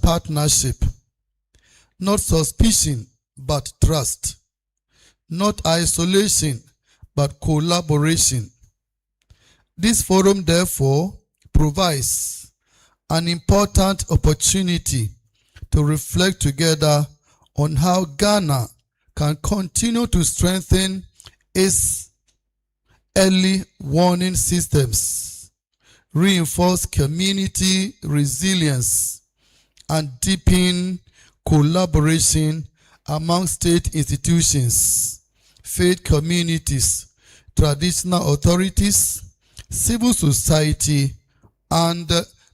partnership, not suspicion, but trust, not isolation, but collaboration. This forum, therefore, provides an important opportunity to reflect together on how Ghana can continue to strengthen its early warning systems, reinforce community resilience, and deepen collaboration among state institutions, faith communities, traditional authorities, civil society, and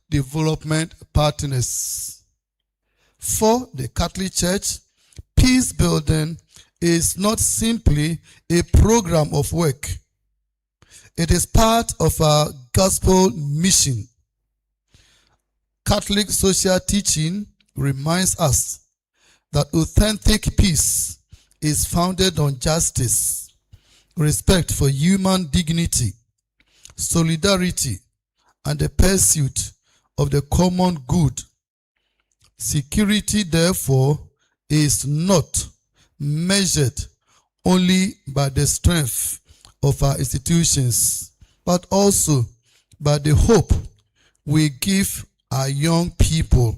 development partners. For the Catholic Church, peace building is not simply a program of work. It is part of our gospel mission. Catholic social teaching reminds us that authentic peace is founded on justice, respect for human dignity, solidarity, and the pursuit of the common good. Security, therefore, is not measured only by the strength of our institutions, but also by the hope we give our young people,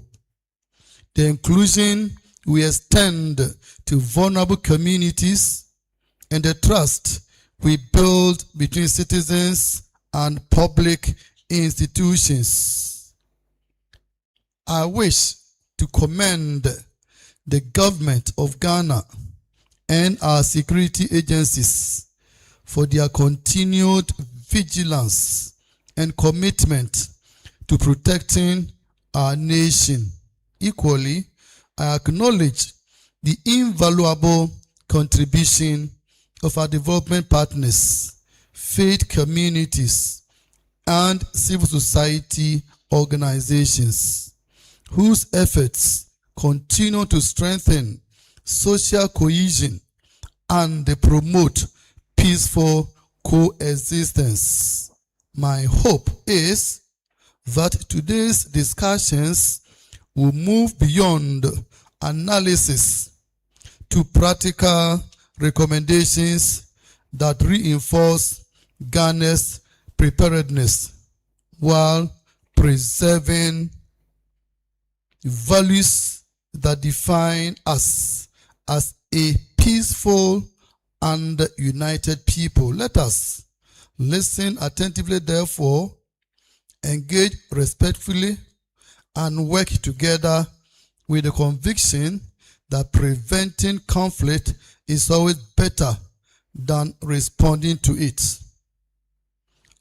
the inclusion we extend to vulnerable communities, and the trust we build between citizens and public institutions. I wish to commend the government of Ghana and our security agencies for their continued vigilance and commitment to protecting our nation. Equally, I acknowledge the invaluable contribution of our development partners, faith communities, and civil society organizations, whose efforts continue to strengthen social cohesion and promote peaceful coexistence. My hope is that today's discussions will move beyond analysis to practical recommendations that reinforce Ghana's preparedness while preserving values that define us as a peaceful and united people. Let us listen attentively, therefore, engage respectfully, and work together with the conviction that preventing conflict is always better than responding to it.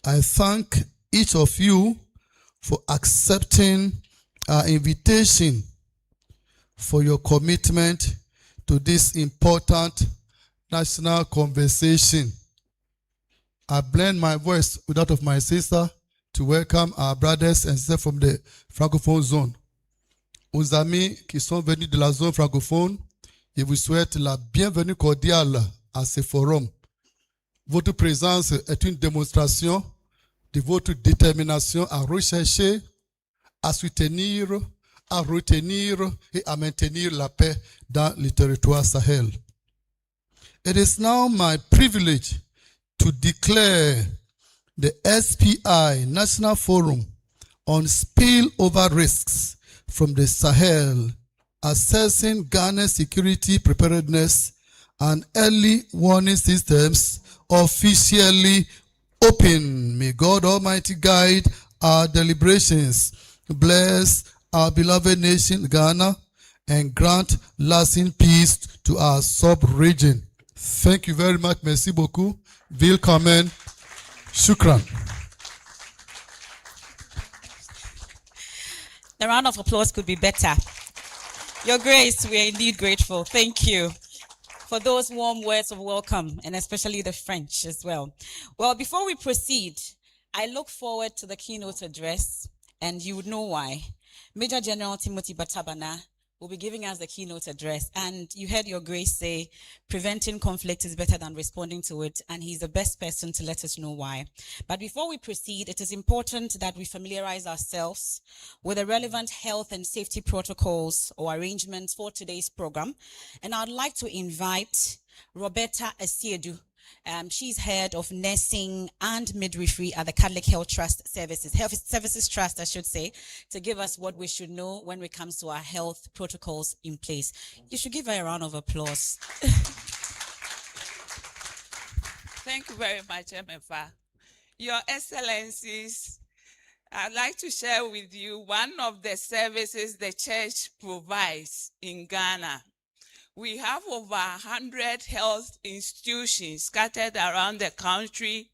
I thank each of you for accepting our invitation, for your commitment to this important national conversation. I blend my voice with that of my sister to welcome our brothers and sisters from the francophone zone. Aux amis qui sont venus de la zone francophone, je vous souhaite la bienvenue cordiale à ce forum. Votre présence est une démonstration de votre détermination à rechercher, à soutenir, à retenir et à maintenir la paix dans le territoire Sahel. It is now my privilege to declare the SPI National Forum on Spillover Risks from the Sahel, Assessing Ghana's Security Preparedness and Early Warning Systems officially open. May God Almighty guide our deliberations, bless our beloved nation, Ghana, and grant lasting peace to our sub-region. Thank you very much. Merci beaucoup. Willkommen. Shukran. The round of applause could be better. Your Grace, we are indeed grateful. Thank you for those warm words of welcome, and especially the French as well. Well, before we proceed, I look forward to the keynote address, and you would know why. Major General Timothy Batabana will be giving us the keynote address. And you heard Your Grace say, preventing conflict is better than responding to it. And he's the best person to let us know why. But before we proceed, it is important that we familiarize ourselves with the relevant health and safety protocols or arrangements for today's program. And I'd like to invite Roberta Asiedu. She's head of nursing and midwifery at the Catholic Health Services Trust, I should say, to give us what we should know when it comes to our health protocols in place. You should give her a round of applause. Thank you very much, MFA. Your Excellencies, I'd like to share with you one of the services the church provides in Ghana. We have over 100 health institutions scattered around the country,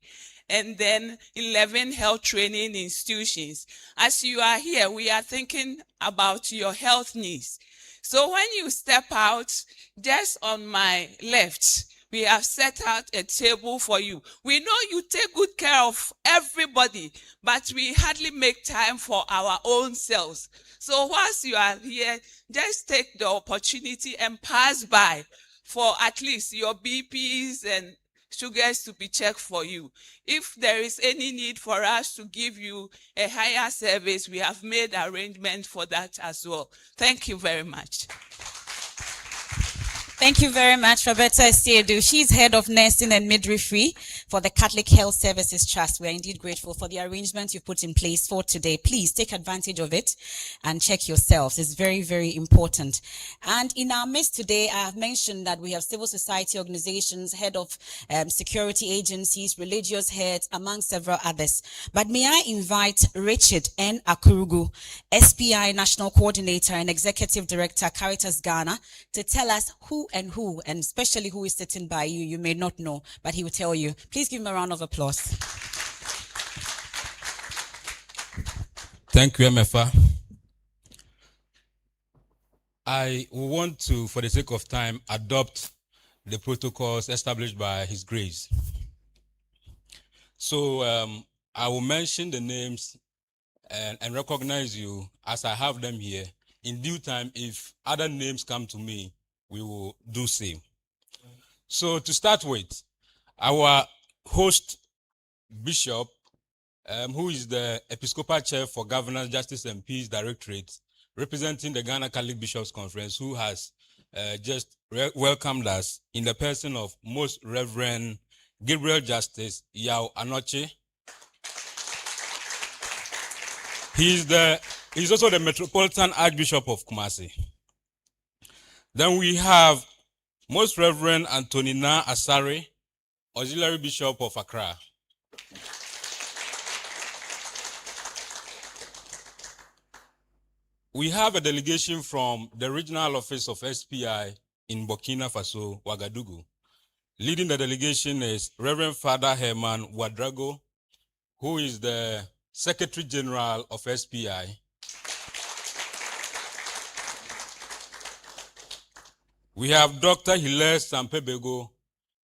and then 11 health training institutions. As you are here, we are thinking about your health needs. So when you step out, just on my left, we have set out a table for you. We know you take good care of everybody, but we hardly make time for our own selves. So whilst you are here, just take the opportunity and pass by for at least your BPs and sugars to be checked for you. If there is any need for us to give you a higher service, we have made arrangements for that as well. Thank you very much. Thank you very much, Roberta Asiedu. She's head of nursing and midwifery for the Catholic Health Services Trust. We are indeed grateful for the arrangement you've put in place for today. Please take advantage of it and check yourselves. It's very, very important. And in our midst today, I have mentioned that we have civil society organizations, head of security agencies, religious heads, among several others. But may I invite Richard N. Akurugu, SPI National Coordinator and Executive Director, Caritas Ghana, to tell us who, and especially who is sitting by you. You may not know, but he will tell you. Please give him a round of applause. Thank you, MFA. I want to, for the sake of time, adopt the protocols established by His Grace. So I will mention the names and recognize you as I have them here. In due time, if other names come to me, we will do same. So to start with, our host bishop, who is the Episcopal Chair for Governance, Justice and Peace Directorate, representing the Ghana Catholic Bishops Conference, who has just welcomed us in the person of Most Reverend Gabriel Justice Yao Anoche. He's also the Metropolitan Archbishop of Kumasi. Then we have Most Reverend Antonina Asare, Auxiliary Bishop of Accra. We have a delegation from the regional office of SPI in Burkina Faso, Ouagadougou. Leading the delegation is Reverend Father Herman Wadrago, who is the Secretary General of SPI. We have Dr. Hilaire Sampebego,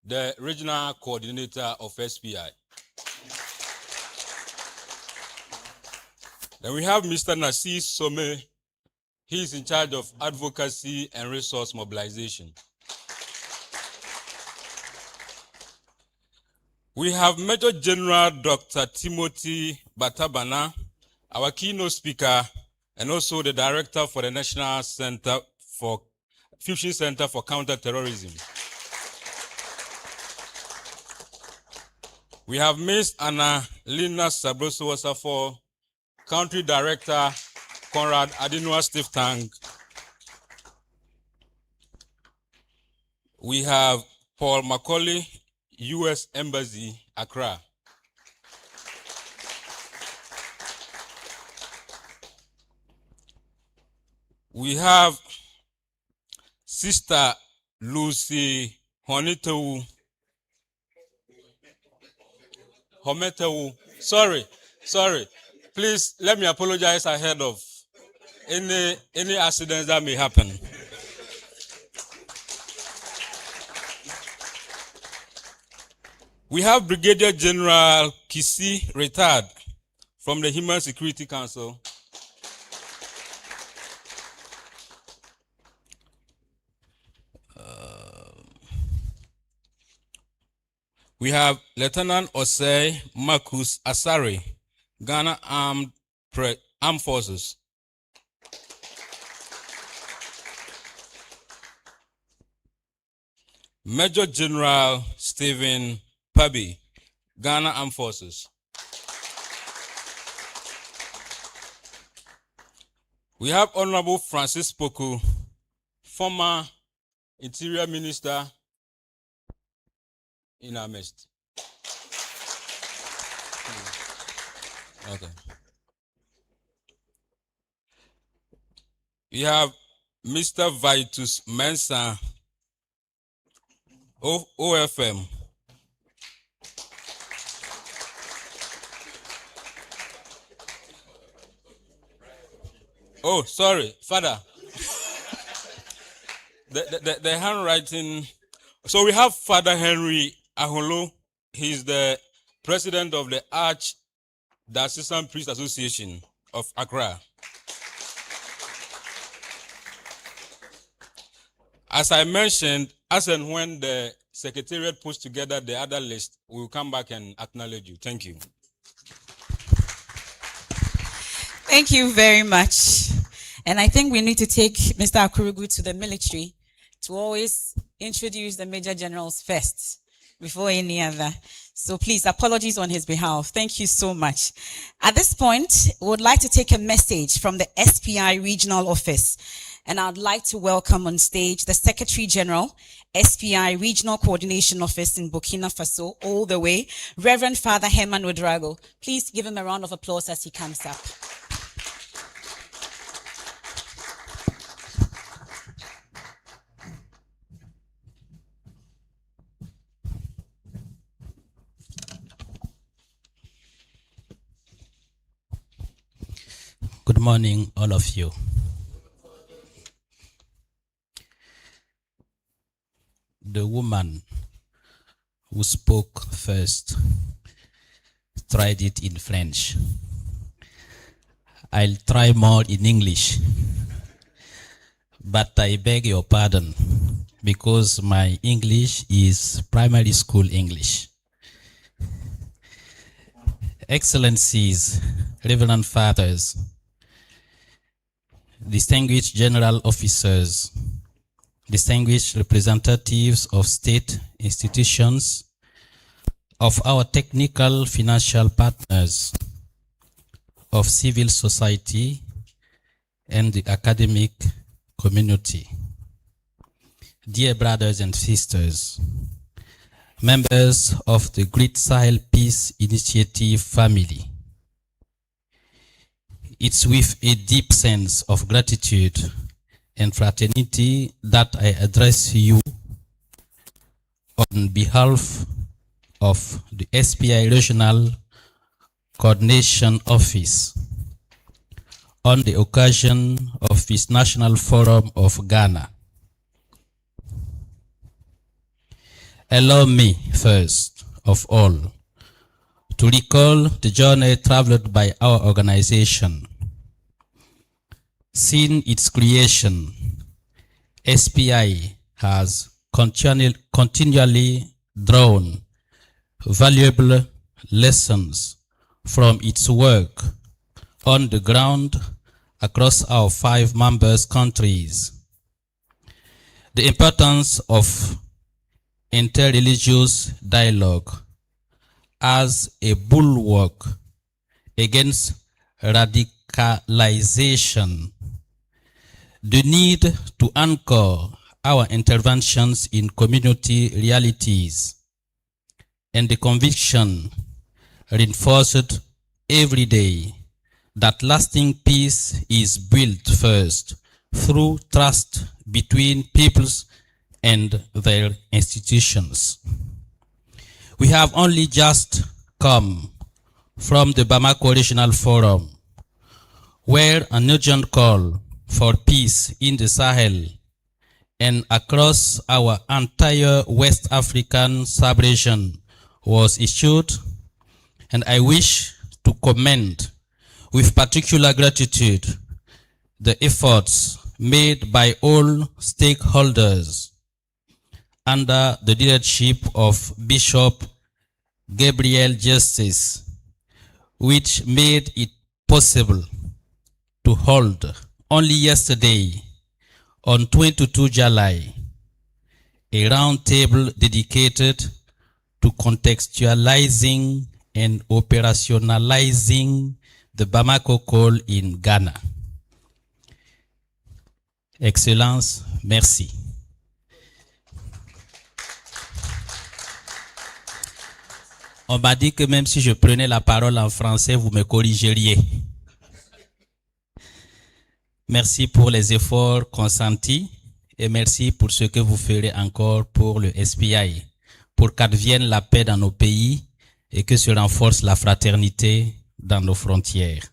the Regional Coordinator of SPI. Then we have Mr. Nasir Some. He is in charge of advocacy and resource mobilization. We have Major General Dr. Timothy Batabana, our keynote speaker, and also the director for the National Fusion Center for Counterterrorism. We have Ms. Anna Lina Sabroso Wasafo, Country Director, Conrad Adinua Stiff Tank. We have Paul Macaulay, U.S. Embassy, Accra. We have Sister Lucy Hometewu. Sorry. Please let me apologize ahead of any accidents that may happen. We have Brigadier General Kisi Retard from the Human Security Council. We have Lieutenant Osei Marcus Asari, Ghana Armed Forces. Major General Stephen Pabi, Ghana Armed Forces. We have Honorable Francis Poku, former Interior Minister in our midst. Okay. We have Mr. Vitus Mensah, OFM. Oh, sorry, Father. the handwriting. So we have Father Henry Aholo. He's the president of the Archdiocesan Priest Association of Accra. As I mentioned, as and when the Secretariat puts together the other list, we will come back and acknowledge you. Thank you. Thank you very much. And I think we need to take Mr. Akurugu to the military to always introduce the Major Generals first before any other. So please, apologies on his behalf. Thank you so much. At this point, we would like to take a message from the SPI Regional Office. And I'd like to welcome on stage the Secretary General, SPI Regional Coordination Office in Burkina Faso, all the way, Reverend Father Herman Odrago. Please give him a round of applause as he comes up. Good morning, all of you. The woman who spoke first tried it in French. I'll try more in English, but I beg your pardon because my English is primary school English. Excellencies, Reverend Fathers, distinguished general officers, distinguished representatives of state institutions, of our technical financial partners, of civil society, and the academic community. Dear brothers and sisters, members of the Great Sahel Peace Initiative family, it's with a deep sense of gratitude and fraternity that I address you on behalf of the SPI Regional Coordination Office on the occasion of this National Forum of Ghana. Allow me, first of all, to recall the journey traveled by our organization. Since its creation, SPI has continually drawn valuable lessons from its work on the ground across our 5 members countries. The importance of interreligious dialogue as a bulwark against radicalization, the need to anchor our interventions in community realities, and the conviction reinforced every day that lasting peace is built first through trust between peoples and their institutions. We have only just come from the Bamako Regional Forum, where an urgent call for peace in the Sahel and across our entire West African sub-region was issued, and I wish to commend with particular gratitude the efforts made by all stakeholders under the leadership of Bishop Gabriel Justice, which made it possible to hold only yesterday, on 22 July, a roundtable dedicated to contextualizing and operationalizing the Bamako Call in Ghana. Excellence, merci. On m'a dit que même si je prenais la parole en français, vous me corrigeriez. Merci pour les efforts consentis et merci pour ce que vous ferez encore pour le SPI, pour qu'advienne la paix dans nos pays et que se renforce la fraternité dans nos frontières.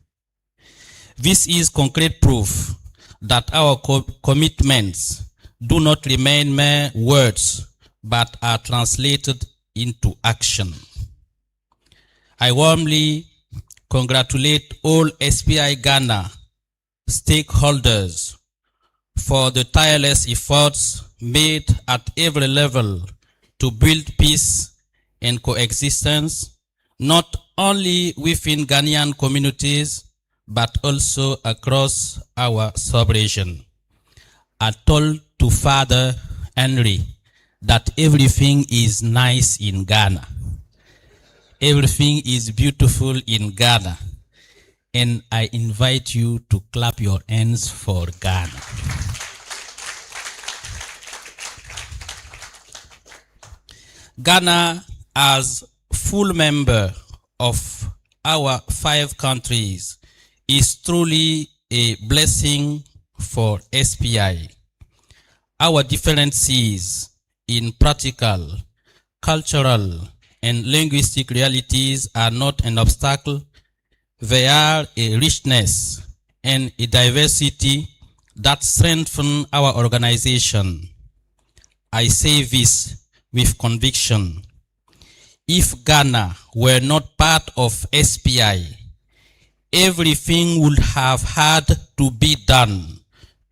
This is concrete proof that our commitments do not remain mere words, but are translated into action. I warmly congratulate all SPI Ghana stakeholders for the tireless efforts made at every level to build peace and coexistence, not only within Ghanaian communities, but also across our sub-region. I told to Father Henry that everything is nice in Ghana. Everything is beautiful in Ghana. And I invite you to clap your hands for Ghana. Ghana, as full member of our 5 countries, is truly a blessing for SPI. Our differences in practical, cultural, and linguistic realities are not an obstacle. They are a richness and a diversity that strengthen our organization. I say this with conviction. If Ghana were not part of SPI, everything would have had to be done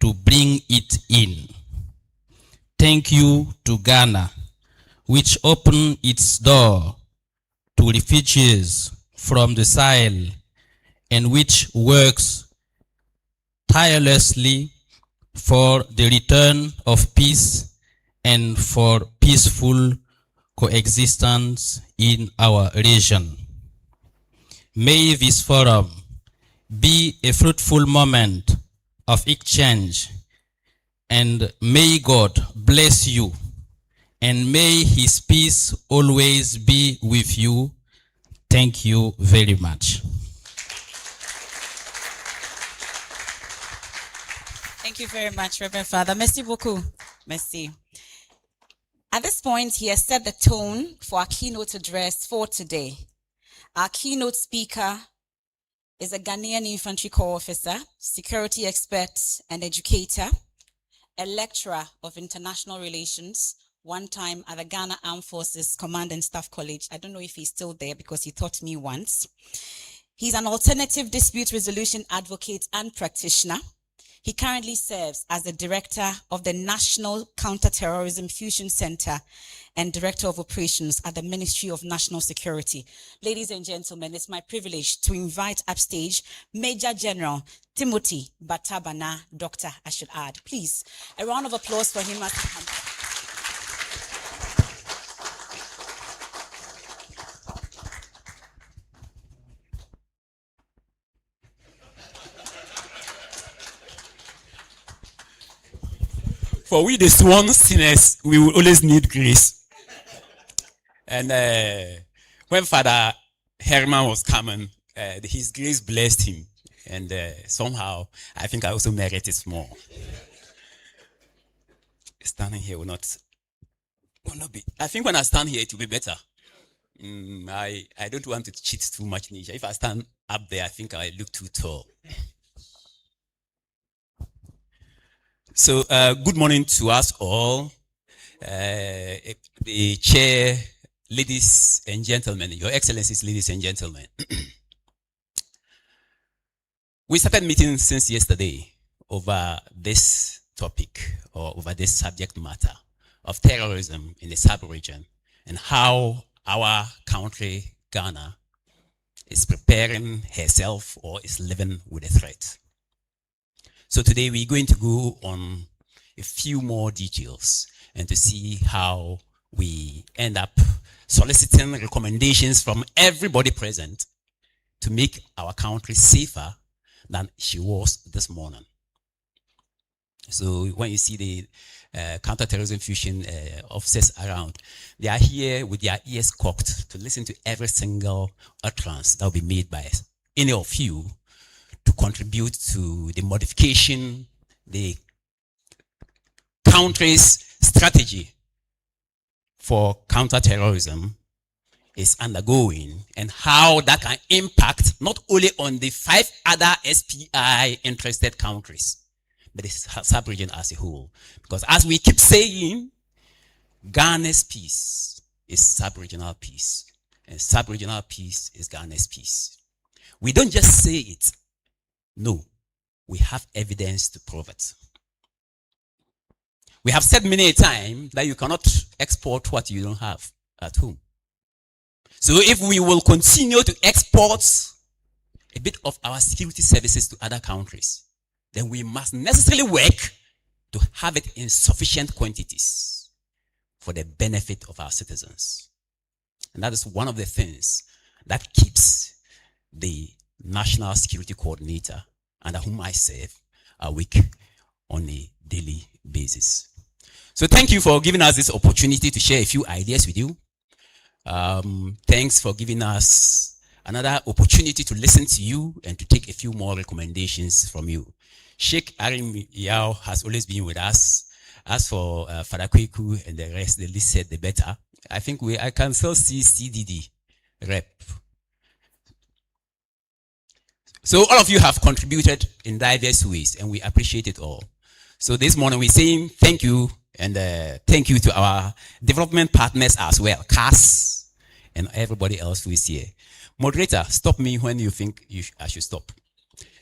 to bring it in. Thank you to Ghana, which opened its door to refugees from the Sahel and which works tirelessly for the return of peace and for peaceful coexistence in our region. May this forum be a fruitful moment of exchange, and may God bless you, and may His peace always be with you. Thank you very much. Thank you very much, Reverend Father. Merci beaucoup. Merci. At this point, he has set the tone for our keynote address for today. Our keynote speaker is a Ghanaian Infantry Corps officer, security expert and educator, a lecturer of international relations, one time at the Ghana Armed Forces Command and Staff College. I don't know if he's still there because he taught me once. He's an alternative dispute resolution advocate and practitioner. He currently serves as the director of the National Counterterrorism Fusion Center and director of operations at the Ministry of National Security. Ladies and gentlemen, it's my privilege to invite upstage Major General Timothy Batabana, Doctor, I should add. Please, a round of applause for him. For we the sworn sinners, we will always need grace. And when Father Herman was coming, his grace blessed him. And somehow, I think I also merited more. Standing here will not be. I think when I stand here, it will be better. I don't want to cheat too much, Nisha. If I stand up there, I think I look too tall. So, good morning to us all. The chair, ladies and gentlemen, Your Excellencies, ladies and gentlemen. We started meeting since yesterday over this topic or over this subject matter of terrorism in the sub-region and how our country, Ghana, is preparing herself or is living with a threat. So today we're going to go on a few more details and to see how we end up soliciting recommendations from everybody present to make our country safer than she was this morning. So when you see the counterterrorism fusion officers around, they are here with their ears cocked to listen to every single utterance that will be made by any of you to contribute to the modification, the country's strategy for counterterrorism is undergoing, and how that can impact not only on the 5 other SPI interested countries, but the sub-region as a whole. Because as we keep saying, Ghana's peace is sub-regional peace, and sub-regional peace is Ghana's peace. We don't just say it. No, we have evidence to prove it. We have said many a time that you cannot export what you don't have at home. So if we will continue to export a bit of our security services to other countries, then we must necessarily work to have it in sufficient quantities for the benefit of our citizens. And that is one of the things that keeps the National Security Coordinator, under whom I serve, awake on a daily basis. So thank you for giving us this opportunity to share a few ideas with you. Thanks for giving us another opportunity to listen to you and to take a few more recommendations from you. Sheikh Arim Yao has always been with us. As for Father Kweku and the rest, the least said the better. I think I can still see CDD rep. So all of you have contributed in diverse ways, and we appreciate it all. So this morning we're saying thank you, and thank you to our development partners as well, CAS, and everybody else who is here. Moderator, stop me when you think I should stop.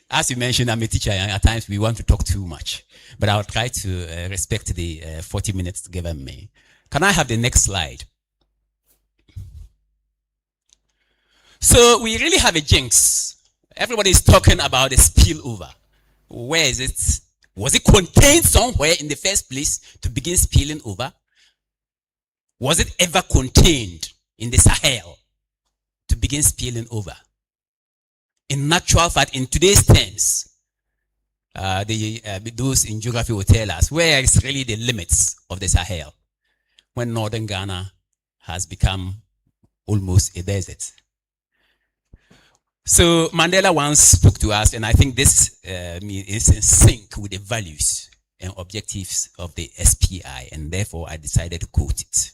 As you mentioned, I'm a teacher, and at times we want to talk too much, but I'll try to respect the 40 minutes given me. Can I have the next slide? So we really have a jinx. Everybody is talking about the spillover. Where is it? Was it contained somewhere in the first place to begin spilling over? Was it ever contained in the Sahel to begin spilling over? In actual fact, in today's terms, those in geography will tell us where is really the limits of the Sahel when northern Ghana has become almost a desert. So Mandela once spoke to us, and I think this is in sync with the values and objectives of the SPI, and therefore I decided to quote it.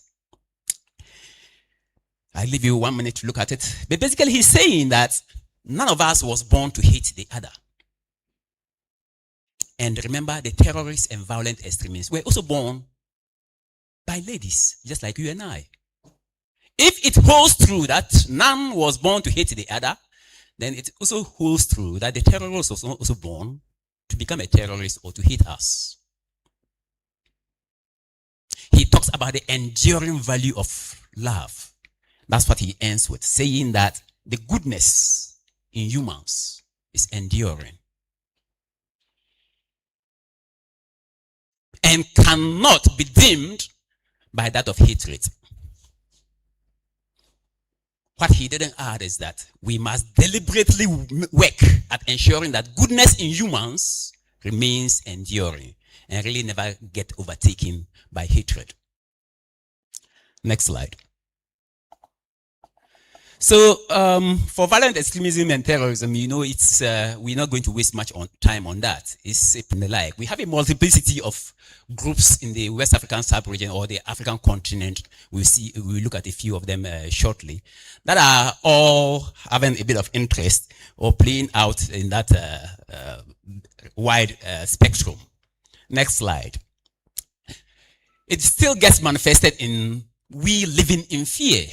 I'll leave you 1 minute to look at it. But basically he's saying that none of us was born to hate the other. And remember, the terrorists and violent extremists were also born by ladies, just like you and I. If it holds true that none was born to hate the other, then it also holds true that the terrorist was also born to become a terrorist or to hate us. He talks about the enduring value of love. That's what he ends with, saying that the goodness in humans is enduring and cannot be dimmed by that of hatred. What he didn't add is that we must deliberately work at ensuring that goodness in humans remains enduring and really never get overtaken by hatred. Next slide. So for violent extremism and terrorism, you know, it's we're not going to waste much time on that. It's the like. We have a multiplicity of groups in the West African sub-region or the African continent. We'll look at a few of them shortly, that are all having a bit of interest or playing out in that wide spectrum. Next slide. It still gets manifested in we living in fear.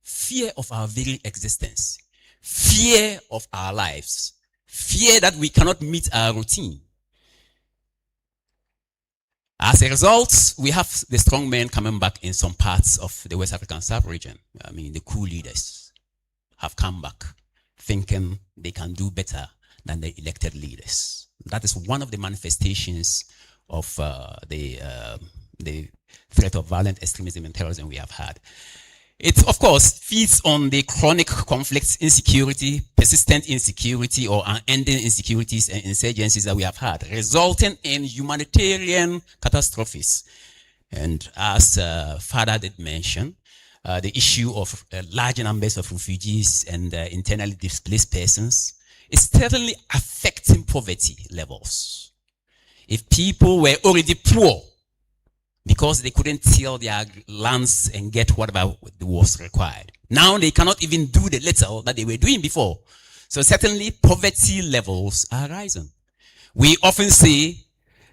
Fear of our very existence, fear of our lives, fear that we cannot meet our routine. As a result, we have the strong men coming back in some parts of the West African sub-region. I mean, the coup leaders have come back thinking they can do better than the elected leaders. That is one of the manifestations of the threat of violent extremism and terrorism we have had. It, of course, feeds on the chronic conflicts, insecurity, persistent insecurity, or unending insecurities and insurgencies that we have had, resulting in humanitarian catastrophes. And as Father did mention, the issue of large numbers of refugees and internally displaced persons is certainly affecting poverty levels. If people were already poor, because they couldn't till their lands and get whatever was required, now they cannot even do the little that they were doing before. So certainly poverty levels are rising. We often say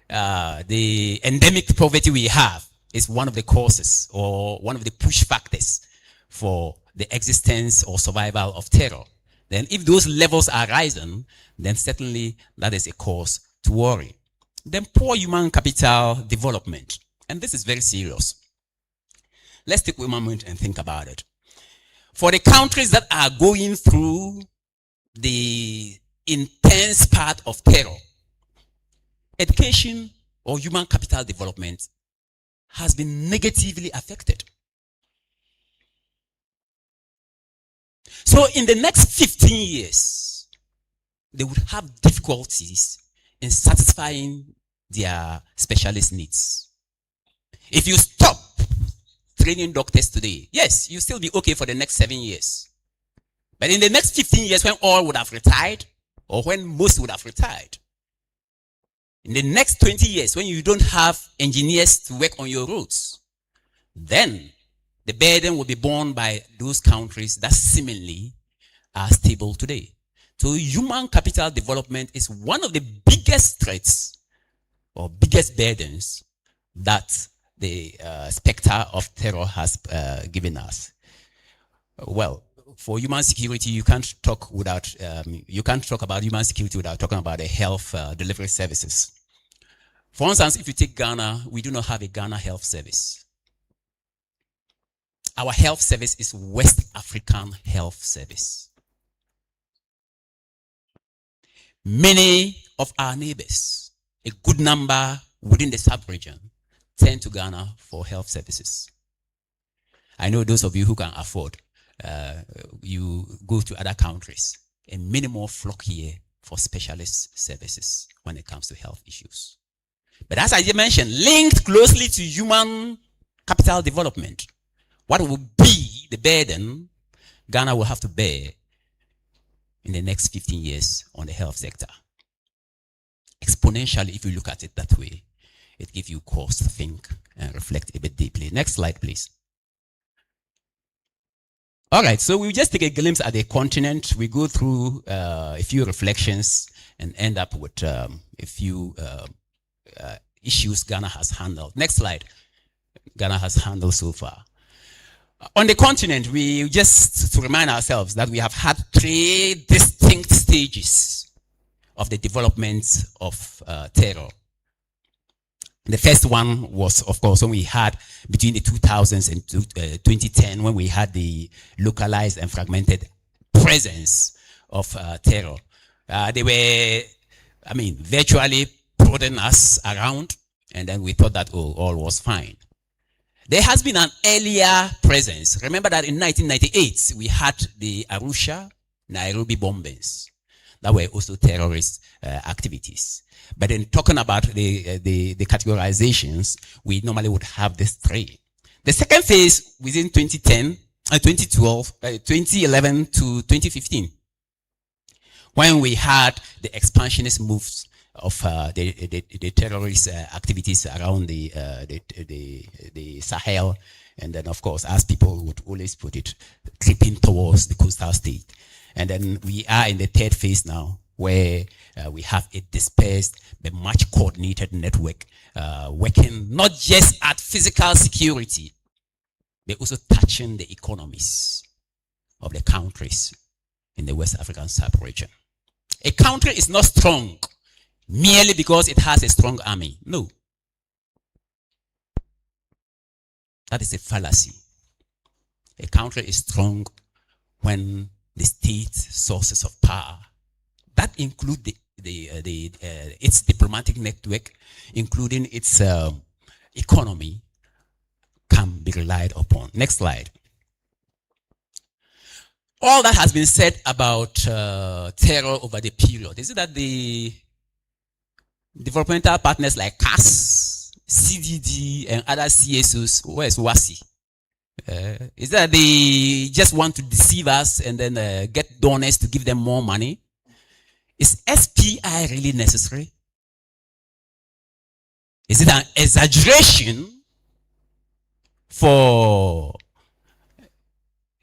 the endemic poverty we have is one of the causes or one of the push factors for the existence or survival of terror. Then if those levels are rising, then certainly that is a cause to worry. Then poor human capital development. And this is very serious. Let's take a moment and think about it. For the countries that are going through the intense part of terror, education or human capital development has been negatively affected. So in the next 15 years, they would have difficulties in satisfying their specialist needs. If you stop training doctors today, yes, you'll still be okay for the next 7 years. But in the next 15 years, when all would have retired, or when most would have retired, in the next 20 years, when you don't have engineers to work on your roads, then the burden will be borne by those countries that seemingly are stable today. So human capital development is one of the biggest threats or biggest burdens that the specter of terror has given us. Well, for human security, you can't talk without you can't talk about human security without talking about the health delivery services. For instance, if you take Ghana, we do not have a Ghana health service. Our health service is West African Health Service. Many of our neighbors, a good number within the sub-region, turn to Ghana for health services. I know those of you who can afford, you go to other countries, and many more flock here for specialist services when it comes to health issues. But as I mentioned, linked closely to human capital development, what will be the burden Ghana will have to bear in the next 15 years on the health sector? Exponentially, if you look at it that way, it gives you cause to think and reflect a bit deeply. Next slide, please. All right, so we'll just take a glimpse at the continent. We go through a few reflections and end up with a few issues Ghana has handled. Next slide. Ghana has handled so far. On the continent, we just to remind ourselves that we have had 3 distinct stages of the development of terror. The first one was, of course, when we had between the 2000s and 2010, when we had the localized and fragmented presence of terror. They were, virtually prodding us around, and then we thought that, all was fine. There has been an earlier presence. Remember that in 1998, we had the Arusha, Nairobi bombings. That were also terrorist activities. But in talking about the categorizations, we normally would have these 3. The second phase within 2011 to 2015, when we had the expansionist moves of the terrorist activities around the Sahel, and then of course, as people would always put it, creeping towards the coastal state. And then we are in the 3rd phase now, where we have a dispersed but much coordinated network working not just at physical security, but also touching the economies of the countries in the West African sub-region. A country is not strong merely because it has a strong army. No. That is a fallacy. A country is strong when the state sources of power, that include its diplomatic network, including its economy, can be relied upon. Next slide. All that has been said about terror over the period. Is it that the developmental partners like CAS, CDD, and other CSOs, where is WASI? Is that they just want to deceive us and then get donors to give them more money? Is SPI really necessary? Is it an exaggeration for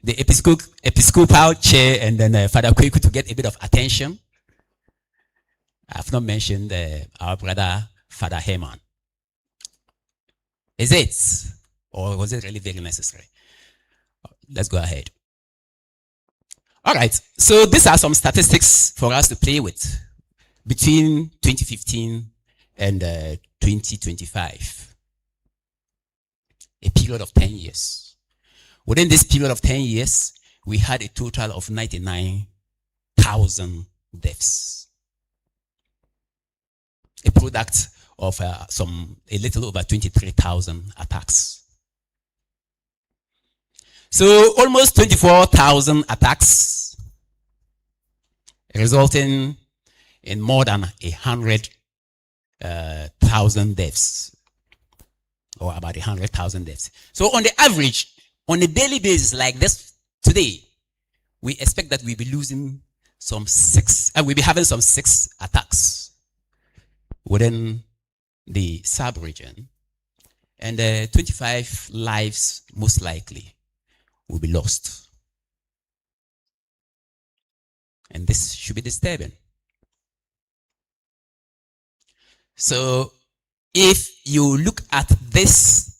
the episcopal chair and then Father Kweku to get a bit of attention? I've not mentioned our brother Father Herman. Is it? Or was it really very necessary? Let's go ahead. All right. So these are some statistics for us to play with between 2015 and 2025. A period of 10 years. Within this period of 10 years, we had a total of 99,000 deaths. A product of a little over 23,000 attacks. So almost 24,000 attacks, resulting in more than 100,000 deaths, or about 100,000 deaths. So on the average, on a daily basis like this today, we expect that we'll be losing we'll be having some 6 attacks within the sub-region, and 25 lives most likely will be lost. And this should be disturbing. So if you look at this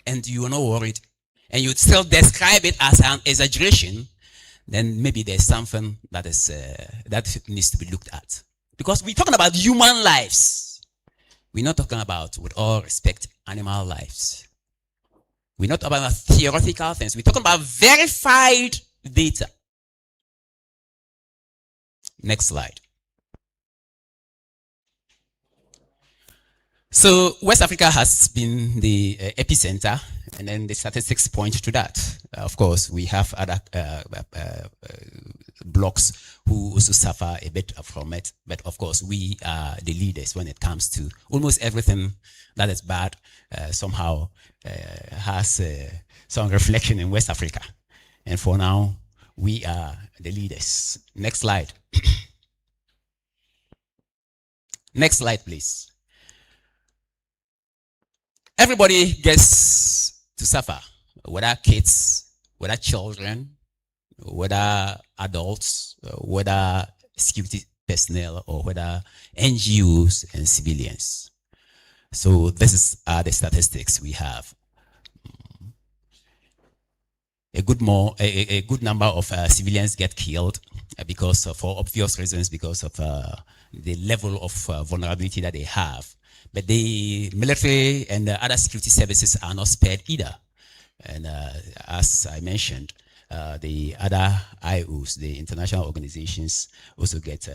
and you are not worried, and you still describe it as an exaggeration, then maybe there's something that is that needs to be looked at. Because we're talking about human lives. We're not talking about, with all respect, animal lives. We're not talking about theoretical things. We're talking about verified data. Next slide. So West Africa has been the epicenter, and then the statistics point to that. Of course, we have other blocks who also suffer a bit from it, but of course, we are the leaders when it comes to almost everything that is bad. Somehow has some reflection in West Africa, and for now, we are the leaders. Next slide. Next slide, please. Everybody gets to suffer, whether kids, whether children, whether adults, whether security personnel, or whether NGOs and civilians. So this are the statistics we have. A good number of civilians get killed because for obvious reasons, because of the level of vulnerability that they have. But the military and the other security services are not spared either. And as I mentioned, the other IOs, the international organizations, also get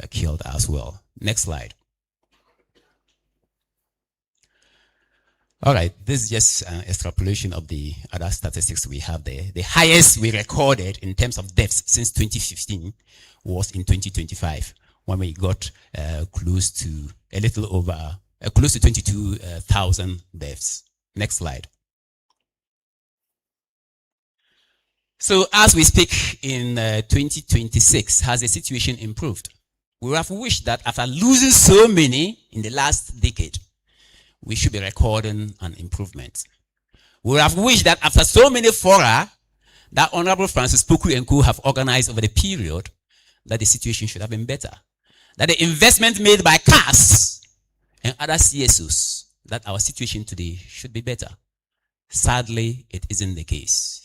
killed as well. Next slide. All right, this is just an extrapolation of the other statistics we have there. The highest we recorded in terms of deaths since 2015 was in 2025, when we got close to 22,000 deaths. Next slide. So as we speak in 2026, has the situation improved? We would have wished that after losing so many in the last decade, we should be recording an improvement. We would have wished that after so many fora that Honorable Francis Poku and Co have organized over the period, that the situation should have been better. That the investment made by CAS and other CSOs, that our situation today should be better. Sadly, it isn't the case.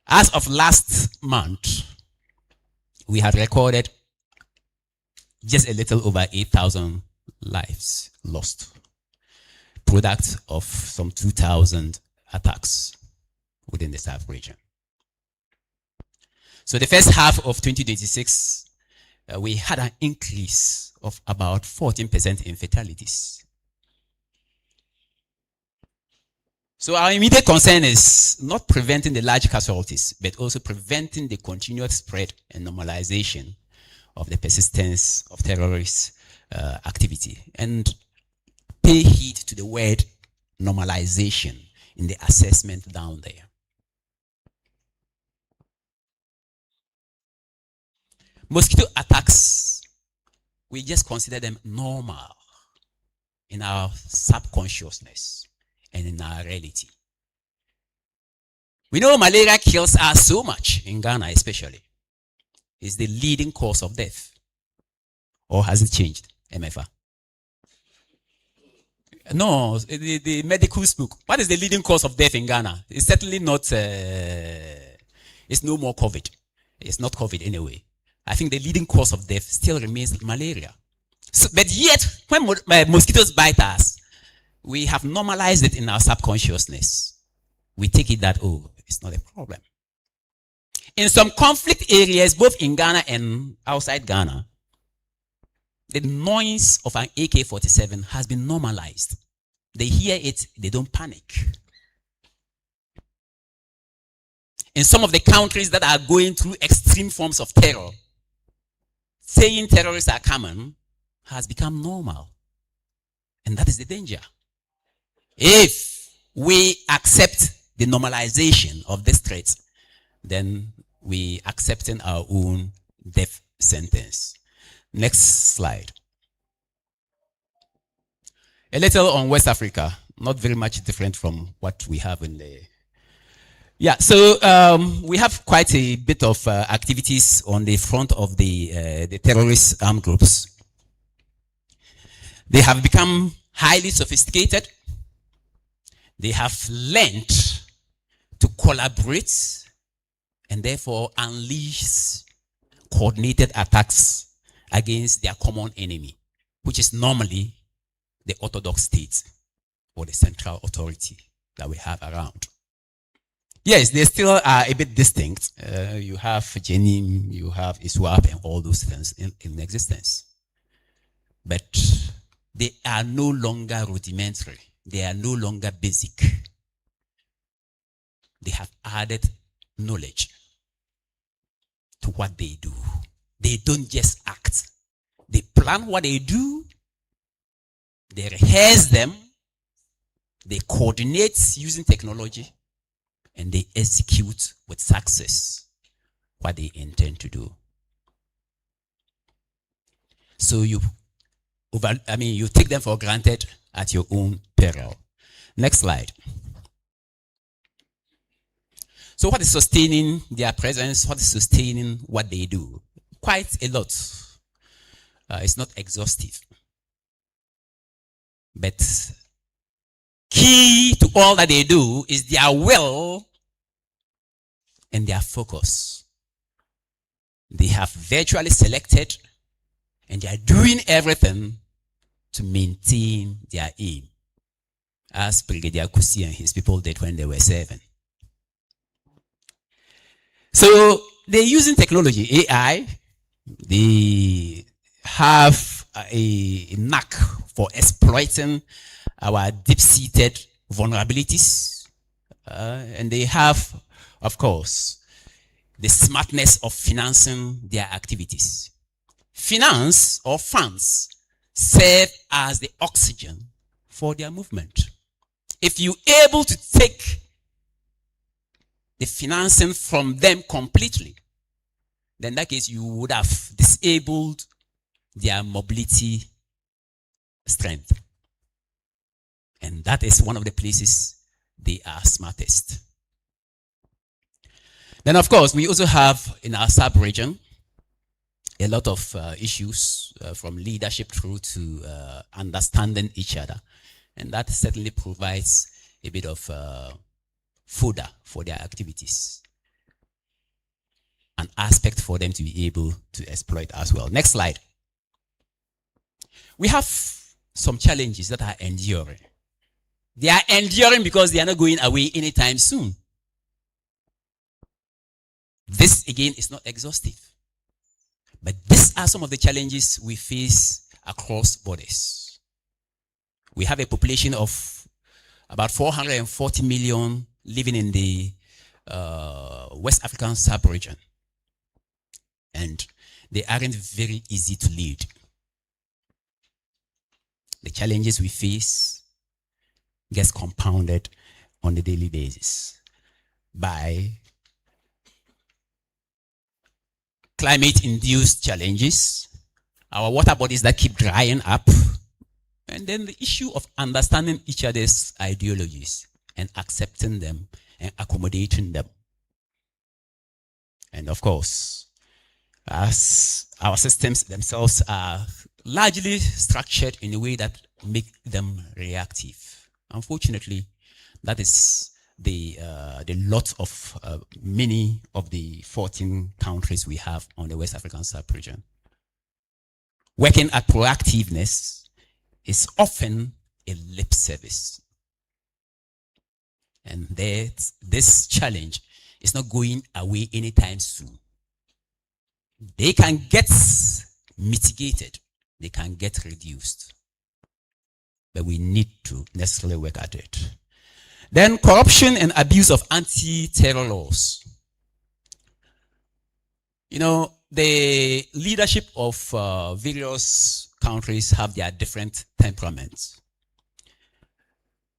As of last month, we had recorded just a little over 8,000 lives lost. product of some 2,000 attacks within the South region. So the first half of 2026, we had an increase of about 14% in fatalities. So our immediate concern is not preventing the large casualties, but also preventing the continuous spread and normalization of the persistence of terrorist activity. And pay heed to the word normalization in the assessment down there. Mosquito attacks, we just consider them normal in our subconsciousness and in our reality. We know malaria kills us so much, in Ghana especially. It's the leading cause of death. Or has it changed, MFA? No, the medical book. What is the leading cause of death in Ghana? It's certainly not, it's no more COVID. It's not COVID anyway. I think the leading cause of death still remains malaria. So, but yet, when mosquitoes bite us, we have normalized it in our subconsciousness. We take it that, oh, it's not a problem. In some conflict areas, both in Ghana and outside Ghana, the noise of an AK-47 has been normalized. They hear it, they don't panic. In some of the countries that are going through extreme forms of terror, saying terrorists are coming has become normal. And that is the danger. If we accept the normalization of this threat, then we accepting our own death sentence. Next slide. A little on West Africa, not very much different from what we have in the... Yeah, so we have quite a bit of activities on the front of the terrorist armed groups. They have become highly sophisticated. They have learned to collaborate and therefore unleash coordinated attacks against their common enemy, which is normally the orthodox state or the central authority that we have around. Yes, they still are a bit distinct. You have Jenim, you have ISWAP, and all those things in existence. But they are no longer rudimentary. They are no longer basic. They have added knowledge to what they do. They don't just act. They plan what they do. They rehearse them. They coordinate using technology. And they execute with success what they intend to do. So you take them for granted at your own peril. Next slide. So what is sustaining their presence? What is sustaining what they do? Quite a lot. It's not exhaustive. But key to all that they do is their will and their focus. They have virtually selected and they are doing everything to maintain their aim, as Brigadier Kusi and his people did when they were serving. So they're using technology, AI. They have a knack for exploiting our deep-seated vulnerabilities. And they have, of course, the smartness of financing their activities. Finance or funds serve as the oxygen for their movement. If you're able to take the financing from them completely, then in that case you would have disabled their mobility strength. And that is one of the places they are smartest. Then, of course, we also have in our sub-region a lot of issues from leadership through to understanding each other. And that certainly provides a bit of fodder for their activities. An aspect for them to be able to exploit as well. Next slide. We have some challenges that are enduring. They are enduring because they are not going away anytime soon. This, again, is not exhaustive. But these are some of the challenges we face across borders. We have a population of about 440 million living in the West African sub-region. And they aren't very easy to lead. The challenges we face gets compounded on a daily basis by climate-induced challenges, our water bodies that keep drying up, and then the issue of understanding each other's ideologies and accepting them and accommodating them. And of course, as our systems themselves are largely structured in a way that make them reactive. Unfortunately, that is the lot of many of the 14 countries we have on the West African sub-region. Working at proactiveness is often a lip service. And this challenge is not going away anytime soon. They can get mitigated. They can get reduced. But we need to necessarily work at it. Then corruption and abuse of anti-terror laws. You know, the leadership of various countries have their different temperaments.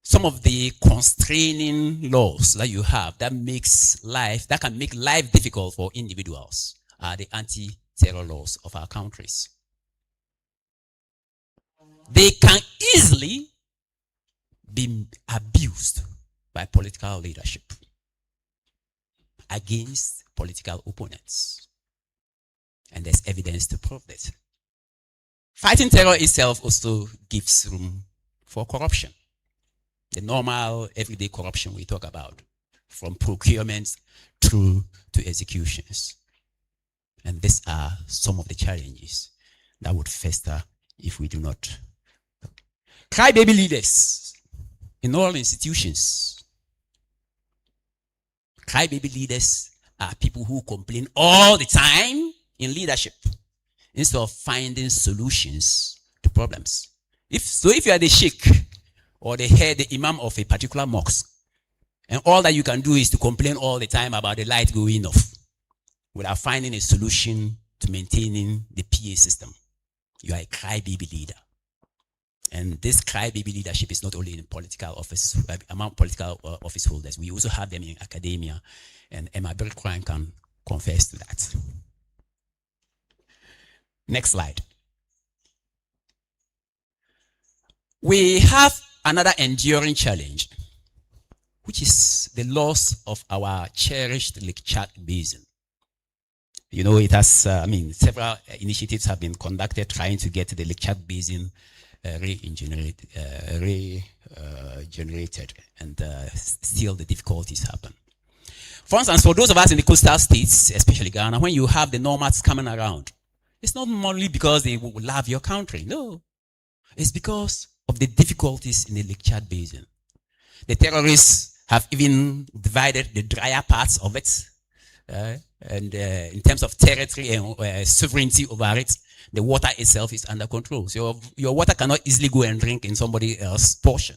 Some of the constraining laws that you have that can make life difficult for individuals are the anti-terror laws of our countries. They can easily be abused by political leadership against political opponents. And there's evidence to prove that. Fighting terror itself also gives room for corruption. The normal, everyday corruption we talk about, from procurement through to executions. And these are some of the challenges that would fester if we do not. Crybaby leaders in all institutions. Crybaby leaders are people who complain all the time in leadership instead of finding solutions to problems. If you are the sheikh or the head, the imam of a particular mosque, and all that you can do is to complain all the time about the light going off without finding a solution to maintaining the PA system, you are a crybaby leader. And this crybaby leadership is not only in political office, among political office holders. We also have them in academia, and Emma Berkran can confess to that. Next slide. We have another enduring challenge, which is the loss of our cherished Lake Chad Basin. You know, it has, several initiatives have been conducted trying to get the Lake Chad Basin regenerated, and still the difficulties happen. For instance, for those of us in the coastal states, especially Ghana, when you have the nomads coming around, it's not only because they love your country. No, it's because of the difficulties in the Lake Chad Basin. The terrorists have even divided the drier parts of it, and in terms of territory and sovereignty over it, the water itself is under control. So your water cannot easily go and drink in somebody else's portion.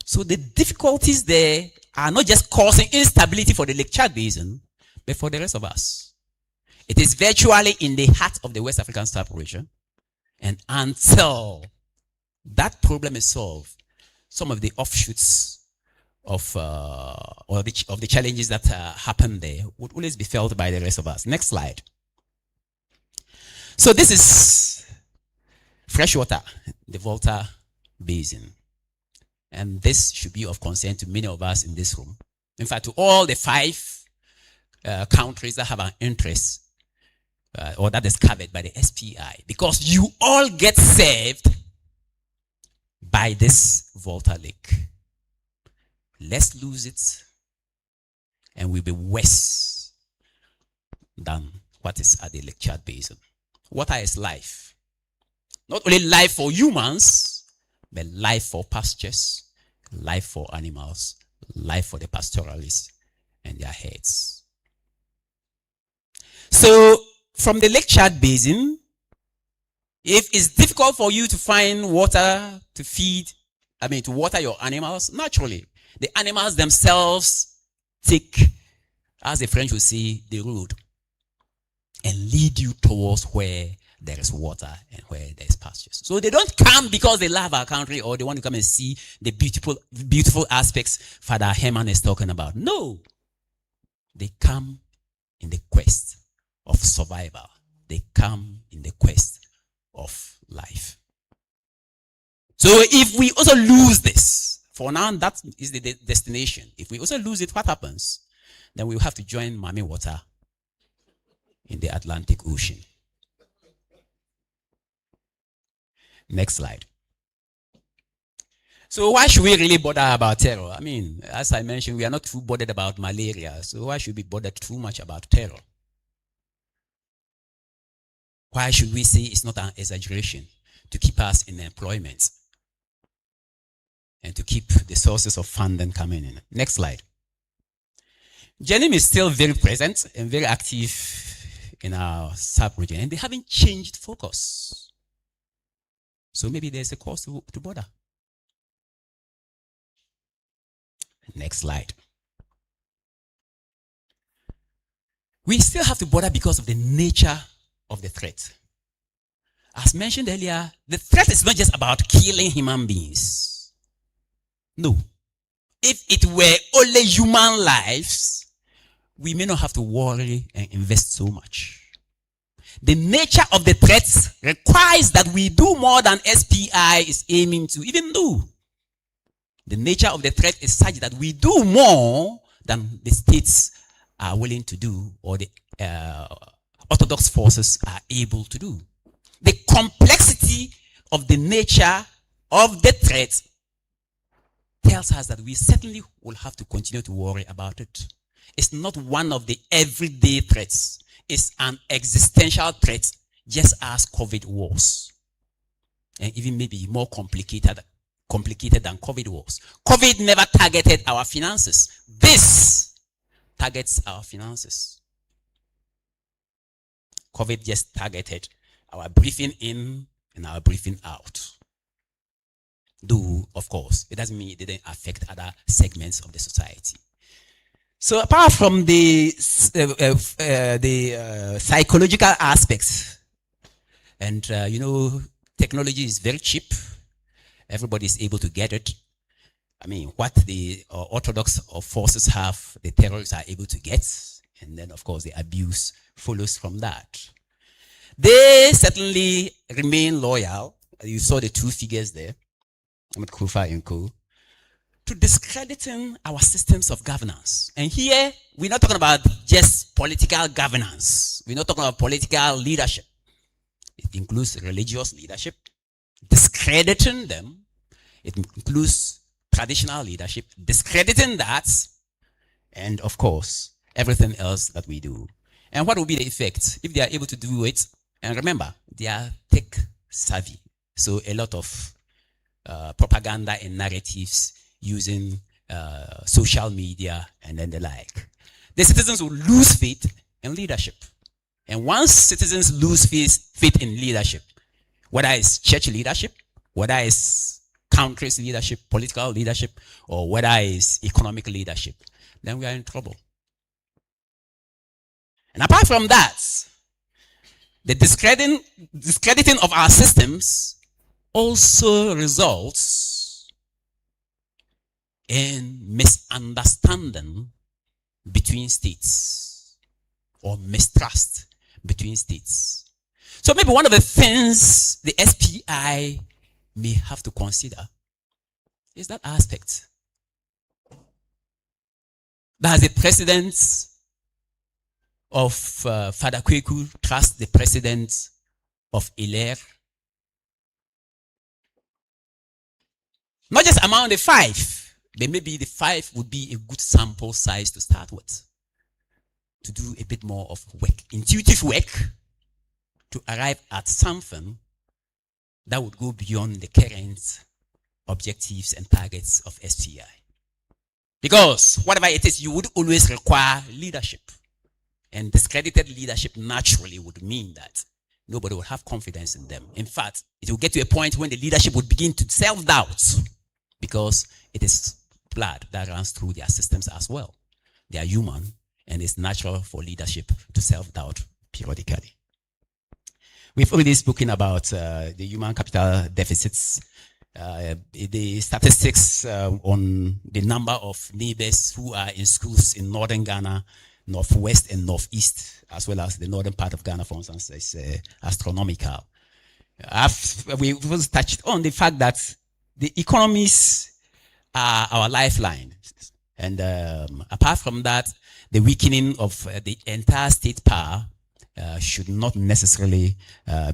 So the difficulties there are not just causing instability for the Lake Chad Basin, but for the rest of us. It is virtually in the heart of the West African sub-region. And until that problem is solved, some of the offshoots of the challenges that happen there would always be felt by the rest of us. Next slide. So this is freshwater, the Volta Basin. And this should be of concern to many of us in this room. In fact, to all the 5 countries that have an interest or that is covered by the SPI, because you all get served by this Volta Lake. Let's lose it, and we'll be worse than what is at the Lake Chad Basin. Water is life. Not only life for humans, but life for pastures, life for animals, life for the pastoralists and their herds. So from the Lake Chad Basin, if it's difficult for you to find water to feed, to water your animals, naturally, the animals themselves take, as the French would say, the road and lead you towards where there is water and where there is pastures. So they don't come because they love our country or they want to come and see the beautiful aspects Father Herman is talking about. No. They come in the quest of survival. They come in the quest of life. So if we also lose this, for now that is the destination. If we also lose it, what happens? Then we will have to join Mami Water in the Atlantic Ocean. Next slide. So why should we really bother about terror? As I mentioned, we are not too bothered about malaria. So why should we bother too much about terror? Why should we say it's not an exaggeration to keep us in employment and to keep the sources of funding coming in? Next slide. JNIM is still very present and very active in our sub-region, and they haven't changed focus. So maybe there's a cause to bother. Next slide. We still have to bother because of the nature of the threat. As mentioned earlier, the threat is not just about killing human beings. No. If it were only human lives, we may not have to worry and invest so much. The nature of the threat requires that we do more than SPI is aiming to even do. The nature of the threat is such that we do more than the states are willing to do or the orthodox forces are able to do. The complexity of the nature of the threat tells us that we certainly will have to continue to worry about it. It's not one of the everyday threats. It's an existential threat, just as COVID was. And even maybe more complicated than COVID was. COVID never targeted our finances. This targets our finances. COVID just targeted our breathing in and our breathing out. Though, of course, it doesn't mean it didn't affect other segments of the society. So apart from the psychological aspects, and technology is very cheap. Everybody is able to get it. What the orthodox forces have, the terrorists are able to get. And then, of course, the abuse follows from that. They certainly remain loyal. You saw the two figures there, Ahmed Kufa and Co., to discrediting our systems of governance. And here, we're not talking about just political governance. We're not talking about political leadership. It includes religious leadership, discrediting them. It includes traditional leadership, discrediting that, and of course, everything else that we do. And what will be the effect if they are able to do it? And remember, they are tech savvy. So a lot of propaganda and narratives using social media and then the like. The citizens will lose faith in leadership. And once citizens lose faith in leadership, whether it's church leadership, whether it's country's leadership, political leadership, or whether it's economic leadership, then we are in trouble. And apart from that, the discrediting of our systems also results in misunderstanding between states or mistrust between states. So maybe one of the things the SPI may have to consider is that aspect. Does the president of Father Kweku trust the president of Hilaire? Not just among the 5, but maybe the 5 would be a good sample size to start with. To do a bit more of work, intuitive work, to arrive at something that would go beyond the current objectives and targets of SPI. Because whatever it is, you would always require leadership. And discredited leadership naturally would mean that nobody would have confidence in them. In fact, it will get to a point when the leadership would begin to self-doubt, because it is blood that runs through their systems as well. They are human, and it's natural for leadership to self-doubt periodically. We've already spoken about the human capital deficits, the statistics on the number of neighbors who are in schools in northern Ghana, northwest and northeast, as well as the northern part of Ghana, for instance, is astronomical. We've touched on the fact that the economies are our lifeline. And apart from that, the weakening of the entire state power should not necessarily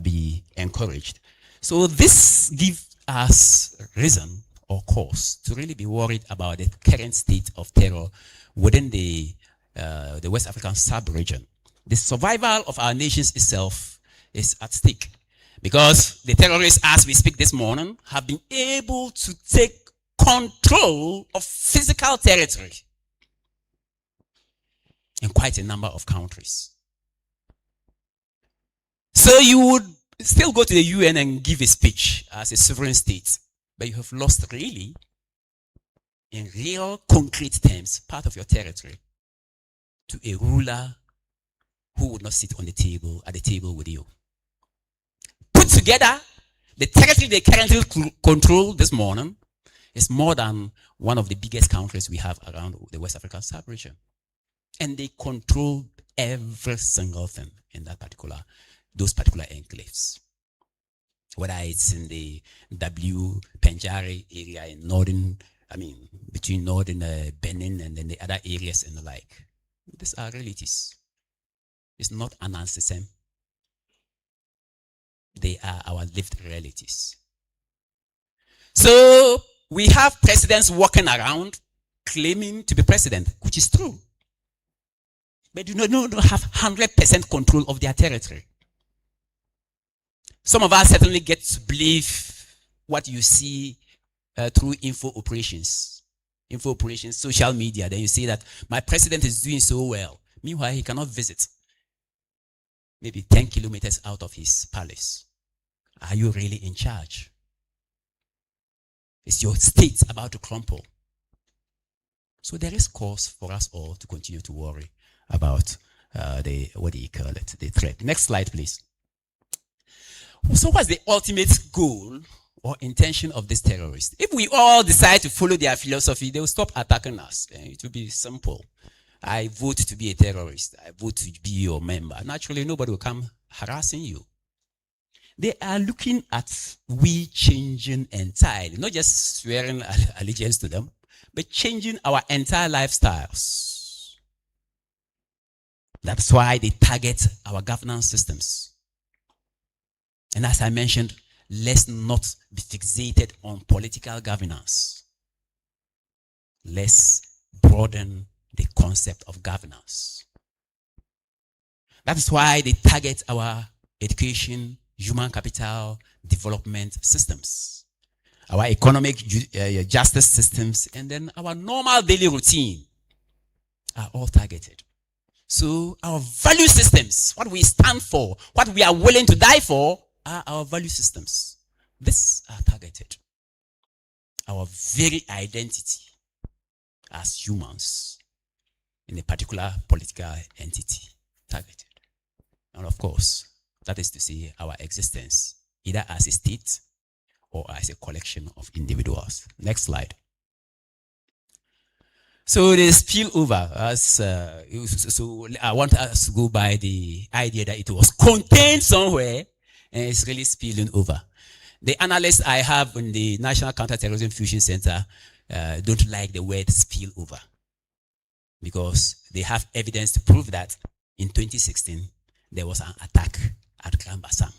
be encouraged. So this gives us reason or cause to really be worried about the current state of terror within the West African sub-region. The survival of our nations itself is at stake, because the terrorists, as we speak this morning, have been able to take control of physical territory in quite a number of countries. So you would still go to the UN and give a speech as a sovereign state, but you have lost really, in real concrete terms, part of your territory to a ruler who would not sit at the table with you. Put together, the territory they currently control this morning is more than one of the biggest countries we have around the West African sub-region. And they control every single thing in those particular enclaves. Whether it's in the W Penjari area in between northern Benin and then the other areas and the like. These are realities. It's not an ancestor. They are our lived realities. So we have presidents walking around claiming to be president, which is true. But do not have 100% control of their territory. Some of us certainly get to believe what you see through info operations, social media. Then you see that my president is doing so well. Meanwhile, he cannot visit maybe 10 kilometers out of his palace. Are you really in charge? Is your state about to crumble? So there is cause for us all to continue to worry about the threat. Next slide, please. So what's the ultimate goal or intention of these terrorists? If we all decide to follow their philosophy, they will stop attacking us. It will be simple. I vote to be a terrorist. I vote to be your member. Naturally, nobody will come harassing you. They are looking at we changing entirely, not just swearing allegiance to them, but changing our entire lifestyles. That's why they target our governance systems. And as I mentioned, let's not be fixated on political governance. Let's broaden the concept of governance. That's why they target our education, human capital, development systems, our economic justice systems, and then our normal daily routine are all targeted. So our value systems, what we stand for, what we are willing to die for, are our value systems. These are targeted. Our very identity as humans in a particular political entity, targeted. And of course, that is to say our existence, either as a state or as a collection of individuals. Next slide. So the spillover, so I want us to go by the idea that it was contained somewhere and it's really spilling over. The analysts I have in the National Counterterrorism Fusion Center don't like the word spillover because they have evidence to prove that in 2016 there was an attack at Grand Bassam.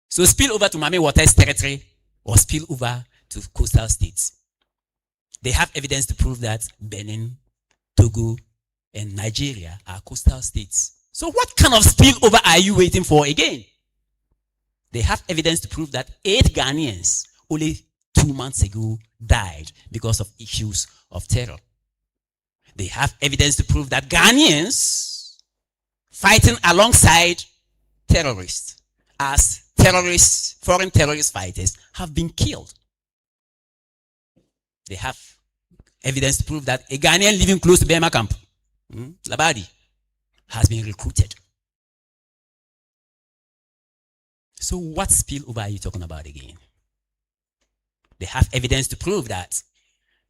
So spill over to Mami Waters territory or spill over to coastal states. They have evidence to prove that Benin, Togo, and Nigeria are coastal states. So what kind of spillover are you waiting for again? They have evidence to prove that 8 Ghanaians only 2 months ago died because of issues of terror. They have evidence to prove that Ghanaians fighting alongside terrorists as terrorists, foreign terrorist fighters, have been killed. They have evidence to prove that a Ghanaian living close to Burma camp, Labadi, has been recruited. So what spillover are you talking about again? They have evidence to prove that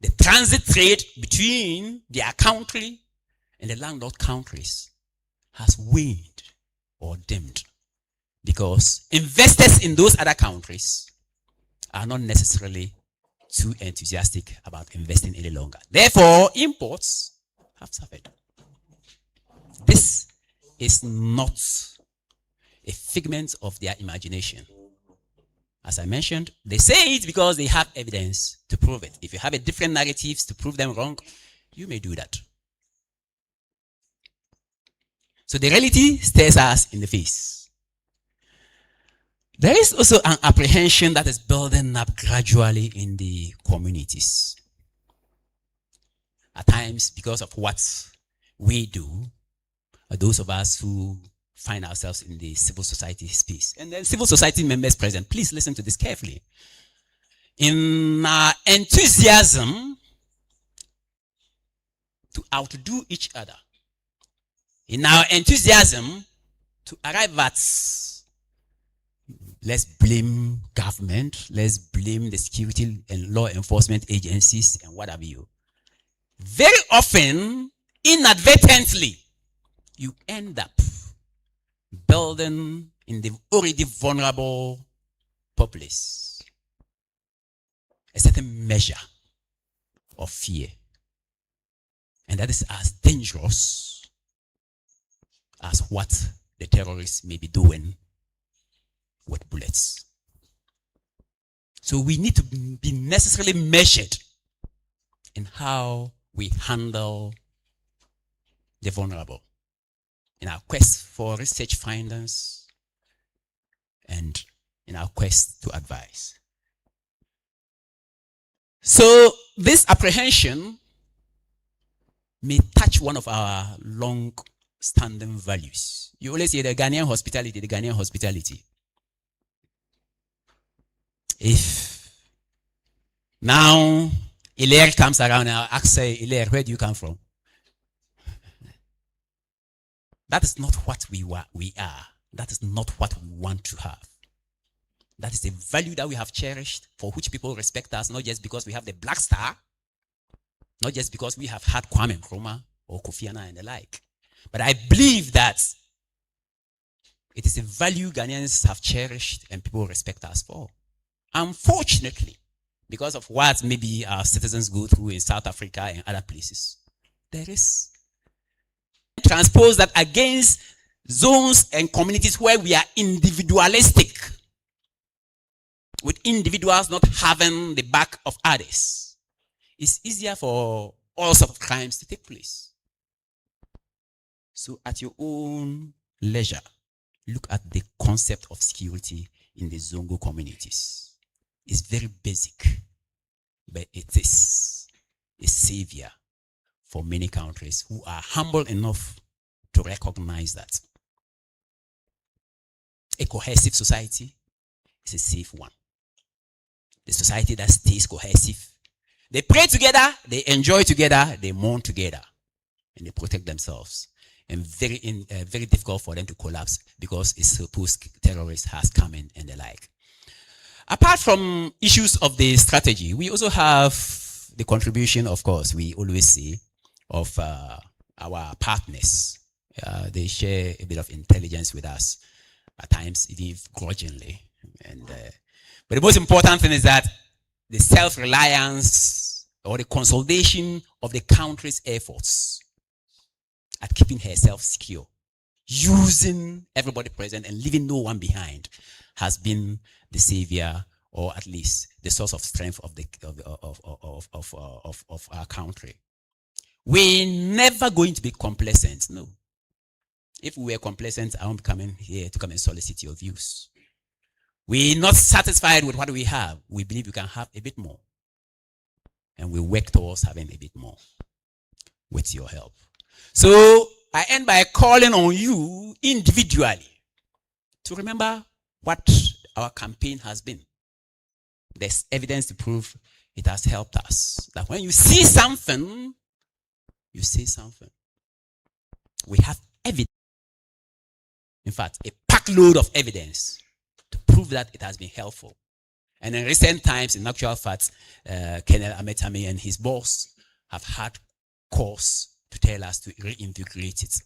the transit trade between their country and the landlord countries has waned or dimmed because investors in those other countries are not necessarily too enthusiastic about investing any longer. Therefore, imports have suffered. This is not a figment of their imagination. As I mentioned, they say it because they have evidence to prove it. If you have a different narratives to prove them wrong, you may do that. So the reality stares us in the face. There is also an apprehension that is building up gradually in the communities. At times, because of what we do, those of us who find ourselves in the civil society space. And then civil society members present, please listen to this carefully. In our enthusiasm to outdo each other, in our enthusiasm to arrive at, let's blame government, let's blame the security and law enforcement agencies and what have you. Very often, inadvertently, you end up building in the already vulnerable populace a certain measure of fear. And that is as dangerous as what the terrorists may be doing with bullets. So we need to be necessarily measured in how we handle the vulnerable in our quest for research findings and in our quest to advise. So this apprehension may touch one of our long-standing values. You always hear the Ghanaian hospitality, the Ghanaian hospitality. If now Hilaire comes around and I'll ask her, Hilaire, where do you come from? That is not what we are. That is not what we want to have. That is a value that we have cherished, for which people respect us, not just because we have the Black Star, not just because we have had Kwame Nkrumah or Kofi Annan and the like. But I believe that it is a value Ghanaians have cherished and people respect us for. Unfortunately, because of what maybe our citizens go through in South Africa and other places, there is transpose that against zones and communities where we are individualistic, with individuals not having the back of others. It's easier for all sorts of crimes to take place. So at your own leisure, look at the concept of security in the Zongo communities. It's very basic, but it is a savior for many countries who are humble enough to recognize that. A cohesive society is a safe one. The society that stays cohesive. They pray together, they enjoy together, they mourn together, and they protect themselves. And very difficult for them to collapse because it's supposed terrorists has come in and the like. Apart from issues of the strategy, we also have the contribution, of course, we always see, of our partners. They share a bit of intelligence with us, at times even grudgingly. But the most important thing is that the self-reliance or the consolidation of the country's efforts at keeping herself secure, using everybody present and leaving no one behind, has been the savior, or at least the source of strength of our country. We're never going to be complacent. No. If we were complacent, I won't be coming here to come and solicit your views. We're not satisfied with what we have. We believe we can have a bit more. And we work towards having a bit more with your help. So I end by calling on you individually to remember what our campaign has been. There's evidence to prove it has helped us. That when you see something, you say something. We have evidence. In fact, a pack load of evidence to prove that it has been helpful. And in recent times, in actual fact, Colonel Ametame and his boss have had cause to tell us to reintegrate it.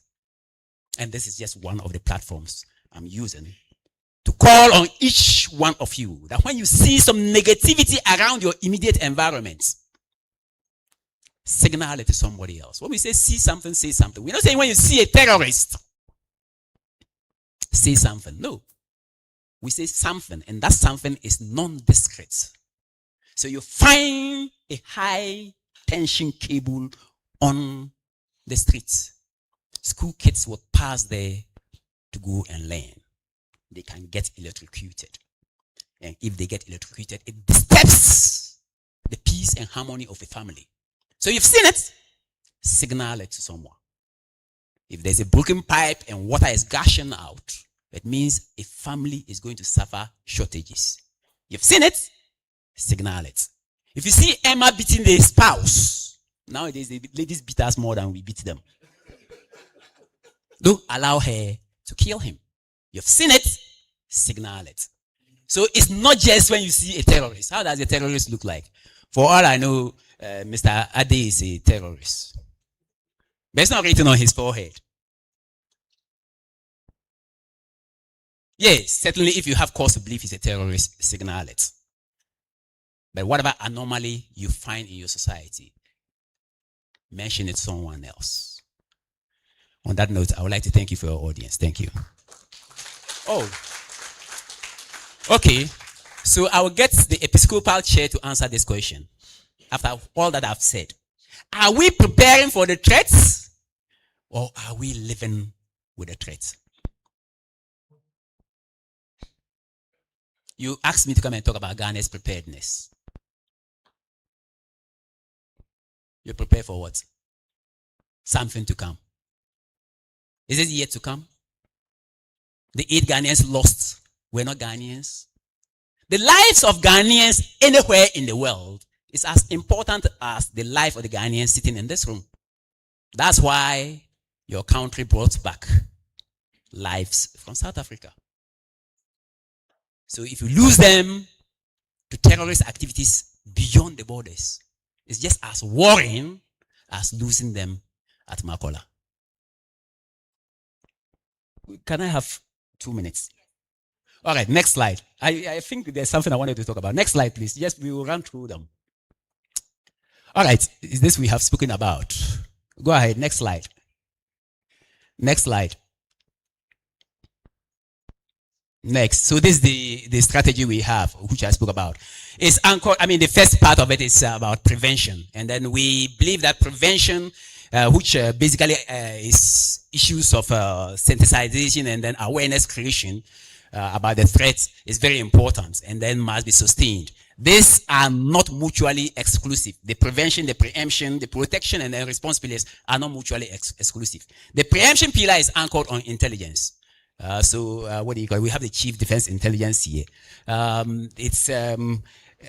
And this is just one of the platforms I'm using to call on each one of you that when you see some negativity around your immediate environment, signal it to somebody else. When we say see something, say something. We're not saying when you see a terrorist, say something. No. We say something, and that something is non-discrete. So you find a high tension cable on the streets. School kids will pass there to go and learn. They can get electrocuted. And if they get electrocuted, it disturbs the peace and harmony of the family. So you've seen it, signal it to someone. If there's a broken pipe and water is gushing out, it means a family is going to suffer shortages. You've seen it, signal it. If you see Emma beating the spouse, nowadays the ladies beat us more than we beat them. Don't allow her to kill him. You've seen it, signal it. So it's not just when you see a terrorist. How does a terrorist look like? For all I know, Mr. Ade is a terrorist. But it's not written on his forehead. Yes, certainly if you have cause to believe he's a terrorist, signal it. But whatever anomaly you find in your society, mention it to someone else. On that note, I would like to thank you for your audience. Thank you. Oh, okay. So I will get the Episcopal chair to answer this question. After all that I've said, are we preparing for the threats, or are we living with the threats? You asked me to come and talk about Ghana's preparedness. You prepare for what? Something to come. Is it yet to come? The 8 Ghanaians lost were not Ghanaians. The lives of Ghanaians anywhere in the world is as important as the life of the Ghanaians sitting in this room. That's why your country brought back lives from South Africa. So if you lose them to terrorist activities beyond the borders, it's just as worrying as losing them at Makola. Can I have 2 minutes? All right, next slide. I think there's something I wanted to talk about. Next slide, please. Yes, we will run through them. All right, is this we have spoken about? Go ahead, next slide. Next slide. Next. So this is the strategy we have, which I spoke about. It's anchored, the first part of it is about prevention. And then we believe that prevention, which basically is issues of sensitization and then awareness creation about the threats, is very important and then must be sustained. These are not mutually exclusive. The prevention, the preemption, the protection, and the response pillars are not mutually exclusive. The preemption pillar is anchored on intelligence. What do you call it? We have the Chief Defense Intelligence here.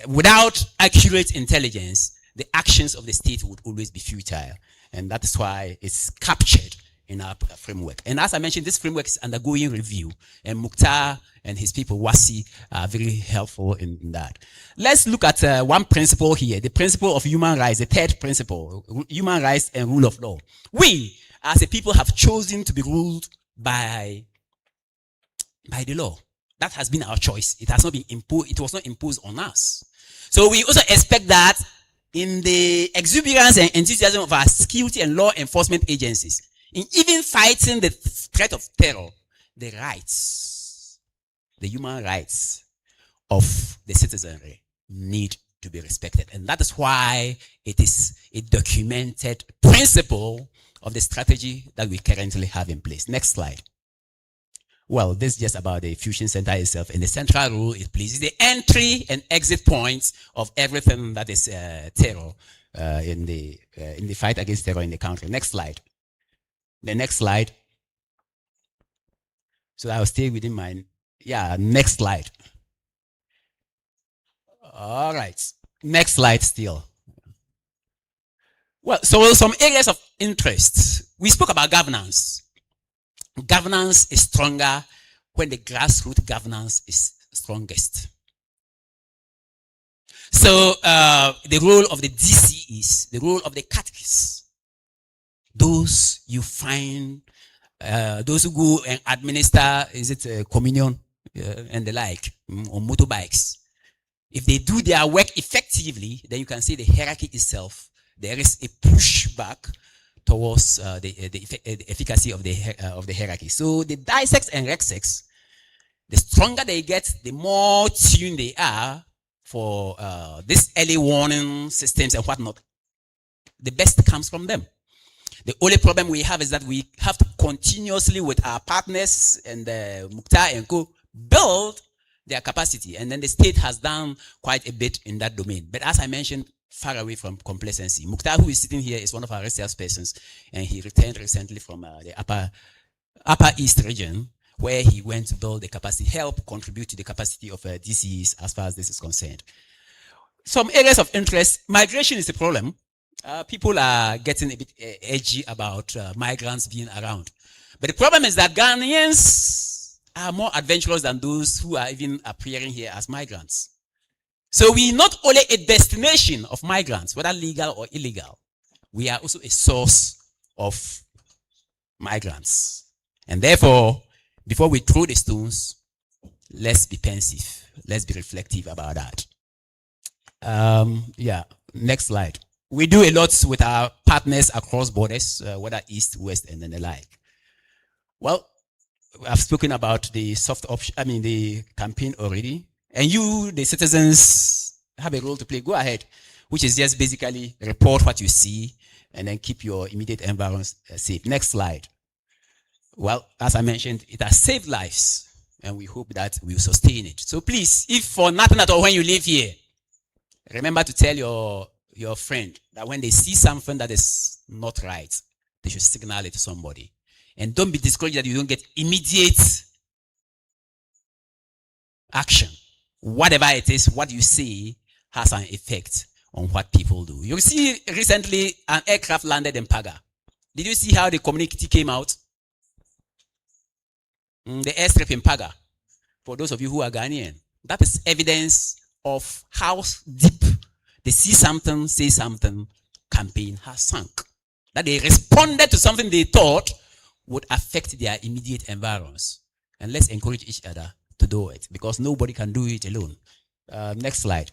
Without accurate intelligence, the actions of the state would always be futile. And that is why it's captured in our framework. And as I mentioned, this framework is undergoing review. And Mukhtar and his people, Wasi, are very helpful in that. Let's look at one principle here, the principle of human rights, the third principle, human rights and rule of law. We, as a people, have chosen to be ruled by the law. That has been our choice. It has not been imposed. It was not imposed on us. So we also expect that in the exuberance and enthusiasm of our security and law enforcement agencies, in even fighting the threat of terror, the rights, the human rights of the citizenry need to be respected. And that is why it is a documented principle of the strategy that we currently have in place. Next slide. Well, this is just about the fusion center itself, and the central role it plays is the entry and exit points of everything that is terror in the fight against terror in the country. Next slide. The next slide. So I'll stay within my next slide. All right. Next slide still. Well, so some areas of interest. We spoke about governance. Governance is stronger when the grassroots governance is strongest. So the role of the DCEs, the role of the catechists, those you find, those who go and administer, communion and the like, on motorbikes. If they do their work effectively, then you can see the hierarchy itself. There is a pushback towards the efficacy of the hierarchy. So the disex and rexex, the stronger they get, the more tuned they are for this early warning systems and whatnot. The best comes from them. The only problem we have is that we have to continuously, with our partners and Mukhtar and Co, build their capacity. And then the state has done quite a bit in that domain. But as I mentioned, far away from complacency. Mukhtar, who is sitting here, is one of our research persons, and he returned recently from the upper East region, where he went to build the capacity, help contribute to the capacity of DCs as far as this is concerned. Some areas of interest. Migration is a problem. People are getting a bit edgy about migrants being around. But the problem is that Ghanaians are more adventurous than those who are even appearing here as migrants. So we not only a destination of migrants, whether legal or illegal, we are also a source of migrants. And therefore, before we throw the stones, let's be pensive. Let's be reflective about that. Next slide. We do a lot with our partners across borders, whether East, West, and then the like. Well, I've spoken about the soft option, the campaign already. And you, the citizens, have a role to play. Go ahead, which is just basically report what you see and then keep your immediate environment safe. Next slide. Well, as I mentioned, it has saved lives, and we hope that we will sustain it. So please, if for nothing at all when you live here, remember to tell your friend that when they see something that is not right, they should signal it to somebody. And don't be discouraged that you don't get immediate action. Whatever it is, what you say has an effect on what people do. You see, recently an aircraft landed in Paga. Did you see how the community came out? The airstrip in Paga. For those of you who are Ghanaian, that is evidence of how deep the see something, say something campaign has sunk. That they responded to something they thought would affect their immediate environs. And let's encourage each other to do it, because nobody can do it alone. Next slide.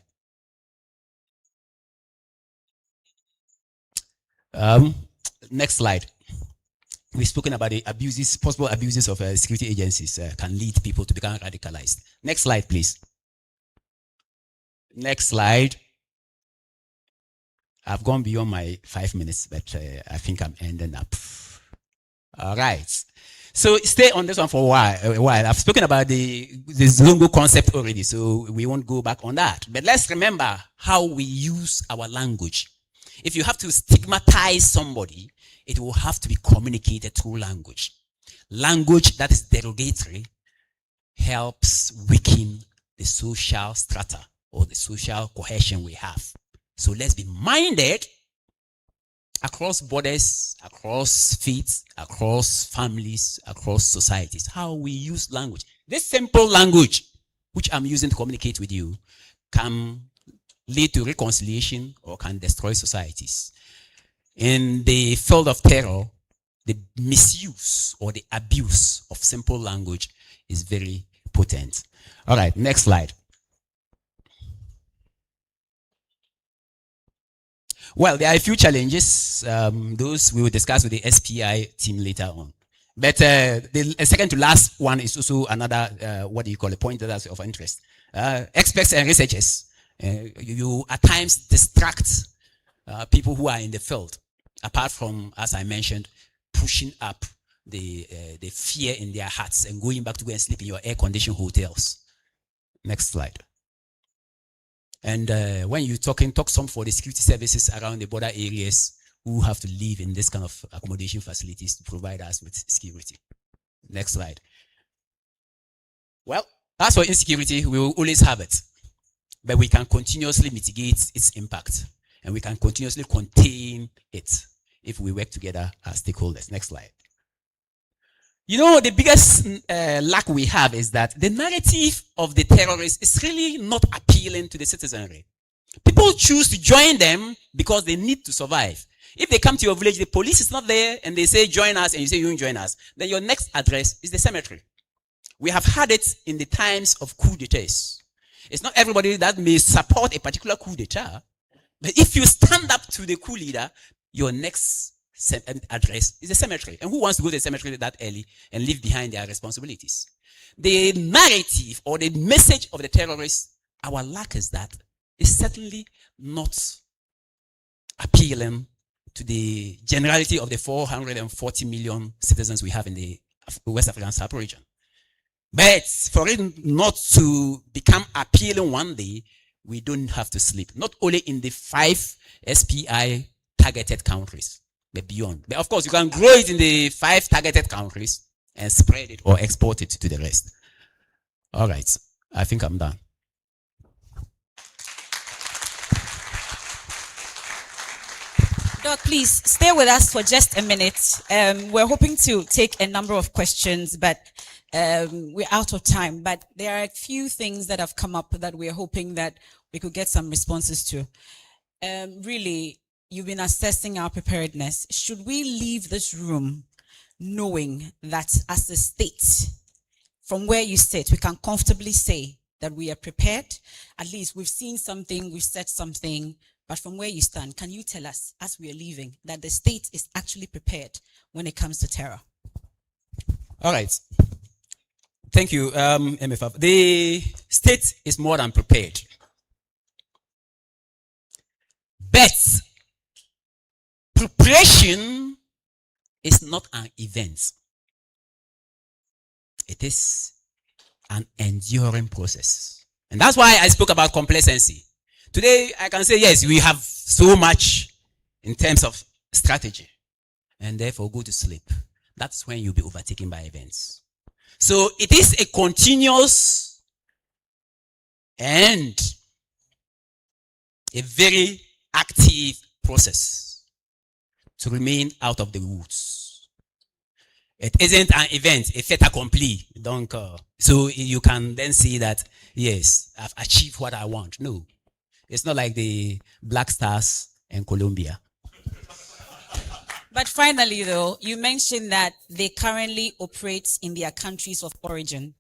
Next slide. We've spoken about the abuses, possible abuses of security agencies can lead people to become radicalized. Next slide, please. Next slide. I've gone beyond my 5 minutes, but I think I'm ending up. All right. So stay on this one for a while. I've spoken about the Zongo concept already, so we won't go back on that. But let's remember how we use our language. If you have to stigmatize somebody, it will have to be communicated through language. Language that is derogatory helps weaken the social strata or the social cohesion we have. So let's be minded across borders, across faiths, across families, across societies, how we use language. This simple language, which I'm using to communicate with you, can lead to reconciliation or can destroy societies. In the field of terror, the misuse or the abuse of simple language is very potent. All right, next slide. Well, there are a few challenges. Those we will discuss with the SPI team later on. But the second to last one is also another, what do you call a point that's of interest. Experts and researchers, you at times distract people who are in the field, apart from, as I mentioned, pushing up the fear in their hearts and going back to go and sleep in your air-conditioned hotels. Next slide. And when you talk some for the security services around the border areas who have to live in this kind of accommodation facilities to provide us with security. Next slide. Well, as for insecurity, we will always have it, but we can continuously mitigate its impact and we can continuously contain it if we work together as stakeholders. Next slide. You know, the biggest lack we have is that the narrative of the terrorists is really not appealing to the citizenry. People choose to join them because they need to survive. If they come to your village, the police is not there, and they say, join us, and you say, you won't join us, then your next address is the cemetery. We have had it in the times of coup d'etats. It's not everybody that may support a particular coup d'etat, but if you stand up to the coup leader, your next address is a cemetery. And who wants to go to the cemetery that early and leave behind their responsibilities? The narrative or the message of the terrorists, our lack is that is certainly not appealing to the generality of the 440 million citizens we have in the West African sub-region. But for it not to become appealing one day, we don't have to sleep. Not only in the 5 SPI targeted countries, but beyond. But of course, you can grow it in the 5 targeted countries and spread it or export it to the rest. All right, I think I'm done. Doc, please stay with us for just a minute. We're hoping to take a number of questions, but we're out of time. But there are a few things that have come up that we're hoping that we could get some responses to. Really, you've been assessing our preparedness. Should we leave this room knowing that as a state, from where you sit, we can comfortably say that we are prepared? At least we've seen something, we've said something, but from where you stand, can you tell us as we are leaving that the state is actually prepared when it comes to terror? All right. Thank you, MFF. The state is more than prepared. But preparation is not an event. It is an enduring process. And that's why I spoke about complacency. Today, I can say, yes, we have so much in terms of strategy, and therefore go to sleep. That's when you'll be overtaken by events. So it is a continuous and a very active process to remain out of the woods. It isn't an event, a fait accompli. So you can then see that, yes, I've achieved what I want. No. It's not like the Black Stars in Colombia. But finally, though, you mentioned that they currently operate in their countries of origin.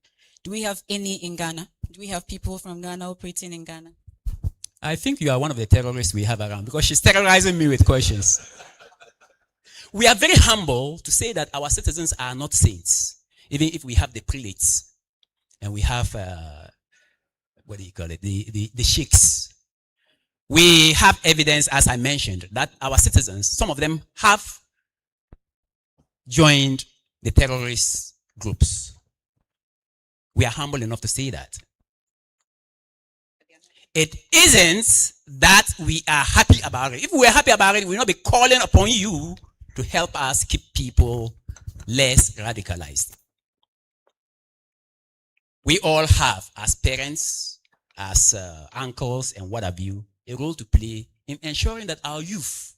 Do we have any in Ghana? Do we have people from Ghana operating in Ghana? I think you are one of the terrorists we have around because she's terrorizing me with questions. We are very humble to say that our citizens are not saints, even if we have the prelates and we have, what do you call it, the sheikhs. We have evidence, as I mentioned, that our citizens, some of them have joined the terrorist groups. We are humble enough to say that. It isn't that we are happy about it. If we were happy about it, we would not be calling upon you to help us keep people less radicalized. We all have, as parents, as uncles, and what have you, a role to play in ensuring that our youth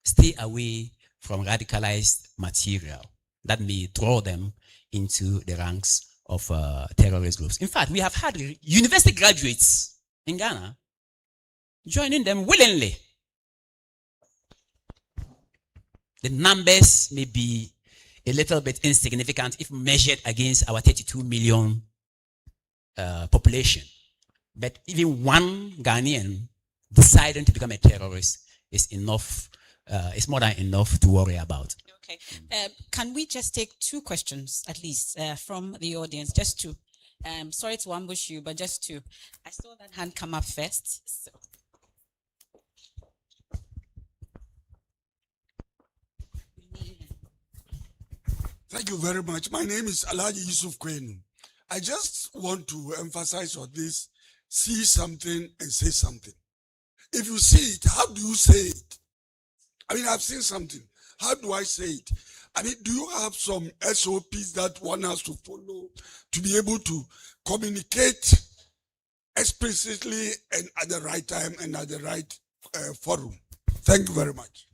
stay away from radicalized material that may draw them into the ranks of terrorist groups. In fact, we have had university graduates in Ghana joining them willingly. The numbers may be a little bit insignificant if measured against our 32 million population. But even one Ghanaian deciding to become a terrorist is enough, it's more than enough to worry about. Okay. Can we just take 2 questions at least from the audience? Just 2. Sorry to ambush you, but just 2. I saw that hand come up first. So. Thank you very much. My name is Alhaji Yusuf Kwenu. I just want to emphasize on this: see something and say something. If you see it, how do you say it? I mean, I've seen something. How do I say it? I mean, do you have some SOPs that one has to follow to be able to communicate explicitly and at the right time and at the right forum? Thank you very much.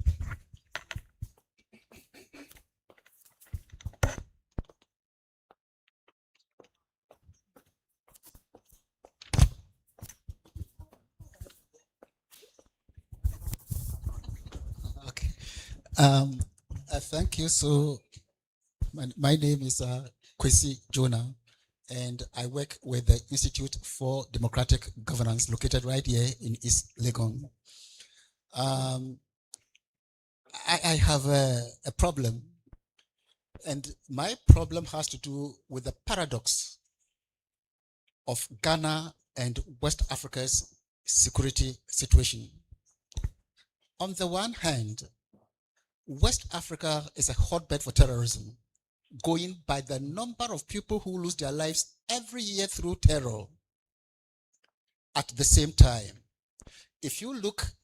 Okay. Thank you. So, my name is Kwesi Jonah, and I work with the Institute for Democratic Governance, located right here in East Legon. I have a problem, and my problem has to do with the paradox of Ghana and West Africa's security situation. On the one hand, West Africa is a hotbed for terrorism, going by the number of people who lose their lives every year through terror. At the same time, if you look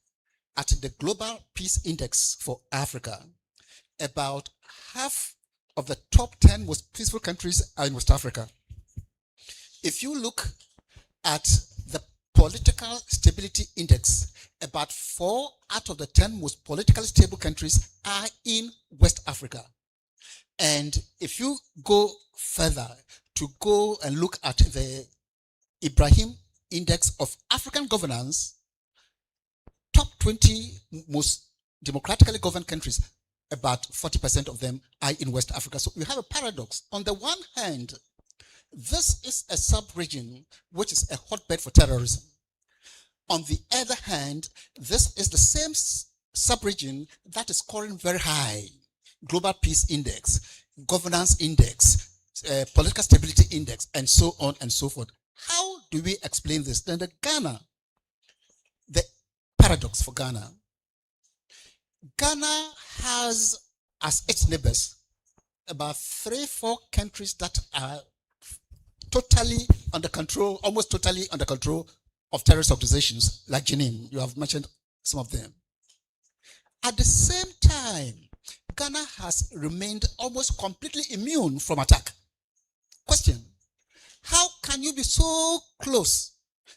at the Global Peace Index for Africa, about half of the top 10 most peaceful countries are in West Africa. If you look at the Political Stability Index, about 4 out of the 10 most politically stable countries are in West Africa. And if you go further to go and look at the Ibrahim Index of African Governance, top 20 most democratically governed countries, about 40% of them are in West Africa. So we have a paradox. On the one hand, this is a sub-region which is a hotbed for terrorism. On the other hand, this is the same sub-region that is scoring very high Global Peace Index, Governance Index, Political Stability Index, and so on and so forth. How do we explain this? Then the paradox for Ghana has as its neighbors about 3-4 countries that are totally under control, almost totally under control of terrorist organizations like Jenin. You have mentioned some of them. At the same time, Ghana has remained almost completely immune from attack. Question: how can you be so close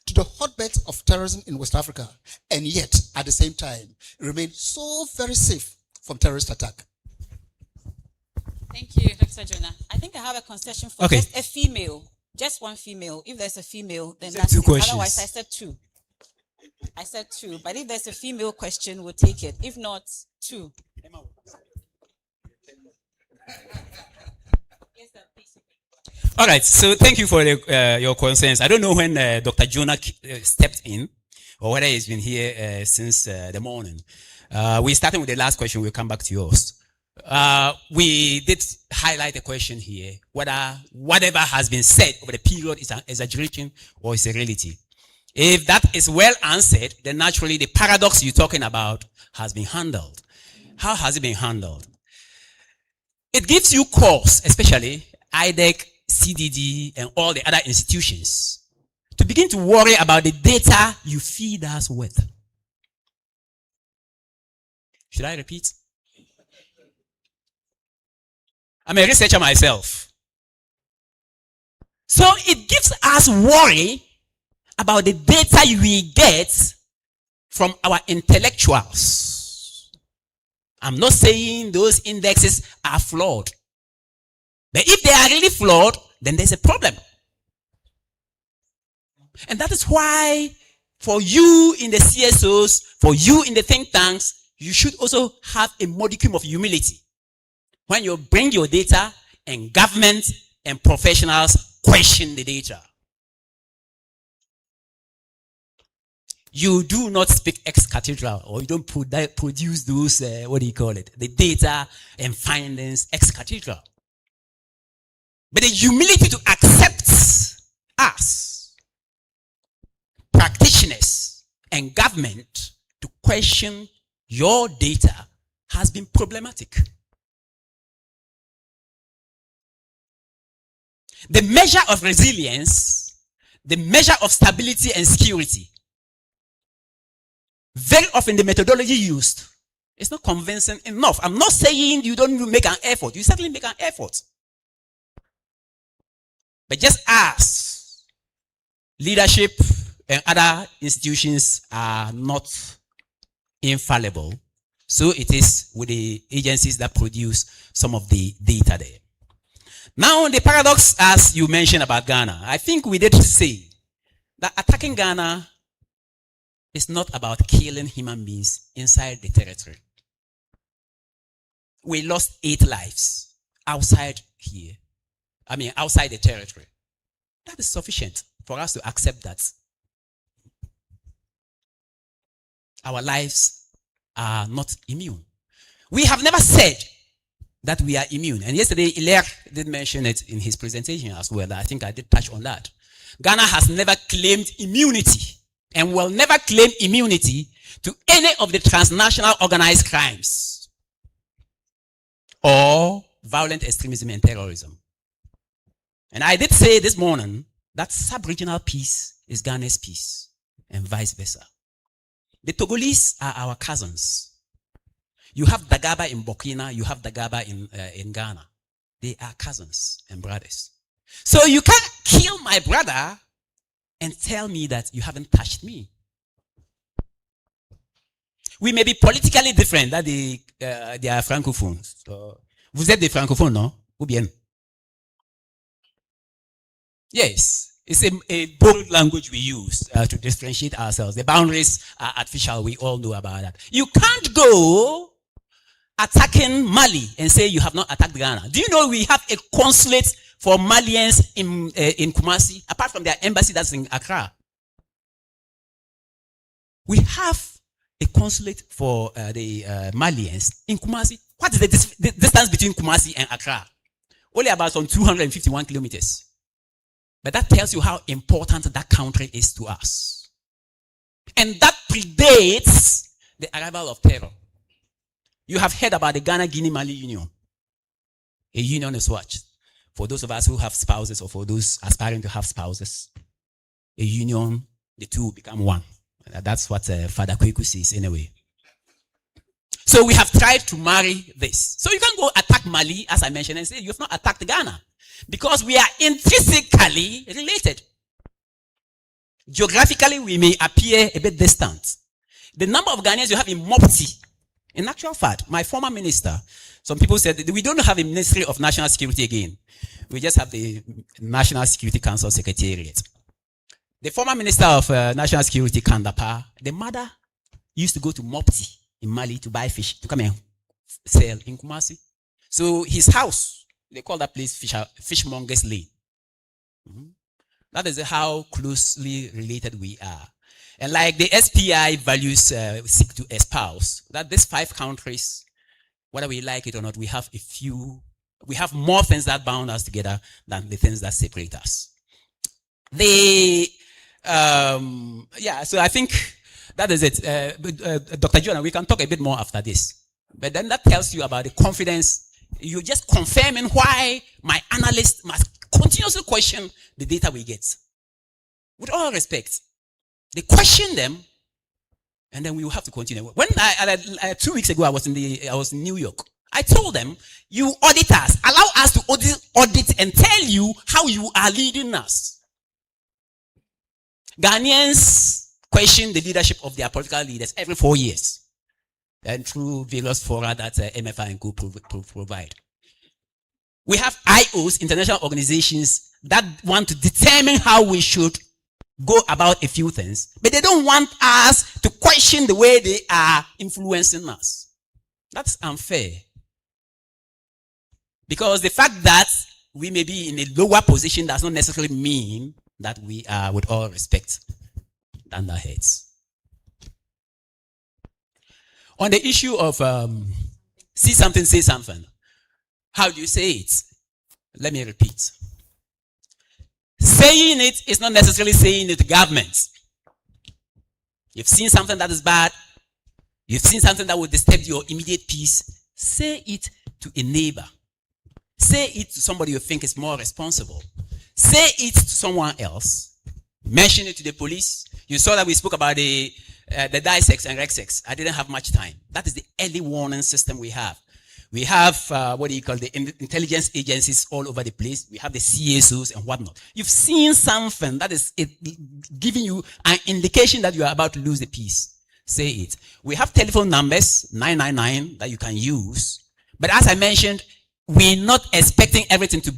to the hotbeds of terrorism in West Africa and yet at the same time remain so very safe from terrorist attack? Thank you, Dr. Jonah. I think I have a concession for just a female, just one female. If there's a female, then that's two it. questions. Otherwise, I said two. But if there's a female question, we'll take it. If not, two. Yes, sir, please. All right, so thank you for your concerns. I don't know when Dr. Jonah stepped in or whether he's been here since the morning. We're starting with the last question. We'll come back to yours. We did highlight a question here, whether whatever has been said over the period is an exaggeration or is a reality. If that is well answered, then naturally the paradox you're talking about has been handled. How has it been handled? It gives you cause, especially IDEC, CDD, and all the other institutions, to begin to worry about the data you feed us with. Should I repeat? I'm a researcher myself. So it gives us worry about the data we get from our intellectuals. I'm not saying those indexes are flawed. But if they are really flawed, then there's a problem. And that is why for you in the CSOs, for you in the think tanks, you should also have a modicum of humility when you bring your data and government and professionals question the data. You do not speak ex cathedra, or you don't produce those, the data and findings ex cathedra. But the humility to accept us, practitioners and government, to question your data has been problematic. the measure of resilience, the measure of stability and security, very often the methodology used is not convincing enough. I'm not saying you don't make an effort. You certainly make an effort. But just as leadership and other institutions are not infallible, so it is with the agencies that produce some of the data there. Now, the paradox, as you mentioned about Ghana, I think we did say that attacking Ghana is not about killing human beings inside the territory. We lost 8 lives outside here. Outside the territory. That is sufficient for us to accept that our lives are not immune. We have never said that we are immune. And yesterday, Hilaire did mention it in his presentation as well. I think I did touch on that. Ghana has never claimed immunity and will never claim immunity to any of the transnational organized crimes or violent extremism and terrorism. And I did say this morning that sub-regional peace is Ghana's peace and vice versa. The Togolese are our cousins. You have Dagaba in Burkina, you have Dagaba in Ghana. They are cousins and brothers. So you can't kill my brother and tell me that you haven't touched me. We may be politically different, that they are francophones. So, vous êtes des francophones, non? Ou bien? Yes. It's a bold language we use to differentiate ourselves. The boundaries are artificial. We all know about that. You can't go attacking Mali and say you have not attacked Ghana. Do you know we have a consulate for Malians in Kumasi, apart from their embassy that's in Accra? We have a consulate for the Malians in Kumasi. What is the distance between Kumasi and Accra? Only about some 251 kilometers. But that tells you how important that country is to us. And that predates the arrival of terror. You have heard about the Ghana-Guinea-Mali Union. A union is what? For those of us who have spouses or for those aspiring to have spouses, a union, the two will become one. That's what Father Kweku says anyway. So we have tried to marry this. So you can't go attack Mali, as I mentioned, and say you have not attacked Ghana. Because we are intrinsically related. Geographically, we may appear a bit distant. The number of Ghanaians you have in Mopti, in actual fact, my former minister, some people said that we don't have a Ministry of National Security again. We just have the National Security Council Secretariat. The former Minister of National Security, Kandapa, the mother used to go to Mopti in Mali to buy fish, to come and sell in Kumasi. So his house, they call that place Fishmonger's Lane. That is how closely related we are. And like the SPI values seek to espouse, that these 5 countries, whether we like it or not, we have more things that bound us together than the things that separate us. So I think that is it. Dr. Jonah, we can talk a bit more after this. But then that tells you about the confidence. You're just confirming why my analysts must continuously question the data we get. With all respect, they question them, and then we will have to continue. When 2 weeks ago I was in New York, I told them, you auditors, allow us to audit and tell you how you are leading us. Ghanaians question the leadership of their political leaders every 4 years. And through various fora that MFI and Co provide. We have IOs, international organizations, that want to determine how we should go about a few things, but they don't want us to question the way they are influencing us. That's unfair. Because the fact that we may be in a lower position does not necessarily mean that we are, with all respect, underheads. On the issue of see something, say something. How do you say it? Let me repeat. Saying it is not necessarily saying it to government. You've seen something that is bad. You've seen something that will disturb your immediate peace. Say it to a neighbor. Say it to somebody you think is more responsible. say it to someone else, mention it to the police. You saw that we spoke about the DISEX and REXEX. I didn't have much time. That is the early warning system we have. We have the intelligence agencies all over the place. We have the CSOs and whatnot. You've seen something that is giving you an indication that you are about to lose the peace. Say it. We have telephone numbers, 999, that you can use. But as I mentioned, we're not expecting everything to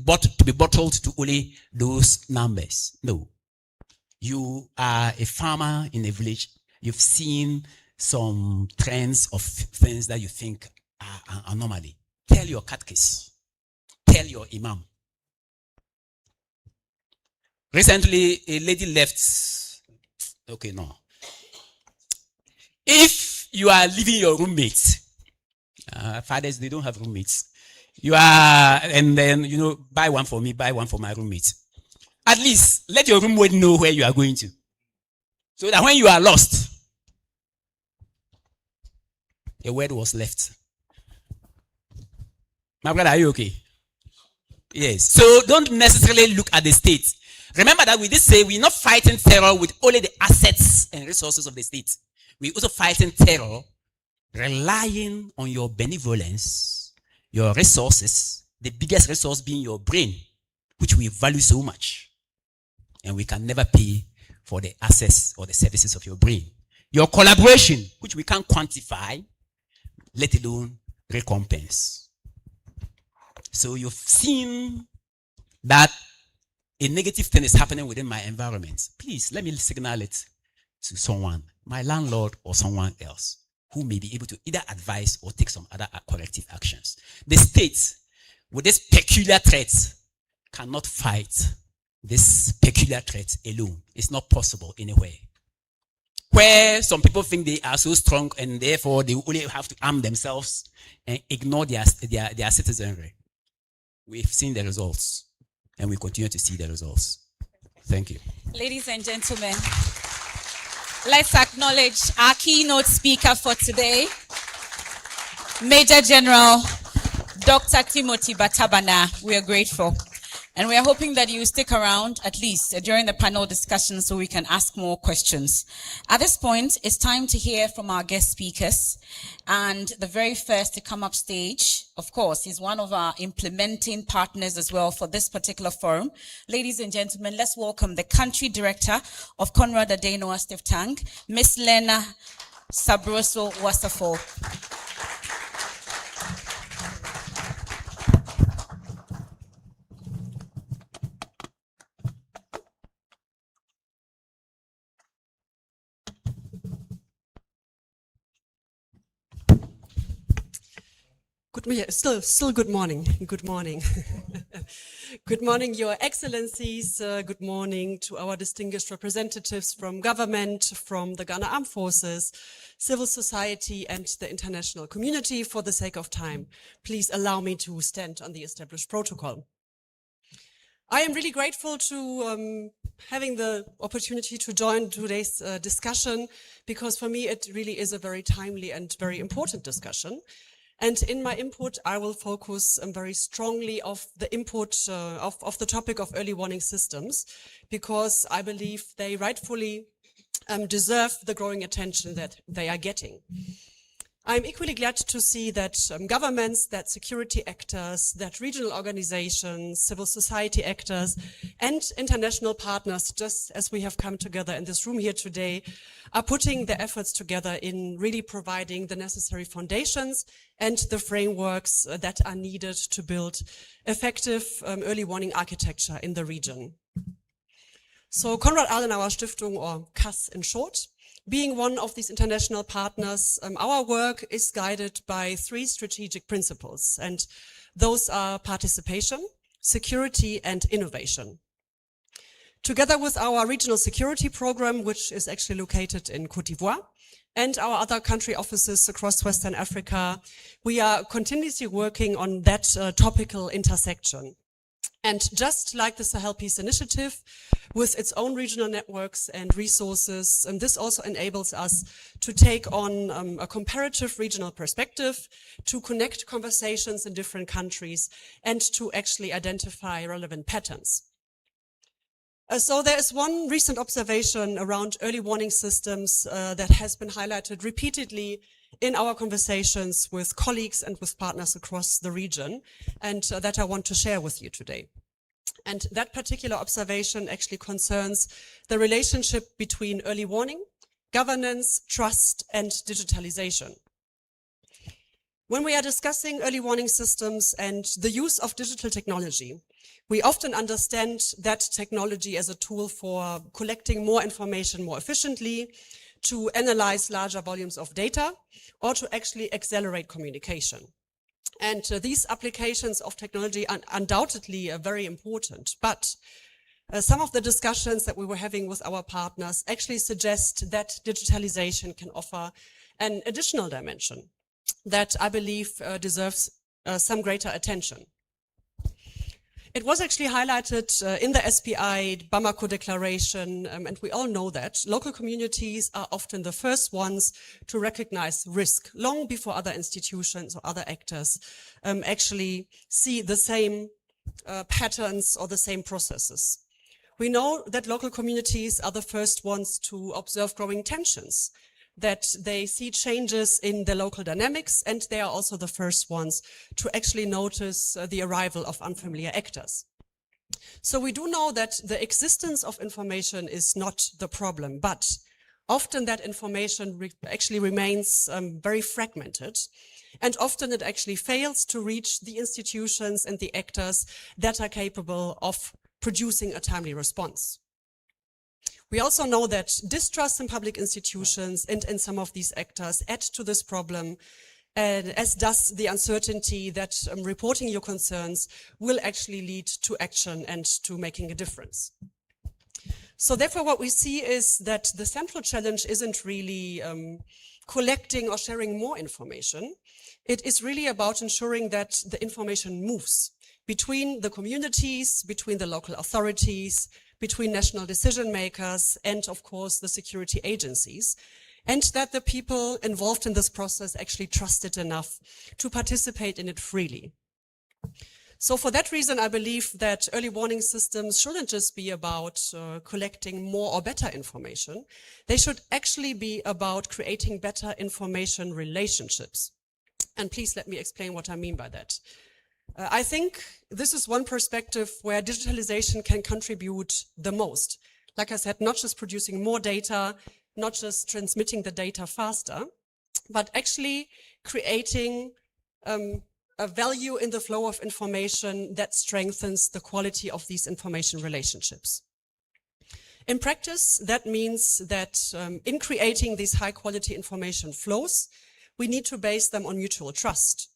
be bottled to only those numbers. No. You are a farmer in a village. You've seen some trends of things that you think are anomaly. Tell your catechist. Tell your imam. Recently, a lady left. Okay, no. If you are leaving your roommate, fathers, they don't have roommates. You are, and then, buy one for me, buy one for my roommate. At least let your roommate know where you are going to. So that when you are lost, a word was left. My brother, are you okay? Yes. So don't necessarily look at the state. Remember that we did say we're not fighting terror with only the assets and resources of the state. We're also fighting terror relying on your benevolence, your resources, the biggest resource being your brain, which we value so much. And we can never pay for the access or the services of your brain. Your collaboration, which we can't quantify, let alone recompense. So you've seen that a negative thing is happening within my environment. Please, let me signal it to someone, my landlord or someone else, who may be able to either advise or take some other corrective actions. The state, with this peculiar threat, cannot fight this peculiar threat alone. It's not possible anywhere. Where some people think they are so strong and therefore they only have to arm themselves and ignore their citizenry. We've seen the results and we continue to see the results. Thank you. Ladies and gentlemen, let's acknowledge our keynote speaker for today, Major General Dr. Timothy Batabana. We are grateful. And we are hoping that you stick around at least during the panel discussion so we can ask more questions. At this point, it's time to hear from our guest speakers. And the very first to come up stage, of course, is one of our implementing partners as well for this particular forum. Ladies and gentlemen, let's welcome the Country Director of Konrad Adenauer Stiftung, Ms. Lena Sabroso Wasafo. Still good morning. Good morning. Good morning, Your Excellencies. Good morning to our distinguished representatives from government, from the Ghana Armed Forces, civil society, and the international community. For the sake of time, please allow me to stand on the established protocol. I am really grateful to having the opportunity to join today's discussion, because for me it really is a very timely and very important discussion. And in my input, I will focus very strongly of the input of the topic of early warning systems, because I believe they rightfully deserve the growing attention that they are getting. I'm equally glad to see that governments, that security actors, that regional organizations, civil society actors, and international partners, just as we have come together in this room here today, are putting their efforts together in really providing the necessary foundations and the frameworks that are needed to build effective early warning architecture in the region. So Konrad Adenauer Stiftung, or KAS in short, being one of these international partners, our work is guided by 3 strategic principles, and those are participation, security, and innovation. Together with our regional security program, which is actually located in Côte d'Ivoire, and our other country offices across Western Africa, we are continuously working on that topical intersection. And just like the Sahel Peace Initiative, with its own regional networks and resources, this also enables us to take on a comparative regional perspective, to connect conversations in different countries, and to actually identify relevant patterns. So there is one recent observation around early warning systems that has been highlighted repeatedly in our conversations with colleagues and with partners across the region, and that I want to share with you today. And that particular observation actually concerns the relationship between early warning, governance, trust, and digitalization. When we are discussing early warning systems and the use of digital technology, we often understand that technology as a tool for collecting more information more efficiently, to analyze larger volumes of data, or to actually accelerate communication. And these applications of technology are undoubtedly very important, but some of the discussions that we were having with our partners actually suggest that digitalization can offer an additional dimension that I believe deserves some greater attention. It was actually highlighted in the SPI Bamako Declaration, and we all know that local communities are often the first ones to recognize risk, long before other institutions or other actors actually see the same patterns or the same processes. We know that local communities are the first ones to observe growing tensions, that they see changes in the local dynamics, and they are also the first ones to actually notice the arrival of unfamiliar actors. So we do know that the existence of information is not the problem, but often that information actually remains very fragmented, and often it actually fails to reach the institutions and the actors that are capable of producing a timely response. We also know that distrust in public institutions and in some of these actors add to this problem, as does the uncertainty that reporting your concerns will actually lead to action and to making a difference. So therefore what we see is that the central challenge isn't really collecting or sharing more information. It is really about ensuring that the information moves between the communities, between the local authorities, between national decision makers, and of course the security agencies, and that the people involved in this process actually trust it enough to participate in it freely. So for that reason, I believe that early warning systems shouldn't just be about collecting more or better information. They should actually be about creating better information relationships. And please let me explain what I mean by that. I think this is one perspective where digitalization can contribute the most. Like I said, not just producing more data, not just transmitting the data faster, but actually creating a value in the flow of information that strengthens the quality of these information relationships. In practice, that means that in creating these high quality information flows, we need to base them on mutual trust.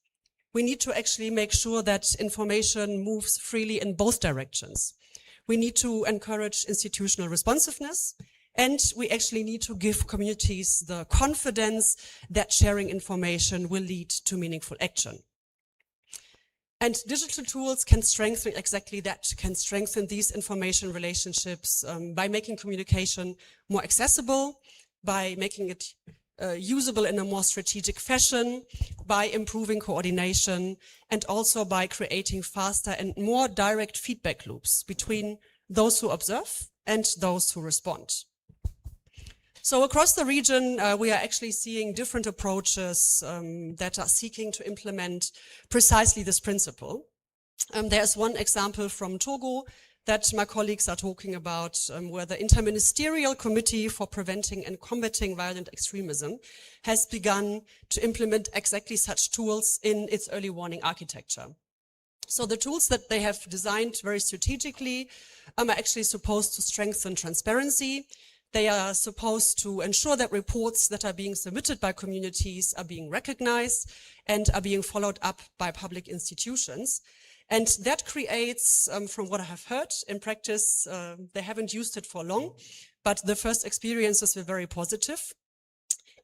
We need to actually make sure that information moves freely in both directions. We need to encourage institutional responsiveness, and we actually need to give communities the confidence that sharing information will lead to meaningful action. And digital tools can strengthen exactly that, can strengthen these information relationships by making communication more accessible, by making it usable in a more strategic fashion, by improving coordination, and also by creating faster and more direct feedback loops between those who observe and those who respond. So across the region, we are actually seeing different approaches that are seeking to implement precisely this principle. There's one example from Togo that my colleagues are talking about, where the Interministerial Committee for Preventing and Combating Violent Extremism has begun to implement exactly such tools in its early warning architecture. So the tools that they have designed very strategically are actually supposed to strengthen transparency. They are supposed to ensure that reports that are being submitted by communities are being recognized and are being followed up by public institutions. And that creates, from what I have heard, in practice, they haven't used it for long, but the first experiences were very positive.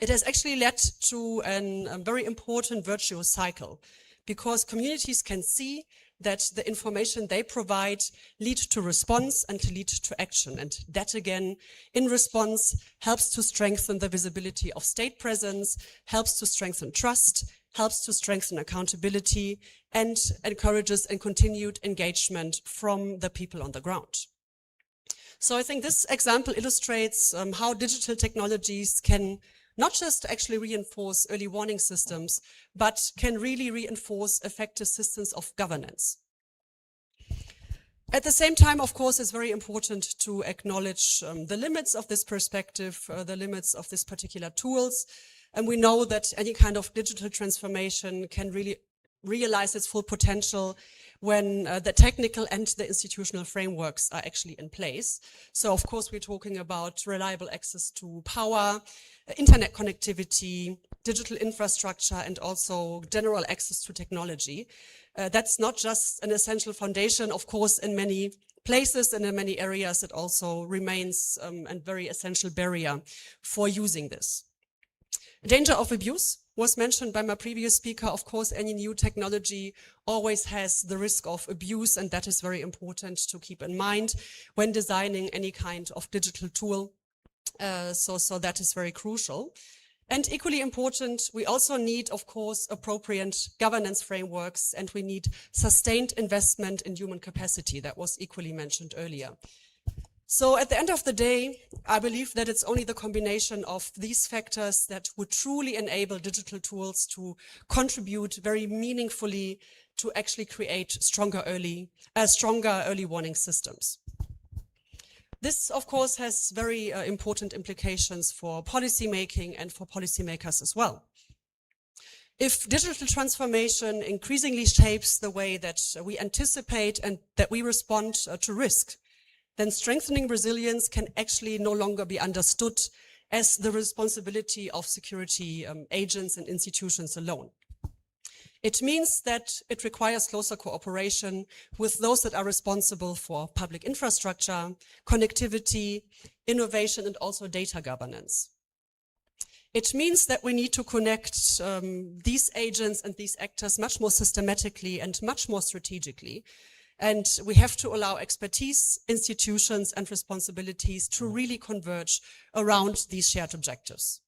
It has actually led to a very important virtuous cycle, because communities can see that the information they provide lead to response and lead to action. And that again, in response, helps to strengthen the visibility of state presence, helps to strengthen trust, helps to strengthen accountability, and encourages and continued engagement from the people on the ground. So I think this example illustrates how digital technologies can not just actually reinforce early warning systems, but can really reinforce effective systems of governance. At the same time, of course, it's very important to acknowledge the limits of this perspective, the limits of these particular tools. And we know that any kind of digital transformation can really realize its full potential when the technical and the institutional frameworks are actually in place. So, of course, we're talking about reliable access to power, internet connectivity, digital infrastructure, and also general access to technology. That's not just an essential foundation, of course, in many places and in many areas, it also remains a very essential barrier for using this. Danger of abuse was mentioned by my previous speaker. Of course, any new technology always has the risk of abuse, and that is very important to keep in mind when designing any kind of digital tool. So that is very crucial. And equally important, we also need, of course, appropriate governance frameworks, and we need sustained investment in human capacity. That was equally mentioned earlier. So at the end of the day, I believe that it's only the combination of these factors that would truly enable digital tools to contribute very meaningfully to actually create stronger early warning systems. This, of course, has very important implications for policymaking and for policymakers as well. If digital transformation increasingly shapes the way that we anticipate and that we respond to risk, then strengthening resilience can actually no longer be understood as the responsibility of security agents and institutions alone. It means that it requires closer cooperation with those that are responsible for public infrastructure, connectivity, innovation, and also data governance. It means that we need to connect these agents and these actors much more systematically and much more strategically. And we have to allow expertise, institutions, and responsibilities to really converge around these shared objectives.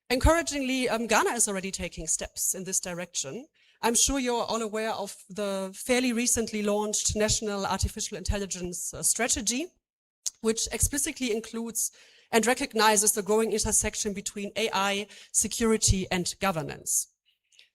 Encouragingly, Ghana is already taking steps in this direction. I'm sure you're all aware of the fairly recently launched National Artificial Intelligence Strategy, which explicitly includes and recognizes the growing intersection between AI, security, and governance.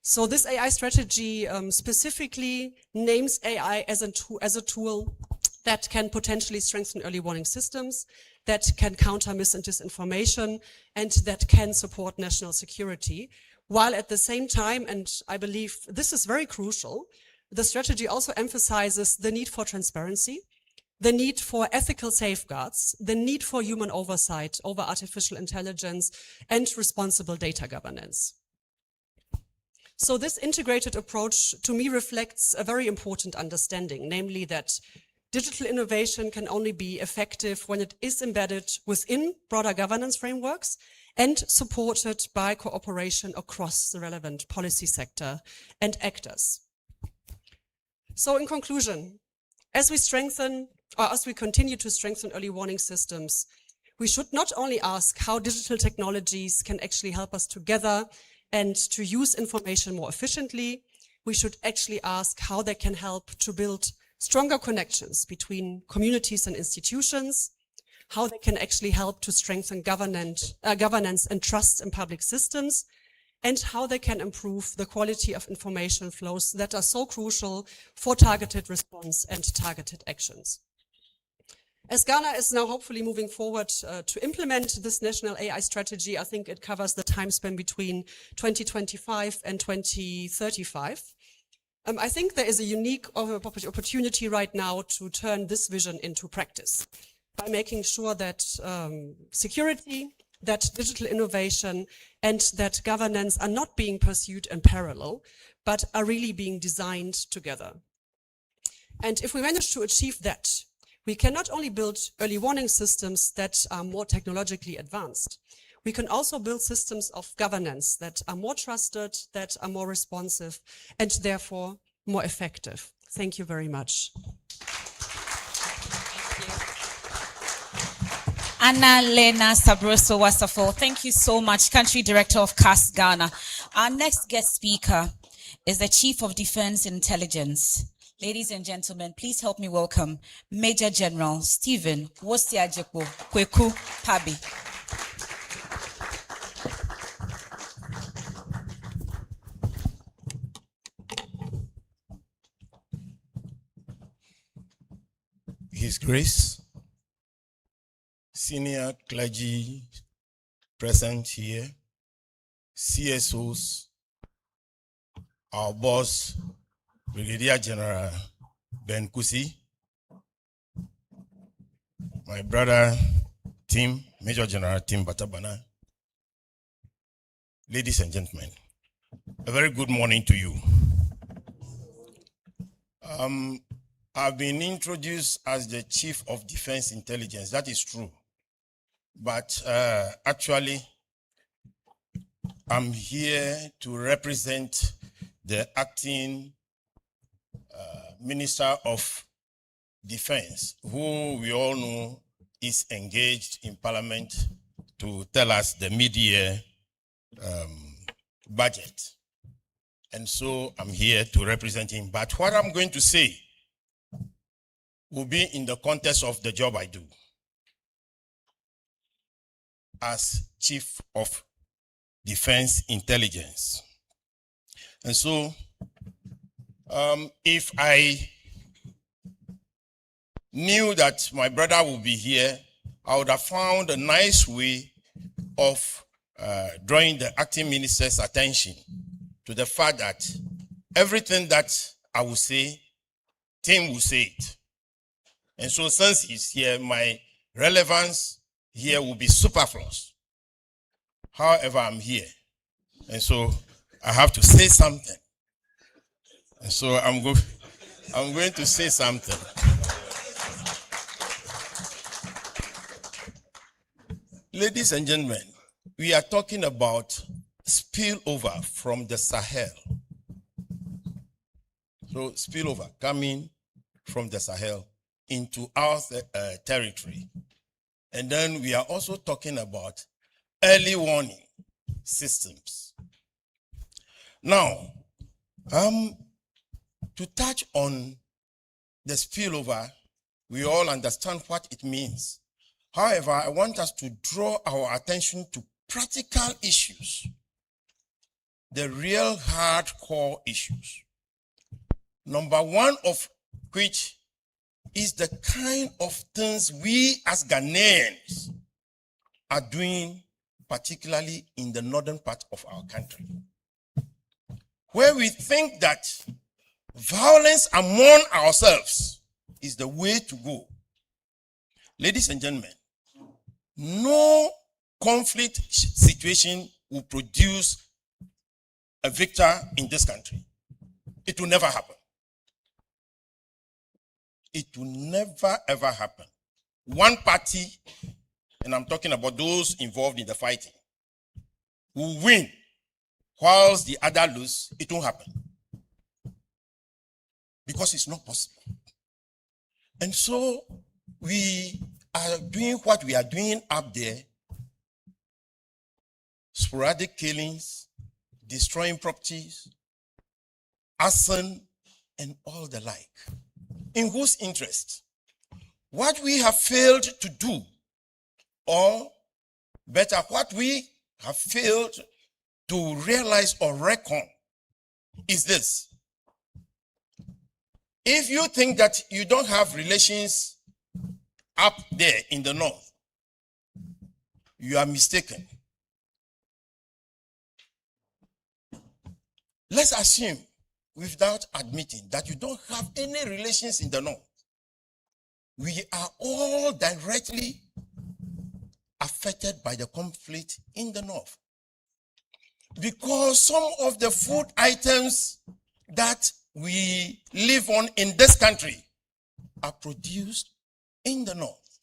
So this AI strategy specifically names AI as a tool that can potentially strengthen early warning systems, that can counter mis and disinformation, and that can support national security, while at the same time, and I believe this is very crucial, the strategy also emphasizes the need for transparency, the need for ethical safeguards, the need for human oversight over artificial intelligence, and responsible data governance. So this integrated approach to me reflects a very important understanding, namely that digital innovation can only be effective when it is embedded within broader governance frameworks and supported by cooperation across the relevant policy sector and actors. So in conclusion, as we continue to strengthen early warning systems, we should not only ask how digital technologies can actually help us to gather and to use information more efficiently, we should actually ask how they can help to build stronger connections between communities and institutions, how they can actually help to strengthen governance and trust in public systems, and how they can improve the quality of information flows that are so crucial for targeted response and targeted actions. As Ghana is now hopefully moving forward to implement this national AI strategy, I think it covers the time span between 2025 and 2035. I think there is a unique opportunity right now to turn this vision into practice by making sure that security, that digital innovation, and that governance are not being pursued in parallel, but are really being designed together. And if we manage to achieve that, we can not only build early warning systems that are more technologically advanced, we can also build systems of governance that are more trusted, that are more responsive, and therefore more effective. Thank you very much. Anna Lena Sabroso Wasafo, thank you so much, Country Director of CAS Ghana. Our next guest speaker is the Chief of Defense Intelligence, Ladies and gentlemen, please help me welcome Major General Stephen Wosiajekwo Kweku Pabi. His Grace, senior clergy present here, CSOs, our boss, Brigadier General Ben Kusi, my brother Tim, Major General Tim Batabana, ladies and gentlemen, a very good morning to you. I've been introduced as the Chief of Defense Intelligence. That is true. But actually, I'm here to represent the acting Minister of Defense, who we all know is engaged in Parliament to tell us the mid-year budget. And so I'm here to represent him. But what I'm going to say will be in the context of the job I do as Chief of Defense Intelligence. And so if I knew that my brother would be here, I would have found a nice way of drawing the acting minister's attention to the fact that everything that I will say, Tim will say it. And so since he's here, my relevance here will be superfluous. However, I'm here. And so I have to say something. And so I'm going to say something. Ladies and gentlemen, we are talking about spillover from the Sahel. So spillover coming from the Sahel into our territory. And then we are also talking about early warning systems. Now, to touch on the spillover, we all understand what it means. However, I want us to draw our attention to practical issues, the real hardcore issues. Number one of which is the kind of things we as Ghanaians are doing, particularly in the northern part of our country, where we think that violence among ourselves is the way to go. Ladies and gentlemen, no conflict situation will produce a victor in this country. It will never happen. It will never, ever happen. One party, and I'm talking about those involved in the fighting, will win, whilst the other lose. It won't happen. Because it's not possible. And so we are doing what we are doing up there, sporadic killings, destroying properties, arson, and all the like. In whose interest? What we have failed to do, or better, what we have failed to realize or reckon is this. If you think that you don't have relations up there in the north, you are mistaken. Let's assume, without admitting, that you don't have any relations in the north. We are all directly affected by the conflict in the north. Because some of the food items that we live on in this country are produced in the north.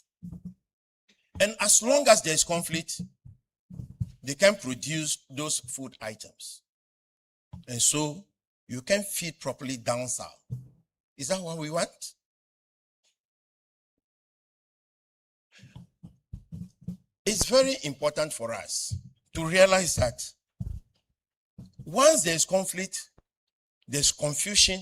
And as long as there is conflict, they can produce those food items. And so you can feed properly down south. Is that what we want? It's very important for us to realize that once there's conflict, there's confusion,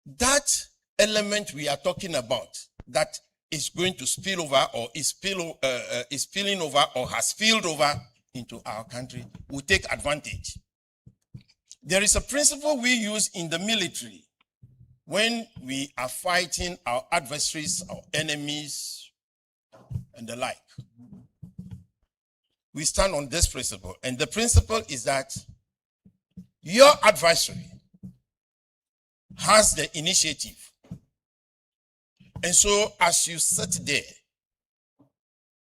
that element we are talking about that is going to spill over or is spilling over or has spilled over into our country will take advantage. There is a principle we use in the military when we are fighting our adversaries, our enemies, and the like. We stand on this principle, and the principle is that your adversary has the initiative. And so as you sit there,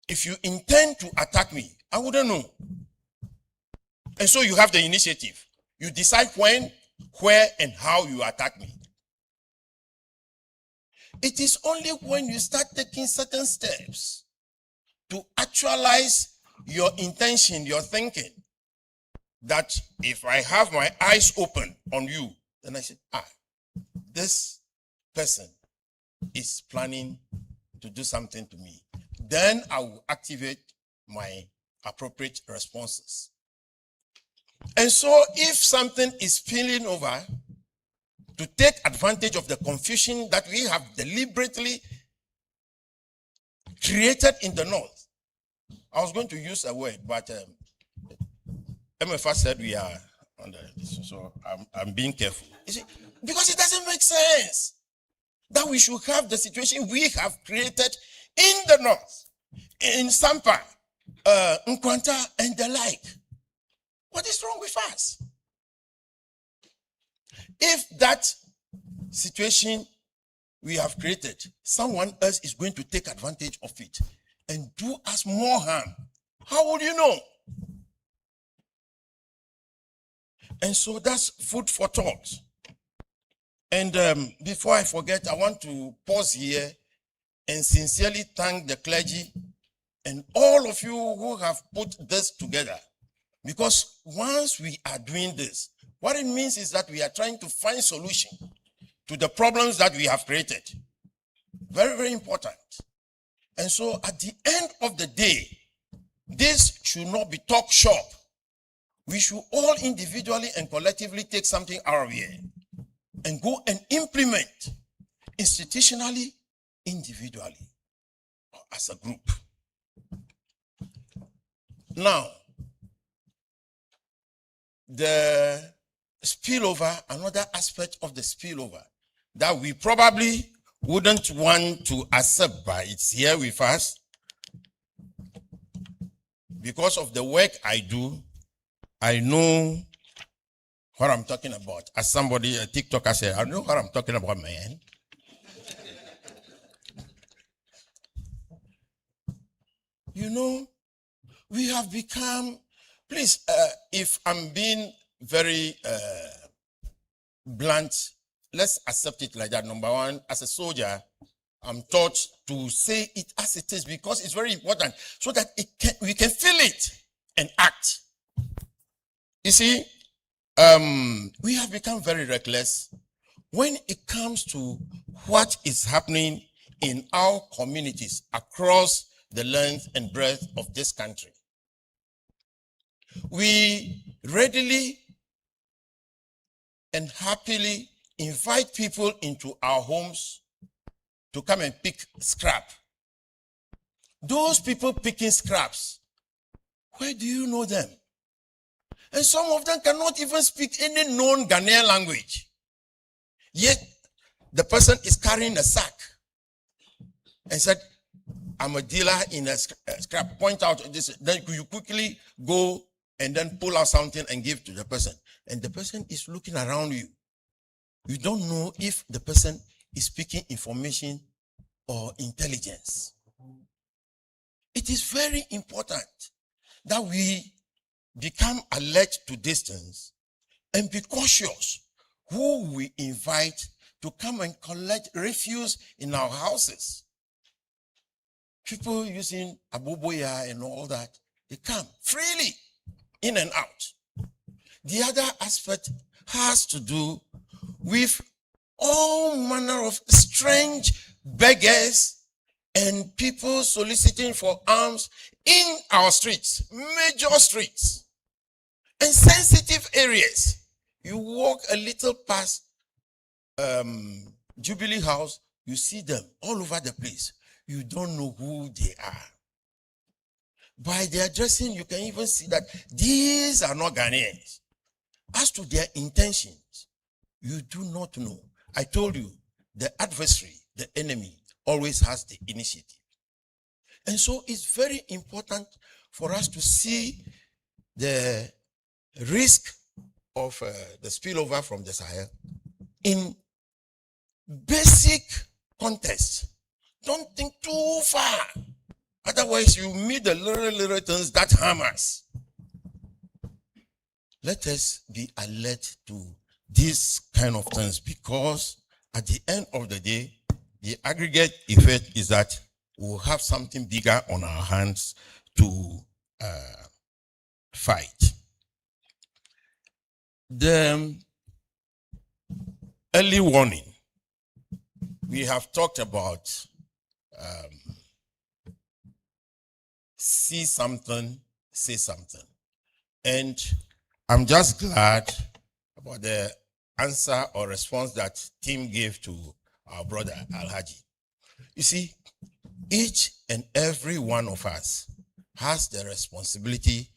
if you intend to attack me, I wouldn't know. And so you have the initiative. You decide when, where, and how you attack me. It is only when you start taking certain steps to actualize your intention, your thinking, that if I have my eyes open on you, then I say, this person is planning to do something to me. Then I will activate my appropriate responses. And so if something is spilling over to take advantage of the confusion that we have deliberately created in the north, I was going to use a word, but MFA said we are under this, so I'm being careful. You see, because it doesn't make sense that we should have the situation we have created in the north, in Sampa, Nkwanta, and the like. What is wrong with us? If that situation we have created, someone else is going to take advantage of it and do us more harm, how would you know? And so that's food for thought. And before I forget, I want to pause here and sincerely thank the clergy and all of you who have put this together. Because once we are doing this, what it means is that we are trying to find solution to the problems that we have created. Very, very important. And so at the end of the day, this should not be talk shop. We should all individually and collectively take something out of here and go and implement institutionally, individually, or as a group. Now, the spillover, another aspect of the spillover that we probably wouldn't want to accept, but it's here with us. Because of the work I do, I know what I'm talking about. As somebody, a TikToker said, I know what I'm talking about, man. You know, we have become, please, if I'm being very blunt, let's accept it like that. Number one, as a soldier, I'm taught to say it as it is because it's very important so that we can feel it and act. You see, we have become very reckless when it comes to what is happening in our communities across the length and breadth of this country. We readily and happily invite people into our homes to come and pick scrap. Those people picking scraps, where do you know them? And some of them cannot even speak any known Ghanaian language. Yet, the person is carrying a sack and said, I'm a dealer in a scrap. Point out this. Then you quickly go and then pull out something and give to the person. And the person is looking around you. You don't know if the person is speaking information or intelligence. It is very important that we become alert to distance and be cautious who we invite to come and collect refuse in our houses. People using aboboya and all that, they come freely in and out. The other aspect has to do with all manner of strange beggars and people soliciting for alms in our streets, major streets, and sensitive areas. You walk a little past Jubilee House, you see them all over the place. You don't know who they are. By their dressing, you can even see that these are not Ghanaians. As to their intentions, you do not know. I told you, the adversary, the enemy, always has the initiative. And so it's very important for us to see the risk of the spillover from the Sahel in basic context. Don't think too far. Otherwise, you meet the little things that harm us. Let us be alert to these kind of things, because at the end of the day, the aggregate effect is that we'll have something bigger on our hands to fight. The early warning. We have talked about see something, say something. And I'm just glad about the answer or response that Tim gave to our brother Alhaji. You see, each and every one of us has the responsibility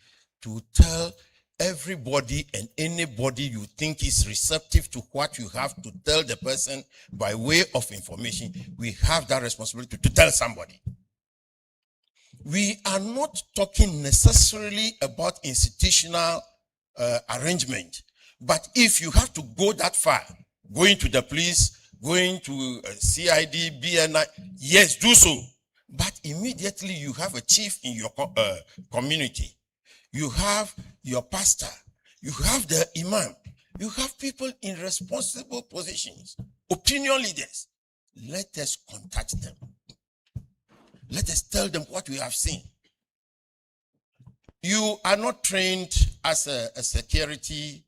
to tell everybody and anybody you think is receptive to what you have to tell the person by way of information. We have that responsibility to tell somebody. We are not talking necessarily about institutional arrangement, but if you have to go that far, going to the police, going to CID, BNI, yes, do so. But immediately you have a chief in your community. You have your pastor. You have the imam. You have people in responsible positions, opinion leaders. Let us contact them. Let us tell them what we have seen. You are not trained as a security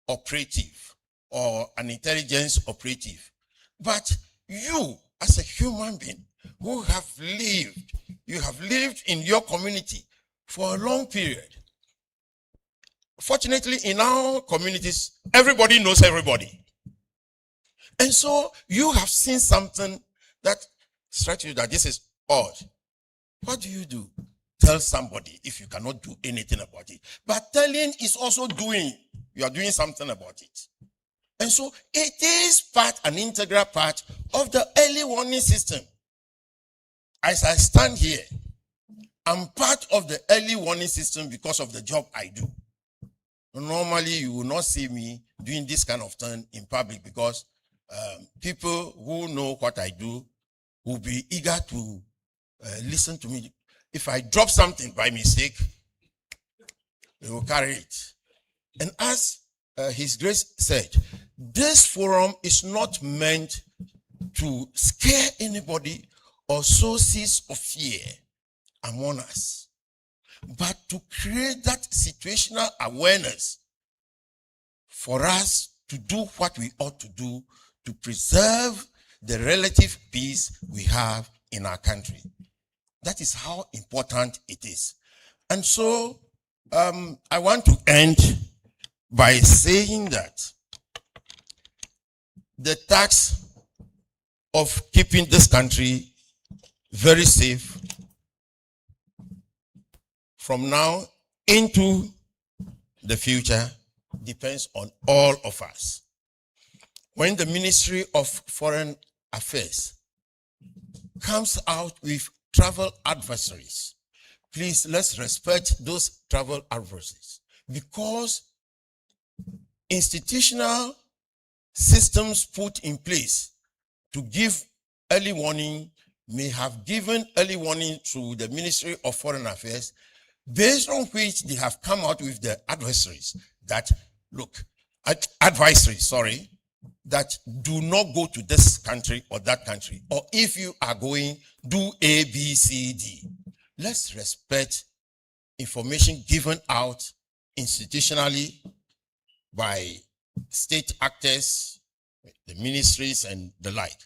operative or an intelligence operative, but you as a human being who have lived, you have lived in your community for a long period. Fortunately, in our communities, everybody knows everybody. And so you have seen something that strikes you that this is odd. What do? Tell somebody if you cannot do anything about it. But telling is also doing. You are doing something about it. And so it is an integral part of the early warning system. As I stand here, I'm part of the early warning system because of the job I do. Normally, you will not see me doing this kind of thing in public because people who know what I do will be eager to listen to me. If I drop something by mistake, they will carry it. And as His Grace said, this forum is not meant to scare anybody or sow seeds of fear among us, but to create that situational awareness for us to do what we ought to do to preserve the relative peace we have in our country. That is how important it is. And so I want to end by saying that the task of keeping this country very safe from now into the future depends on all of us. When the Ministry of Foreign Affairs comes out with travel advisories, please let's respect those travel advisories, because institutional systems put in place to give early warning may have given early warning to the Ministry of Foreign Affairs, based on which they have come out with the advisories that, that do not go to this country or that country, or if you are going, do A, B, C, D. Let's respect information given out institutionally by state actors, the ministries and the like.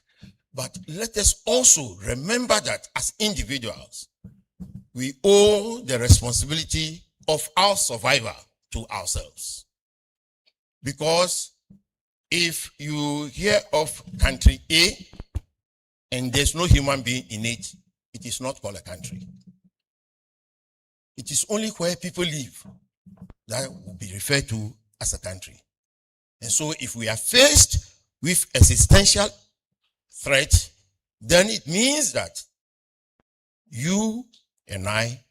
But let us also remember that as individuals, we owe the responsibility of our survival to ourselves. Because If you hear of country A and there's no human being in it, it is not called a country. It is only where people live that will be referred to as a country. And so if we are faced with existential threat, then it means that you and I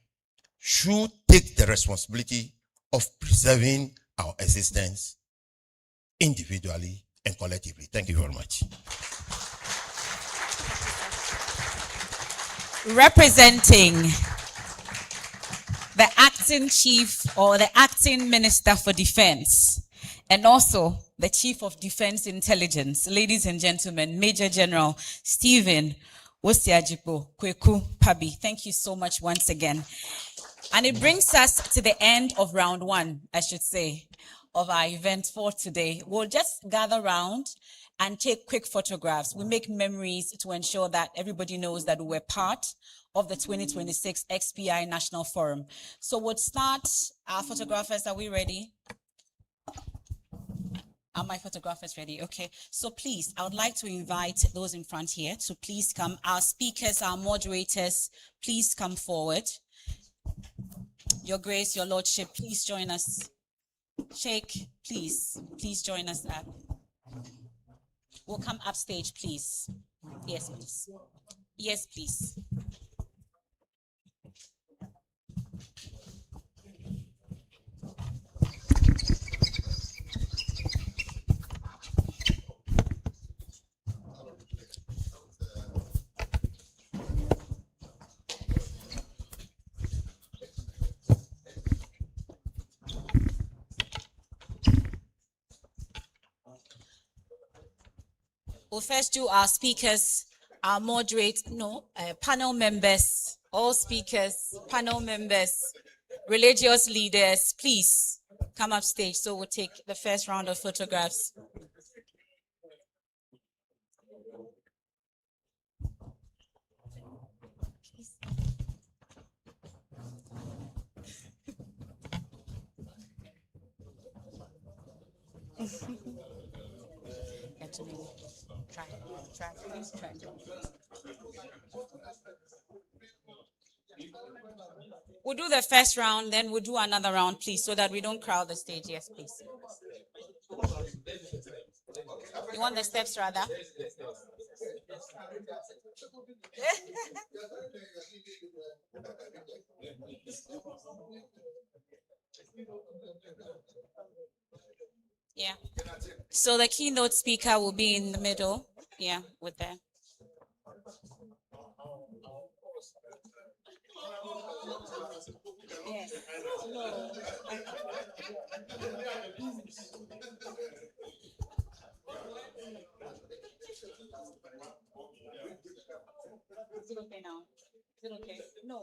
should take the responsibility of preserving our existence individually and collectively. Thank you very much. Representing the acting chief or the acting minister for defense, and also the chief of defense intelligence, ladies and gentlemen, Major General Stephen Wosiajipo Kweku Pabi. Thank you so much once again. And it brings us to the end of round one, I should say, of our event for today. We'll just gather around and take quick photographs. We make memories to ensure that everybody knows that we're part of the 2026 SPI National Forum. So we'll start. Our photographers, are we ready? Are my photographers ready? Okay. So please, I would like to invite those in front here to please come. Our speakers, our moderators, please come forward. Your Grace, Your Lordship, please join us. Sheikh, please join us up. We'll come upstage, please. Yes, please. Yes, please. We'll first do our speakers, our panel members, all speakers, panel members, religious leaders, please come up stage. So we'll take the first round of photographs. Try. We'll do the first round, then we'll do another round, please, so that we don't crowd the stage. Yes, please. You want the steps rather? Yeah. So the keynote speaker will be in the middle. Yeah, with them. Yes. Is it okay now? Is it okay? No.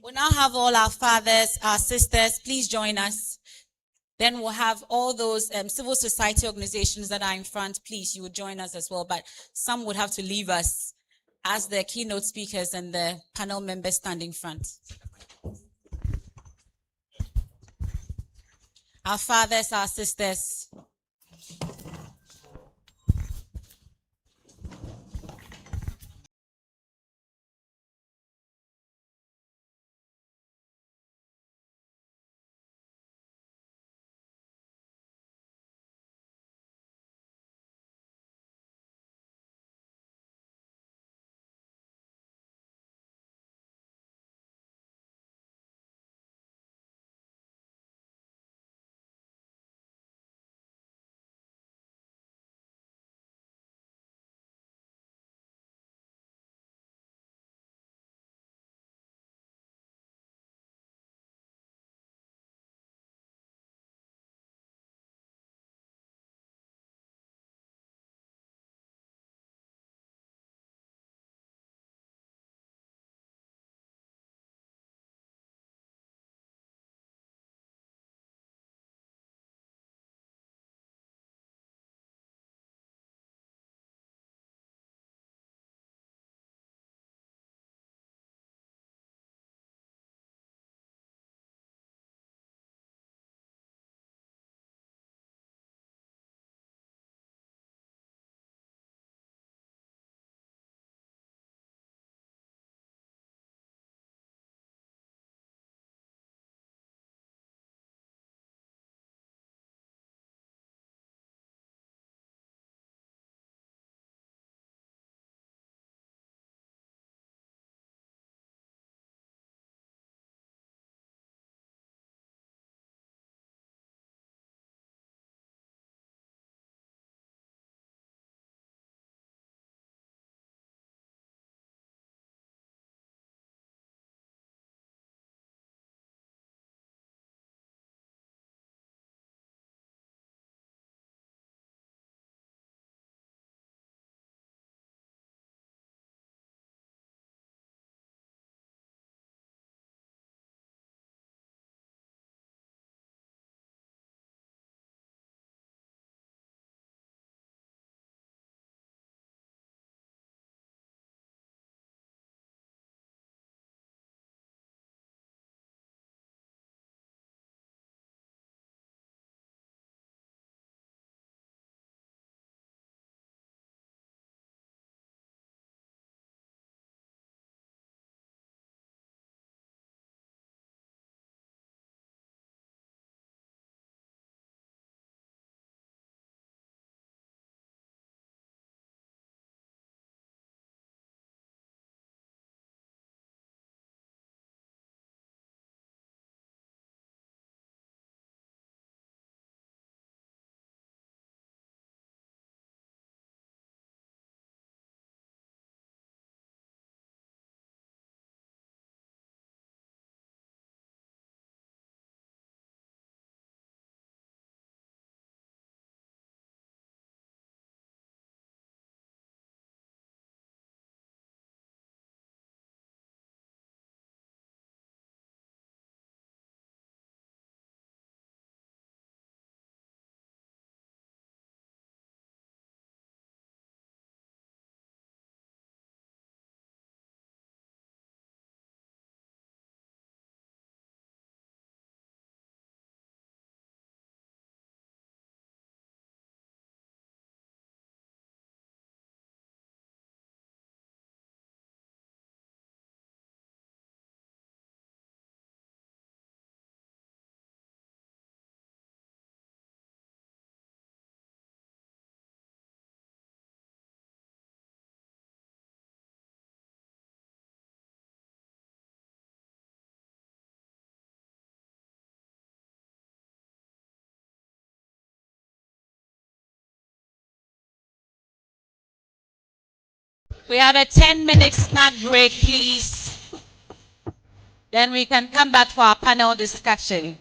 We'll now have all our fathers, our sisters, please join us. Then we'll have all those civil society organizations that are in front, please, you would join us as well. But some would have to leave us as the keynote speakers and the panel members stand in front. Our fathers, our sisters. We have a 10-minute snack break, please. Then we can come back for our panel discussion.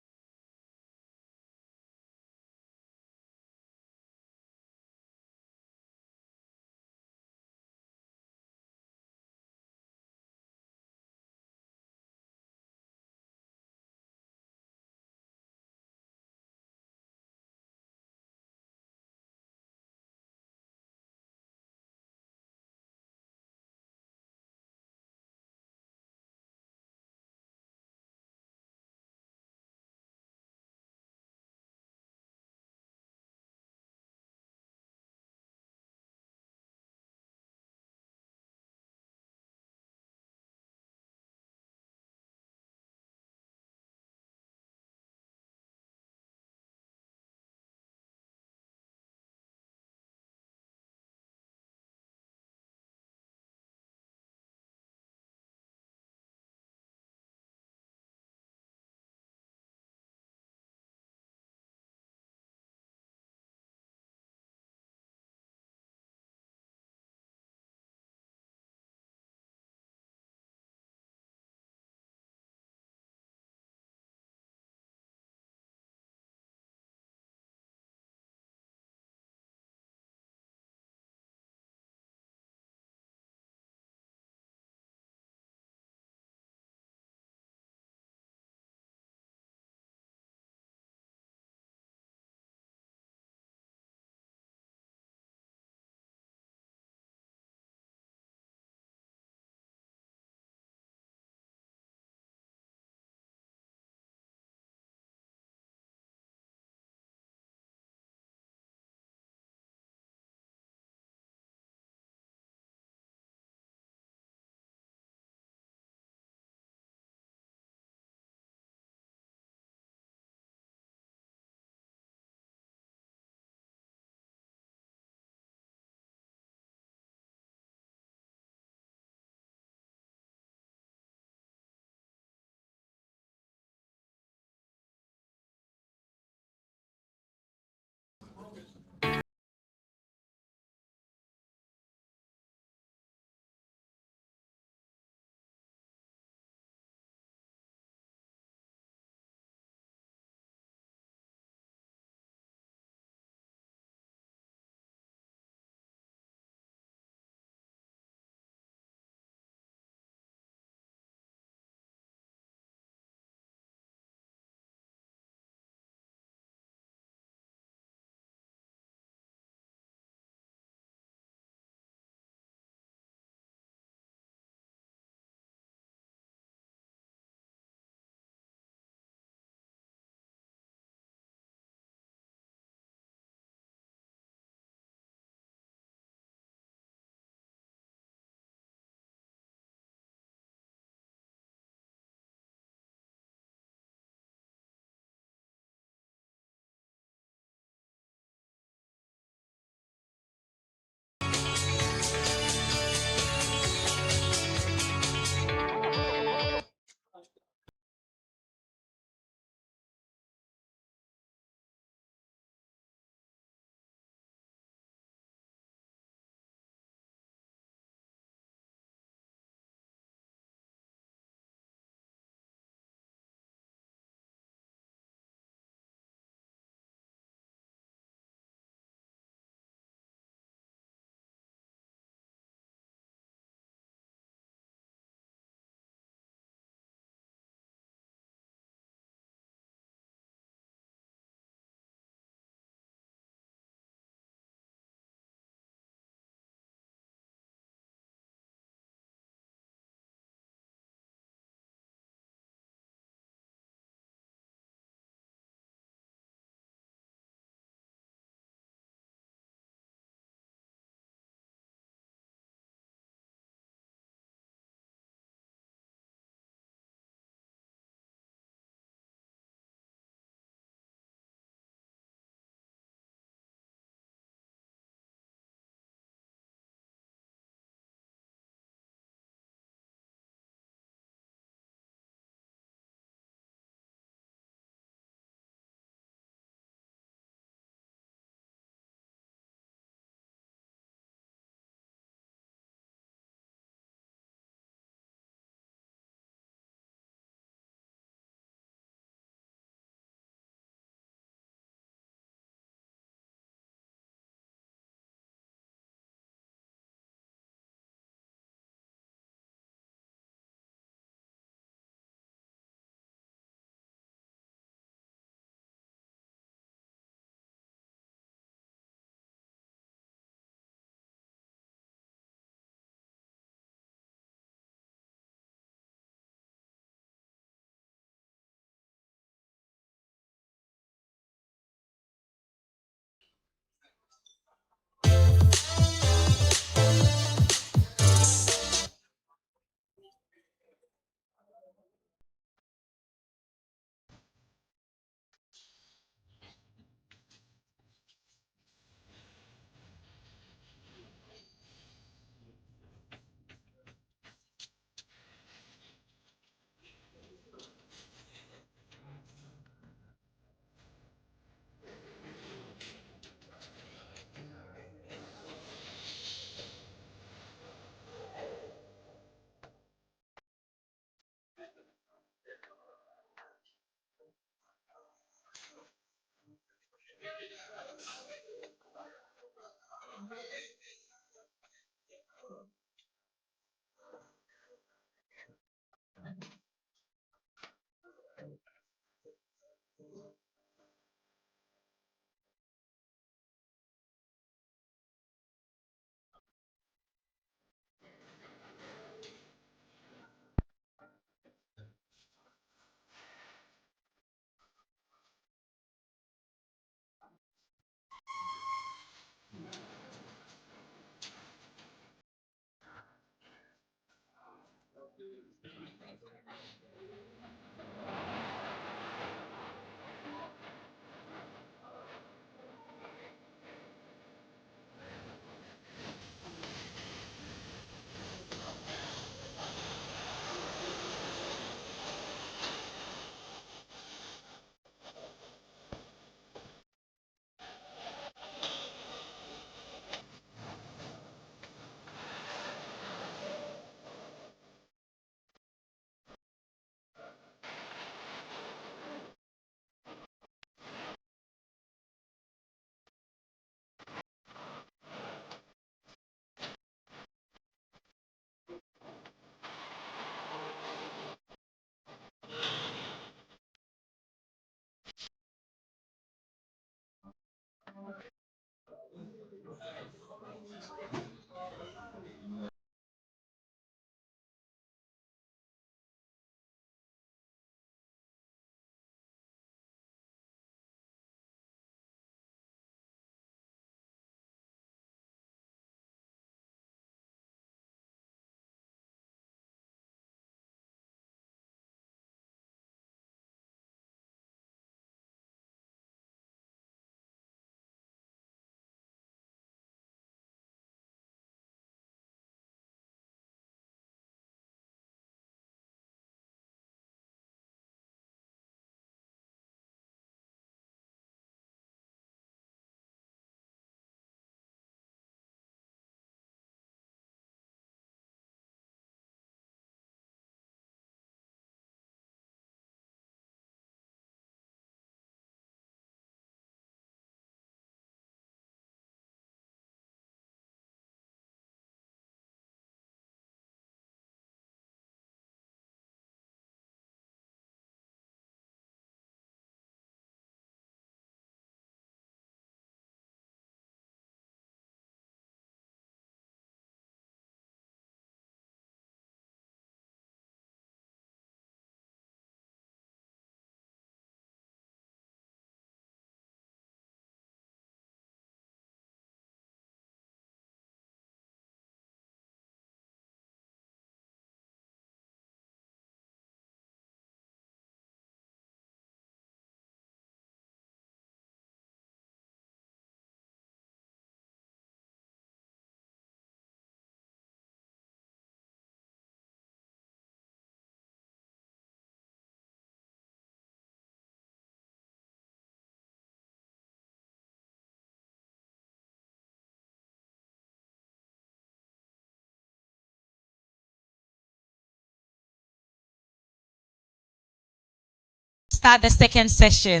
start the second session.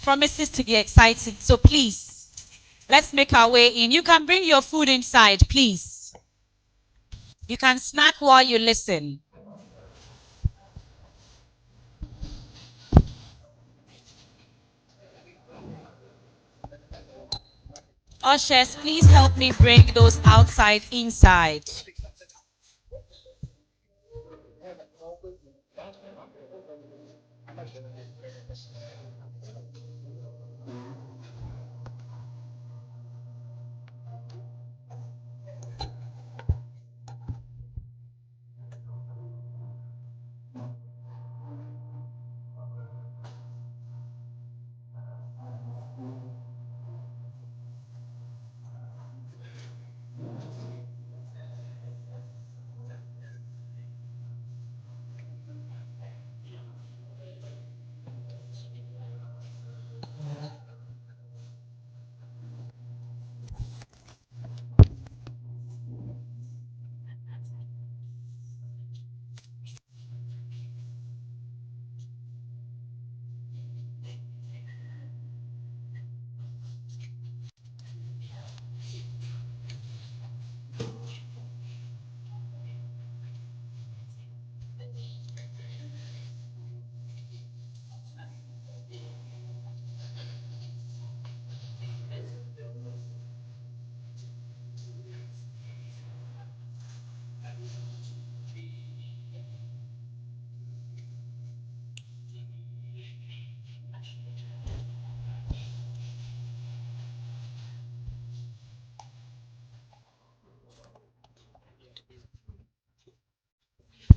Promises to be exciting. So please, let's make our way in. You can bring your food inside, please. You can snack while you listen. Ushers, please help me bring those outside inside.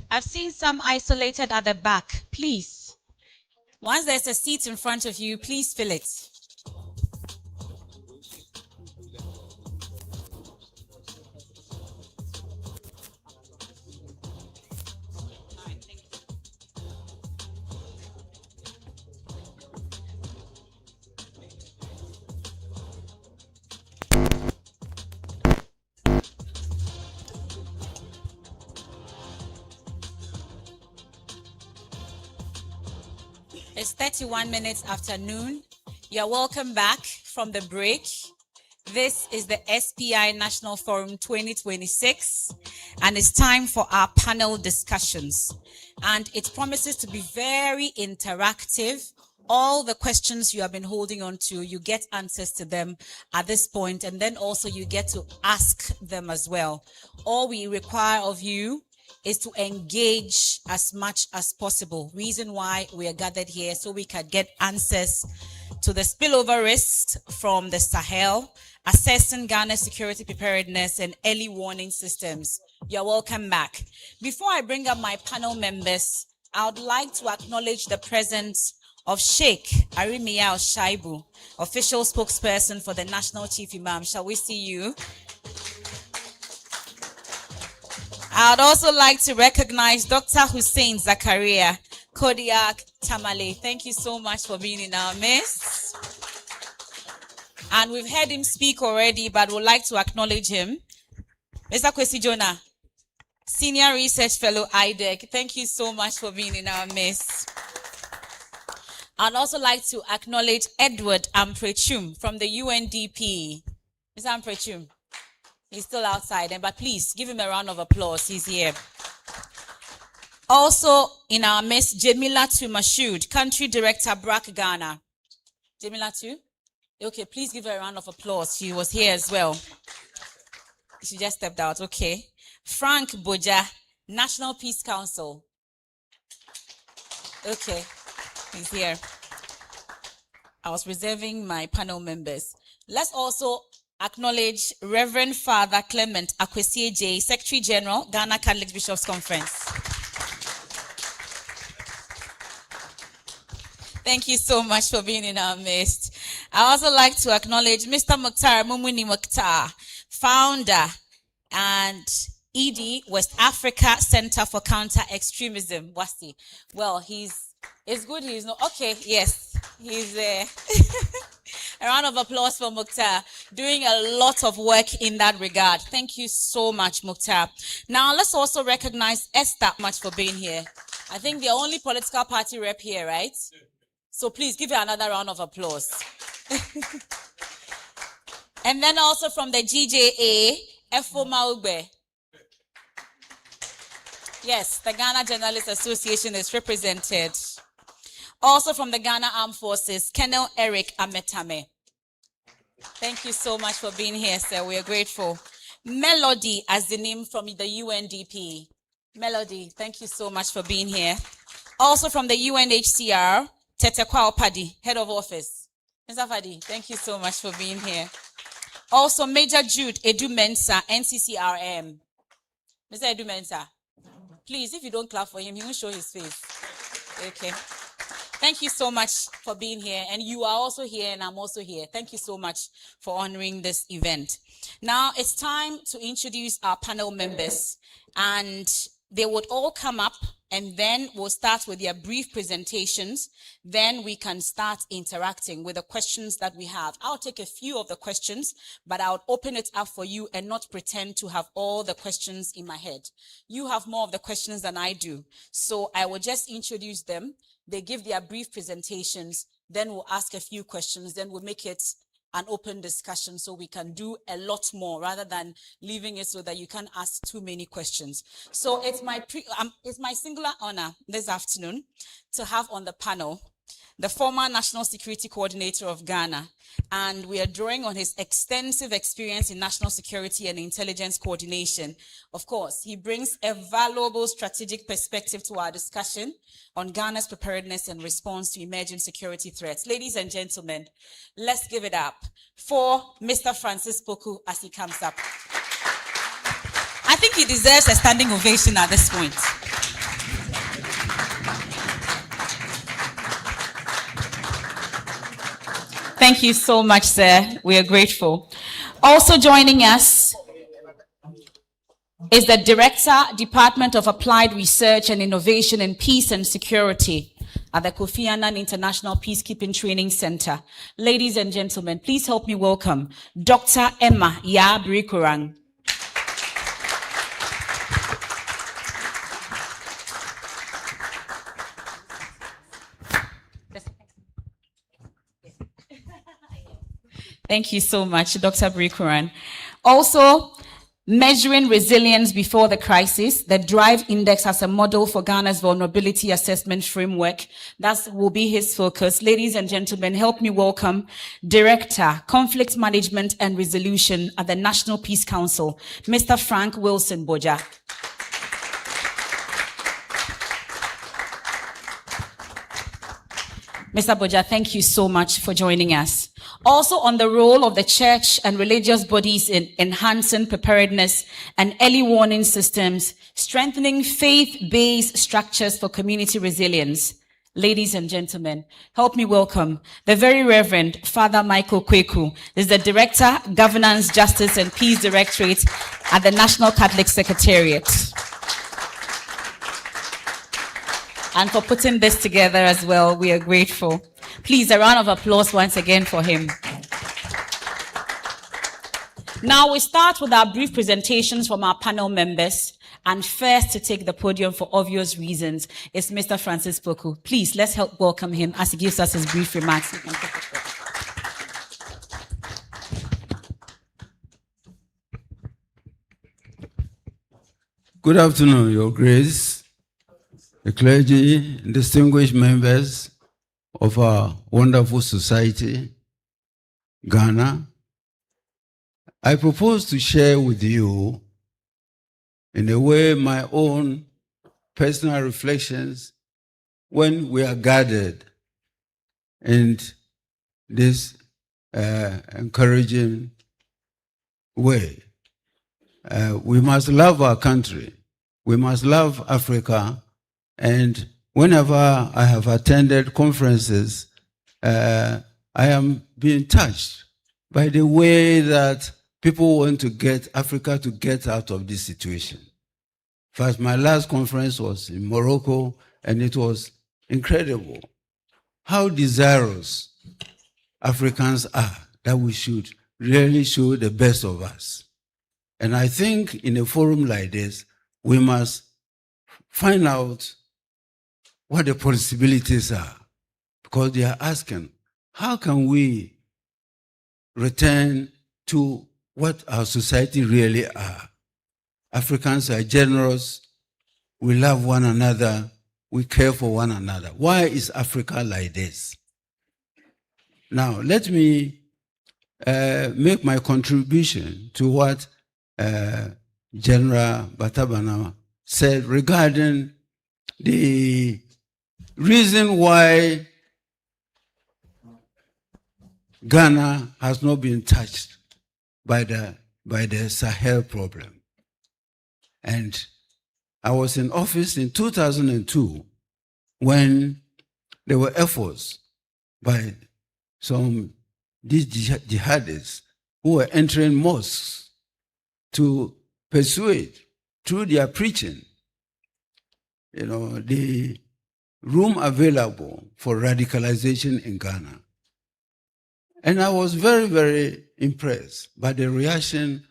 I've seen some isolated at the back. Please. Once there's a seat in front of you, please fill it. It's 31 minutes after noon. You're welcome back from the break. This is the SPI National Forum 2026, and it's time for our panel discussions. And it promises to be very interactive. All the questions you have been holding on to, you get answers to them at this point, and then also you get to ask them as well. All we require of you is to engage as much as possible. Reason why we are gathered here, so we can get answers to the spillover risks from the Sahel, assessing Ghana's security preparedness and early warning systems. You're welcome back. Before I bring up my panel members, I would like to acknowledge the presence of Sheikh Arimiya Shaibu, official spokesperson for the National Chief Imam. Shall we see you? I would also like to recognize Dr. Hussein Zakaria, Kodiak Tamale. Thank you so much for being in our midst. And we've heard him speak already, but would like to acknowledge him. Mr. Kwesi Jonah, Senior Research Fellow IDEC. Thank you so much for being in our midst. I'd also like to acknowledge Edward Amprechum from the UNDP. Mr. Amprechum. He's still outside, but please give him a round of applause. He's here. Also in our midst, Jamila Mashood, Country Director, BRAC Ghana. Jamila Tu? Okay, please give her a round of applause. She was here as well. She just stepped out. Okay. Frank Boja, National Peace Council. Okay, he's here. I was reserving my panel members. Let's also acknowledge Reverend Father Clement Akwesie J, Secretary General, Ghana Catholic Bishops Conference. Thank you so much for being in our midst. I also like to acknowledge Mr. Mukhtar Mumuni Mukhtar, founder and ED, West Africa Center for Counter-Extremism, WASI. Well, it's good he's not, okay, yes, he's there. A round of applause for Mukhtar, doing a lot of work in that regard. Thank you so much, Mukhtar. Now, let's also recognize Esther much for being here. I think the only political party rep here, right? So please give her another round of applause. And then also from the GJA, Efo Maugbe. Yes, the Ghana Journalists Association is represented. Also from the Ghana Armed Forces, Colonel Eric Ametame. Thank you so much for being here, sir. We are grateful. Melody, as the name from the UNDP. Melody, thank you so much for being here. Also from the UNHCR, Tete Kwao Padi, Head of Office. Mr. Fadi, thank you so much for being here. Also, Major Jude Edu Mensah, NCCRM. Mr. Edu Mensah, please, if you don't clap for him, he won't show his face. Okay. Thank you so much for being here. And you are also here, and I'm also here. Thank you so much for honoring this event. Now, it's time to introduce our panel members. And they would all come up, and then we'll start with their brief presentations. Then we can start interacting with the questions that we have. I'll take a few of the questions, but I'll open it up for you and not pretend to have all the questions in my head. You have more of the questions than I do. So I will just introduce them. They give their brief presentations, then we'll ask a few questions, then we'll make it an open discussion so we can do a lot more rather than leaving it so that you can't ask too many questions. So it's my singular honor this afternoon to have on the panel the former National Security Coordinator of Ghana, and we are drawing on his extensive experience in national security and intelligence coordination. Of course, he brings a valuable strategic perspective to our discussion on Ghana's preparedness and response to emerging security threats. Ladies and gentlemen, let's give it up for Mr. Francis Poku as he comes up. I think he deserves a standing ovation at this point. Thank you so much, sir. We are grateful. Also joining us is the Director, Department of Applied Research and Innovation in Peace and Security at the Kofi Annan International Peacekeeping Training Center. Ladies and gentlemen, please help me welcome Dr. Emma Yabrikuran. Thank you so much, Dr. Brikuran. Also, measuring resilience before the crisis, the DRIVE Index as a model for Ghana's vulnerability assessment framework. That will be his focus. Ladies and gentlemen, help me welcome Director, Conflict Management and Resolution at the National Peace Council, Mr. Frank Wilson Boja. Mr. Boja, thank you so much for joining us. Also on the role of the church and religious bodies in enhancing preparedness and early warning systems, strengthening faith-based structures for community resilience. Ladies and gentlemen, help me welcome the Very Reverend Father Michael Kweku, is the Director, Governance, Justice and Peace Directorate at the National Catholic Secretariat. And for putting this together as well, we are grateful. Please, a round of applause once again for him. Now we start with our brief presentations from our panel members. And first to take the podium for obvious reasons is Mr. Francis Poku. Please, let's help welcome him as he gives us his brief remarks. Good afternoon, Your Grace, the clergy, distinguished members of our wonderful society, Ghana. I propose to share with you, in a way, my own personal reflections when we are gathered in this encouraging way. We must love our country. We must love Africa. And whenever I have attended conferences, I am being touched by the way that people want to get Africa to get out of this situation. First, my last conference was in Morocco, and it was incredible how desirous Africans are that we should really show the best of us. And I think in a forum like this, we must find out what the possibilities are. because they are asking, how can we return to what our society really are? Africans are generous, we love one another, we care for one another. Why is Africa like this? Now, let me make my contribution to what General Batabana said regarding the reason why Ghana has not been touched by the Sahel problem. And I was in office in 2002 when there were efforts by these jihadists who were entering mosques to persuade through their preaching, the room available for radicalization in Ghana. And I was very, very impressed by the reaction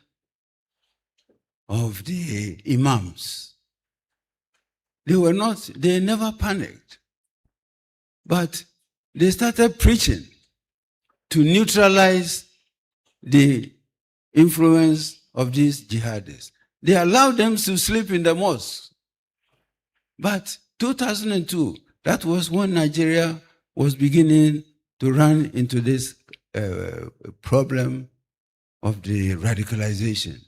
of the imams. They never panicked, but they started preaching to neutralize the influence of these jihadists. They allowed them to sleep in the mosque. But 2002, that was when Nigeria was beginning to run into this problem of the radicalization.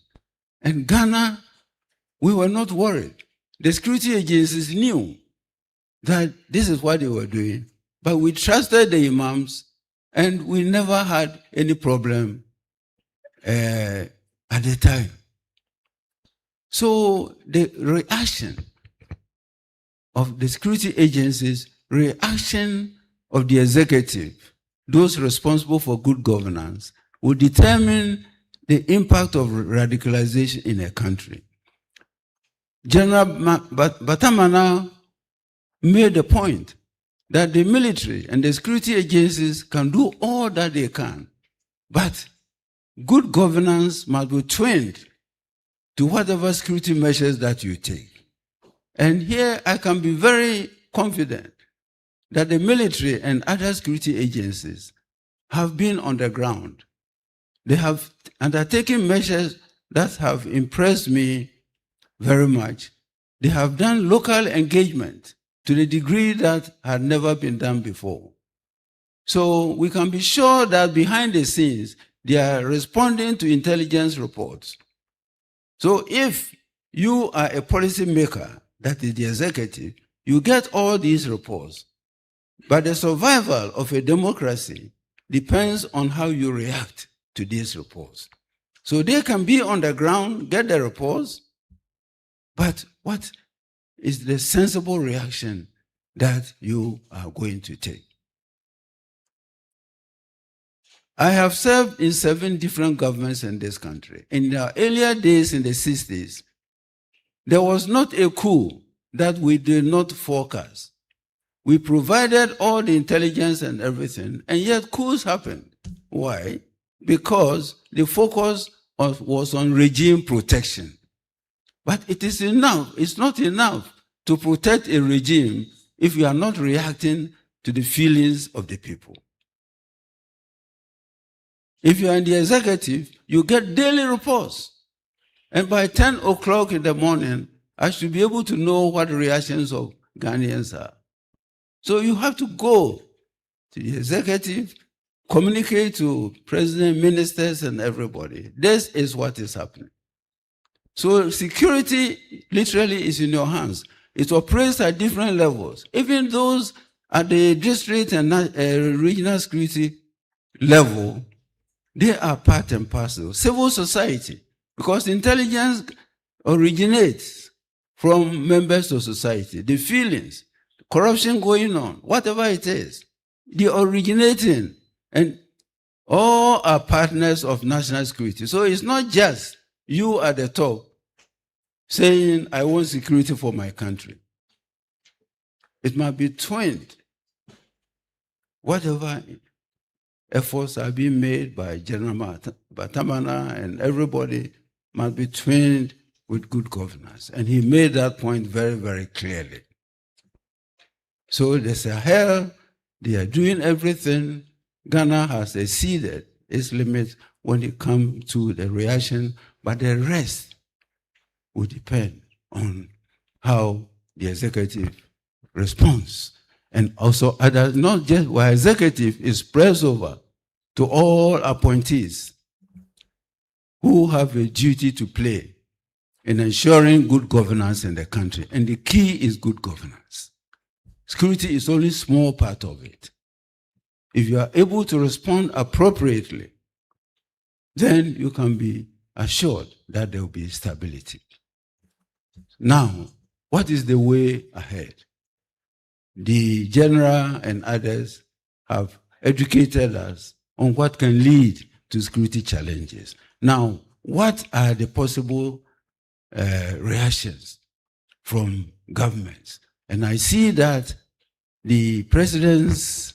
And Ghana, we were not worried. The security agencies knew that this is what they were doing, but we trusted the imams, and we never had any problem at the time. So the reaction of the security agencies, reaction of the executive, those responsible for good governance, will determine the impact of radicalization in a country. General Batamana made the point that the military and the security agencies can do all that they can, but good governance must be twinned to whatever security measures that you take. And here I can be very confident that the military and other security agencies have been on the ground. They have undertaken measures that have impressed me very much. They have done local engagement to the degree that had never been done before. So we can be sure that behind the scenes, they are responding to intelligence reports. So if you are a policy maker, that is the executive, you get all these reports. But the survival of a democracy depends on how you react to these reports. So they can be on the ground, get the reports, but what is the sensible reaction that you are going to take? I have served in 7 different governments in this country. In the earlier days in the 60s, there was not a coup that we did not forecast. We provided all the intelligence and everything, and yet coups happened. Why? Because the focus was on regime protection. But it is enough, it's not enough to protect a regime if you are not reacting to the feelings of the people. If you are in the executive, you get daily reports. And by 10 o'clock in the morning, I should be able to know what the reactions of Ghanaians are. So you have to go to the executive, communicate to president, ministers, and everybody. This is what is happening. So security literally is in your hands. It operates at different levels. Even those at the district and regional security level, they are part and parcel. Civil society, because intelligence originates from members of society. The feelings, corruption going on, whatever it is, the originating, and all are partners of national security. So it's not just you at the top saying, I want security for my country. It must be twinned. Whatever efforts are being made by General Batamana and everybody must be twinned with good governance. And he made that point very, very clearly. So the Sahel They are doing everything. Ghana has exceeded its limit when it comes to the reaction, but the rest will depend on how the executive responds. And also others, not just where executive is spread over to all appointees who have a duty to play in ensuring good governance in the country. And the key is good governance. Security is only a small part of it. If you are able to respond appropriately, then you can be assured that there will be stability. Now, what is the way ahead? The general and others have educated us on what can lead to security challenges. Now, what are the possible reactions from governments? And I see that the presidents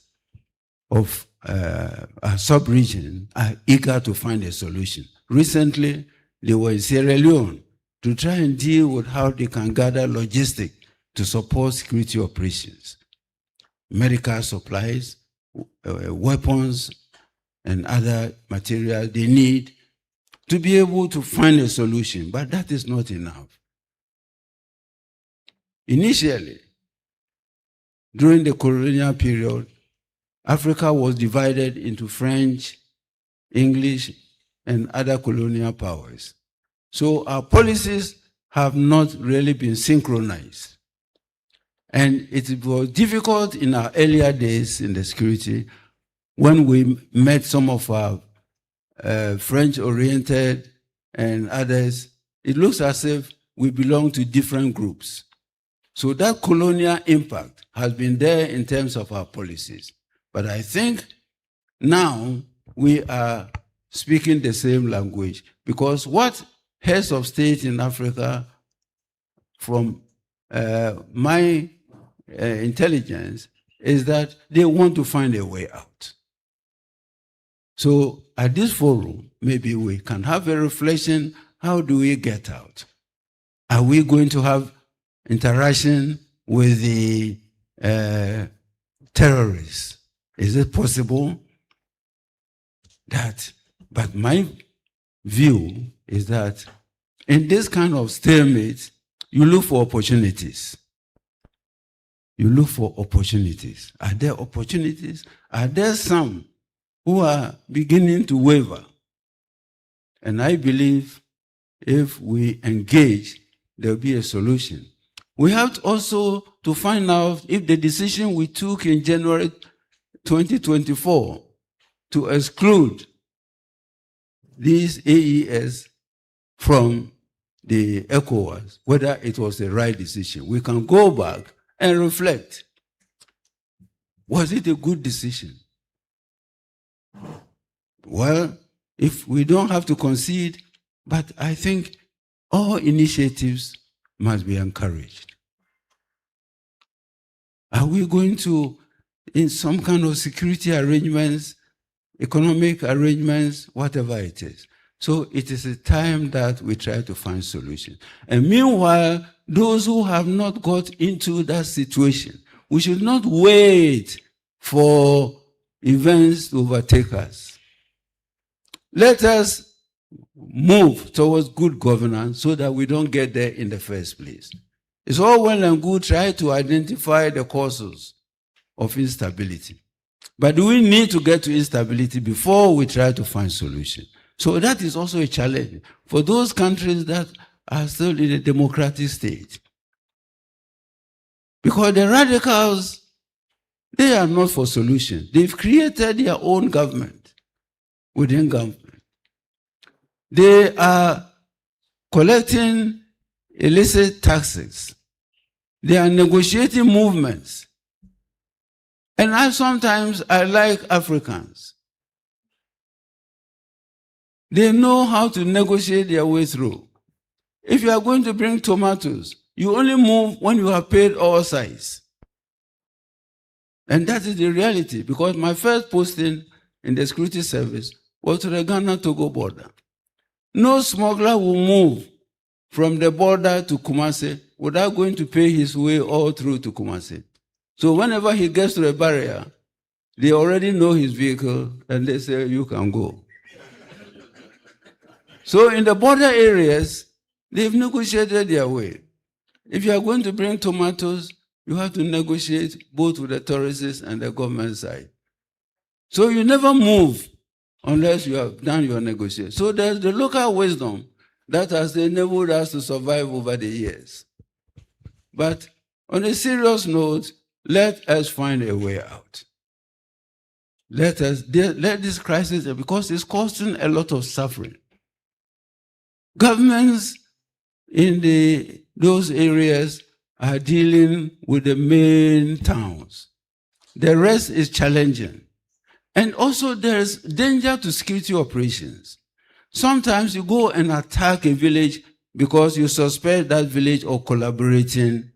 of our sub-region are eager to find a solution. Recently, they were in Sierra Leone to try and deal with how they can gather logistics to support security operations, medical supplies, weapons, and other materials they need to be able to find a solution. But that is not enough. Initially, during the colonial period, Africa was divided into French, English, and other colonial powers. So our policies have not really been synchronized. And it was difficult in our earlier days in the security when we met some of our French-oriented and others. It looks as if we belong to different groups. So that colonial impact has been there in terms of our policies. But I think now we are speaking the same language, because what heads of state in Africa, from my intelligence, is that they want to find a way out. So at this forum, maybe we can have a reflection. How do we get out? Are we going to have interaction with the terrorists? Is it possible that? But my view is that in this kind of stalemate, you look for opportunities. You look for opportunities. Are there opportunities? Are there some who are beginning to waver? And I believe if we engage, there will be a solution. We have also to find out if the decision we took in January 2024 to exclude these AES from the ECOWAS, whether it was the right decision. We can go back and reflect. Was it a good decision? Well, if we don't have to concede, but I think all initiatives must be encouraged. Are we going to, in some kind of security arrangements, economic arrangements, whatever it is? So it is a time that we try to find solutions. And meanwhile, those who have not got into that situation, we should not wait for events to overtake us. Let us move towards good governance so that we don't get there in the first place. It's all well and good try to identify the causes of instability. But we need to get to instability before we try to find solutions. So that is also a challenge for those countries that are still in a democratic state. Because the radicals, they are not for solutions. They've created their own government within government. They are collecting illicit taxes. They are negotiating movements. And I like Africans. They know how to negotiate their way through. If you are going to bring tomatoes, you only move when you have paid all sides. And that is the reality, because my first posting in the security service was to the Ghana-Togo border. No smuggler will move from the border to Kumasi without going to pay his way all through to Kumasi. So whenever he gets to the barrier, They already know his vehicle, and they say, you can go. So in the border areas, they've negotiated their way. If you are going to bring tomatoes, you have to negotiate both with the tourists and the government side. So you never move unless you have done your negotiation. So there's the local wisdom that has enabled us to survive over the years. But on a serious note, let us find a way out. Let this crisis, because it's causing a lot of suffering. Governments in those areas are dealing with the main towns. The rest is challenging. And also there's danger to security operations. Sometimes you go and attack a village because you suspect that village of collaborating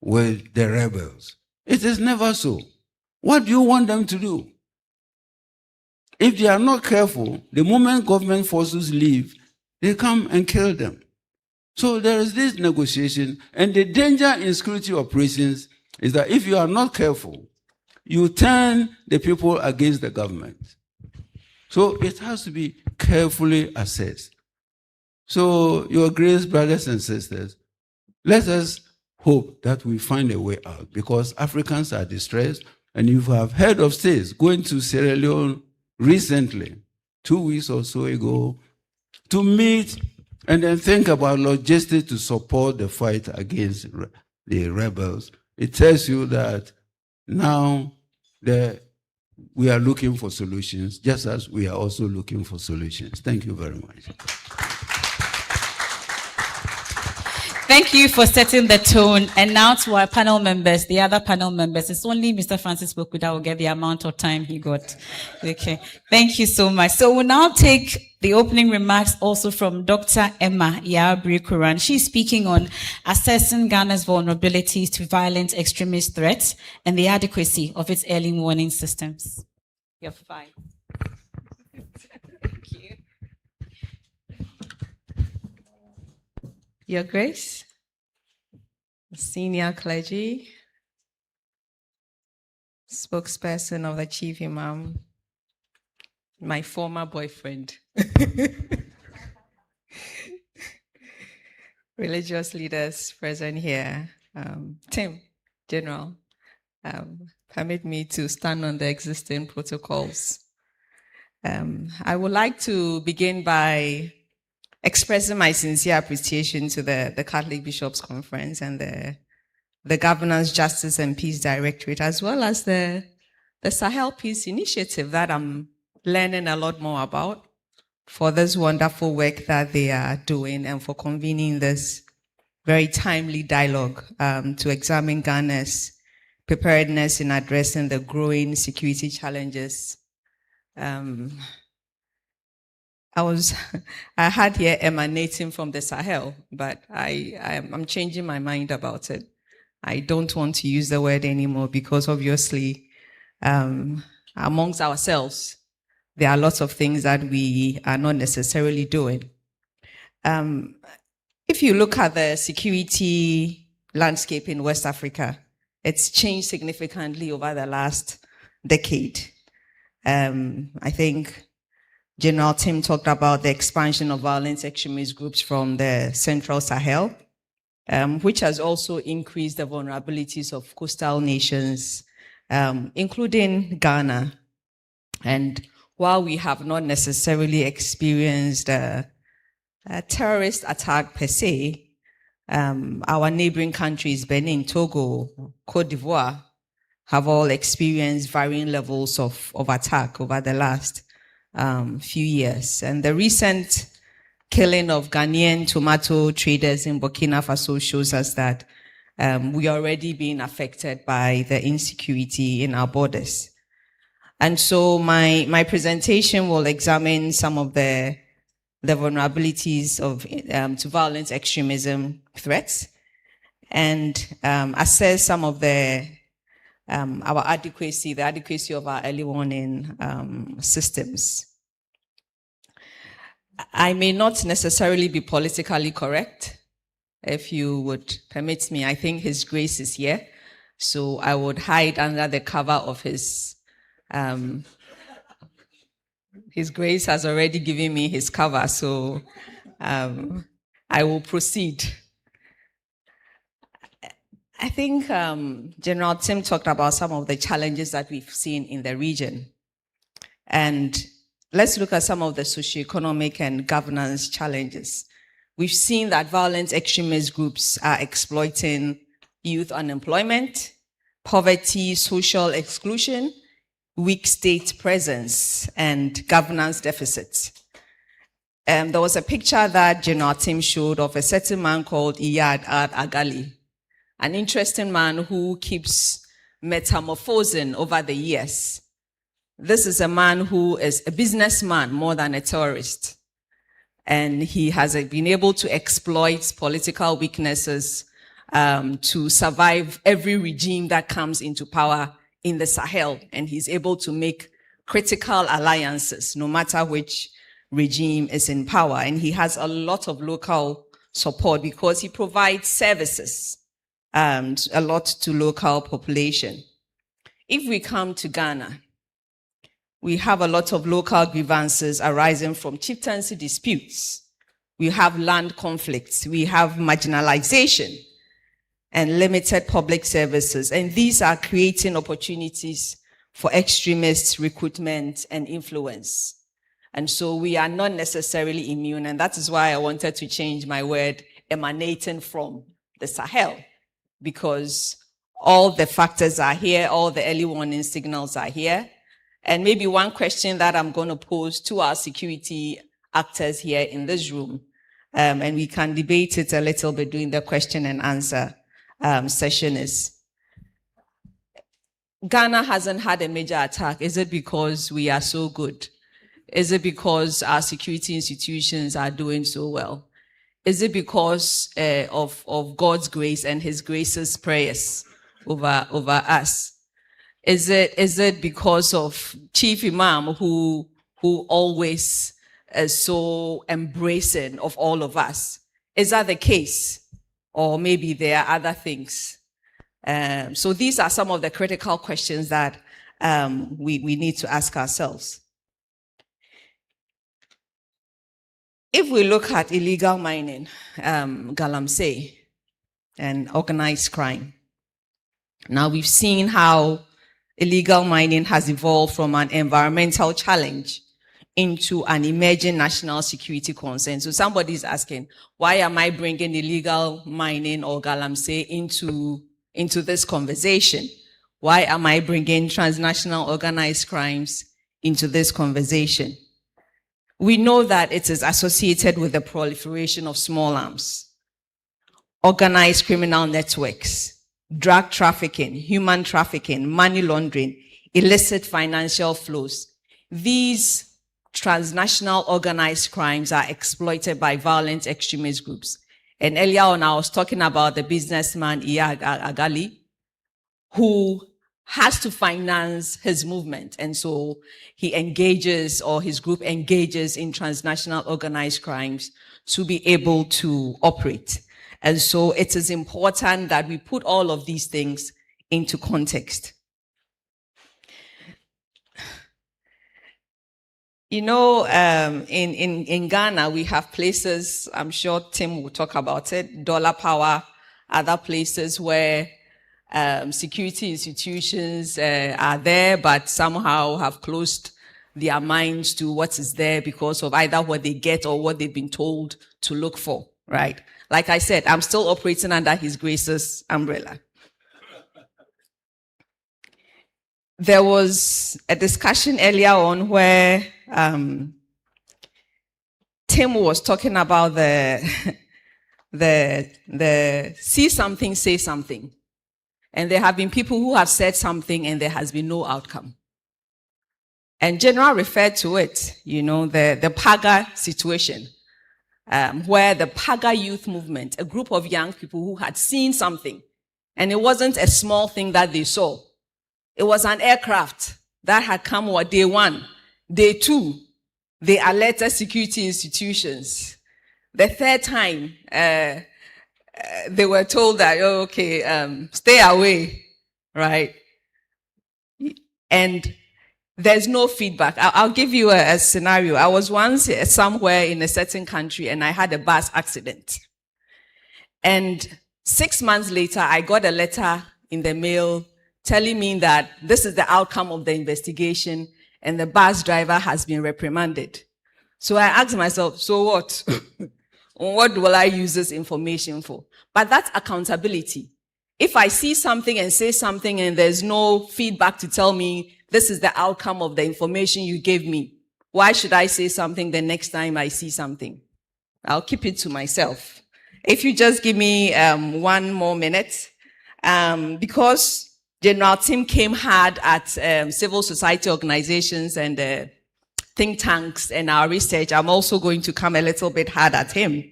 with the rebels. It is never so. What do you want them to do? If they are not careful, the moment government forces leave, they come and kill them. So there is this negotiation, and the danger in security operations is that if you are not careful, you turn the people against the government. So it has to be carefully assessed. So, Your Grace, brothers and sisters, let us hope that we find a way out, because Africans are distressed. And if you have heard of states going to Sierra Leone recently, 2 weeks or so ago, to meet and then think about logistics to support the fight against the rebels, it tells you that now we are looking for solutions, just as we are also looking for solutions. Thank you very much. Thank you for setting the tone. And now to our panel members, the other panel members. It's only Mr. Francis Boku that will get the amount of time he got. Okay. Thank you so much. So we'll now take the opening remarks also from Dr. Emma Yabri-Kuran. She's speaking on assessing Ghana's vulnerabilities to violent extremist threats and the adequacy of its early warning systems. You're fine. Thank you. Your Grace, senior clergy, spokesperson of the Chief Imam, my former boyfriend, religious leaders present here, Tim, General, permit me to stand on the existing protocols. I would like to begin by expressing my sincere appreciation to the Catholic Bishops' Conference and the Governance, Justice and Peace Directorate, as well as the Sahel Peace Initiative that I'm learning a lot more about, for this wonderful work that they are doing and for convening this very timely dialogue to examine Ghana's preparedness in addressing the growing security challenges. I had here emanating from the Sahel, but I'm changing my mind about it. I don't want to use the word anymore because obviously amongst ourselves, there are lots of things that we are not necessarily doing. If you look at the security landscape in West Africa, it's changed significantly over the last decade. I think General Tim talked about the expansion of violent extremist groups from the Central Sahel, which has also increased the vulnerabilities of coastal nations, including Ghana. And while we have not necessarily experienced a terrorist attack per se, our neighboring countries, Benin, Togo, Cote d'Ivoire, have all experienced varying levels of attack over the last few years. And the recent killing of Ghanaian tomato traders in Burkina Faso shows us that we are already being affected by the insecurity in our borders. And so my presentation will examine some of the vulnerabilities of to violent extremism threats and assess some of our adequacy, the adequacy of our early warning systems. I may not necessarily be politically correct, if you would permit me. I think His Grace is here, so I would hide under the cover of his His Grace has already given me his cover, so I will proceed. I think General Tim talked about some of the challenges that we've seen in the region. And let's look at some of the socioeconomic and governance challenges. We've seen that violent extremist groups are exploiting youth unemployment, poverty, social exclusion, weak state presence, and governance deficits. There was a picture that General Tim showed of a certain man called Iyad Agali, an interesting man who keeps metamorphosing over the years. This is a man who is a businessman more than a terrorist. And he has been able to exploit political weaknesses to survive every regime that comes into power in the Sahel. And he's able to make critical alliances, no matter which regime is in power. And he has a lot of local support because he provides services and a lot to local population. If we come to Ghana, we have a lot of local grievances arising from chieftaincy disputes. We have land conflicts. We have marginalization and limited public services. And these are creating opportunities for extremist recruitment and influence. And so we are not necessarily immune. And that is why I wanted to change my word emanating from the Sahel, because all the factors are here, all the early warning signals are here. And maybe one question that I'm going to pose to our security actors here in this room, and we can debate it a little bit during the question and answer session, is Ghana hasn't had a major attack. Is it because we are so good? Is it because our security institutions are doing so well? Is it because of God's grace and His grace's prayers over us? Is it because of Chief Imam who always is so embracing of all of us? Is that the case? Or maybe there are other things. So these are some of the critical questions that we need to ask ourselves. If we look at illegal mining, galamsey, and organized crime, now we've seen how illegal mining has evolved from an environmental challenge into an emerging national security concern. So somebody's asking, why am I bringing illegal mining or galamsey into this conversation? Why am I bringing transnational organized crimes into this conversation? We know that it is associated with the proliferation of small arms, organized criminal networks, drug trafficking, human trafficking, money laundering, illicit financial flows. These transnational organized crimes are exploited by violent extremist groups. And earlier on, I was talking about the businessman Iyad Agali, who has to finance his movement. And so he engages, or his group engages in transnational organized crimes to be able to operate. And so it is important that we put all of these things into context. You know, in Ghana, we have places, I'm sure Tim will talk about it, Dollar Power, other places where security institutions are there, but somehow have closed their minds to what is there because of either what they get or what they've been told to look for, right? Like I said, I'm still operating under His Grace's umbrella. There was a discussion earlier on where Tim was talking about the see something, say something. And there have been people who have said something and there has been no outcome. And General referred to it, you know, the Paga situation, where the Paga youth movement, a group of young people who had seen something, and it wasn't a small thing that they saw. It was an aircraft that had come on day one. Day two, they alerted security institutions. The third time, they were told that, oh, okay, stay away, right? And there's no feedback. I'll give you a scenario. I was once somewhere in a certain country and I had a bus accident. And 6 months later, I got a letter in the mail telling me that this is the outcome of the investigation and the bus driver has been reprimanded. So I asked myself, so what? What will I use this information for? But that's accountability. If I see something and say something and there's no feedback to tell me this is the outcome of the information you gave me, why should I say something the next time I see something? I'll keep it to myself. If you just give me 1 more minute, because General Tim came hard at civil society organizations and think tanks and our research, I'm also going to come a little bit hard at him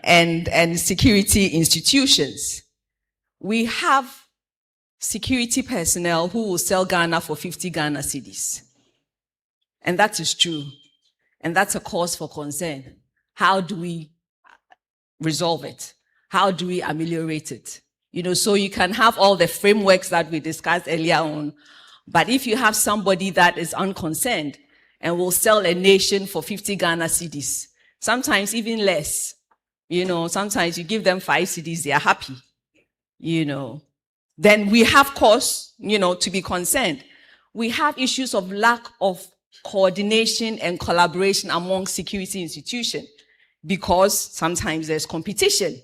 and security institutions. We have security personnel who will sell Ghana for 50 Ghana cedis. And that is true. And that's a cause for concern. How do we resolve it? How do we ameliorate it? So you can have all the frameworks that we discussed earlier on, but if you have somebody that is unconcerned and will sell a nation for 50 Ghana cedis, sometimes even less, sometimes you give them 5 cedis, they are happy, then we have cause, to be concerned. We have issues of lack of coordination and collaboration among security institutions because sometimes there's competition.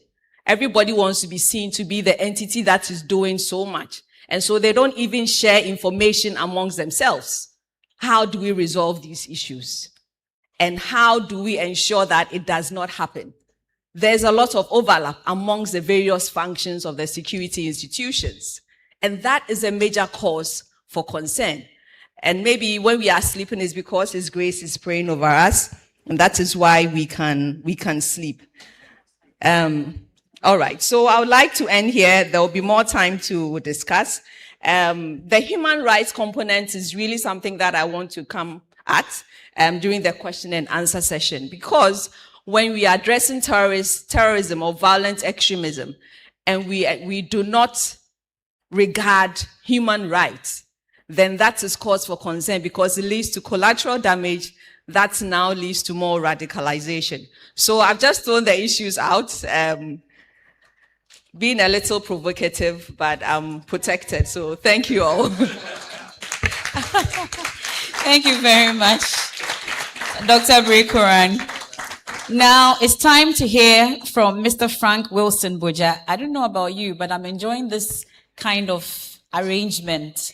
Everybody wants to be seen to be the entity that is doing so much. And so they don't even share information amongst themselves. How do we resolve these issues? And how do we ensure that it does not happen? There's a lot of overlap amongst the various functions of the security institutions. And that is a major cause for concern. And maybe when we are sleeping is because His grace is praying over us. And that is why we can sleep. All right. So I would like to end here. There will be more time to discuss. The human rights component is really something that I want to come at during the question and answer session, because when we are addressing terrorism or violent extremism, and we do not regard human rights, then that is cause for concern because it leads to collateral damage that now leads to more radicalization. So I've just thrown the issues out, being a little provocative, but I'm protected. So thank you all. Thank you very much, Dr. Brekoran. Now it's time to hear from Mr. Frank Wilson Boja. I don't know about you, but I'm enjoying this kind of arrangement.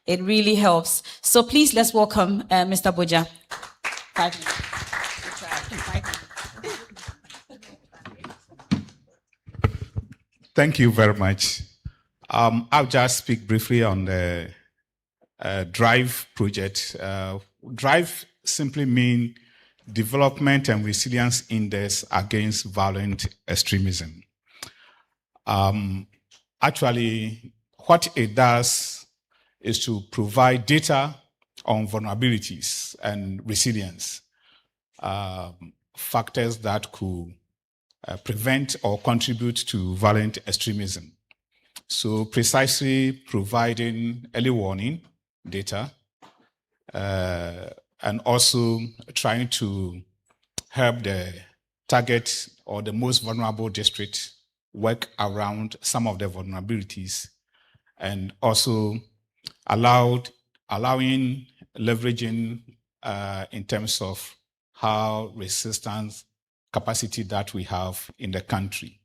It really helps. So please, let's welcome Mr. Boja. 5 minutes. Thank you very much. I'll just speak briefly on the DRIVE project. DRIVE simply means Development and Resilience Index Against Violent Extremism. Actually, what it does is to provide data on vulnerabilities and resilience, factors that could prevent or contribute to violent extremism. So precisely providing early warning data and also trying to help the target or the most vulnerable district work around some of the vulnerabilities, and also allowing leveraging in terms of how resistance capacity that we have in the country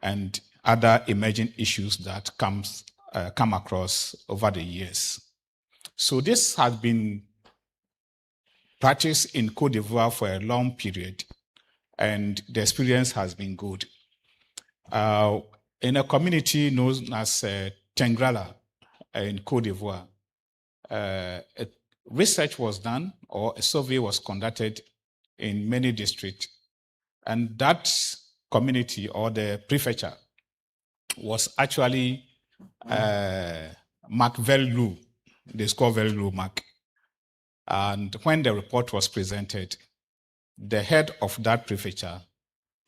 and other emerging issues that come across over the years. So this has been practiced in Côte d'Ivoire for a long period, and the experience has been good. In a community known as Tengrala in Côte d'Ivoire, research was done, or a survey was conducted in many districts, and that community or the prefecture was actually marked very low. They scored very low mark. And when the report was presented, the head of that prefecture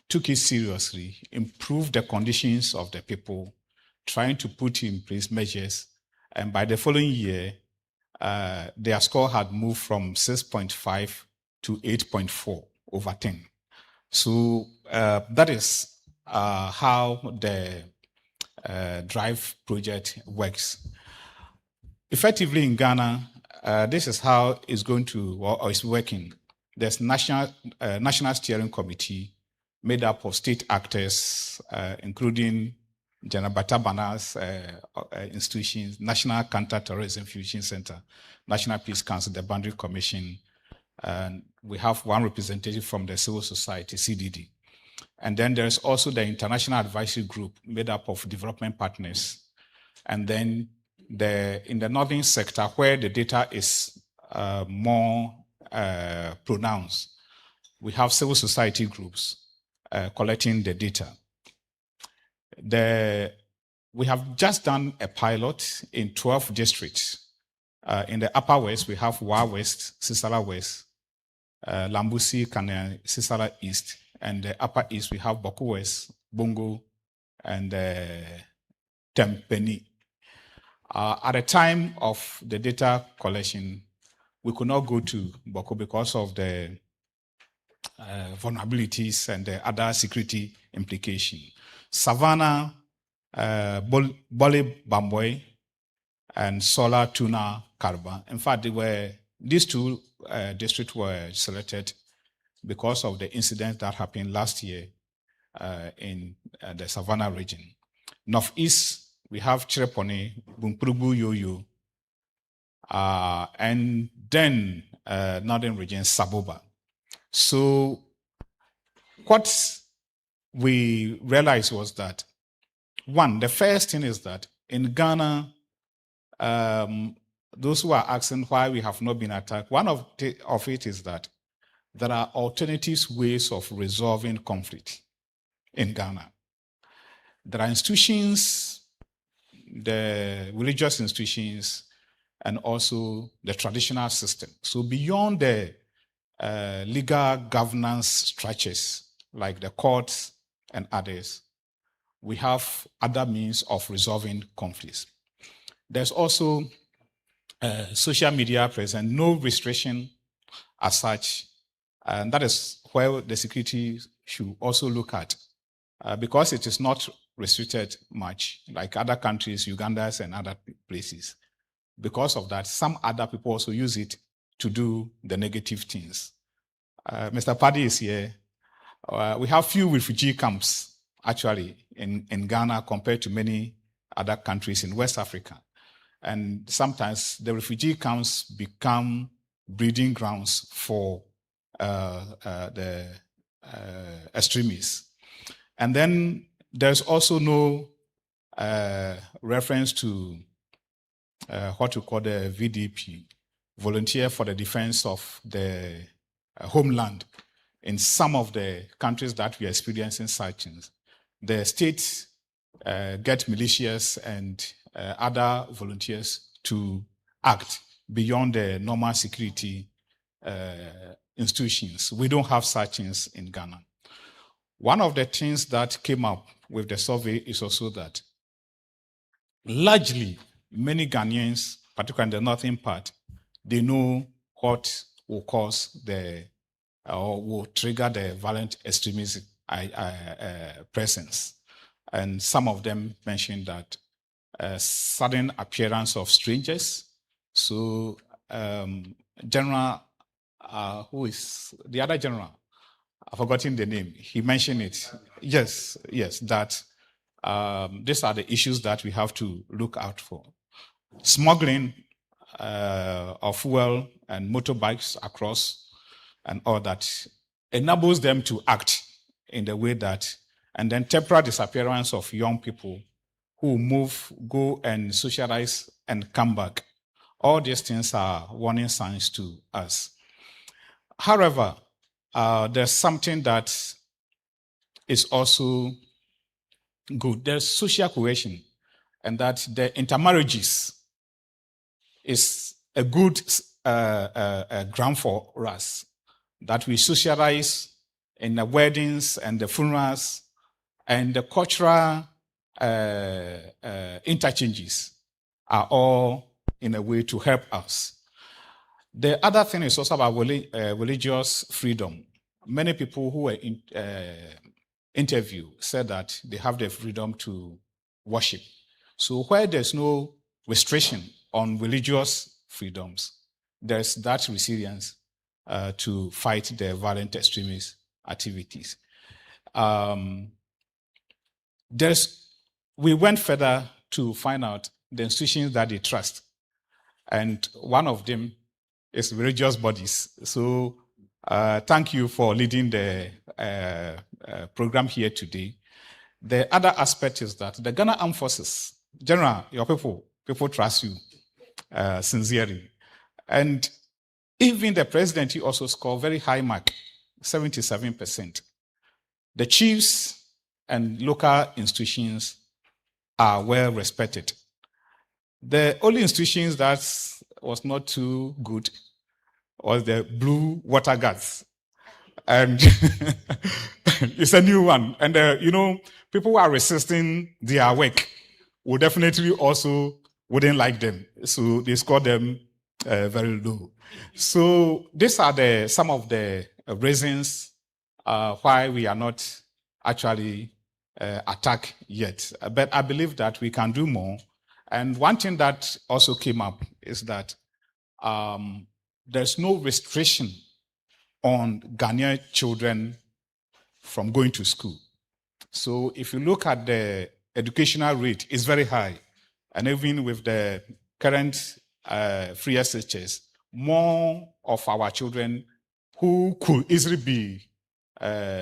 took it seriously, improved the conditions of the people, trying to put in place measures. And by the following year, their score had moved from 6.5 to 8.4 over 10. So that is how the DRIVE project works. Effectively in Ghana, this is how it's going to, or it's working. There's National Steering Committee made up of state actors, including General Batabana's institutions, National Counter-Terrorism Fusion Center, National Peace Council, the Boundary Commission, and we have one representative from the civil society, CDD. And then there's also the International Advisory Group made up of development partners. And then in the northern sector, where the data is more pronounced, we have civil society groups collecting the data. We have just done a pilot in 12 districts. In the Upper West, we have Wa West, Sisala West, Lambusi, Kanya, Sisala East, and the Upper East, we have Boku West, Bongo, and Tempeni. At the time of the data collection, we could not go to Boko because of the vulnerabilities and the other security implication. Savannah, Bole Bamboy, and Sola Tuna Karba. In fact, these two districts were selected because of the incident that happened last year in the Savannah region. Northeast, we have Chirepone, Bumprugu Yoyo, and then northern region, Saboba. So what we realized was that, one, the first thing is that in Ghana, those who are asking why we have not been attacked, one of it is that there are alternative ways of resolving conflict in Ghana. There are institutions, the religious institutions, and also the traditional system. So beyond the legal governance structures, like the courts and others, we have other means of resolving conflicts. There's also social media present, no restriction as such, and that is where the security should also look at, because it is not restricted much, like other countries, Uganda and other places. Because of that, some other people also use it to do the negative things. Mr. Paddy is here. We have few refugee camps, actually, in Ghana compared to many other countries in West Africa. And sometimes the refugee camps become breeding grounds for the extremists. And then there's also no reference to what we call the VDP, Volunteer for the Defense of the Homeland. In some of the countries that we are experiencing such things, the states get militias and other volunteers to act beyond the normal security institutions. We don't have such things in Ghana. One of the things that came up with the survey is also that largely many Ghanaians, particularly in the northern part, they know what will cause or will trigger the violent extremism presence. And some of them mentioned that sudden appearance of strangers. So General, who is the other general? I've forgotten the name. He mentioned it. Yes, that these are the issues that we have to look out for. Smuggling of fuel and motorbikes across and all that enables them to act in the way that, and then temporary disappearance of young people who move, go and socialize and come back. All these things are warning signs to us. However, there's something that is also good. There's social cohesion, and that the intermarriages is a good ground for us, that we socialize in the weddings and the funerals and the cultural interchanges are all in a way to help us. The other thing is also about religious freedom. Many people who were interviewed said that they have the freedom to worship. So where there's no restriction on religious freedoms, there's that resilience to fight the violent extremist activities. We went further to find out the institutions that they trust. And one of them is religious bodies. So thank you for leading the program here today. The other aspect is that the Ghana Armed Forces, General, your people trust you sincerely. And even the president, he also scored very high mark, 77%. The chiefs and local institutions are well respected. The only institutions that was not too good was the Blue Water Guards. And it's a new one. And, people who are resisting their work will definitely also wouldn't like them. So they scored them very low. So these are some of the reasons why we are not actually attacked yet. But I believe that we can do more. And one thing that also came up is that there's no restriction on Ghanaian children from going to school. So if you look at the educational rate, it's very high. And even with the current free SHS, more of our children who could easily be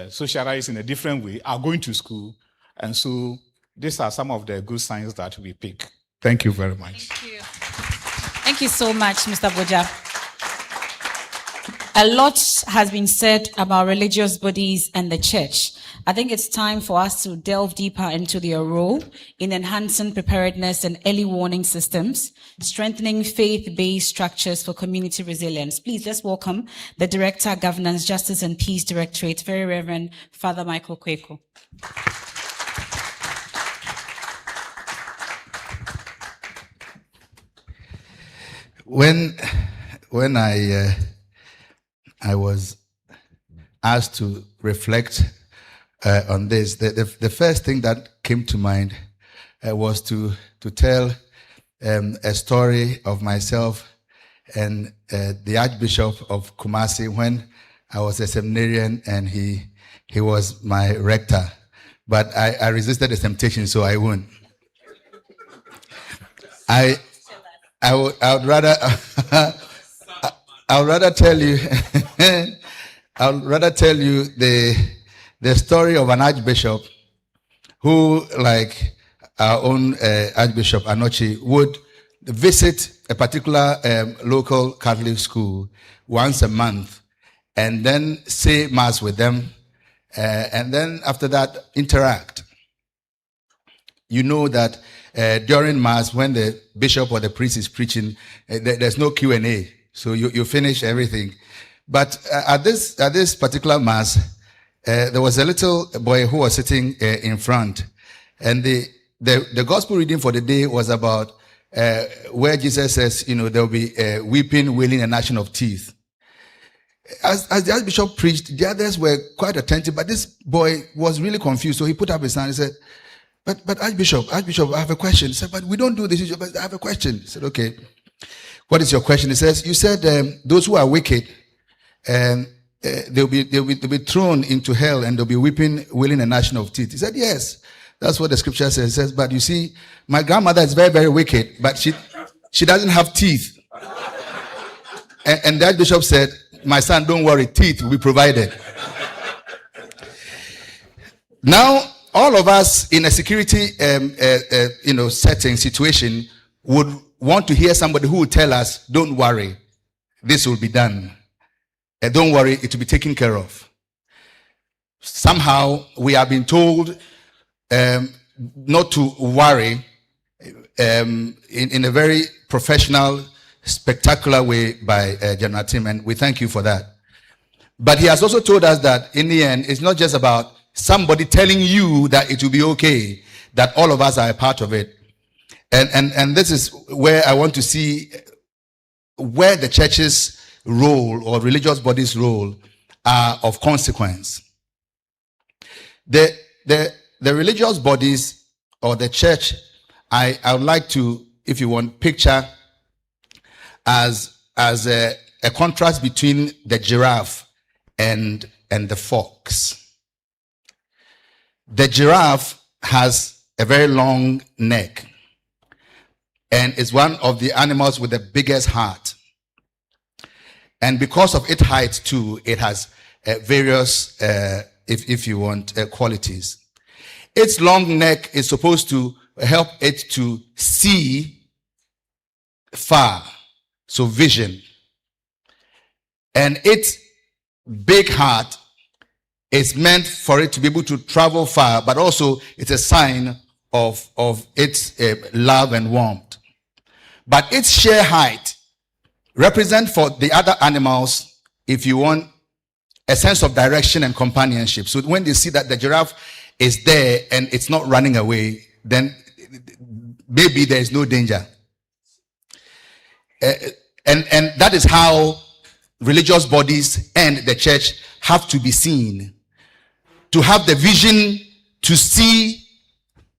socialized in a different way are going to school. And so these are some of the good signs that we pick. Thank you very much. Thank you. Thank you so much, Mr. Boja. A lot has been said about religious bodies and the church. I think it's time for us to delve deeper into their role in enhancing preparedness and early warning systems, strengthening faith-based structures for community resilience. Please, let's welcome the Director, Governance, Justice and Peace Directorate, Very Reverend Father Michael Kweko. When I was asked to reflect on this, the first thing that came to mind was to tell a story of myself and the Archbishop of Kumasi when I was a seminarian and he was my rector. But I resisted the temptation, so I won't. I would rather tell you the story of an archbishop who, like our own Archbishop Anochi, would visit a particular local Catholic school once a month and then say mass with them and then after that interact. You know that during mass, when the bishop or the priest is preaching, there's no Q&A. So you finish everything. But at this particular mass, there was a little boy who was sitting in front. And the gospel reading for the day was about where Jesus says, there will be weeping, wailing, and gnashing of teeth. As the Archbishop preached, the others were quite attentive, but this boy was really confused. So he put up his hand and said, But Archbishop, I have a question. He said, but we don't do this. But I have a question. He said, okay. What is your question? He says, you said those who are wicked, they'll be thrown into hell and they'll be weeping, wailing, and gnashing of teeth. He said, yes. That's what the scripture says. It says, but you see, my grandmother is very, very wicked, but she doesn't have teeth. And the Archbishop said, my son, don't worry, teeth will be provided. Now, all of us in a security, situation would want to hear somebody who would tell us, don't worry, this will be done. Don't worry, it will be taken care of. Somehow, we have been told not to worry in a very professional, spectacular way by General Tim, and we thank you for that. But he has also told us that in the end, it's not just about somebody telling you that it will be okay, that all of us are a part of it. And this is where I want to see where the church's role or religious bodies' role are of consequence. The religious bodies or the church, I would like to, if you want, picture as a contrast between the giraffe and the fox. The giraffe has a very long neck and is one of the animals with the biggest heart. And because of its height too, it has various, if you want, qualities. Its long neck is supposed to help it to see far, so vision. And its big heart is meant for it to be able to travel far, but also it's a sign of its love and warmth. But its sheer height represents for the other animals, if you want, a sense of direction and companionship. So when they see that the giraffe is there and it's not running away, then maybe there is no danger. And that is how religious bodies and the church have to be seen. To have the vision to see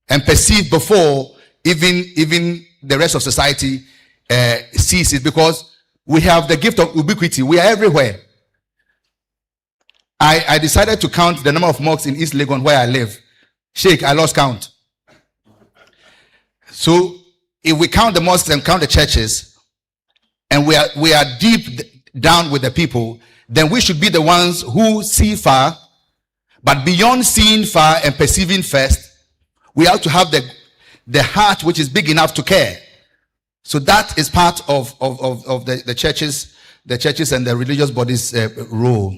and perceive before even the rest of society sees it, because we have the gift of ubiquity. We are everywhere. I decided to count the number of mosques in East Legon where I live. Sheikh, I lost count. So if we count the mosques and count the churches, and we are deep down with the people, then we should be the ones who see far. But beyond seeing far and perceiving first, we have to have the heart which is big enough to care. So that is part of the churches and the religious bodies' role.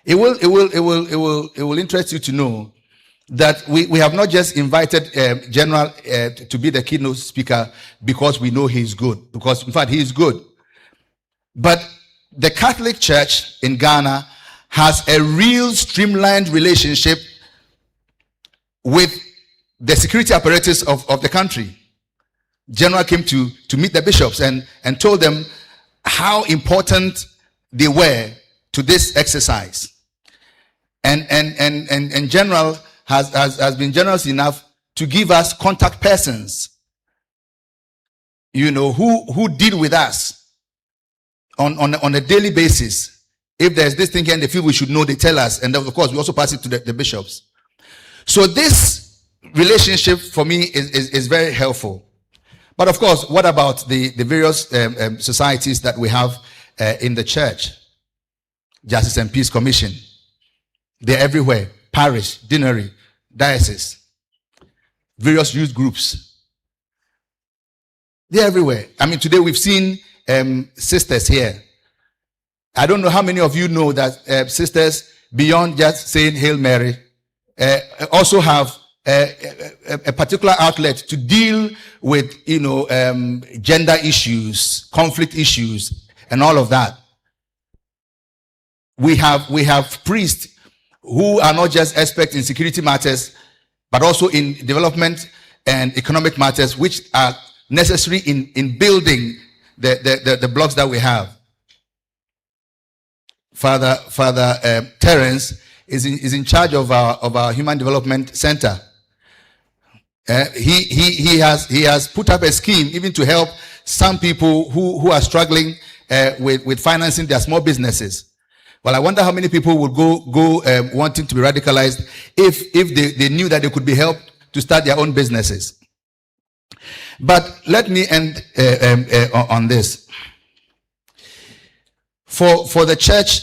It will interest you to know that we have not just invited General to be the keynote speaker because we know he is good, because in fact he is good. But the Catholic Church in Ghana has a real streamlined relationship with the security apparatus of the country. General came to meet the bishops and told them how important they were to this exercise. And General has been generous enough to give us contact persons, who deal with us on a daily basis. If there's this thing here and they feel we should know, they tell us. And of course, we also pass it to the bishops. So this relationship for me is very helpful. But of course, what about the various societies that we have in the church? Justice and Peace Commission. They're everywhere. Parish, deanery, diocese, various youth groups. They're everywhere. I mean, today we've seen sisters here. I don't know how many of you know that sisters, beyond just saying Hail Mary, also have a particular outlet to deal with, gender issues, conflict issues, and all of that. We have priests who are not just experts in security matters, but also in development and economic matters, which are necessary in building the blocks that we have. Father Terence is in charge of our Human Development Center. He has put up a scheme even to help some people who are struggling with financing their small businesses. Well, I wonder how many people would go wanting to be radicalized if they knew that they could be helped to start their own businesses. But let me end on this. For the church,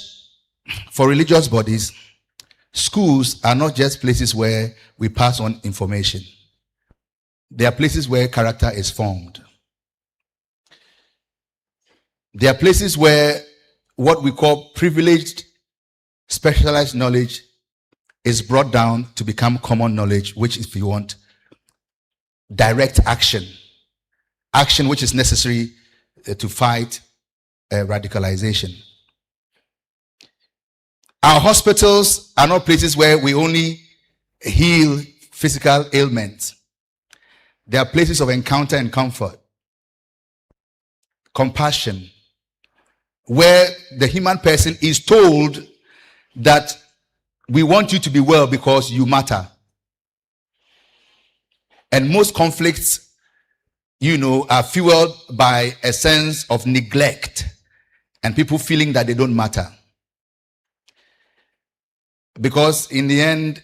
for religious bodies, schools are not just places where we pass on information. They are places where character is formed. They are places where what we call privileged, specialized knowledge is brought down to become common knowledge, which, if you want, direct action which is necessary to fight radicalization. Our hospitals are not places where we only heal physical ailments. There are places of encounter and comfort, compassion, where the human person is told that we want you to be well because you matter. And most conflicts, are fueled by a sense of neglect and people feeling that they don't matter. Because in the end,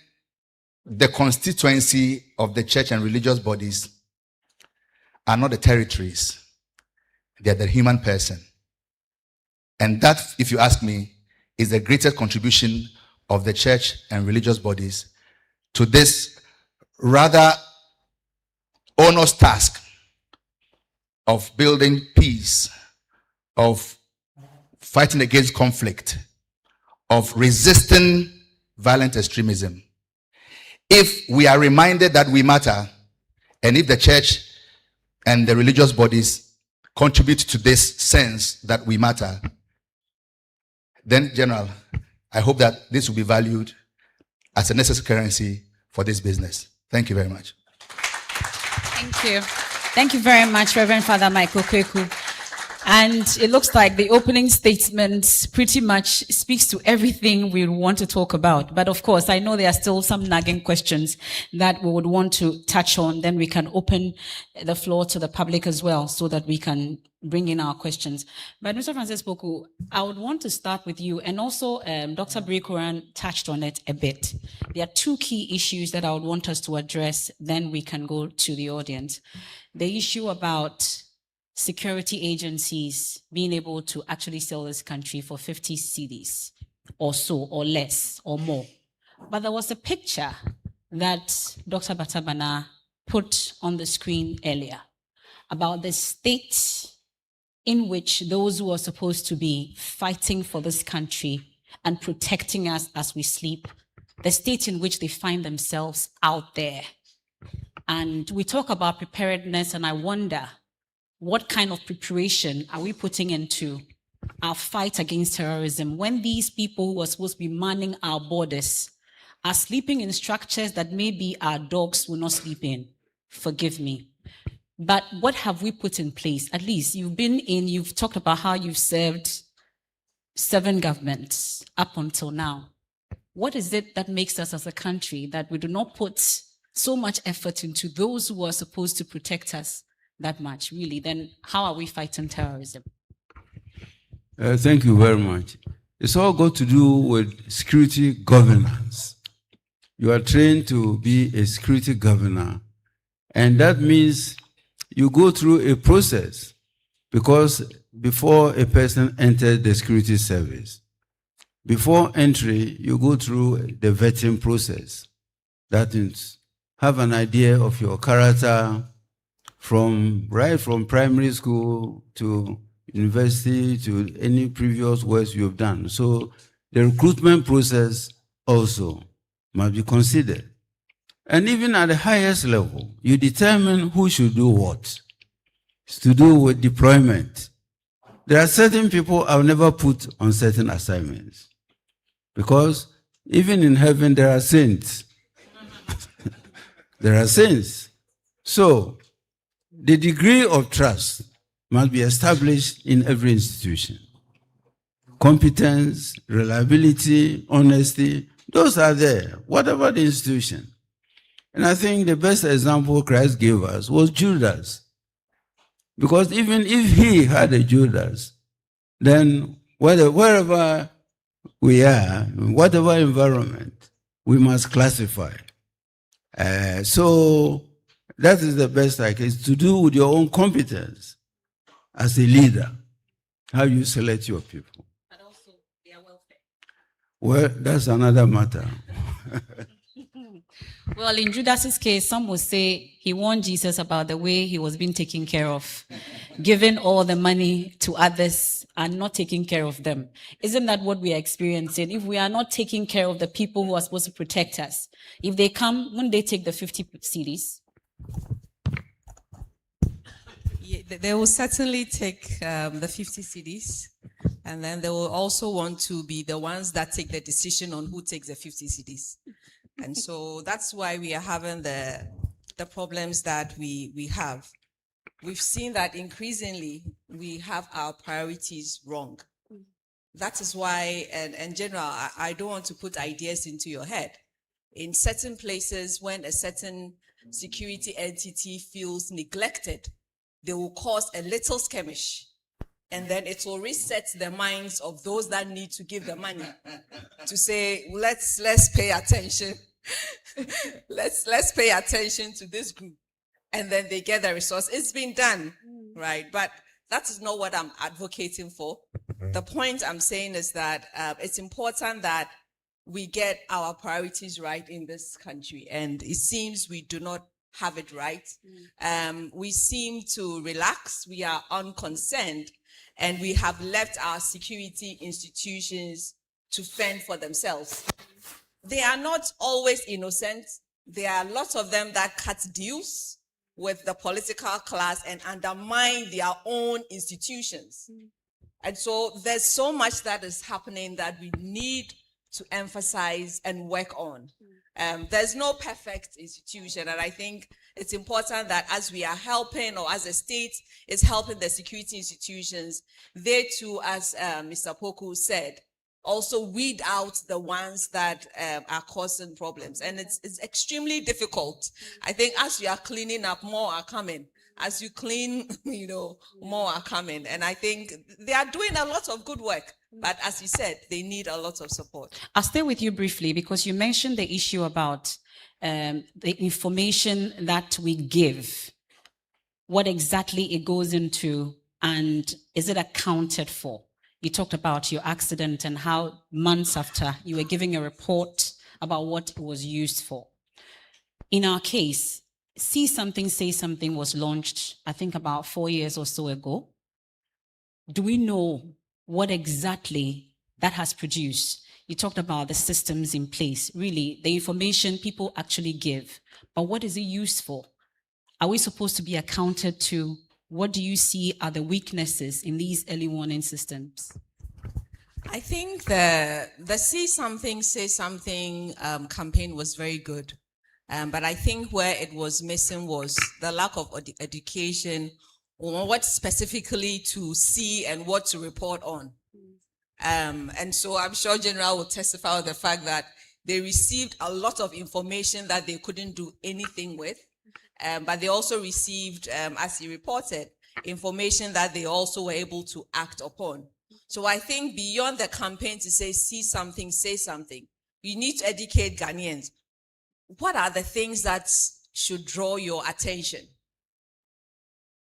the constituency of the church and religious bodies are not the territories. They're the human person. And that, if you ask me, is the greatest contribution of the church and religious bodies to this rather onerous task of building peace, of fighting against conflict, of resisting violent extremism. If we are reminded that we matter, and if the church and the religious bodies contribute to this sense that we matter, then, General, I hope that this will be valued as a necessary currency for this business. Thank you very much. Thank you. Thank you very much, Reverend Father Michael Kweku. And it looks like the opening statement pretty much speaks to everything we want to talk about. But of course, I know there are still some nagging questions that we would want to touch on. Then we can open the floor to the public as well so that we can bring in our questions. But Mr. Francis Poku, I would want to start with you. And also, Dr. Brikoran touched on it a bit. There are two key issues that I would want us to address. Then we can go to the audience. The issue about security agencies being able to actually sell this country for 50 cedis or so, or less, or more. But there was a picture that Dr. Batabana put on the screen earlier about the state in which those who are supposed to be fighting for this country and protecting us as we sleep, the state in which they find themselves out there. And we talk about preparedness, and I wonder, what kind of preparation are we putting into our fight against terrorism when these people who are supposed to be manning our borders are sleeping in structures that maybe our dogs will not sleep in? Forgive me. But what have we put in place? At least you've talked about how you've served 7 governments up until now. What is it that makes us as a country that we do not put so much effort into those who are supposed to protect us that much, really? Then how are we fighting terrorism? Thank you very much. It's all got to do with security governance. You are trained to be a security governor, and that means you go through a process, because before a person enters the security service, before entry, you go through the vetting process. That means have an idea of your character, right from primary school to university to any previous works you've done. So the recruitment process also must be considered. And even at the highest level, you determine who should do what. It's to do with deployment. There are certain people I'll never put on certain assignments, because even in heaven there are saints. There are saints. So the degree of trust must be established in every institution. Competence, reliability, honesty, those are there, whatever the institution. And I think the best example Christ gave us was Judas. Because even if he had a Judas, then wherever we are, in whatever environment, we must classify. So that is the best I can. It's to do with your own competence as a leader, how you select your people. But also their welfare. Well, that's another matter. Well, in Judas's case, some would say he warned Jesus about the way he was being taken care of, giving all the money to others and not taking care of them. Isn't that what we are experiencing? If we are not taking care of the people who are supposed to protect us, if they come, wouldn't they take the 50 cedis? Yeah, they will certainly take the 50 cedis, and then they will also want to be the ones that take the decision on who takes the 50 cedis. And so that's why we are having the the problems that we have. We've seen that increasingly we have our priorities wrong. That is why, and in general, I don't want to put ideas into your head. In certain places, when a certain security entity feels neglected, they will cause a little skirmish, and then it will reset the minds of those that need to give the money to say, let's pay attention. let's pay attention to this group, and then they get the resource. It's been done, right? But that is not what I'm advocating for. The point I'm saying is that it's important that we get our priorities right in this country, and it seems we do not have it right. We seem to relax, we are unconcerned, and we have left our security institutions to fend for themselves. They are not always innocent. There are lots of them that cut deals with the political class and undermine their own institutions. And so there's so much that is happening that we need to emphasize and work on. There's no perfect institution, and I think it's important that as we are helping, or as a state is helping the security institutions, they too, as Mr. Poku said, also weed out the ones that are causing problems. And it's extremely difficult. I think as we are cleaning up, more are coming. As you clean, more are coming. And I think they are doing a lot of good work. But as you said, they need a lot of support. I'll stay with you briefly because you mentioned the issue about the information that we give, what exactly it goes into, and is it accounted for? You talked about your accident and how months after you were giving a report about what it was used for. In our case, See Something, Say Something was launched, I think about 4 years or so ago. Do we know what exactly that has produced? You talked about the systems in place, really, the information people actually give, but what is it used for? Are we supposed to be accounted to? What do you see are the weaknesses in these early warning systems? I think the See Something, Say Something campaign was very good. But I think where it was missing was the lack of education on what specifically to see and what to report on. And so I'm sure General will testify of the fact that they received a lot of information that they couldn't do anything with. But they also received, as he reported, information that they also were able to act upon. So I think beyond the campaign to say, see something, say something, we need to educate Ghanaians. What are the things that should draw your attention?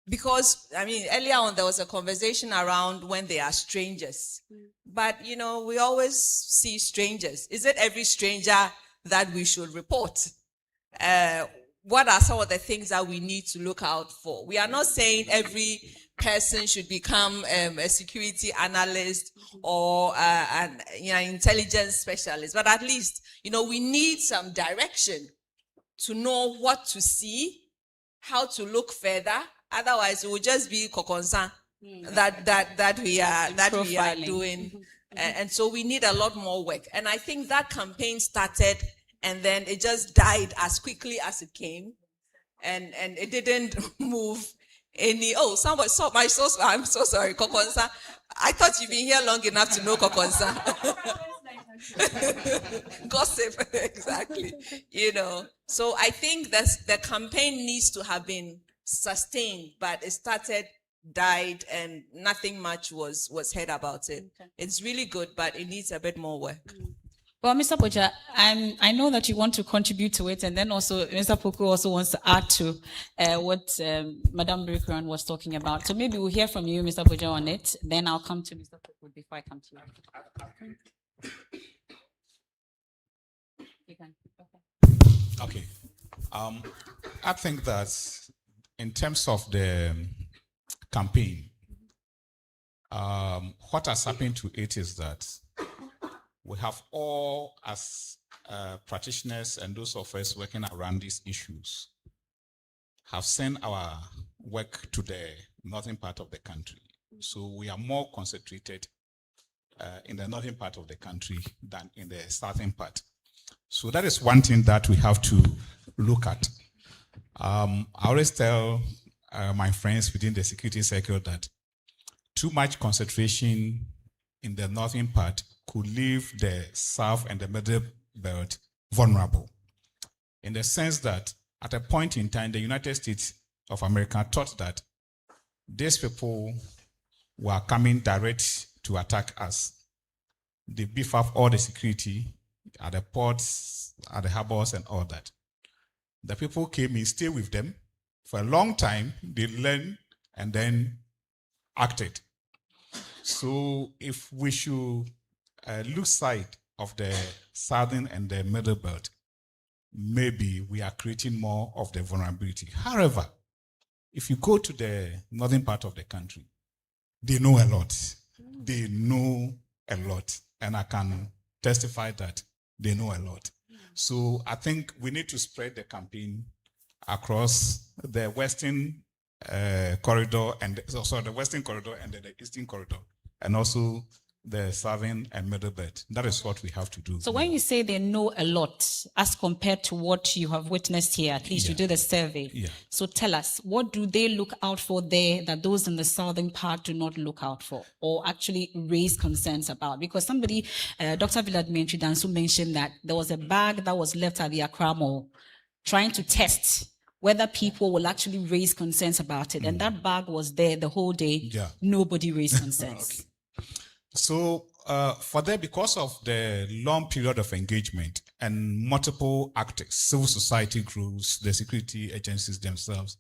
Because, I mean, earlier on there was a conversation around when they are strangers. But, we always see strangers. Is it every stranger that we should report? What are some of the things that we need to look out for? We are not saying every person should become a security analyst or an intelligence specialist, but at least, we need some direction to know what to see, how to look further. Otherwise, it will just be kokonsa that we are doing, and so we need a lot more work. And I think that campaign started, and then it just died as quickly as it came, and it didn't move any. Oh, somebody saw my source. I'm so sorry, kokonsa. I thought you've been here long enough to know kokonsa. Gossip, exactly. So I think that the campaign needs to have been sustained, but it started, died, and nothing much was heard about it. Okay. It's really good, but it needs a bit more work. Well, Mr. Poja, I know that you want to contribute to it, and then also Mr. Poku also wants to add to what Madam Birikuran was talking about. So maybe we'll hear from you, Mr. Poja, on it. Then I'll come to Mr. Poku before I come to you. You can. Okay. I think that in terms of the campaign, what has happened to it is that we have all, as practitioners and those of us working around these issues, have sent our work to the northern part of the country. So we are more concentrated in the northern part of the country than in the southern part. So that is one thing that we have to look at. I always tell my friends within the security circle that too much concentration in the northern part could leave the south and the middle belt vulnerable, in the sense that at a point in time, the United States of America thought that these people were coming direct to attack us. They beef up all the security at the ports, at the harbors, and all that. The people came in, stayed with them for a long time. They learned and then acted. So if we should lose sight of the southern and the middle belt, maybe we are creating more of the vulnerability. However, if you go to the northern part of the country, they know a lot. They know a lot. And I can testify that they know a lot. So I think we need to spread the campaign across the western corridor and the western corridor and the eastern corridor, and also the southern and middle belt. That is what we have to do. So when you say they know a lot as compared to what you have witnessed here, at least you did a survey. Yeah. So tell us, what do they look out for there that those in the southern part do not look out for or actually raise concerns about? Because somebody, Dr. Villadmientri Dansu mentioned that there was a bag that was left at the Accra Mall trying to test whether people will actually raise concerns about it. And that bag was there the whole day. Yeah. Nobody raised concerns. Okay. So for that, because of the long period of engagement and multiple actors, civil society groups, the security agencies themselves,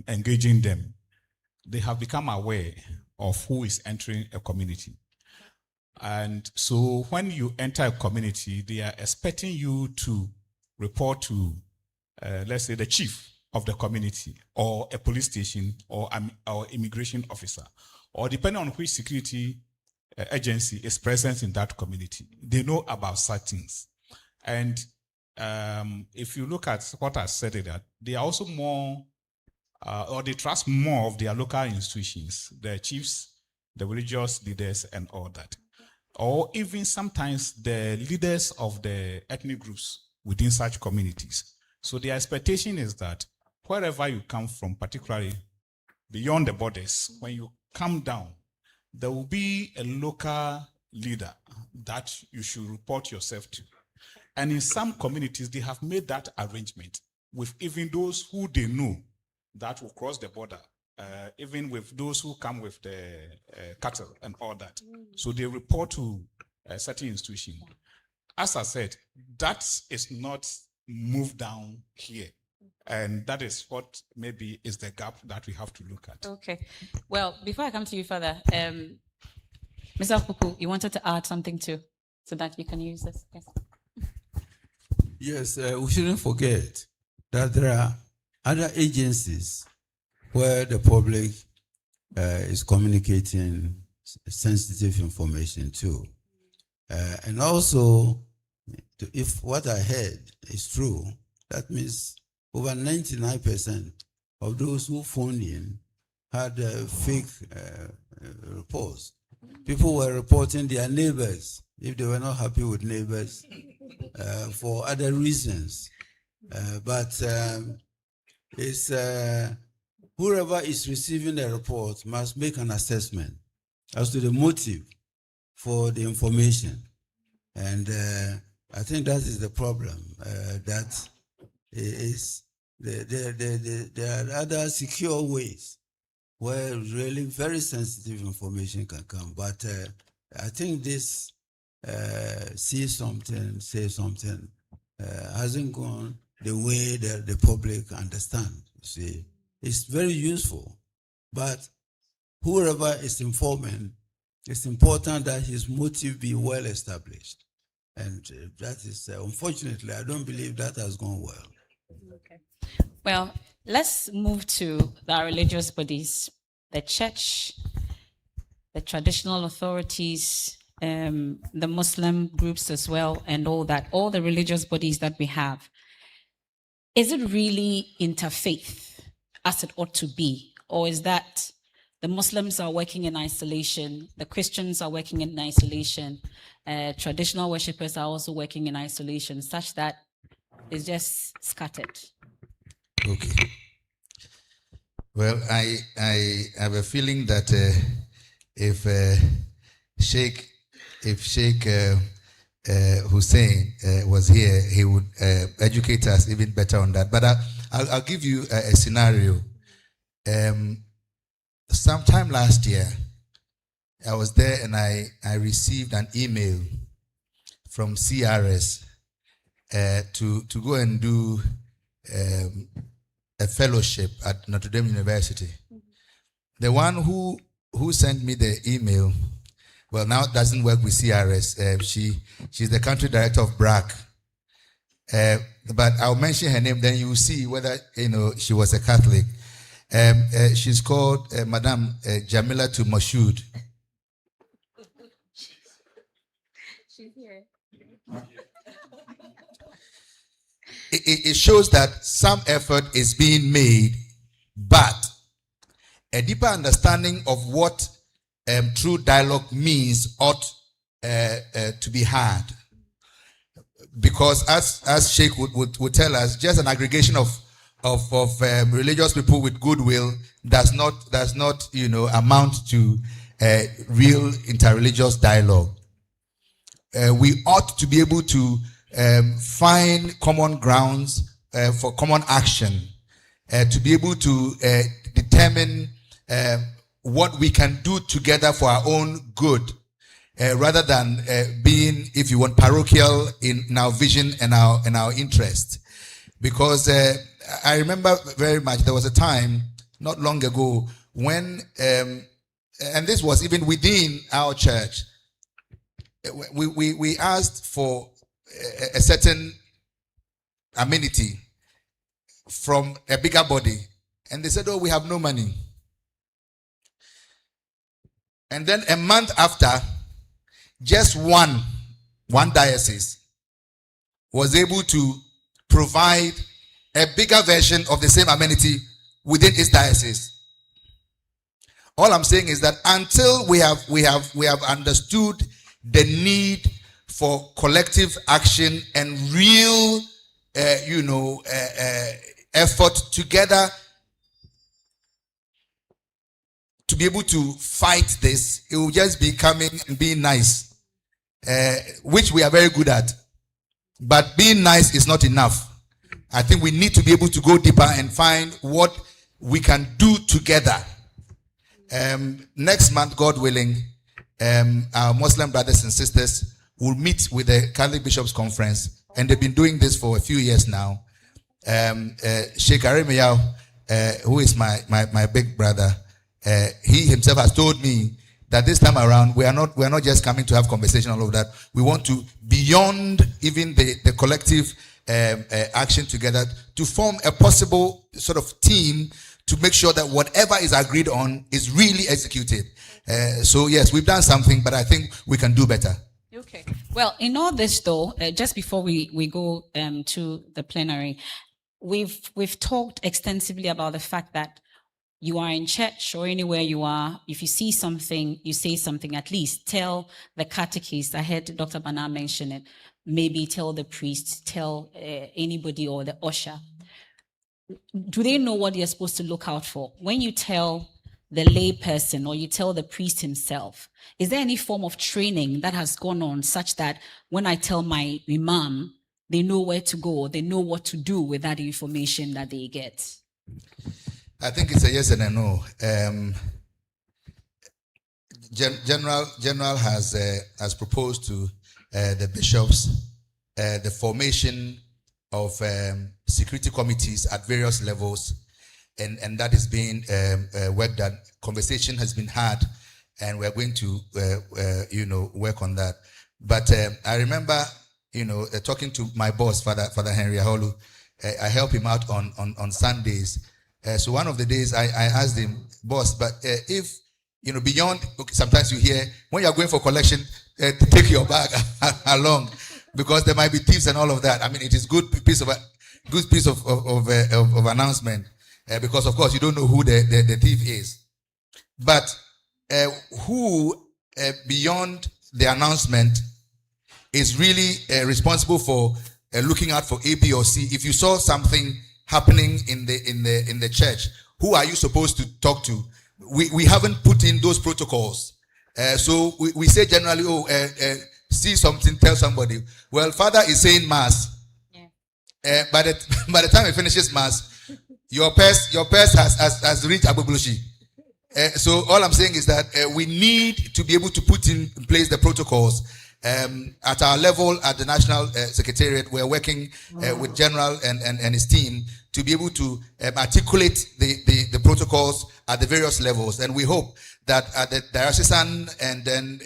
engaging them, they have become aware of who is entering a community. And so when you enter a community, they are expecting you to report to, let's say, the chief of the community, or a police station, or immigration officer, or depending on which security agency is present in that community. They know about such things. And if you look at what I said, that they are also more, or they trust more of their local institutions, the chiefs, the religious leaders, and all that. Or even sometimes the leaders of the ethnic groups within such communities. So the expectation is that wherever you come from, particularly beyond the borders, when you come down, there will be a local leader that you should report yourself to. And in some communities, they have made that arrangement with even those who they know that will cross the border, even with those who come with the cattle and all that. So they report to a certain institution. As I said, that is not moved down here. And that is what maybe is the gap that we have to look at. Okay. Well, before I come to you further, Mr. Puku, you wanted to add something too, so that you can use this. Yes. Yes, we shouldn't forget that there are other agencies where the public is communicating sensitive information too. And also, if what I heard is true, that means over 99% of those who phoned in had fake reports. People were reporting their neighbors if they were not happy with neighbors for other reasons. But it's whoever is receiving the report must make an assessment as to the motive for the information. And I think that is the problem, that is there are other secure ways where really very sensitive information can come. But I think this see something, say something hasn't gone the way that the public understand. You see, it's very useful, but whoever is informing, it's important that his motive be well established. And that is, unfortunately, I don't believe that has gone well. Okay. Well, let's move to our religious bodies, the church, the traditional authorities, the Muslim groups as well, and all that, all the religious bodies that we have. Is it really interfaith as it ought to be? Or is that the Muslims are working in isolation, the Christians are working in isolation, traditional worshippers are also working in isolation, such that it's just scattered? Okay. Well, I have a feeling that if Sheikh Hussein was here, he would educate us even better on that. But I'll give you a scenario. Sometime last year, I was there and I received an email from CRS to go and do a fellowship at Notre Dame University. The one who sent me the email, well, now doesn't work with CRS. She's the country director of BRAC. But I'll mention her name, then you will see whether she was a Catholic. She's called Madame Jamila to Moshood. She's here. It shows that some effort is being made, but a deeper understanding of what true dialogue means ought to be had. Because as Sheikh would tell us, just an aggregation of religious people with goodwill does not amount to real interreligious dialogue. We ought to be able to find common grounds for common action, to be able to determine what we can do together for our own good, rather than being, if you want, parochial in our vision and our interest. Because I remember very much, there was a time not long ago when, and this was even within our church, we asked for a certain amenity from a bigger body, and they said, "Oh, we have no money." And then a month after, just one diocese was able to provide a bigger version of the same amenity within its diocese. All I'm saying is that until we have understood the need for collective action and real, effort together to be able to fight this, it will just be coming and being nice, which we are very good at. But being nice is not enough. I think we need to be able to go deeper and find what we can do together. Next month, God willing, our Muslim brothers and sisters will meet with the Catholic Bishops' Conference, and they've been doing this for a few years now. Sheikh Arimiyao, who is my big brother, he himself has told me that this time around we are not just coming to have conversation, all of that. We want to, beyond even the collective action together, to form a possible sort of team to make sure that whatever is agreed on is really executed. So yes, we've done something, but I think we can do better. Okay. Well, in all this though, just before we go to the plenary, we've talked extensively about the fact that you are in church or anywhere you are, if you see something, you say something, at least tell the catechist. I heard Dr. Bana mention it. Maybe tell the priest, tell anybody or the usher. Do they know what you're supposed to look out for? When you tell the lay person or you tell the priest himself, is there any form of training that has gone on such that when I tell my imam, they know where to go, they know what to do with that information that they get? I think it's a yes and a no. General has proposed to the bishops the formation of security committees at various levels, and that is being worked on. Conversation has been had, and we're going to work on that. But I remember talking to my boss, Father Henry Aholu. I help him out on Sundays. So one of the days I asked him, boss, but if, beyond, sometimes you hear, when you're going for collection, take your bag along, because there might be thieves and all of that. I mean, it is good piece of announcement, because of course you don't know who the thief is. But who, beyond the announcement, is really responsible for looking out for A, B, or C? If you saw something happening in the church, who are you supposed to talk to? We haven't put in those protocols. So we say generally, see something, tell somebody. Well, Father is saying mass. Yeah. By the time he finishes mass, your purse has reached Abubulushi. So all I'm saying is that we need to be able to put in place the protocols. At our level at the National Secretariat, we're working with General and his team to be able to articulate the protocols at the various levels. And we hope that at the diocesan and then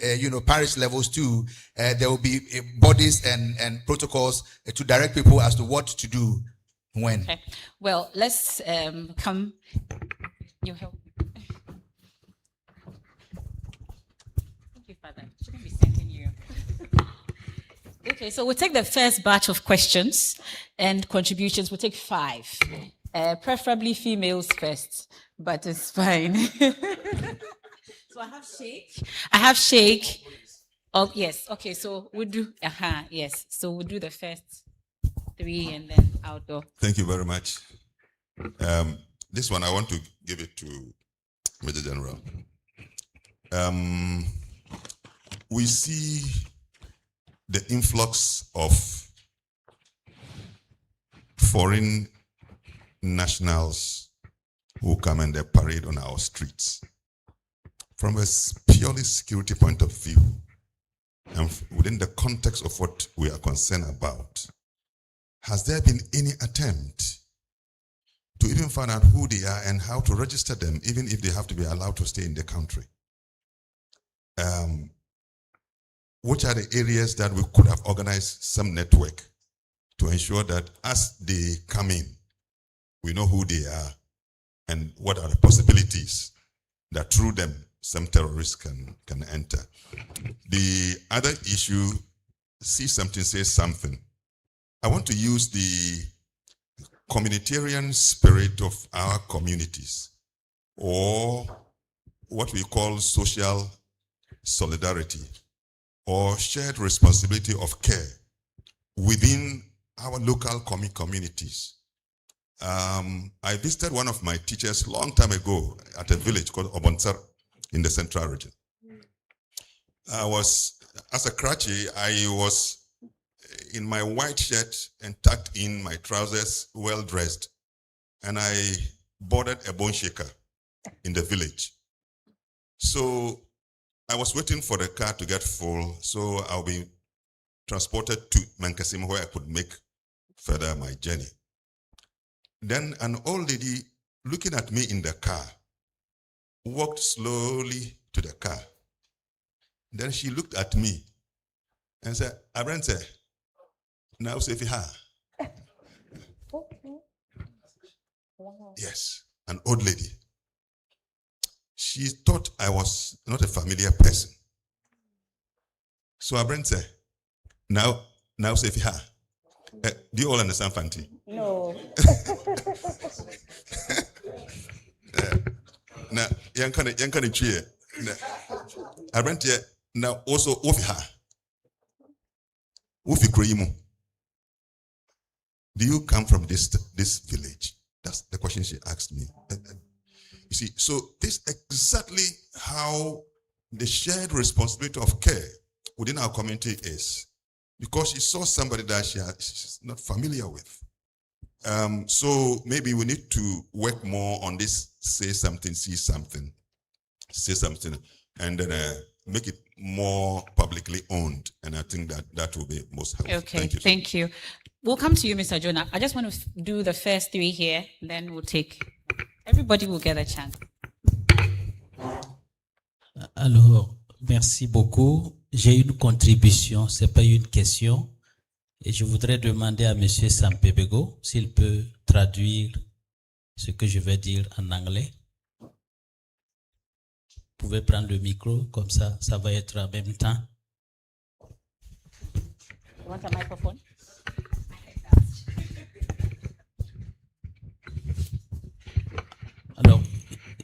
parish levels too, there will be bodies and protocols to direct people as to what to do when. Okay. Well, let's come. You help. Thank you, Father. Shouldn't be thanking you. Okay, so we'll take the first batch of questions and contributions. We'll take 5. Preferably females first, but it's fine. So I have Sheikh. Oh, yes. Okay, so we'll do, yes. So we'll do the first 3 and then outdoor. Thank you very much. This one, I want to give it to Major General. We see the influx of foreign nationals who come and they parade on our streets. From a purely security point of view, and within the context of what we are concerned about, has there been any attempt to even find out who they are and how to register them, even if they have to be allowed to stay in the country? Which are the areas that we could have organized some network to ensure that as they come in, we know who they are and what are the possibilities that through them some terrorists can enter. The other issue, see something, say something. I want to use the communitarian spirit of our communities, or what we call social solidarity, or shared responsibility of care within our local communities. I visited one of my teachers long time ago at a village called Obonsar in the central region. As a Karachi, I was in my white shirt and tucked in my trousers, well dressed, and I boarded a bone shaker in the village. So I was waiting for the car to get full, so I'll be transported to Mankasim where I could make further my journey. Then an old lady looking at me in the car walked slowly to the car. Then she looked at me and said, Abrante, now say her. Yes, an old lady. She thought I was not a familiar person. So Abrante said, now say her. Do you all understand Fanti? No. Now, young kind of cheer. Abrante now also ofi her. Ofi Kroimo. Do you come from this village? That's the question she asked me. You see, so this is exactly how the shared responsibility of care within our community is, because she saw somebody that she's not familiar with. So maybe we need to work more on this, say something, see something, say something, and then make it more publicly owned. And I think that will be most helpful. Okay, thank you. We'll come to you, Mr. Jonah. I just want to do the first 3 here, then we'll take... Everybody will get a chance. Alors, merci beaucoup. J'ai une contribution, c'est pas une question. Et je voudrais demander à Monsieur Sampebego s'il peut traduire ce que je vais dire en anglais. Vous pouvez prendre le micro, comme ça va être en même temps. You want a microphone? Alors,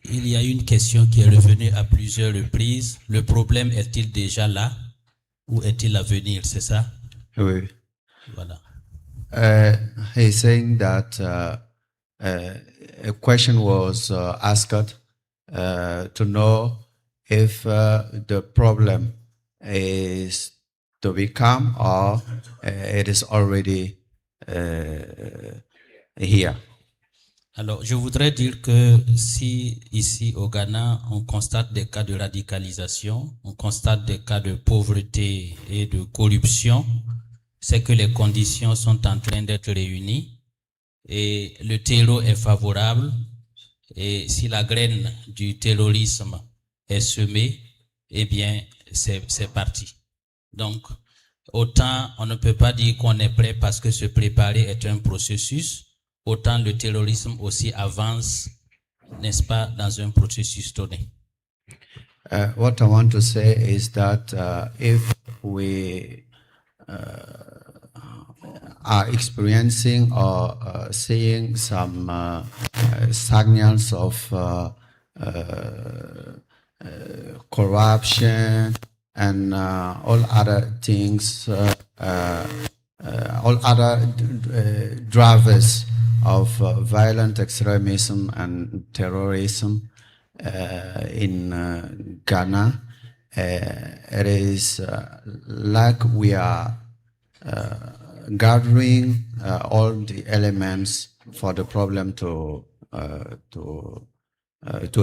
il y a une question qui est revenue à plusieurs reprises. Le problème est-il déjà là ou est-il à venir, c'est ça? Oui. Voilà. He's saying that a question was asked to know if the problem is to become or it is already here. Alors, je voudrais dire que si ici au Ghana, on constate des cas de radicalisation, on constate des cas de pauvreté et de corruption, c'est que les conditions sont en train d'être réunies et le terreau est favorable. Et si la graine du terrorisme est semée, eh bien, c'est parti. Donc, autant on ne peut pas dire qu'on est prêt parce que se préparer est un processus, autant le terrorisme aussi avance, n'est-ce pas, dans un processus donné. What I want to say is that if we are experiencing or seeing some signals of corruption and all other things, all other drivers of violent extremism and terrorism in Ghana, it is like we are gathering all the elements for the problem to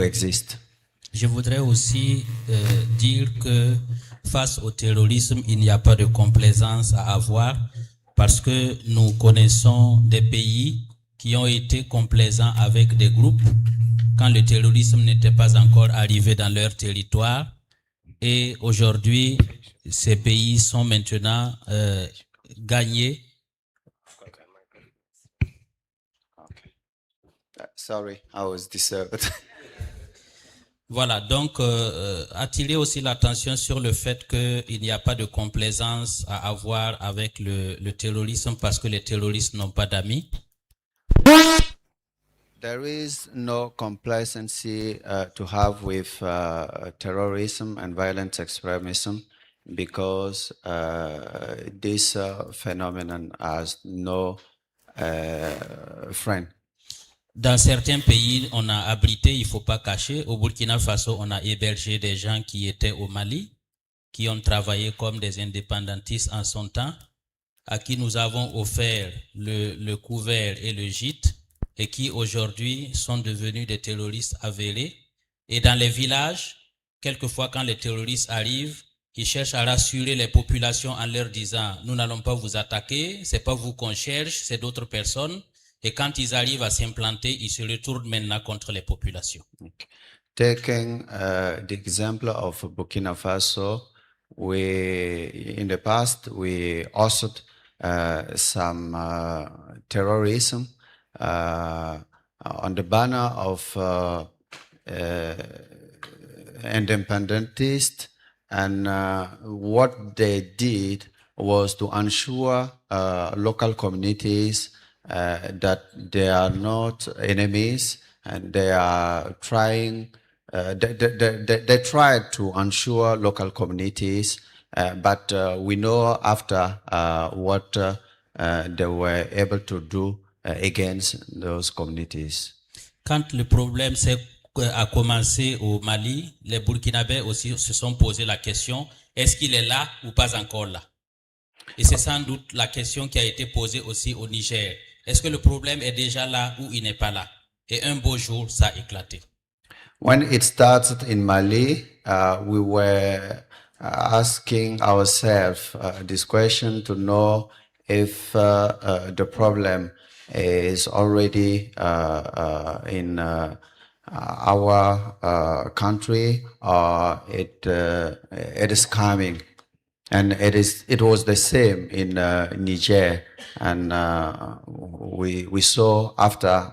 exist. Je voudrais aussi dire que face au terrorisme, il n'y a pas de complaisance à avoir parce que nous connaissons des pays qui ont été complaisants avec des groupes quand le terrorisme n'était pas encore arrivé dans leur territoire. Et aujourd'hui, ces pays sont maintenant gagnés. Sorry, I was disturbed. Voilà, donc attirer aussi l'attention sur le fait qu'il n'y a pas de complaisance à avoir avec le terrorisme parce que les terroristes n'ont pas d'amis. There is no complacency to have with terrorism and violent extremism because this phenomenon has no friend. Dans certains pays, on a abrité, il ne faut pas cacher. Au Burkina Faso, on a hébergé des gens qui étaient au Mali, qui ont travaillé comme des indépendantistes en son temps, à qui nous avons offert le couvert et le gîte, et qui aujourd'hui sont devenus des terroristes avérés. Et dans les villages, quelquefois quand les terroristes arrivent, ils cherchent à rassurer les populations en leur disant « Nous n'allons pas vous attaquer, c'est pas vous qu'on cherche, c'est d'autres personnes ». Et quand ils arrivent à s'implanter, ils se retournent maintenant contre les populations. Taking the example of Burkina Faso, in the past we hosted some terrorism on the banner of independentists, and what they did was to ensure local communities that they are not enemies, and they are trying. They tried to ensure local communities, but we know after what they were able to do against those communities. Quand le problème a commencé au Mali, les Burkinabés aussi se sont posé la question, est-ce qu'il est là ou pas encore là? Et c'est sans doute la question qui a été posée aussi au Niger. Est-ce que le problème est déjà là ou il n'est pas là? Et un beau jour, ça a éclaté. When it started in Mali, we were asking ourselves this question to know if the problem is already in our country or it is coming. And it was the same in Niger, and we saw after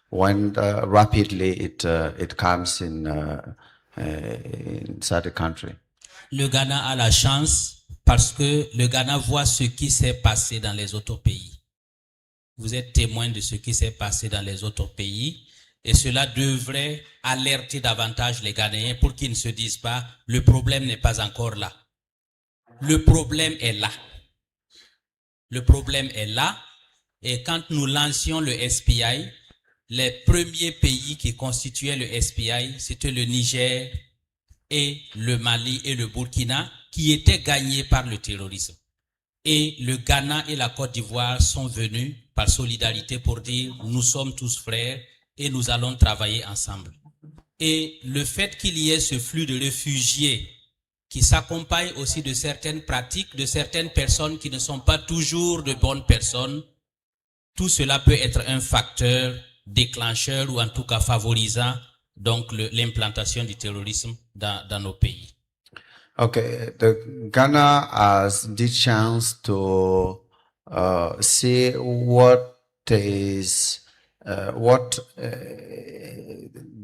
when rapidly it comes inside the country. Le Ghana a la chance parce que le Ghana voit ce qui s'est passé dans les autres pays. Vous êtes témoin de ce qui s'est passé dans les autres pays, et cela devrait alerter davantage les Ghanéens pour qu'ils ne se disent pas le problème n'est pas encore là. Le problème est là. Le problème est là Et quand nous lancions le SPI, les premiers pays qui constituaient le SPI, c'était le Niger et le Mali et le Burkina, qui étaient gagnés par le terrorisme. Et le Ghana et la Côte d'Ivoire sont venus par solidarité pour dire nous sommes tous frères et nous allons travailler ensemble. Et le fait qu'il y ait ce flux de réfugiés qui s'accompagne aussi de certaines pratiques, de certaines personnes qui ne sont pas toujours de bonnes personnes, tout cela peut être un facteur déclencheur ou en tout cas favorisant donc l'implantation du terrorisme dans nos pays. Okay, the Ghana has the chance to see what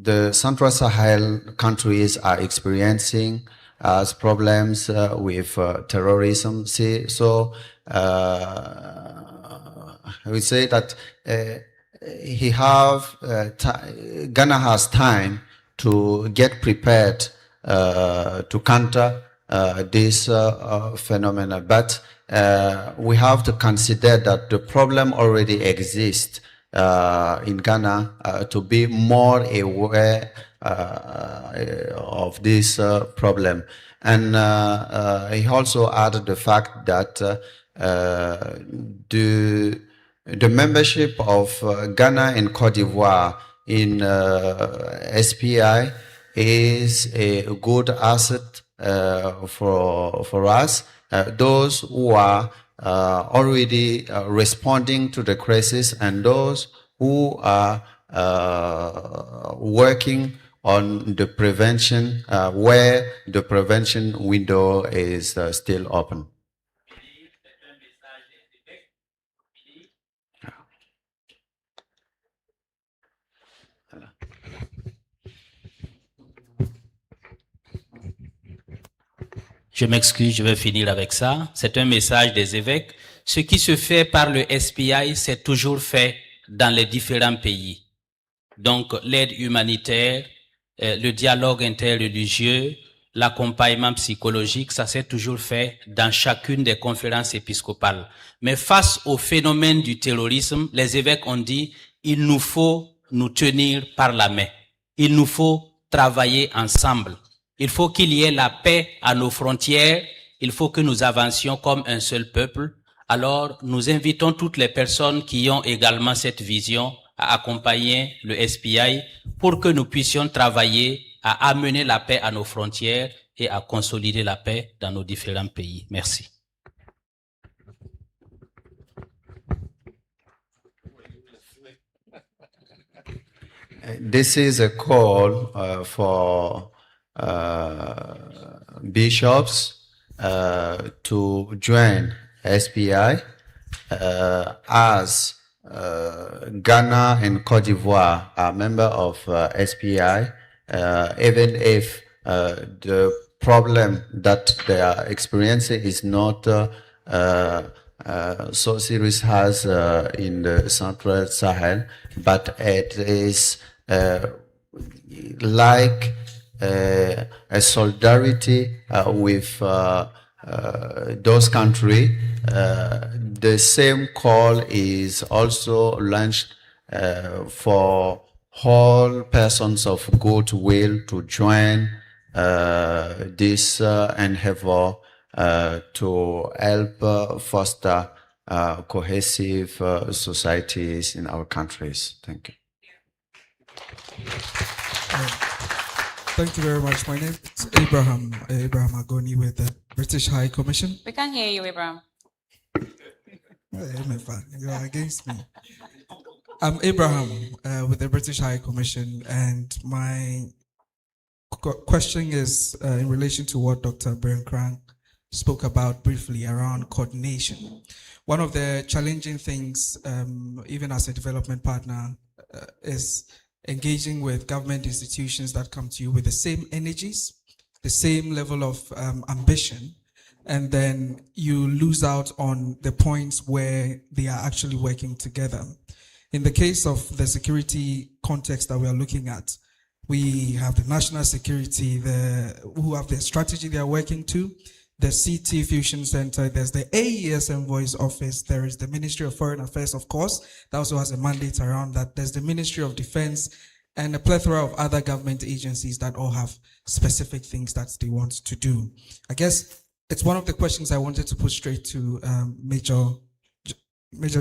the Central Sahel countries are experiencing as problems with terrorism. So I would say that Ghana has time to get prepared to counter this phenomena. But we have to consider that the problem already exists in Ghana to be more aware of this problem. And he also added the fact that the membership of Ghana and Cote d'Ivoire in SPI is a good asset for us. Those who are already responding to the crisis and those who are working on the prevention where the prevention window is still open. Je m'excuse, je vais finir avec ça. C'est un message des évêques. Ce qui se fait par le SPI, c'est toujours fait dans les différents pays. Donc, l'aide humanitaire, le dialogue interreligieux, l'accompagnement psychologique, ça s'est toujours fait dans chacune des conférences épiscopales. Mais face au phénomène du terrorisme, les évêques ont dit, il nous faut nous tenir par la main. Il nous faut travailler ensemble. Il faut qu'il y ait la paix à nos frontières. Il faut que nous avancions comme un seul peuple. Alors, nous invitons toutes les personnes qui ont également cette vision à accompagner le SPI pour que nous puissions travailler à amener la paix à nos frontières et à consolider la paix dans nos différents pays. Merci. This is a call for bishops to join SPI as Ghana and Cote d'Ivoire are members of SPI, even if the problem that they are experiencing is not so serious as in the Central Sahel, but it is like a solidarity with those countries. The same call is also launched for all persons of goodwill to join this endeavor to help foster cohesive societies in our countries. Thank you. Thank you very much. My name is Abraham Agoni with the British High Commission. We can hear you, Abraham. You are against me. I'm Abraham with the British High Commission, and my question is in relation to what Dr. Berenkran spoke about briefly around coordination. One of the challenging things, even as a development partner, is engaging with government institutions that come to you with the same energies, the same level of ambition, and then you lose out on the points where they are actually working together. In the case of the security context that we are looking at, we have the national security, who have the strategy they are working to. the CT Fusion Center, there's the AES Envoy's Office, there is the Ministry of Foreign Affairs, of course, that also has a mandate around that. There's the Ministry of Defense and a plethora of other government agencies that all have specific things that they want to do. I guess it's one of the questions I wanted to put straight to Major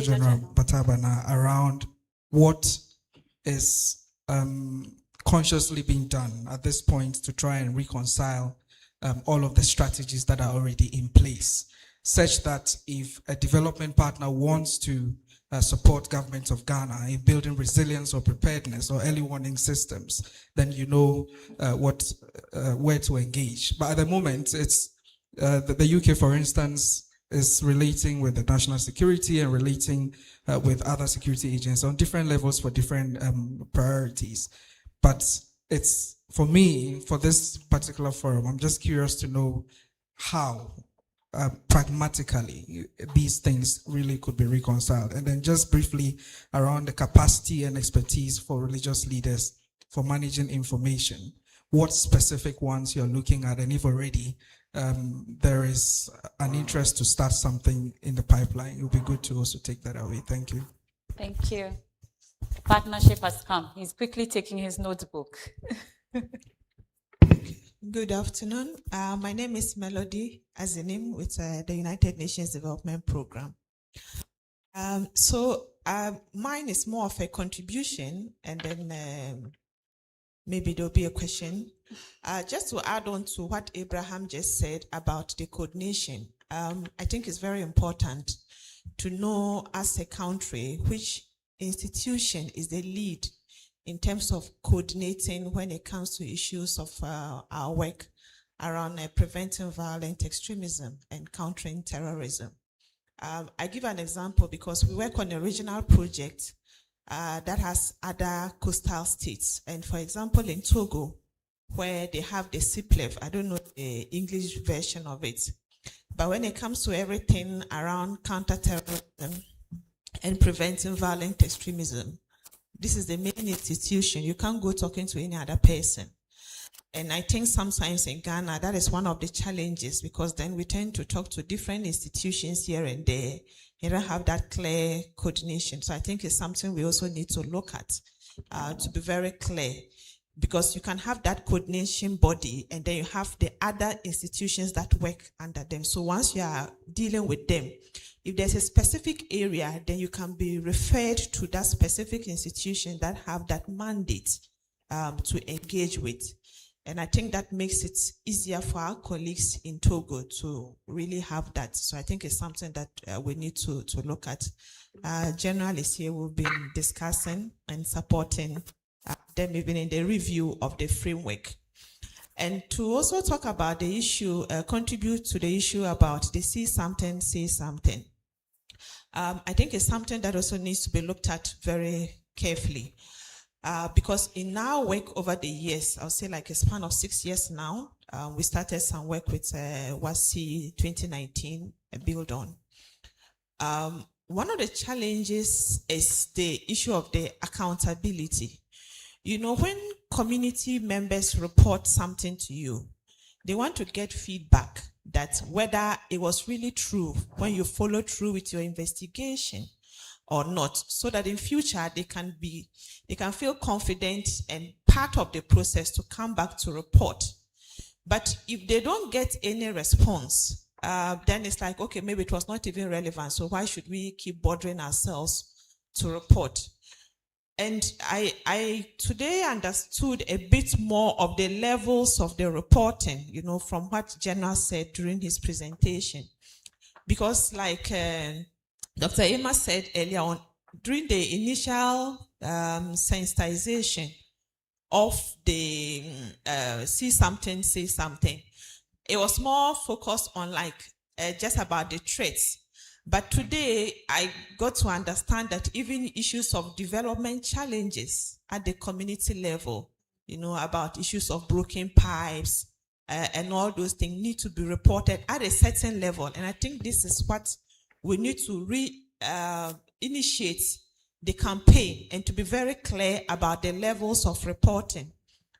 General Batabana around what is consciously being done at this point to try and reconcile all of the strategies that are already in place, such that if a development partner wants to support government of Ghana in building resilience or preparedness or early warning systems, then you know where to engage. But at the moment, it's the UK, for instance, is relating with the national security and relating with other security agents on different levels for different priorities. But it's, for me, for this particular forum, I'm just curious to know how pragmatically these things really could be reconciled. And then just briefly around the capacity and expertise for religious leaders for managing information, what specific ones you're looking at, and if already there is an interest to start something in the pipeline, it would be good to also take that away. Thank you. Thank you. Partnership has come. He's quickly taking his notebook. Good afternoon. My name is Melody Azinim with the United Nations Development Program. Mine is more of a contribution, and then maybe there'll be a question. Just to add on to what Abraham just said about the coordination, I think it's very important to know as a country which institution is the lead in terms of coordinating when it comes to issues of our work around preventing violent extremism and countering terrorism. I give an example because we work on a regional project that has other coastal states. And for example, in Togo, where they have the CIPLEV, I don't know the English version of it, but when it comes to everything around counterterrorism and preventing violent extremism, this is the main institution. You can't go talking to any other person. And I think sometimes in Ghana, that is one of the challenges, because then we tend to talk to different institutions here and there. You don't have that clear coordination. So I think it's something we also need to look at to be very clear, because you can have that coordination body and then you have the other institutions that work under them. So once you are dealing with them, if there's a specific area, then you can be referred to that specific institution that have that mandate to engage with. And I think that makes it easier for our colleagues in Togo to really have that. So I think it's something that we need to look at. General is here, we've been discussing and supporting them even in the review of the framework. And to also talk about the issue, contribute to the issue about the see something, say something. I think it's something that also needs to be looked at very carefully. Because in our work over the years, I'll say like a span of 6 years now, we started some work with WASI 2019, build on. One of the challenges is the issue of the accountability. You know, when community members report something to you, they want to get feedback that whether it was really true when you follow through with your investigation or not, so that in future they can feel confident and part of the process to come back to report. But if they don't get any response, then it's like, okay, maybe it was not even relevant, so why should we keep bothering ourselves to report? And I today understood a bit more of the levels of the reporting, you know, from what General said during his presentation. Because like Dr. Emma said earlier on, during the initial sensitization of the see something, say something, it was more focused on like just about the threats. But today, I got to understand that even issues of development challenges at the community level, you know, about issues of broken pipes and all those things need to be reported at a certain level. And I think this is what we need to initiate the campaign and to be very clear about the levels of reporting.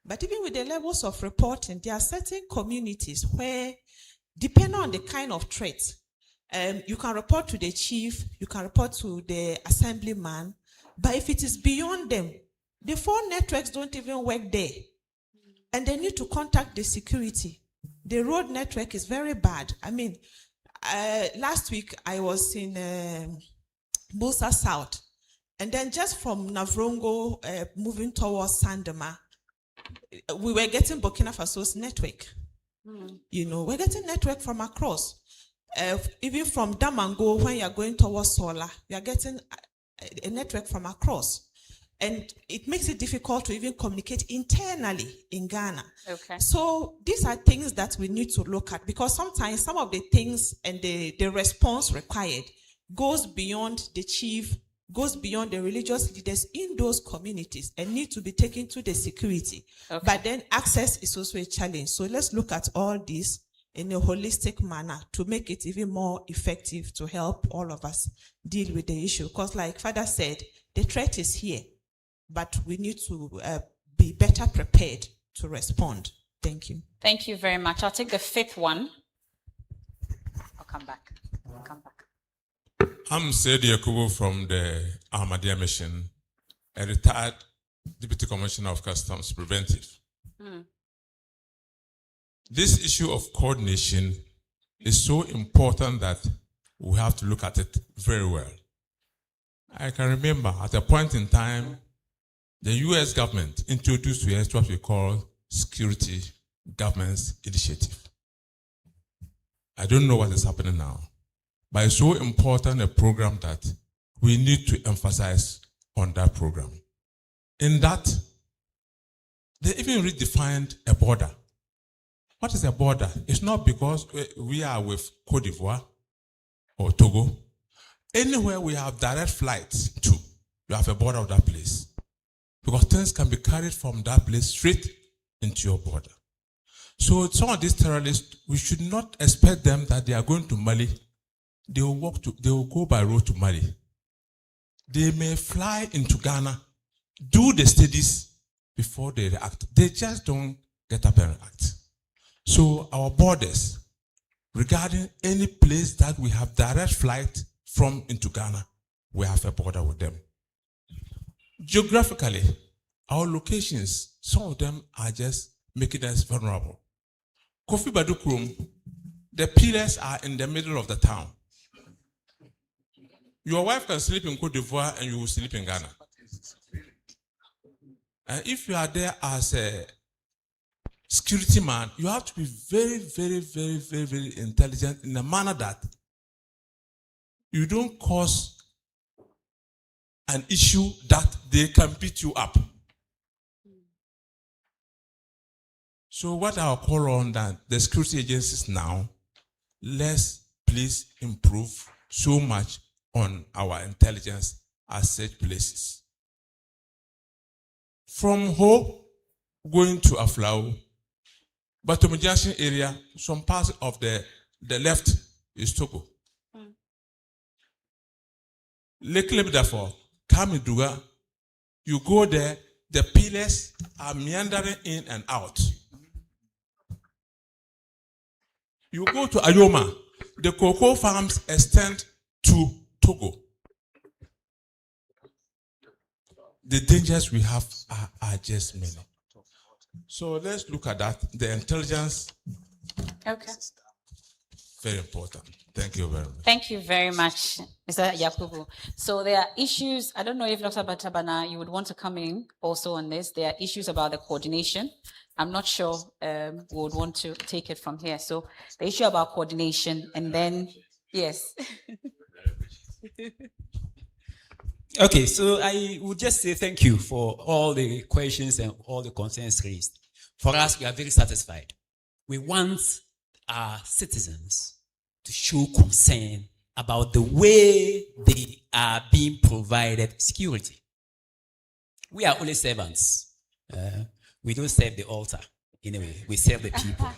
But even with the levels of reporting, there are certain communities where depending on the kind of threat, you can report to the chief, you can report to the assemblyman, but if it is beyond them, the phone networks don't even work there. And they need to contact the security. The road network is very bad. I mean, last week I was in Busa South, and then just from Navrongo moving towards Sandema, we were getting Burkina Faso's network. You know, we're getting network from across. Even from Damango, when you're going towards Sola, you're getting a network from across. And it makes it difficult to even communicate internally in Ghana. Okay. So these are things that we need to look at, because sometimes some of the things and the response required goes beyond the chief, goes beyond the religious leaders in those communities and need to be taken to the security. Okay. But then access is also a challenge. So let's look at all this in a holistic manner to make it even more effective to help all of us deal with the issue. Because like Father said, the threat is here, but we need to be better prepared to respond. Thank you. Thank you very much. I'll take the fifth one. I'll come back. I'm Sedi Yakubu from the Ahmadiyya Mission, a retired Deputy Commissioner of Customs Preventive. This issue of coordination is so important that we have to look at it very well. I can remember at a point in time, the US government introduced to us what we call Security Governance Initiative. I don't know what is happening now, but it's so important a program that we need to emphasize on that program. In that, they even redefined a border. What is a border? It's not because we are with Cote d'Ivoire or Togo. Anywhere we have direct flights to, you have a border of that place. Because things can be carried from that place straight into your border. So some of these terrorists, we should not expect them that they are going to Mali. They will go by road to Mali. They may fly into Ghana, do the studies before they react. They just don't get up and react. So our borders, regarding any place that we have direct flight from into Ghana, we have a border with them. Geographically, our locations, some of them are just making us vulnerable. Kofi Badukrum, the pillars are in the middle of the town. Your wife can sleep in Cote d'Ivoire and you will sleep in Ghana. And if you are there as a security man, you have to be very, very, very, very, very intelligent in a manner that you don't cause an issue that they can beat you up. So what I'll call on that the security agencies now, let's please improve so much on our intelligence at such places. From Ho going to Aflao, Batomu Junction area, some parts of the left is Togo. Lake Lebedafo, Kamiduga, you go there, the pillars are meandering in and out. You go to Ayoma, the cocoa farms extend to Togo. The dangers we have are just many. So let's look at that. The intelligence. Okay. Very important. Thank you very much. Thank you very much, Mr. Yakubu. So there are issues, I don't know if Dr. Batabana, you would want to come in also on this. There are issues about the coordination. I'm not sure we would want to take it from here. So the issue about coordination and then, yes. Okay, so I would just say thank you for all the questions and all the concerns raised. For us, we are very satisfied. We want our citizens to show concern about the way they are being provided security. We are only servants. We don't serve the altar. Anyway, we serve the people.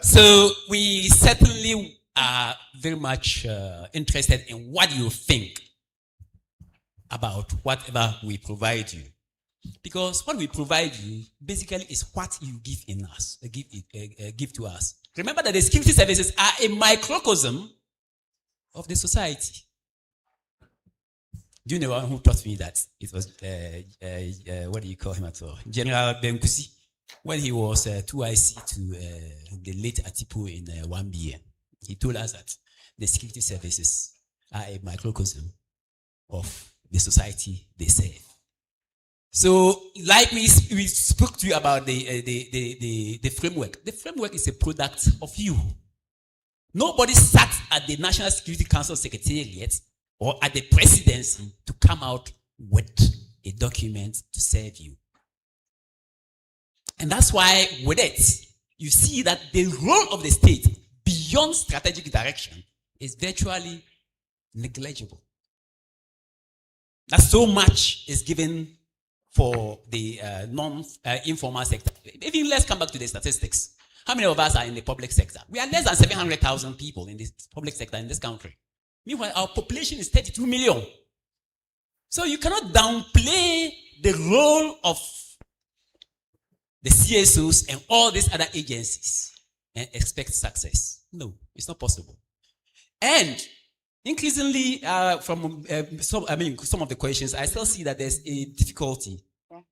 So we certainly are very much interested in what you think about whatever we provide you. Because what we provide you basically is what you give in us, give to us. Remember that the security services are a microcosm of the society. Do you know who taught me that? It was, what do you call him at all? General Benkusi, when he was 2IC to the late Atipu in 1BN. He told us that the security services are a microcosm of the society they serve. So, like we spoke to you about the framework. The framework is a product of you. Nobody sat at the National Security Council Secretariat or at the presidency to come out with a document to serve you. And that's why with it, you see that the role of the state beyond strategic direction is virtually negligible. That so much is given for the non-informal sector. Even let's come back to the statistics. How many of us are in the public sector? We are less than 700,000 people in the public sector in this country. Meanwhile, our population is 32 million. So you cannot downplay the role of the CSOs and all these other agencies and expect success. No, it's not possible. And increasingly, from some of the questions, I still see that there's a difficulty,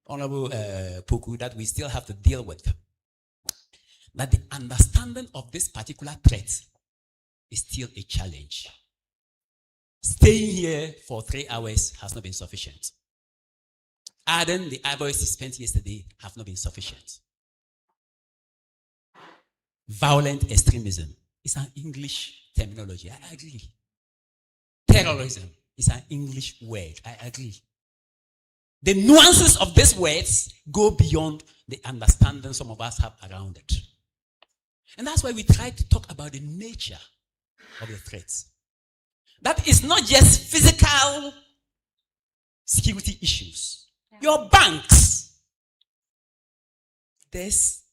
Honorable Poku, that we still have to deal with. That the understanding of this particular threat is still a challenge. Staying here for 3 hours has not been sufficient. Adding the hours spent yesterday have not been sufficient. Violent extremism is an English terminology. I agree. Terrorism is an English word. I agree. The nuances of these words go beyond the understanding some of us have around it. And that's why we try to talk about the nature of the threats. That is not just physical security issues. Your banks, there's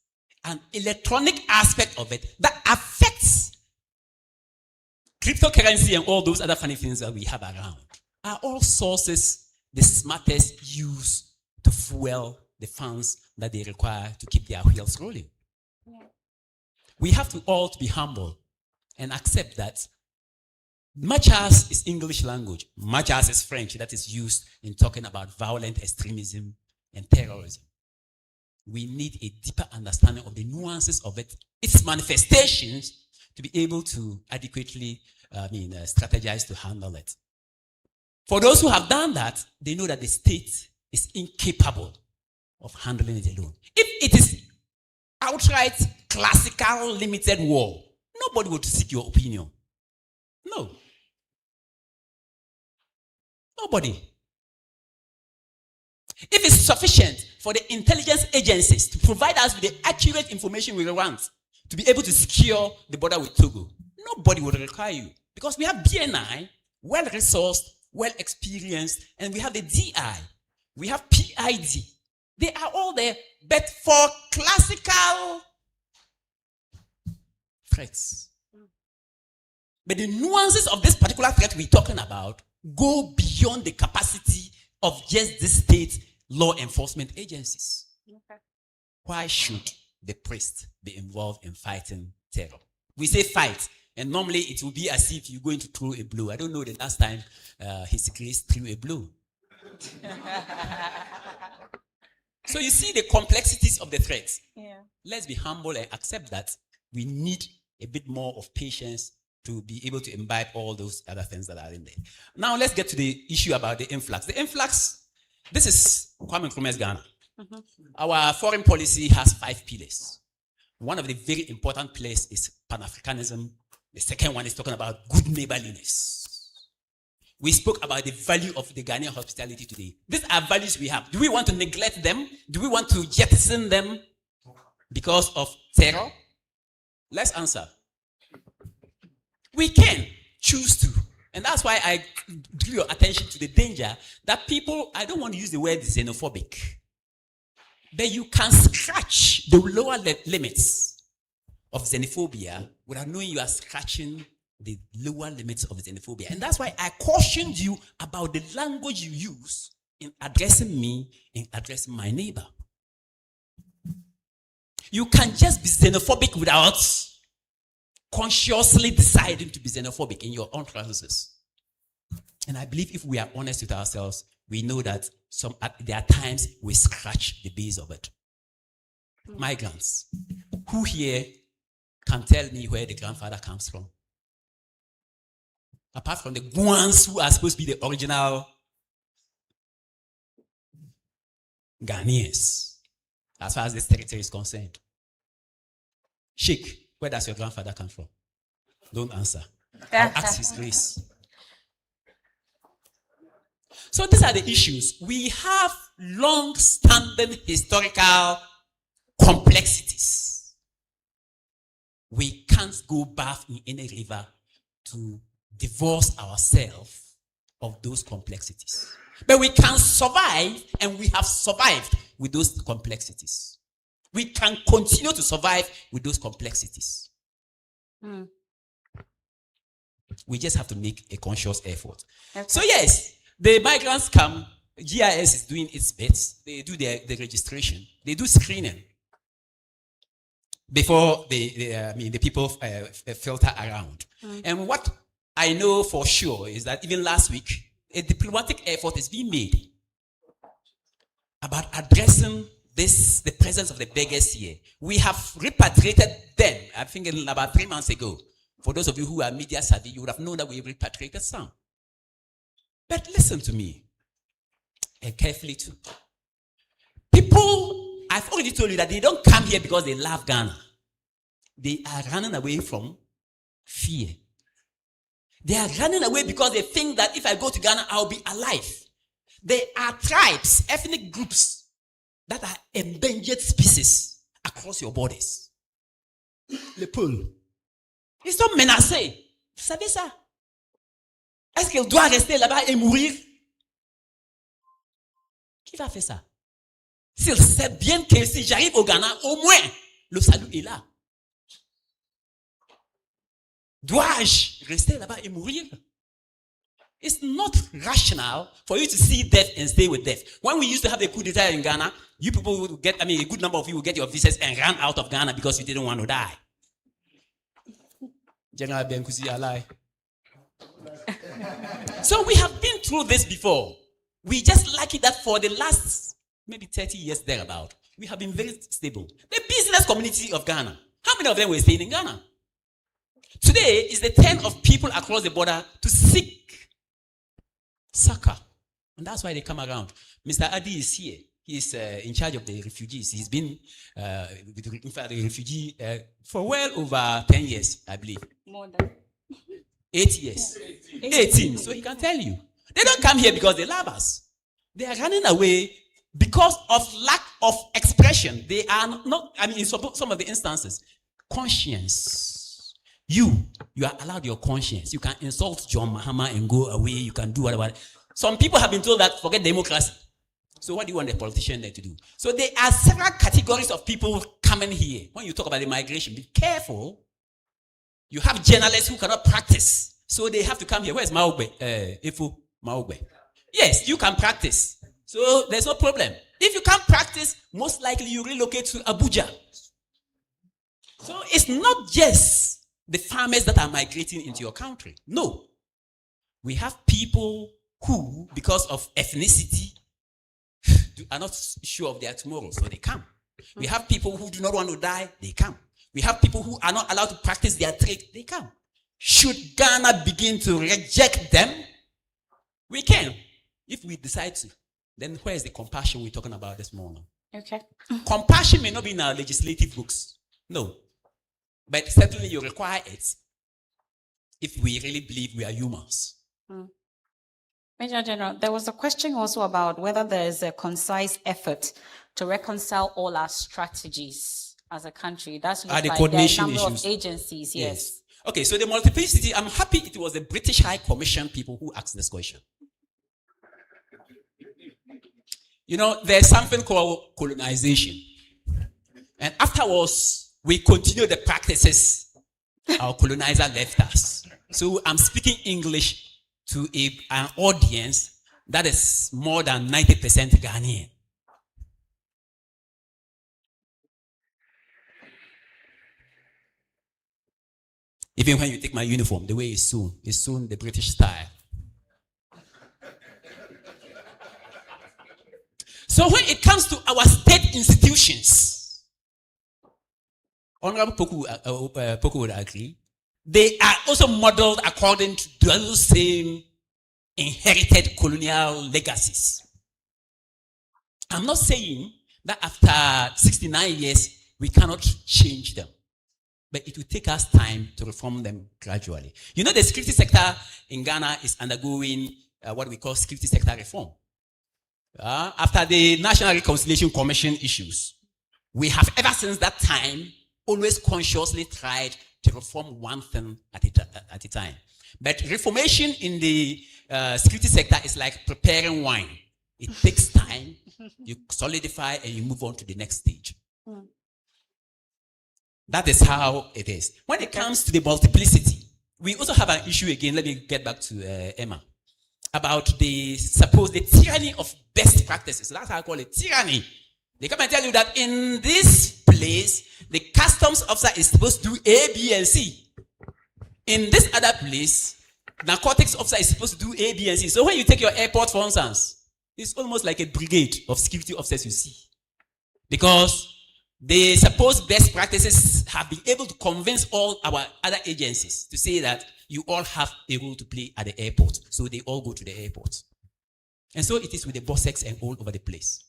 an electronic aspect of it that affects cryptocurrency and all those other funny things that we have around. Are all sources the smartest use to fuel the funds that they require to keep their wheels rolling. Yeah. We have to all be humble and accept that much as is English language, much as is French that is used in talking about violent extremism and terrorism, we need a deeper understanding of the nuances of it, its manifestations, to be able to adequately strategize to handle it. For those who have done that, they know that the state is incapable of handling it alone. If it is outright classical limited war, nobody would seek your opinion. No. Nobody. If it's sufficient for the intelligence agencies to provide us with the accurate information we want to be able to secure the border with Togo, nobody would require you. Because we have BNI, well-resourced, well-experienced, and we have the DI, we have PID. They are all there, but for classical threats. But the nuances of this particular threat we're talking about go beyond the capacity of just the state law enforcement agencies. Okay. Why should the priest be involved in fighting terror? We say fight, and normally it will be as if you're going to throw a blow. I don't know the last time His Grace threw a blow. So you see the complexities of the threats. Yeah. Let's be humble and accept that we need a bit more of patience to be able to imbibe all those other things that are in there. Now let's get to the issue about the influx. The influx, this is Kwame Nkrumah's Ghana. Mm-hmm. Our foreign policy has 5 pillars. One of the very important pillars is Pan-Africanism. The second one is talking about good neighborliness. We spoke about the value of the Ghanaian hospitality today. These are values we have. Do we want to neglect them? Do we want to jettison them because of terror? Let's answer. We can choose to. And that's why I drew your attention to the danger that people, I don't want to use the word xenophobic, but you can scratch the lower limits of xenophobia without knowing you are scratching the lower limits of xenophobia. And that's why I cautioned you about the language you use in addressing me, in addressing my neighbor. You can just be xenophobic without consciously deciding to be xenophobic in your own processes. And I believe if we are honest with ourselves, we know that there are times we scratch the base of it. Migrants. Who here can tell me where the grandfather comes from? Apart from the ones who are supposed to be the original Ghanaians, as far as this territory is concerned. Sheikh, where does your grandfather come from? Don't answer. I'll ask His Grace. So these are the issues. We have long-standing historical complexities. We can't go bath in any river to divorce ourselves of those complexities. But we can survive, and we have survived with those complexities. We can continue to survive with those complexities. We just have to make a conscious effort. Okay. So yes, the migrants come, GIS is doing its best. They do the registration. They do screening before the people filter around. And what I know for sure is that even last week, a diplomatic effort is being made about addressing the presence of the beggars here. We have repatriated them, I think about 3 months ago. For those of you who are media savvy, you would have known that we repatriated some. But listen to me, and carefully too. People, I've already told you that they don't come here because they love Ghana. They are running away from fear. They are running away because they think that if I go to Ghana, I'll be alive. There are tribes, ethnic groups that are endangered species across your borders. Le Peul. Ils sont menacés. Vous savez ça? Est-ce qu'il doit rester là-bas et mourir? Qui va faire ça? S'il sait bien que si j'arrive au Ghana, au moins, le salut est là. Dois-je rester là-bas et mourir? It's not rational for you to see death and stay with death. When we used to have the coup d'etat in Ghana, you people would get, a good number of you would get your visas and run out of Ghana because you didn't want to die. General Benkusi Alai. So we have been through this before. We just like it that for the last maybe 30 years thereabout, we have been very stable. The business community of Ghana, how many of them were staying in Ghana? Today is the turn of people across the border to seek succor. And that's why they come around. Mr. Adi is here. He is in charge of the refugees. He's been in fact, a refugee for well over 10 years, I believe. More than 8 years. 18. So he can tell you. They don't come here because they love us. They are running away because of lack of expression. They are not, in some of the instances, conscience. You are allowed your conscience. You can insult John Mahama and go away. You can do whatever. Some people have been told that forget democracy. So what do you want the politician there to do? So there are several categories of people coming here. When you talk about the migration, be careful. You have journalists who cannot practice. So they have to come here. Where's Maugbe? Ifu Maugbe. Yes, you can practice. So there's no problem. If you can't practice, most likely you relocate to Abuja. So it's not just the farmers that are migrating into your country. No. We have people who, because of ethnicity, are not sure of their tomorrow, so they come. We have people who do not want to die, they come. We have people who are not allowed to practice their trade, they come. Should Ghana begin to reject them? We can, if we decide to. Then where is the compassion we're talking about this morning? Okay. Compassion may not be in our legislative books. No. But certainly you require it if we really believe we are humans. Major General, there was a question also about whether there is a concise effort to reconcile all our strategies as a country. That's The like coordination the number issues. of agencies, yes. Okay, so the multiplicity, I'm happy it was the British High Commission people who asked this question. There's something called colonization. And afterwards, we continue the practices our colonizer left us. So I'm speaking English to an audience that is more than 90% Ghanaian. Even when you take my uniform, the way it's sewn the British style. So when it comes to our state institutions, Honorable Poku would agree, they are also modeled according to those same inherited colonial legacies. I'm not saying that after 69 years, we cannot change them. But it will take us time to reform them gradually. You know, the security sector in Ghana is undergoing what we call security sector reform. After the National Reconciliation Commission issues, we have ever since that time always consciously tried to reform one thing at a time. But reformation in the security sector is like preparing wine. It takes time, you solidify, and you move on to the next stage. That is how it is. When it comes to the multiplicity, we also have an issue again. Let me get back to Emma about the tyranny of best practices. That's how I call it, tyranny. They come and tell you that in this place, the customs officer is supposed to do A, B, and C. In this other place, narcotics officer is supposed to do A, B, and C. So when you take your airport, for instance, it's almost like a brigade of security officers you see. Because the supposed best practices have been able to convince all our other agencies to say that you all have a role to play at the airport. So they all go to the airport. And so it is with the BOSEX and all over the place.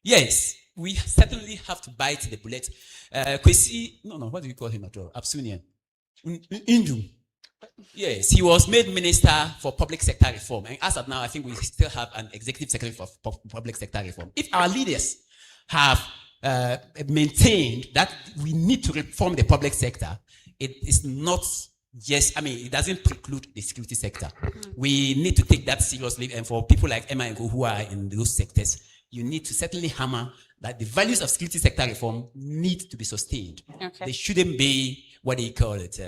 Yes, we certainly have to bite the bullet. What do you call him at all? Absunian. Indum. Yes, he was made minister for public sector reform. And as of now, I think we still have an executive secretary for public sector reform. If our leaders have maintained that we need to reform the public sector, it is not just, it doesn't preclude the security sector. We need to take that seriously. And for people like Emma and Go who are in those sectors, you need to certainly hammer that the values of security sector reform need to be sustained. Okay. They shouldn't be, what do you call it,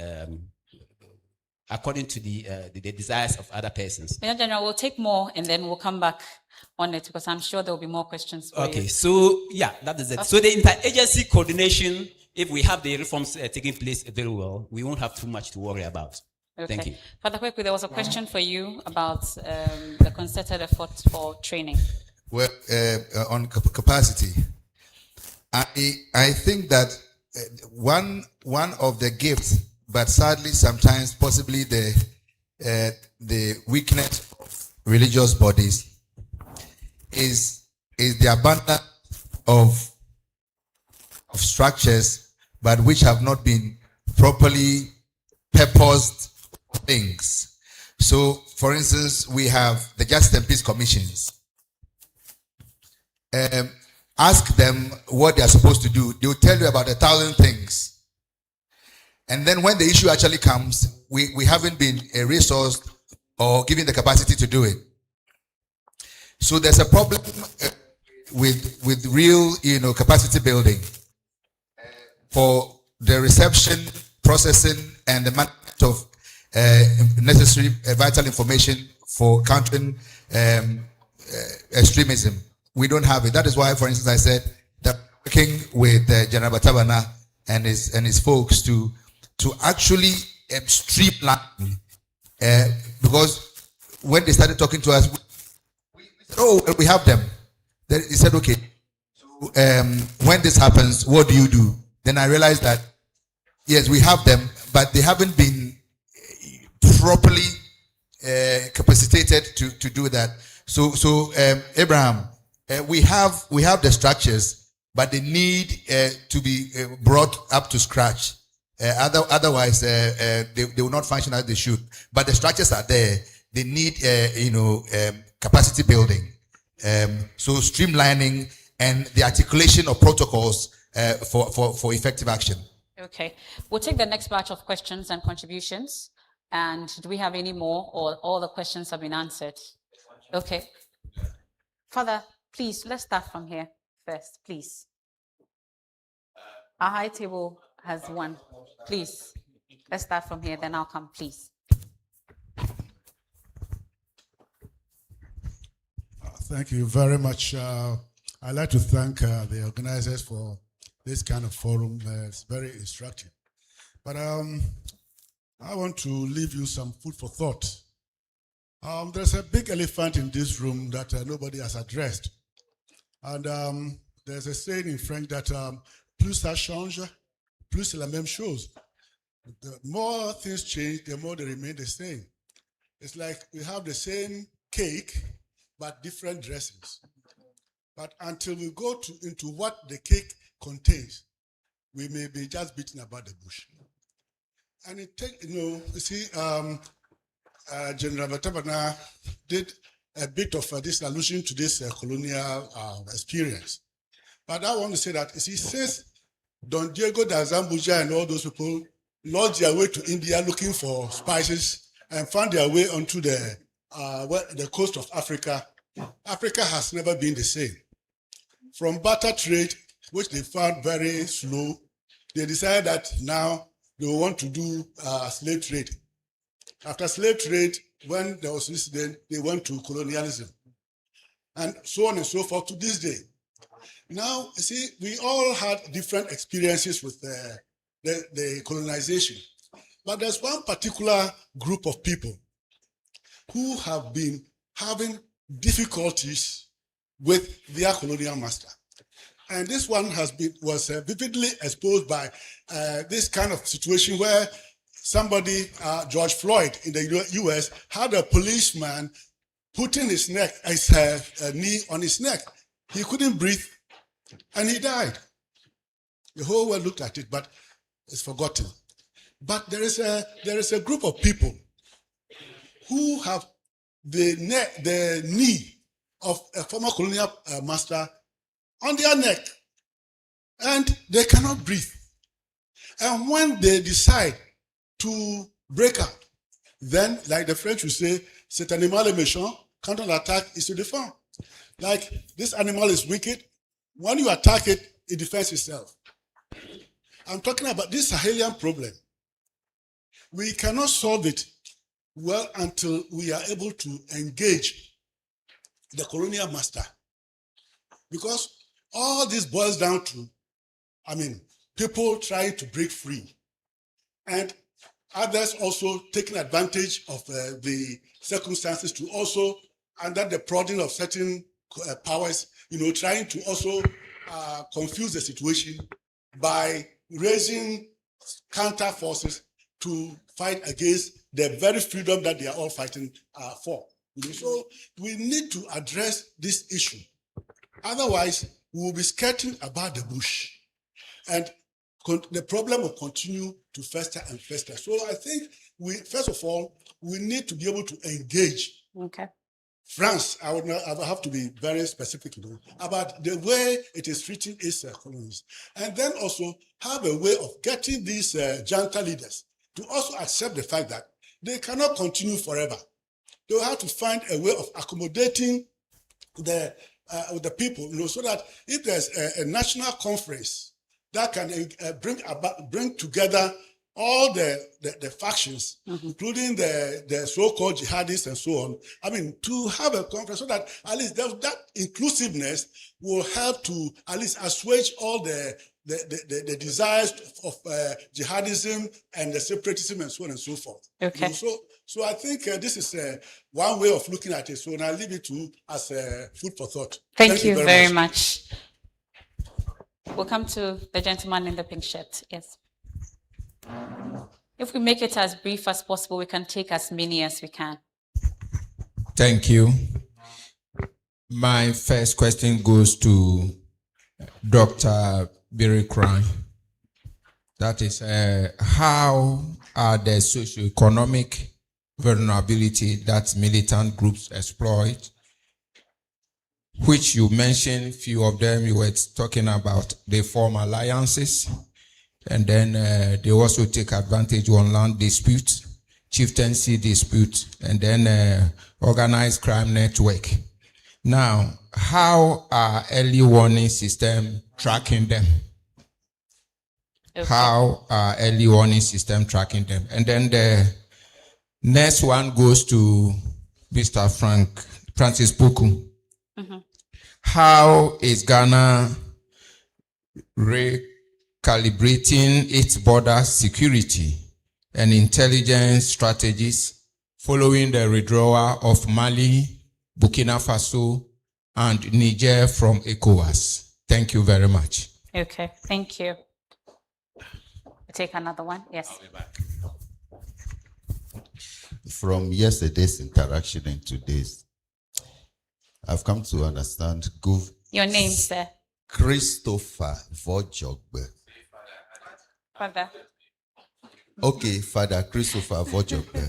according to the desires of other persons. Major General, we'll take more and then we'll come back on it because I'm sure there will be more questions for you. Okay, so yeah, that is it. So the interagency coordination, if we have the reforms taking place very well, we won't have too much to worry about. Okay. Thank you. Father Kweku, there was a question for you about the concerted effort for training. Well, on capacity, I think that one of the gifts, but sadly sometimes possibly the weakness of religious bodies is the abundance of structures, but which have not been properly purposed things. So, for instance, we have the Justice and Peace Commissions. Ask them what they are supposed to do. They will tell you about 1,000 things. And then when the issue actually comes, we haven't been resourced or given the capacity to do it. So there's a problem with real, capacity building for the reception, processing, and the management of necessary vital information for countering extremism. We don't have it. That is why, for instance, I said that working with General Batabana and his folks to actually streamline, because when they started talking to us, we said, "Oh, well, we have them." Then he said, "Okay, so when this happens, what do you do?" Then I realized that yes, we have them, but they haven't been properly capacitated to do that. So Abraham, we have the structures, but they need to be brought up to scratch. Otherwise, they will not function as they should. But the structures are there. They need, capacity building. So streamlining and the articulation of protocols for effective action. Okay. We'll take the next batch of questions and contributions. And do we have any more, or all the questions have been answered? Okay. Father, please, let's start from here first, please. Our high table has one. Please, let's start from here, then I'll come, please. Thank you very much. I'd like to thank the organizers for this kind of forum. It's very instructive. But I want to leave you some food for thought. There's a big elephant in this room that nobody has addressed. And there's a saying in French that plus ça change, plus c'est la même chose. The more things change, the more they remain the same. It's like we have the same cake, but different dressings. But until we go into what the cake contains, we may be just beating about the bush. And it takes, you see, General Batabana did a bit of this allusion to this colonial experience. But I want to say that, you see, since Don Diego da Zambuja and all those people lost their way to India looking for spices and found their way onto the coast of Africa, Africa has never been the same. From barter trade, which they found very slow, they decided that now they want to do slave trade. After slave trade, when there was this, then they went to colonialism. And so on and so forth to this day. Now, you see, we all had different experiences with the colonization. But there's one particular group of people who have been having difficulties with their colonial master. And this one was vividly exposed by this kind of situation where somebody, George Floyd in the US, had a policeman putting his knee on his neck. He couldn't breathe and he died. The whole world looked at it, but it's forgotten. But there is a group of people who have the knee of a former colonial master on their neck, and they cannot breathe. And when they decide to break up, then, like the French will say, cet animal est méchant, quand on l'attaque, il se défend. Like, this animal is wicked. When you attack it, it defends itself. I'm talking about this Sahelian problem. We cannot solve it well until we are able to engage the colonial master. Because all this boils down to, people trying to break free. And others also taking advantage of the circumstances to also, under the prodding of certain powers, trying to also confuse the situation by raising counter forces to fight against the very freedom that they are all fighting for. So we need to address this issue. Otherwise, we will be skirting about the bush. And the problem will continue to fester and fester. So I think first of all, we need to be able to engage. Okay. France, I would have to be very specific about the way it is treating its colonies. And then also have a way of getting these junta leaders to also accept the fact that they cannot continue forever. They will have to find a way of accommodating the people, so that if there's a national conference that can bring together all the factions, including the so-called jihadists and so on, to have a conference so that at least that inclusiveness will help to at least assuage all the desires of jihadism and the separatism and so on and so forth. Okay. So I think this is one way of looking at it. So I'll leave it to as food for thought. Thank you very much. We'll come to the gentleman in the pink shirt. Yes. If we make it as brief as possible, we can take as many as we can. Thank you. My first question goes to Dr. Birikran. That is, how are the socioeconomic vulnerability that militant groups exploit, which you mentioned, few of them you were talking about, they form alliances, and then they also take advantage on land disputes, chieftaincy disputes, and then organized crime network. Now, how are early warning system tracking them? Okay. How are early warning system tracking them? And then the next one goes to Mr. Francis Puku. Mm-hmm. How is Ghana recalibrating its border security and intelligence strategies following the withdrawal of Mali, Burkina Faso, and Niger from ECOWAS. Thank you very much. Okay, thank you. We'll take another one. Yes. From yesterday's interaction and today's, I've come to understand Your name, sir? Christopher Vojogbe. Father. Okay, Father Christopher Vojogbe.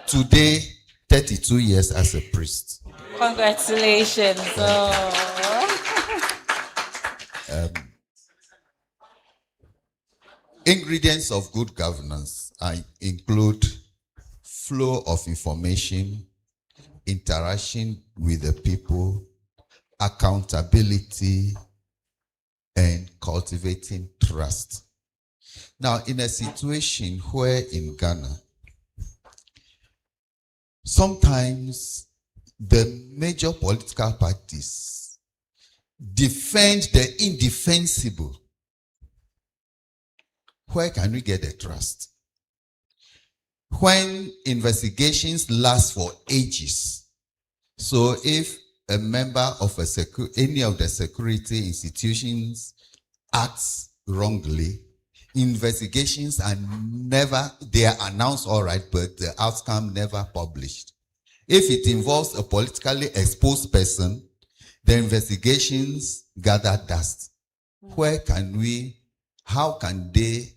Today, 32 years as a priest. Congratulations. Oh. Ingredients of good governance include flow of information, interaction with the people, accountability, and cultivating trust. Now, in a situation where in Ghana, sometimes the major political parties defend the indefensible, where can we get the trust? When investigations last for ages, so if a member of any of the security institutions acts wrongly, investigations are they are announced all right, but the outcome never published. If it involves a politically exposed person, the investigations gather dust. How can they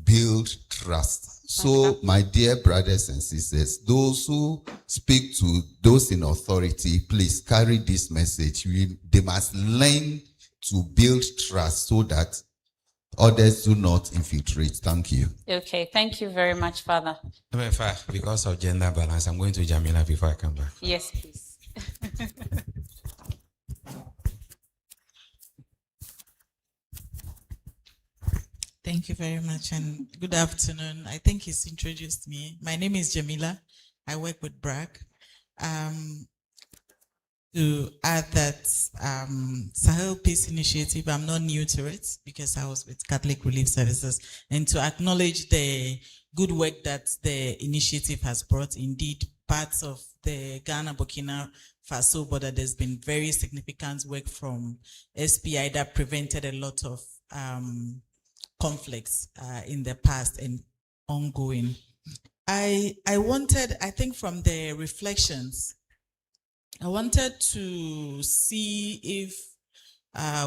build trust? So, my dear brothers and sisters, those who speak to those in authority, please carry this message. They must learn to build trust so that others do not infiltrate. Thank you. Okay, thank you very much, Father. Because of gender balance, I'm going to Jamila before I come back. Yes, please. Thank you very much and good afternoon. I think he's introduced me. My name is Jamila. I work with BRAC. To add that Sahel Peace Initiative, I'm not new to it because I was with Catholic Relief Services, and to acknowledge the good work that the initiative has brought. Indeed, parts of the Ghana-Burkina Faso border, there's been very significant work from SPI that prevented a lot of conflicts in the past and ongoing. I think from the reflections, I wanted to see if,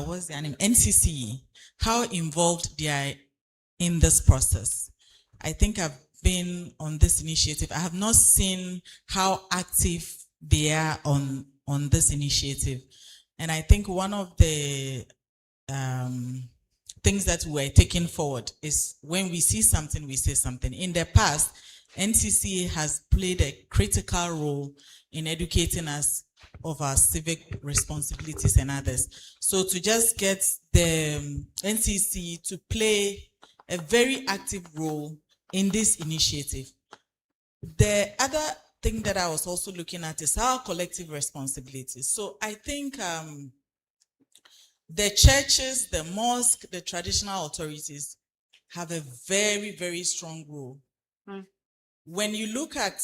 what's their name, NCC, how involved they are in this process. I think I've been on this initiative. I have not seen how active they are on this initiative. And I think one of the things that we're taking forward is when we see something, we say something. In the past, NCC has played a critical role in educating us of our civic responsibilities and others. So to just get the NCC to play a very active role in this initiative. The other thing that I was also looking at is our collective responsibilities. So I think the churches, the mosque, the traditional authorities have a very, very strong role. When you look at,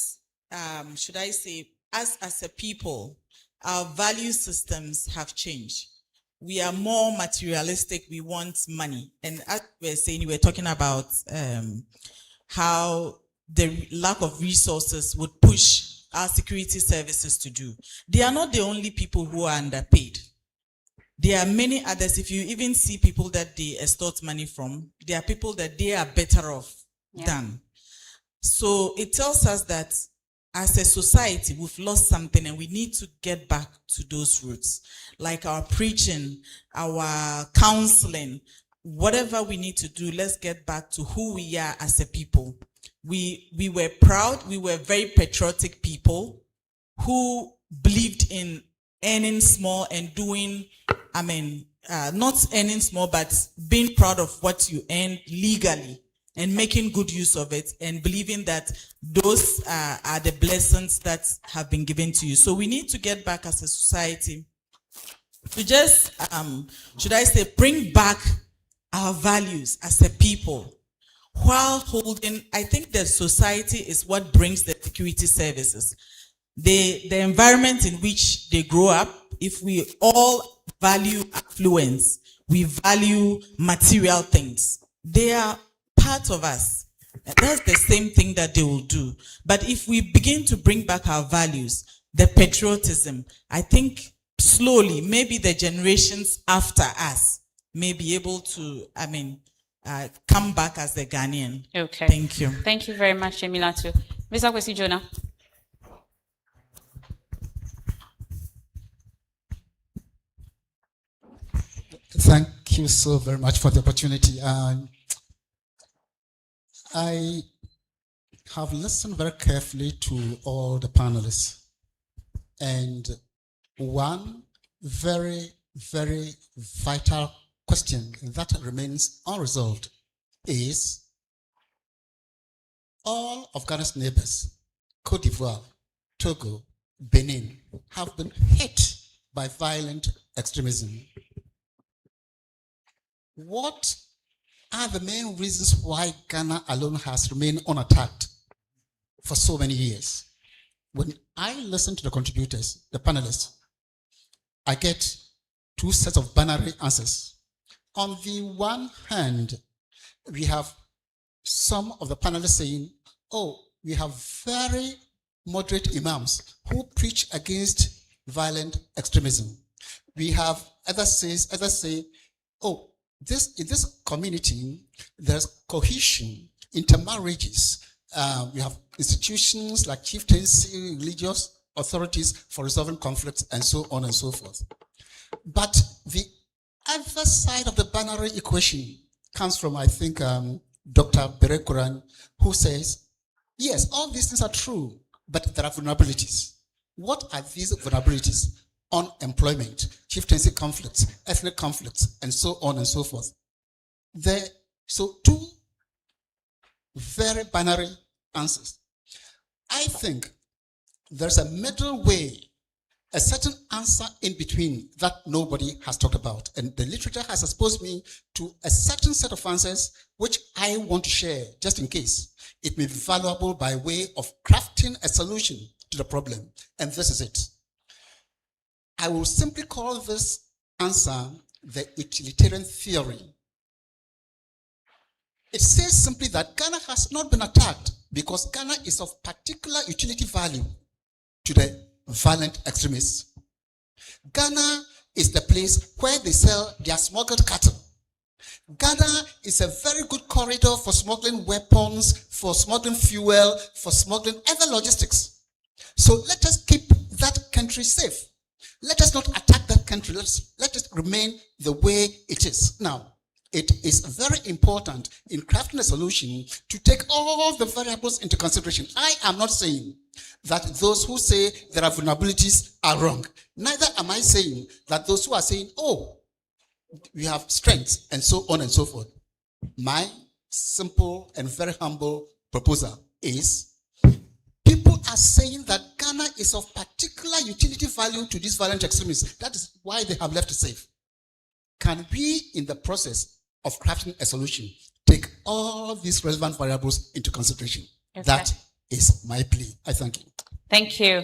should I say, us as a people, our value systems have changed. We are more materialistic. We want money. And as we were saying, we were talking about how the lack of resources would push our security services to do. They are not the only people who are underpaid. There are many others. If you even see people that they extort money from, there are people that they are better off than. So it tells us that as a society, we've lost something and we need to get back to those roots. Like our preaching, our counseling, whatever we need to do, let's get back to who we are as a people. We were proud, we were very patriotic people who believed in earning small and doing, not earning small, but being proud of what you earn legally and making good use of it and believing that those are the blessings that have been given to you. So we need to get back as a society to just, should I say, bring back our values as a people. while holding, I think the society is what brings the security services. The environment in which they grow up, if we all value affluence, we value material things, they are part of us. And that's the same thing that they will do. But if we begin to bring back our values, the patriotism, I think slowly, maybe the generations after us may be able to, come back as the Ghanaian. Okay. Thank you. Thank you very much, Emilatu. Mr. Kwesi Jonah. Thank you so very much for the opportunity. I have listened very carefully to all the panelists, and one very, very vital question that remains unresolved is all of Ghana's neighbors, Cote d'Ivoire, Togo, Benin, have been hit by violent extremism. What are the main reasons why Ghana alone has remained unattacked for so many years? When I listen to the contributors, the panelists, I get two sets of binary answers. On the one hand, we have some of the panelists saying, oh, we have very moderate imams who preach against violent extremism. We have others say, oh, in this community, there's cohesion, intermarriages. We have institutions like chieftaincy, religious authorities for resolving conflicts, and so on and so forth. But the other side of the binary equation comes from, I think, Dr. Berekuran, who says, yes, all these things are true, but there are vulnerabilities. What are these vulnerabilities? Unemployment, chieftaincy conflicts, ethnic conflicts, and so on and so forth. So two very binary answers. I think there's a middle way, a certain answer in between that nobody has talked about. And the literature has exposed me to a certain set of answers which I want to share just in case. It may be valuable by way of crafting a solution to the problem. And this is it. I will simply call this answer the utilitarian theory. It says simply that Ghana has not been attacked because Ghana is of particular utility value to the violent extremists. Ghana is the place where they sell their smuggled cattle. Ghana is a very good corridor for smuggling weapons, for smuggling fuel, for smuggling other logistics. So let us keep that country safe. Let us not attack that country. Let it remain the way it is. Now, it is very important in crafting a solution to take all the variables into consideration. I am not saying that those who say there are vulnerabilities are wrong. Neither am I saying that those who are saying, oh, we have strengths and so on and so forth. My simple and very humble proposal is people are saying that Ghana is of particular utility value to these violent extremists. That is why they have left it safe. Can we, in the process of crafting a solution, take all these relevant variables into consideration? Okay. That is my plea. I thank you. Thank you.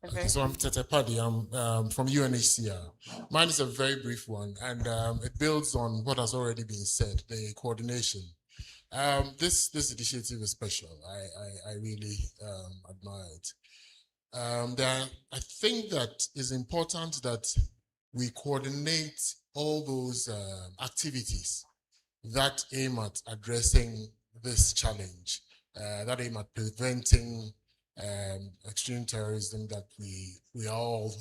Okay, so I'm Tete Paddy. I'm from UNHCR. Mine is a very brief one, and it builds on what has already been said, the coordination. This initiative is special. I really admire it. I think that it's important that we coordinate all those activities that aim at addressing this challenge, that aim at preventing extreme terrorism that we are all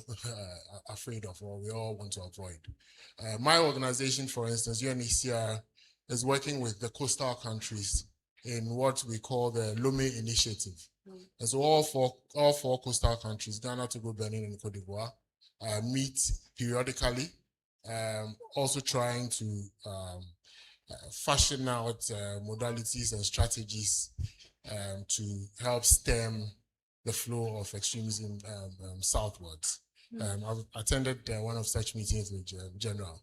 afraid of, or we all want to avoid. My organization, for instance, UNHCR, is working with the coastal countries in what we call the Lome Initiative. And so all four coastal countries, Ghana, Togo, Benin, and Cote d'Ivoire, meet periodically, also trying to fashion out modalities and strategies to help stem the flow of extremism southwards. I've attended one of such meetings with General.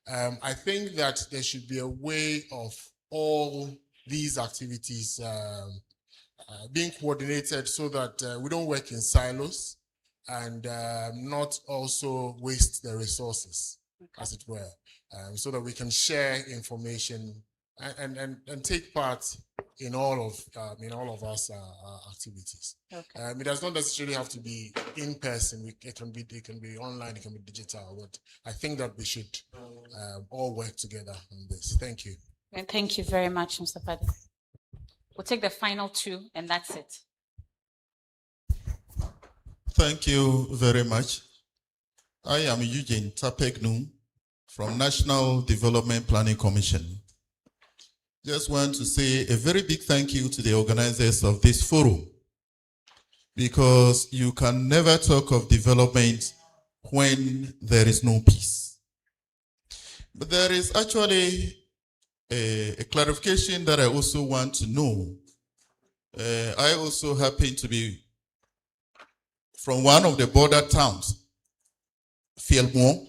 I think that there should be a way of all these activities being coordinated so that we don't work in silos and not also waste the resources, as it were, so that we can share information and take part in all of us activities. Okay. It does not necessarily have to be in person. It can be online. It can be digital. But I think that we should all work together on this. Thank you. And thank you very much, Mr. Paddy. We'll take the final two, and that's it. Thank you very much. I am Eugene Tapegnu from National Development Planning Commission. Just want to say a very big thank you to the organizers of this forum, because you can never talk of development when there is no peace. But there is actually a clarification that I also want to know. I also happen to be from one of the border towns, Fielmont,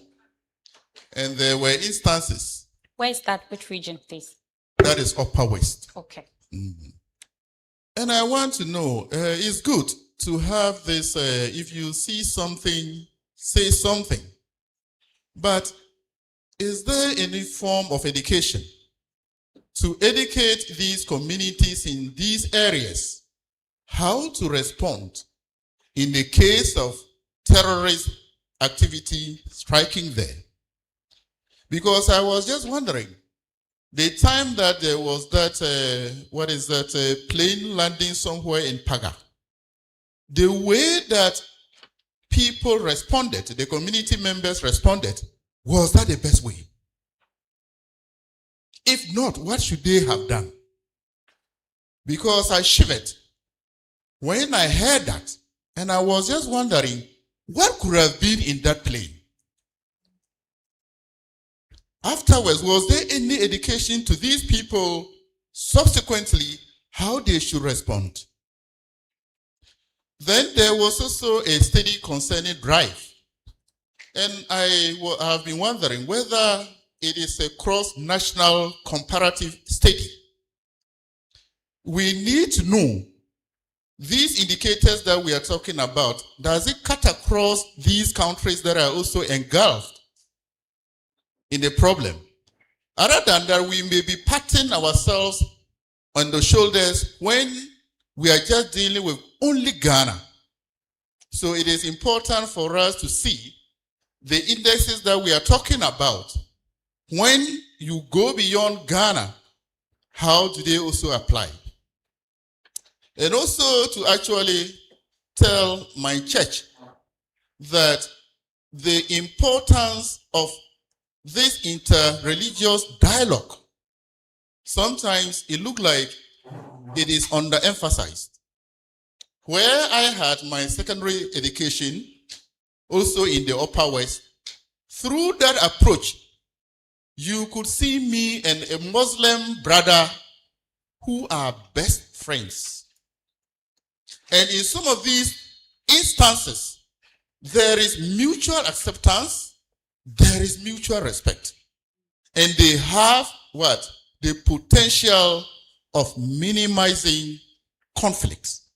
and there were instances. Where is that? Which region, please? That is Upper West. Okay. And I want to know, it's good to have this, if you see something, say something. But is there any form of education to educate these communities in these areas how to respond in the case of terrorist activity striking there? Because I was just wondering, the time that there was that, plane landing somewhere in Paga, the way that people responded, the community members responded, was that the best way? If not, what should they have done? Because I shivered when I heard that, and I was just wondering, what could have been in that plane? Afterwards, was there any education to these people subsequently how they should respond? Then there was also a study concerning drive. And I have been wondering whether it is a cross-national comparative study. We need to know these indicators that we are talking about, does it cut across these countries that are also engulfed in the problem? Other than that, we may be patting ourselves on the shoulders when we are just dealing with only Ghana. So it is important for us to see the indexes that we are talking about. When you go beyond Ghana, how do they also apply? And also to actually tell my church that the importance of this inter-religious dialogue, sometimes it looks like it is underemphasized. Where I had my secondary education, also in the Upper West, through that approach, you could see me and a Muslim brother who are best friends. And in some of these instances, there is mutual acceptance, there is mutual respect. And they have what? The potential of minimizing conflicts.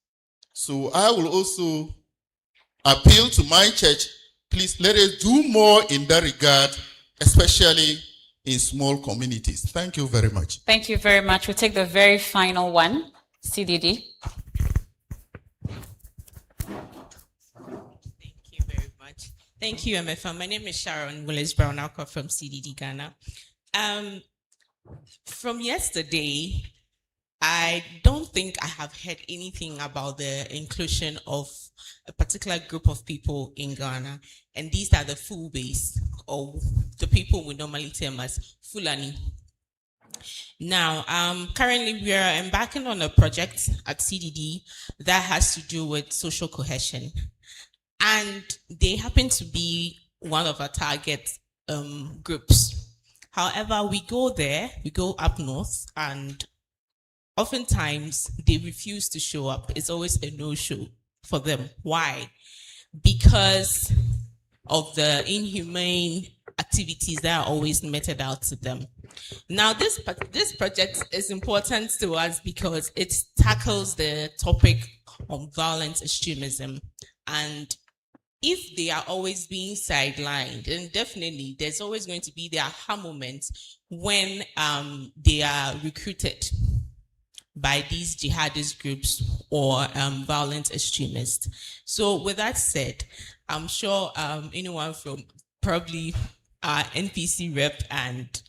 So I will also appeal to my church, please let us do more in that regard, especially in small communities. Thank you very much. Thank you very much. We'll take the very final one, CDD. Thank you, MFM. My name is Sharon Willis-Brown-Alcott from CDD Ghana. From yesterday, I don't think I have heard anything about the inclusion of a particular group of people in Ghana, and these are the full base, or the people we normally term as Fulani. Now, currently we are embarking on a project at CDD that has to do with social cohesion. And they happen to be one of our target groups. However, we go there, we go up north, and oftentimes they refuse to show up. It's always a no-show for them. Why? Because of the inhumane activities that are always meted out to them. Now, this project is important to us because it tackles the topic of violent extremism. And if they are always being sidelined, then definitely there's always going to be the aha moment when they are recruited by these jihadist groups or violent extremists. So with that said, I'm sure anyone from probably our NPC rep and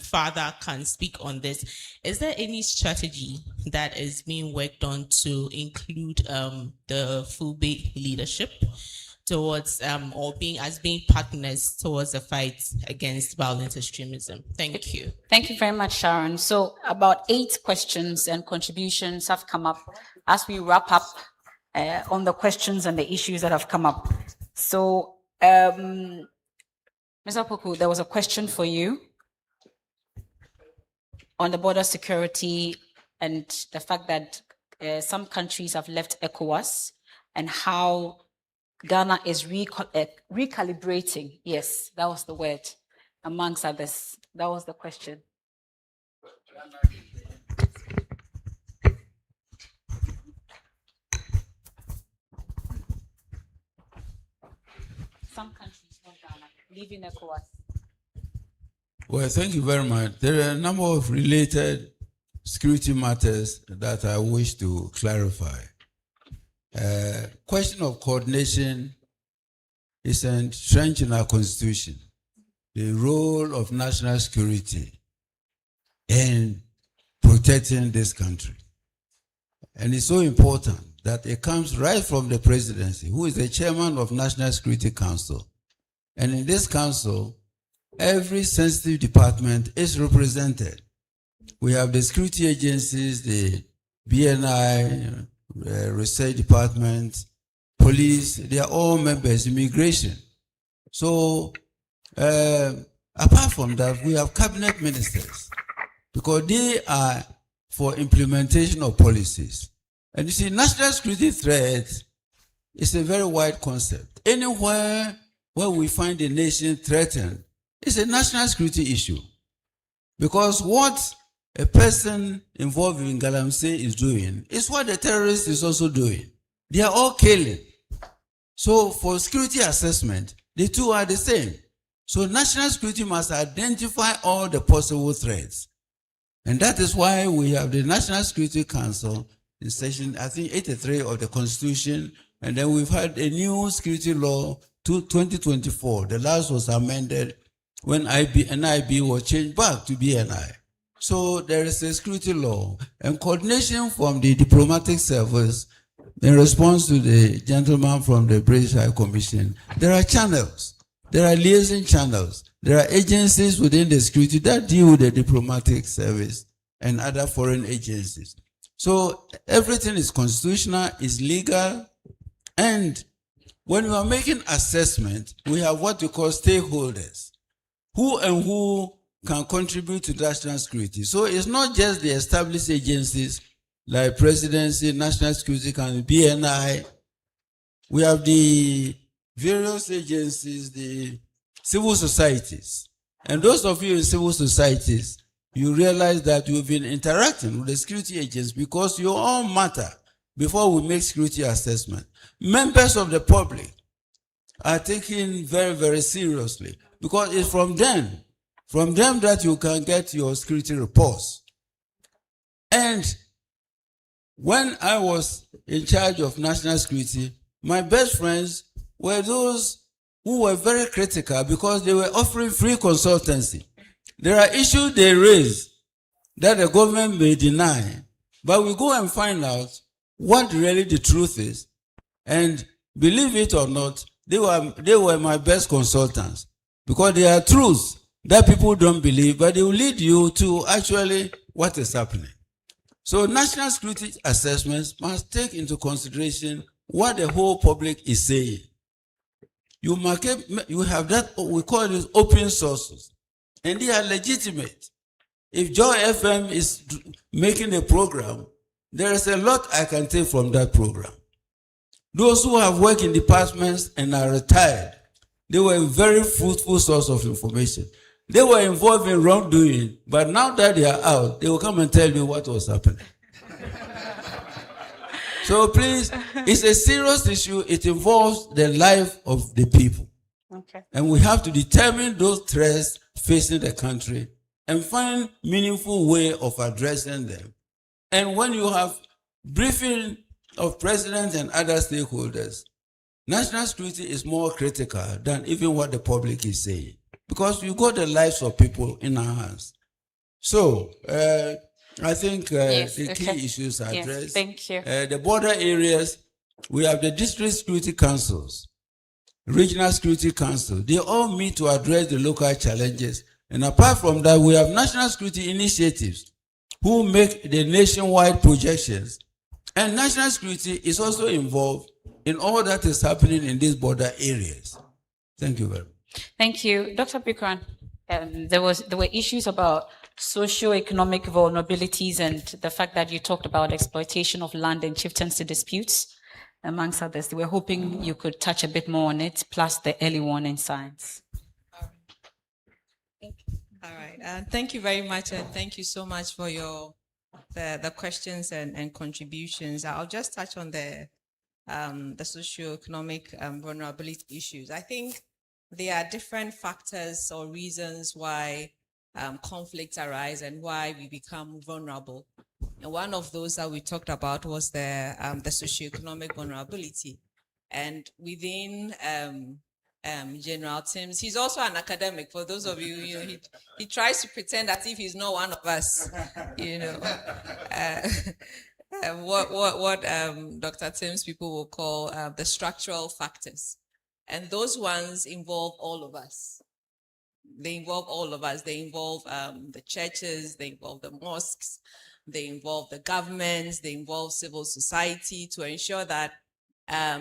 father can speak on this. Is there any strategy that is being worked on to include the FUBE leadership towards or being partners towards the fight against violent extremism? Thank you. Thank you very much, Sharon. So about 8 questions and contributions have come up as we wrap up on the questions and the issues that have come up. So, Mr. Poku, there was a question for you on the border security and the fact that some countries have left ECOWAS and how Ghana is recalibrating. Yes, that was the word, amongst others. That was the question. Some countries, not Ghana, leaving ECOWAS. Well, thank you very much. There are a number of related security matters that I wish to clarify. Question of coordination is entrenched in our constitution. The role of national security in protecting this country. And it's so important that it comes right from the presidency, who is the chairman of National Security Council. And in this council, every sensitive department is represented. We have the security agencies, the BNI, research department, police, they are all members, immigration. So apart from that, we have cabinet ministers because they are for implementation of policies. And you see, national security threat is a very wide concept. Anywhere where we find a nation threatened, it's a national security issue. Because what a person involved in Galamsey is doing is what the terrorist is also doing. They are all killing. So for security assessment, the two are the same. So national security must identify all the possible threats. And that is why we have the National Security Council in section, I think, 83 of the Constitution. And then we've had a new security law to 2024. The last was amended when NIB was changed back to BNI. So there is a security law and coordination from the diplomatic service in response to the gentleman from the British High Commission. There are channels. There are liaison channels. There are agencies within the security that deal with the diplomatic service and other foreign agencies. So everything is constitutional, is legal, and when we are making assessment, we have what we call stakeholders. Who can contribute to national security. So it's not just the established agencies like Presidency, National Security Council, BNI. We have the various agencies, the civil societies. And those of you in civil societies, you realize that you've been interacting with the security agents because you all matter before we make security assessment. Members of the public are taken very, very seriously because it's from them that you can get your security reports. And when I was in charge of national security, my best friends were those who were very critical because they were offering free consultancy. There are issues they raise that the government may deny, but we go and find out what really the truth is. And believe it or not, they were my best consultants because they are truths that people don't believe, but they will lead you to actually what is happening. So national security assessments must take into consideration what the whole public is saying. You have that, we call it open sources, and they are legitimate. If Joy FM is making a program, there is a lot I can take from that program. Those who have worked in departments and are retired, they were a very fruitful source of information. They were involved in wrongdoing, but now that they are out, they will come and tell you what was happening. So please, it's a serious issue. It involves the life of the people. Okay. And we have to determine those threats facing the country and find meaningful way of addressing them. And when you have briefing of presidents and other stakeholders, national security is more critical than even what the public is saying, because you got the lives of people in our hands. So I think the key issues are addressed. Yes, thank you. The border areas, we have the district security councils, regional security council. They all meet to address the local challenges. And apart from that, we have national security initiatives who make the nationwide projections. And national security is also involved in all that is happening in these border areas. Thank you very much. Thank you. Dr. Bikran, there were issues about socio-economic vulnerabilities and the fact that you talked about exploitation of land and chieftaincy disputes, amongst others. We're hoping you could touch a bit more on it, plus the early warning signs. All right. Thank you very much, and thank you so much for the questions and contributions. I'll just touch on the socio-economic vulnerability issues. I think there are different factors or reasons why conflicts arise and why we become vulnerable. And one of those that we talked about was the socioeconomic vulnerability. And within General Timms, he's also an academic. For those of you, he tries to pretend as if he's not one of us. What Dr. Timms people will call the structural factors, and those ones involve all of us. They involve all of us. They involve the churches, they involve the mosques, they involve the governments, they involve civil society, to ensure that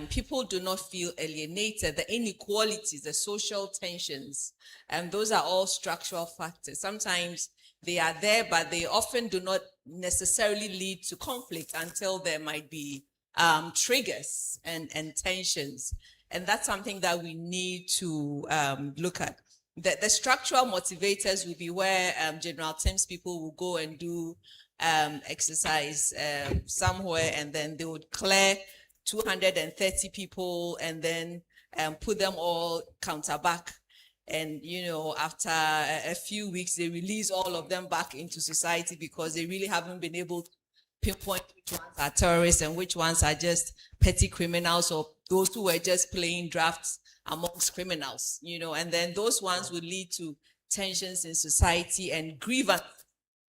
people do not feel alienated, the inequalities, the social tensions, and those are all structural factors. Sometimes they are there, but they often do not necessarily lead to conflict until there might be triggers and tensions. And that's something that we need to look at. The structural motivators will be where General Timms people will go and do exercise somewhere, and then they would clear 230 people and then put them all counter back. And, after a few weeks, they release all of them back into society because they really haven't been able to pinpoint which ones are terrorists and which ones are just petty criminals or those who were just playing drafts amongst criminals, and then those ones will lead to tensions in society and grievance,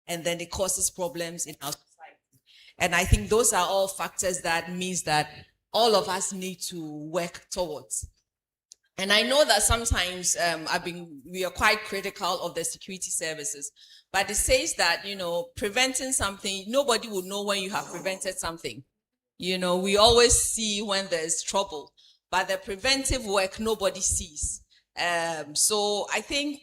and then it causes problems in our society. And I think those are all factors that means that all of us need to work towards. And I know that sometimes we are quite critical of the security services, but it says that, preventing something, nobody will know when you have prevented something. We always see when there's trouble, but the preventive work, nobody sees. So I think,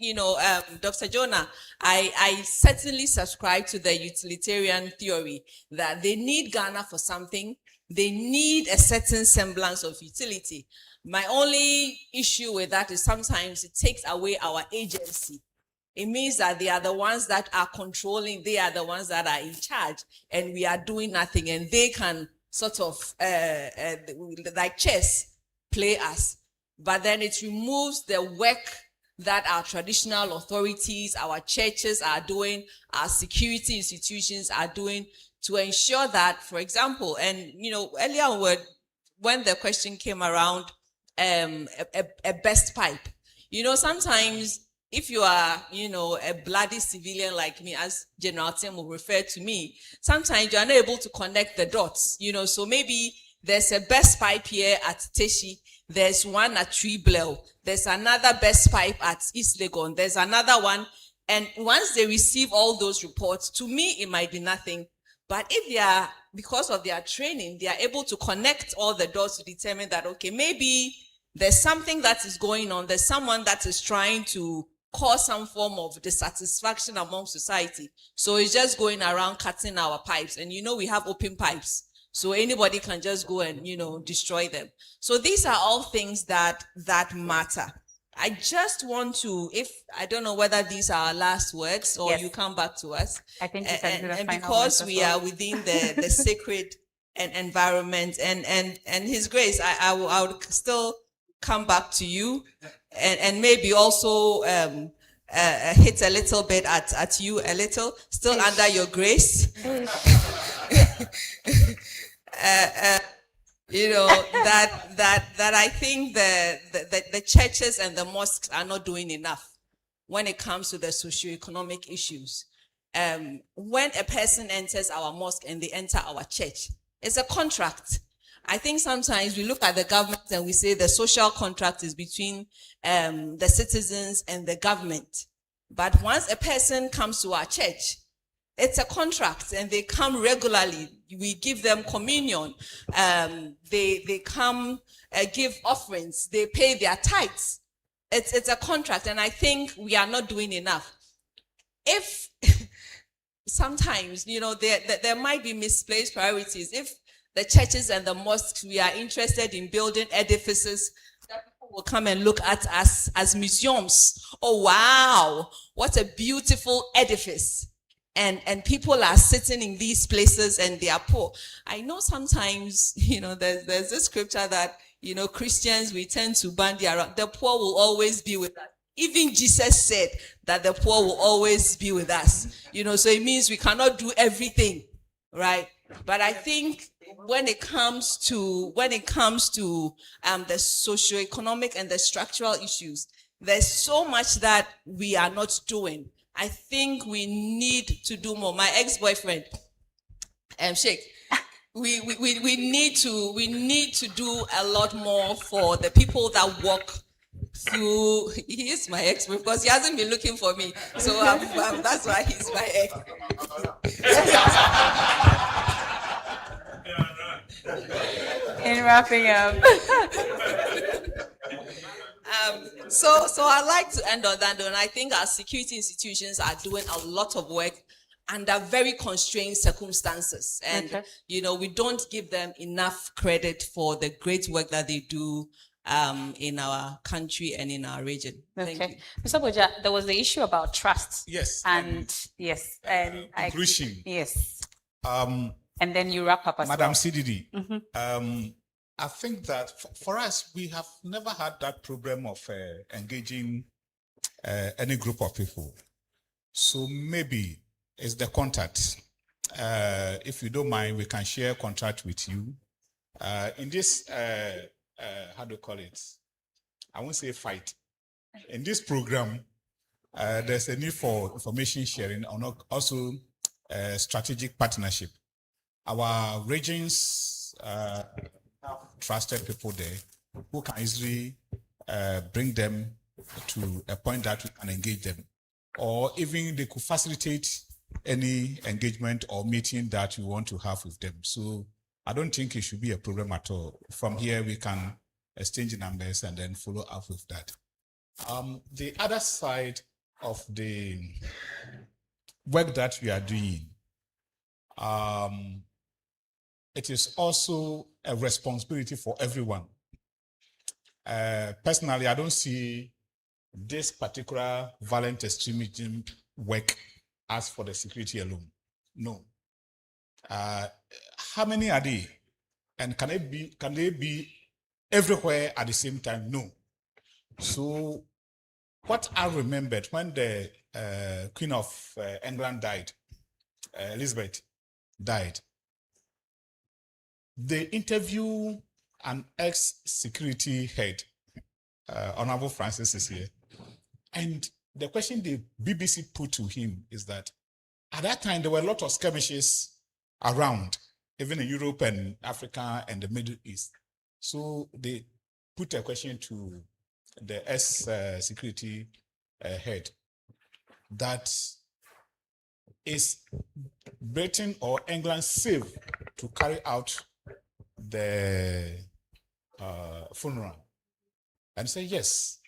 Dr. Jonah, I certainly subscribe to the utilitarian theory that they need Ghana for something. They need a certain semblance of utility. My only issue with that is sometimes it takes away our agency. It means that they are the ones that are controlling, they are the ones that are in charge, and we are doing nothing, and they can sort of, like chess, play us. But then it removes the work that our traditional authorities, our churches are doing, our security institutions are doing to ensure that, for example, and earlier when the question came around a best pipe, sometimes if you are, a bloody civilian like me, as General Tim will refer to me, sometimes you are not able to connect the dots, so maybe there's a best pipe here at Teshi, there's one at Treebleau, there's another best pipe at East Legon, there's another one, and once they receive all those reports, to me, it might be nothing, but if they are, because of their training, they are able to connect all the dots to determine that, okay, maybe there's something that is going on, there's someone that is trying to cause some form of dissatisfaction among society. So it's just going around cutting our pipes. And we have open pipes. So anybody can just go and, destroy them. So these are all things that matter. I just want to, I don't know whether these are our last words or you come back to us. I think and because we are within the sacred environment and His Grace, I would still come back to you and maybe also hit a little bit at you a little, still under your grace. That I think the churches and the mosques are not doing enough when it comes to the socioeconomic issues. When a person enters our mosque and they enter our church, it's a contract. I think sometimes we look at the government and we say the social contract is between the citizens and the government. But once a person comes to our church, it's a contract and they come regularly. We give them communion. They come give offerings. They pay their tithes. It's a contract, and I think we are not doing enough. If sometimes, there might be misplaced priorities. If the churches and the mosques, we are interested in building edifices that people will come and look at us as museums. Oh, wow, what a beautiful edifice. And people are sitting in these places and they are poor. I know sometimes, there's this scripture that, Christians, we tend to bandy around. The poor will always be with us. Even Jesus said that the poor will always be with us. So it means we cannot do everything, right? But I think when it comes to the socioeconomic and the structural issues, there's so much that we are not doing. I think we need to do more. My ex-boyfriend, Sheikh, we need to do a lot more for the people that walk through. He is my ex because he hasn't been looking for me, so that's why he's my ex. In wrapping up. So I'd like to end on that, and I think our security institutions are doing a lot of work under very constrained circumstances. And, we don't give them enough credit for the great work that they do in our country and in our region. Thank you. Mr. Boja, there was the issue about trust. Yes. And inclusion. Yes. And then you wrap up as Madam well. CDD. Mm-hmm. I think that for us, we have never had that problem of engaging any group of people. So maybe it's the contact. If you don't mind, we can share contact with you. In this, how do you call it? I won't say fight. In this program, there's a need for information sharing and also strategic partnership. Our regions have trusted people there who can easily bring them to a point that we can engage them, or even they could facilitate any engagement or meeting that we want to have with them. So I don't think it should be a problem at all. From here, we can exchange numbers and then follow up with that. The other side of the work that we are doing, it is also a responsibility for everyone. Personally, I don't see this particular violent extremism work as for the security alone. No. How many are they? And can they be everywhere at the same time? No. So what I remembered when the Queen of England died, Elizabeth died, they interviewed an ex-security head, Honorable Francis is here, and the question the BBC put to him is that at that time there were a lot of skirmishes around, even in Europe and Africa and the Middle East. So they put a question to the ex-security head that is Britain or England safe to carry out the funeral? And say yes.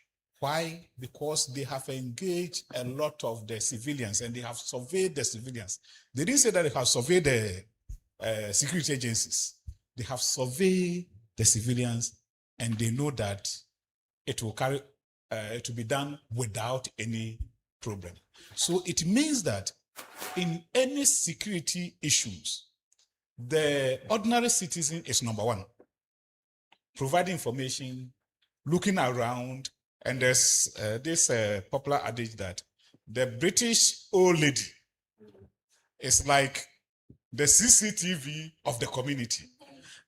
Why? Because they have engaged a lot of the civilians and they have surveyed the civilians. They didn't say that they have surveyed the security agencies. They have surveyed the civilians and they know that it will be done without any problem. So it means that in any security issues, the ordinary citizen is number one. Providing information, looking around, and there's this popular adage that the British old lady is like the CCTV of the community.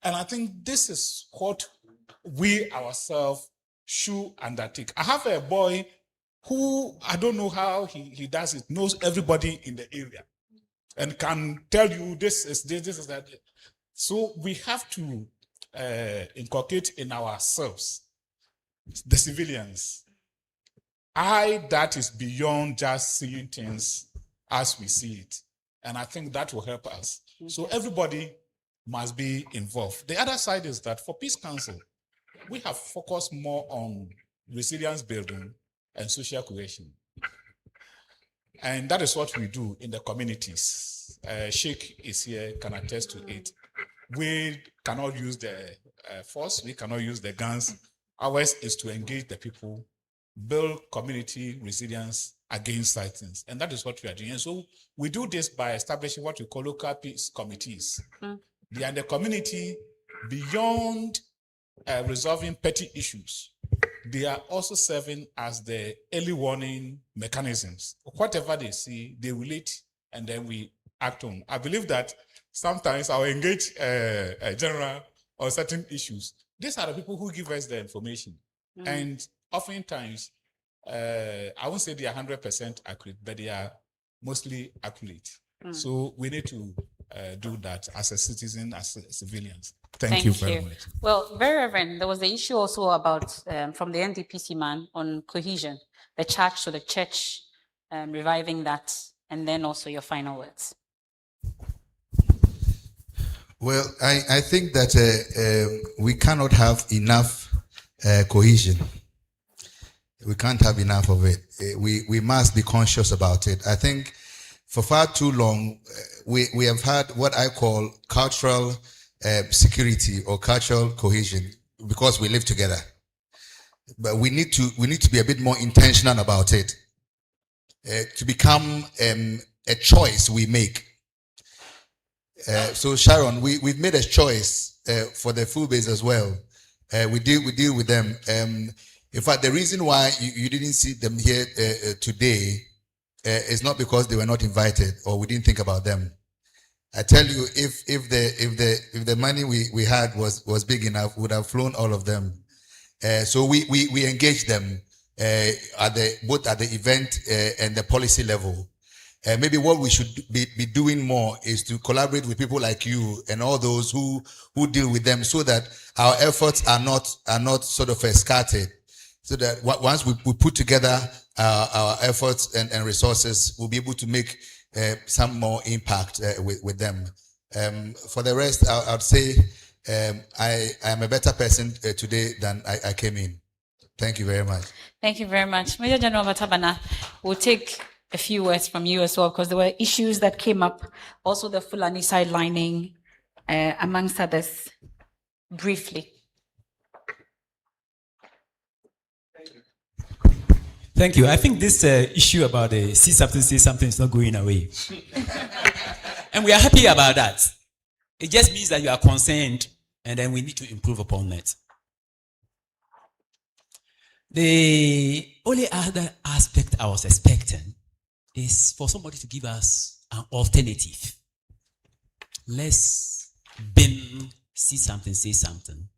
And I think this is what we ourselves should undertake. I have a boy who, I don't know how he does it, knows everybody in the area and can tell you this is that. So we have to inculcate in ourselves, the civilians, that is beyond just seeing things as we see it. And I think that will help us. So everybody must be involved. The other side is that for Peace Council, we have focused more on resilience building and social cohesion. And that is what we do in the communities. Sheikh is here, can attest to it. We cannot use the force, we cannot use the guns. Ours is to engage the people, build community resilience against such things. And that is what we are doing. And so we do this by establishing what we call local peace committees. They are in the community beyond resolving petty issues. They are also serving as the early warning mechanisms. Whatever they see, they relate, and then we act on. I believe that sometimes I'll engage a general on certain issues. These are the people who give us the information. And oftentimes, I won't say they are 100% accurate, but they are mostly accurate. So we need to do that as a citizen, as civilians. Thank you very much. Well, very Reverend, there was the issue also about, from the NDPC man on cohesion, the church to the church, reviving that, and then also your final words. Well, I think that we cannot have enough cohesion. We can't have enough of it. We must be conscious about it. I think for far too long, we have had what I call cultural security or cultural cohesion because we live together. But we need to be a bit more intentional about it to become a choice we make. So Sharon, we've made a choice for the full base as well. We deal with them. In fact, the reason why you didn't see them here today is not because they were not invited or we didn't think about them. I tell you, if the money we had was big enough, we would have flown all of them. So we engaged them both at the event and the policy level. Maybe what we should be doing more is to collaborate with people like you and all those who deal with them, so that our efforts are not sort of scattered. So that once we put together our efforts and resources, we'll be able to make some more impact with them. For the rest, I'd say I am a better person today than I came in. Thank you very much. Thank you very much. Major General Batabana, we'll take a few words from you as well, because there were issues that came up, also the Fulani sidelining, amongst others, briefly. Thank you. I think this issue about the see something is not going away. And we are happy about that. It just means that you are concerned, and then we need to improve upon it. The only other aspect I was expecting is for somebody to give us an alternative. Let's bin see something, say something.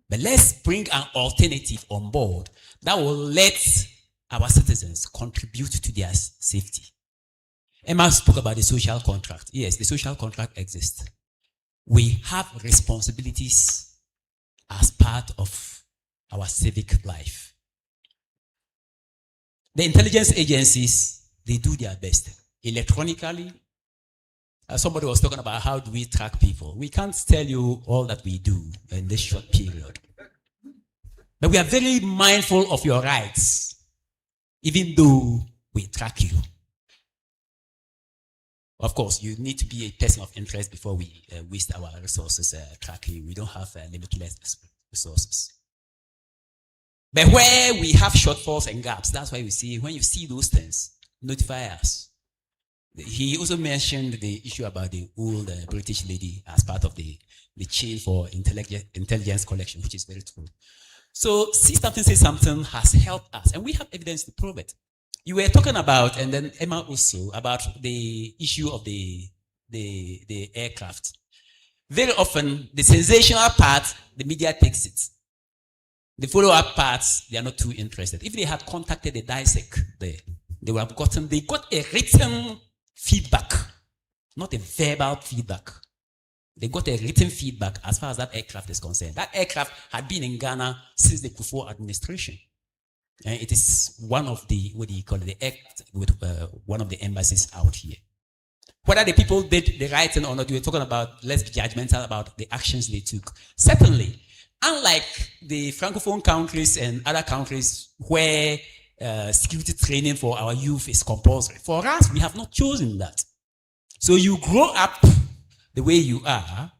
But let's bring an alternative on board that will let our citizens contribute to their safety. Emma spoke about the social contract. Yes, the social contract exists. We have responsibilities as part of our civic life. The intelligence agencies, they do their best. Electronically, somebody was talking about how do we track people. We can't tell you all that we do in this short period. But we are very mindful of your rights. even though we track you. Of course, you need to be a person of interest before we waste our resources tracking. We don't have limitless resources. But where we have shortfalls and gaps, that's why we see, when you see those things, notify us. He also mentioned the issue about the old British lady as part of the chain for intelligence collection, which is very true. So, see something, say something has helped us, and we have evidence to prove it. You were talking about, and then Emma also, about the issue of the aircraft. Very often, the sensational part, the media takes it. The follow-up parts, they are not too interested. If they had contacted the DISEC there, they got a written feedback, not a verbal feedback. They got a written feedback as far as that aircraft is concerned. That aircraft had been in Ghana since the Kufuor administration. And it is one of the, what do you call it, the act with one of the embassies out here. Whether the people did the right thing or not, we were talking about, let's be judgmental about the actions they took. Certainly, unlike the Francophone countries and other countries where security training for our youth is compulsory, for us, we have not chosen that. So you grow up the way you are,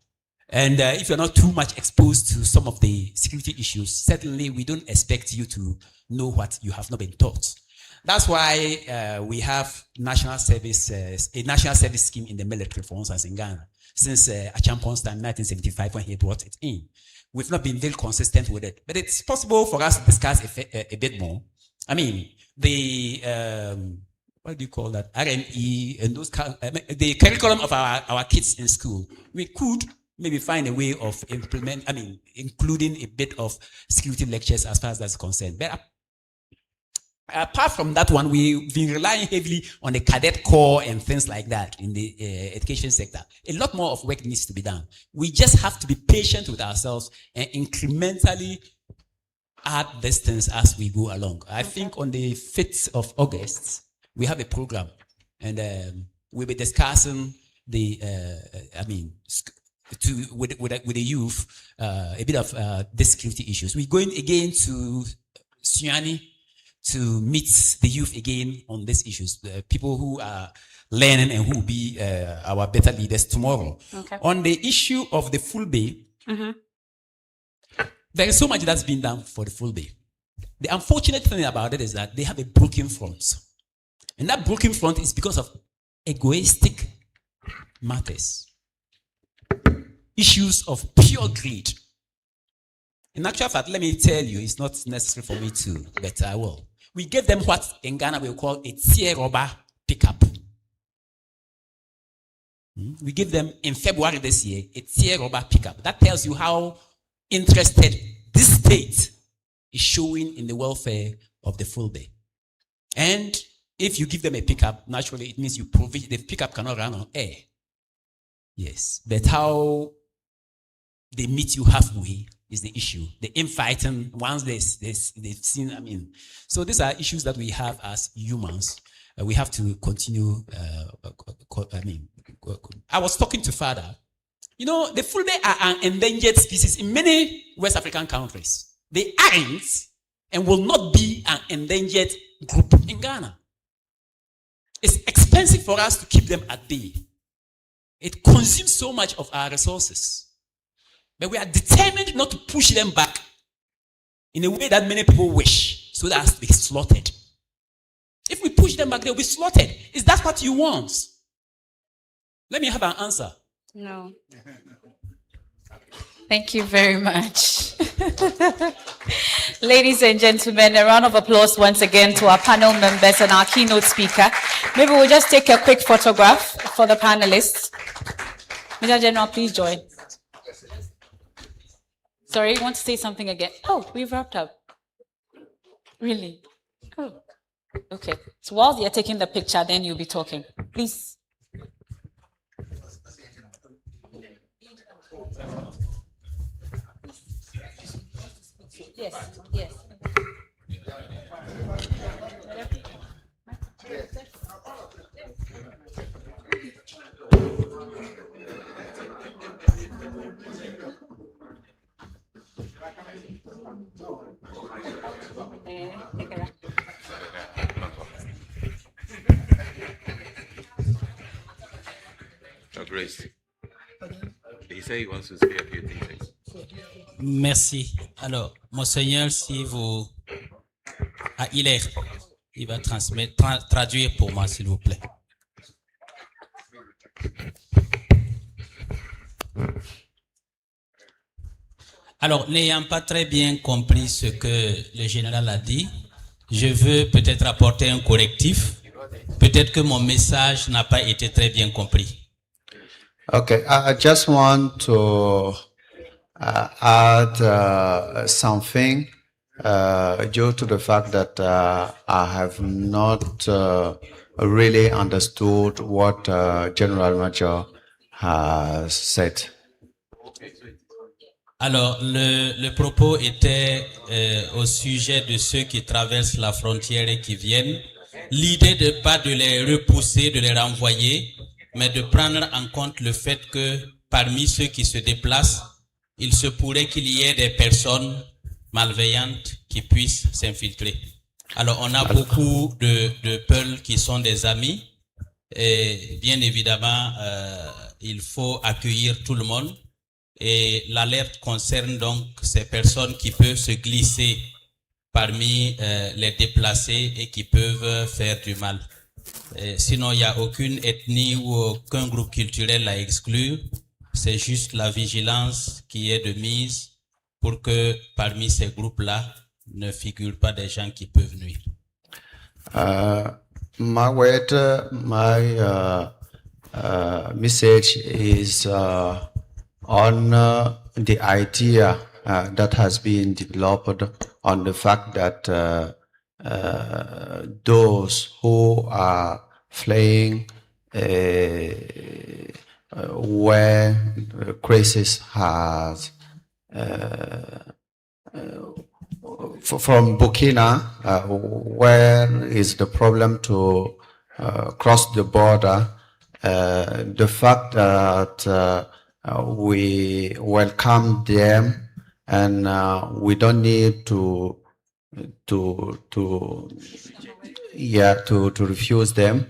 and if you're not too much exposed to some of the security issues, certainly we don't expect you to know what you have not been taught. That's why we have national service, a national service scheme in the military, for instance, in Ghana, since Achampon's time, 1975, when he brought it in. We've not been very consistent with it, but it's possible for us to discuss a bit more. I mean, the what do you call that? RME and those the curriculum of our kids in school. We could maybe find a way of including a bit of security lectures as far as that's concerned. But apart from that one, we've been relying heavily on the cadet corps and things like that in the education sector. A lot more of work needs to be done. We just have to be patient with ourselves and incrementally add these things as we go along. I think on the 5th of August, we have a program, and we'll be discussing the, with the youth, a bit of the security issues. We're going again to Suani to meet the youth again on these issues, the people who are learning and who will be our better leaders tomorrow. Okay. On the issue of the full bay, there is so much that's been done for the full bay. The unfortunate thing about it is that they have a broken front. And that broken front is because of egoistic matters. Issues of pure greed. In actual fact, let me tell you, it's not necessary for me to, but I will. We gave them what in Ghana we call a tier rubber pickup. We gave them in February this year a tier rubber pickup. That tells you how interested this state is showing in the welfare of the full bay. And if you give them a pickup, naturally it means you provision, the pickup cannot run on air. Yes, but how they meet you halfway is the issue. The infighting, once they've seen, so these are issues that we have as humans. We have to continue, I was talking to Father. You know, the Fulbe are an endangered species in many West African countries. They aren't and will not be an endangered group in Ghana. It's expensive for us to keep them at bay. It consumes so much of our resources. But we are determined not to push them back in a way that many people wish, so that they be slaughtered. If we push them back, they'll be slaughtered. Is that what you want? Let me have an answer. No. Thank you very much. Ladies and gentlemen, a round of applause once again to our panel members and our keynote speaker. Maybe we'll just take a quick photograph for the panelists. Mr. General, please join. Sorry, you want to say something again? Oh, we've wrapped up. Really? Oh, okay. So while you're taking the picture, then you'll be talking. Please. Yes, yes. say he wants to say a few things. Merci. Alors, Monseigneur, si vous... Ah, il va transmettre, traduire pour moi, s'il vous plaît. Alors, n'ayant pas très bien compris ce que le général a dit, je veux peut-être apporter un correctif. Peut-être que mon message n'a pas été très bien compris. Okay, I just want to add something due to the fact that I have not really understood what General Major has said. Alors, le propos était au sujet de ceux qui traversent la frontière et qui viennent. L'idée de pas de les repousser, de les renvoyer, mais de prendre en compte le fait que parmi ceux qui se déplacent, il se pourrait qu'il y ait des personnes malveillantes qui puissent s'infiltrer. Alors, on a beaucoup de peuples qui sont des amis et bien évidemment, il faut accueillir tout le monde. Et l'alerte concerne donc ces personnes qui peuvent se glisser parmi les déplacés et qui peuvent faire du mal. Sinon, il n'y a aucune ethnie ou aucun groupe culturel à exclure. C'est juste la vigilance qui est de mise pour que parmi ces groupes-là ne figurent pas des gens qui peuvent nuire. My message is on the idea that has been developed on the fact that those who are fleeing where the crisis has from Burkina, where is the problem to cross the border, the fact that we welcome them and we don't need to refuse them.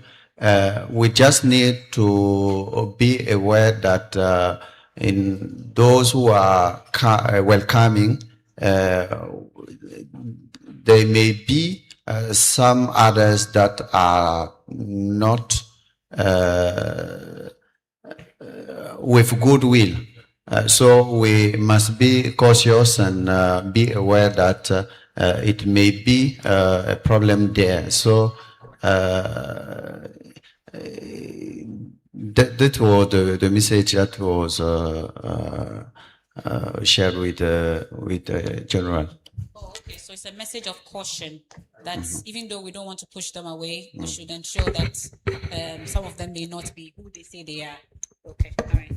We just need to be aware that in those who are welcoming, there may be some others that are not with goodwill. So we must be cautious and be aware that it may be a problem there. So that was the message that was shared with the general. Okay, so it's a message of caution that even though we don't want to push them away, we should ensure that some of them may not be who they say they are. Okay, all right.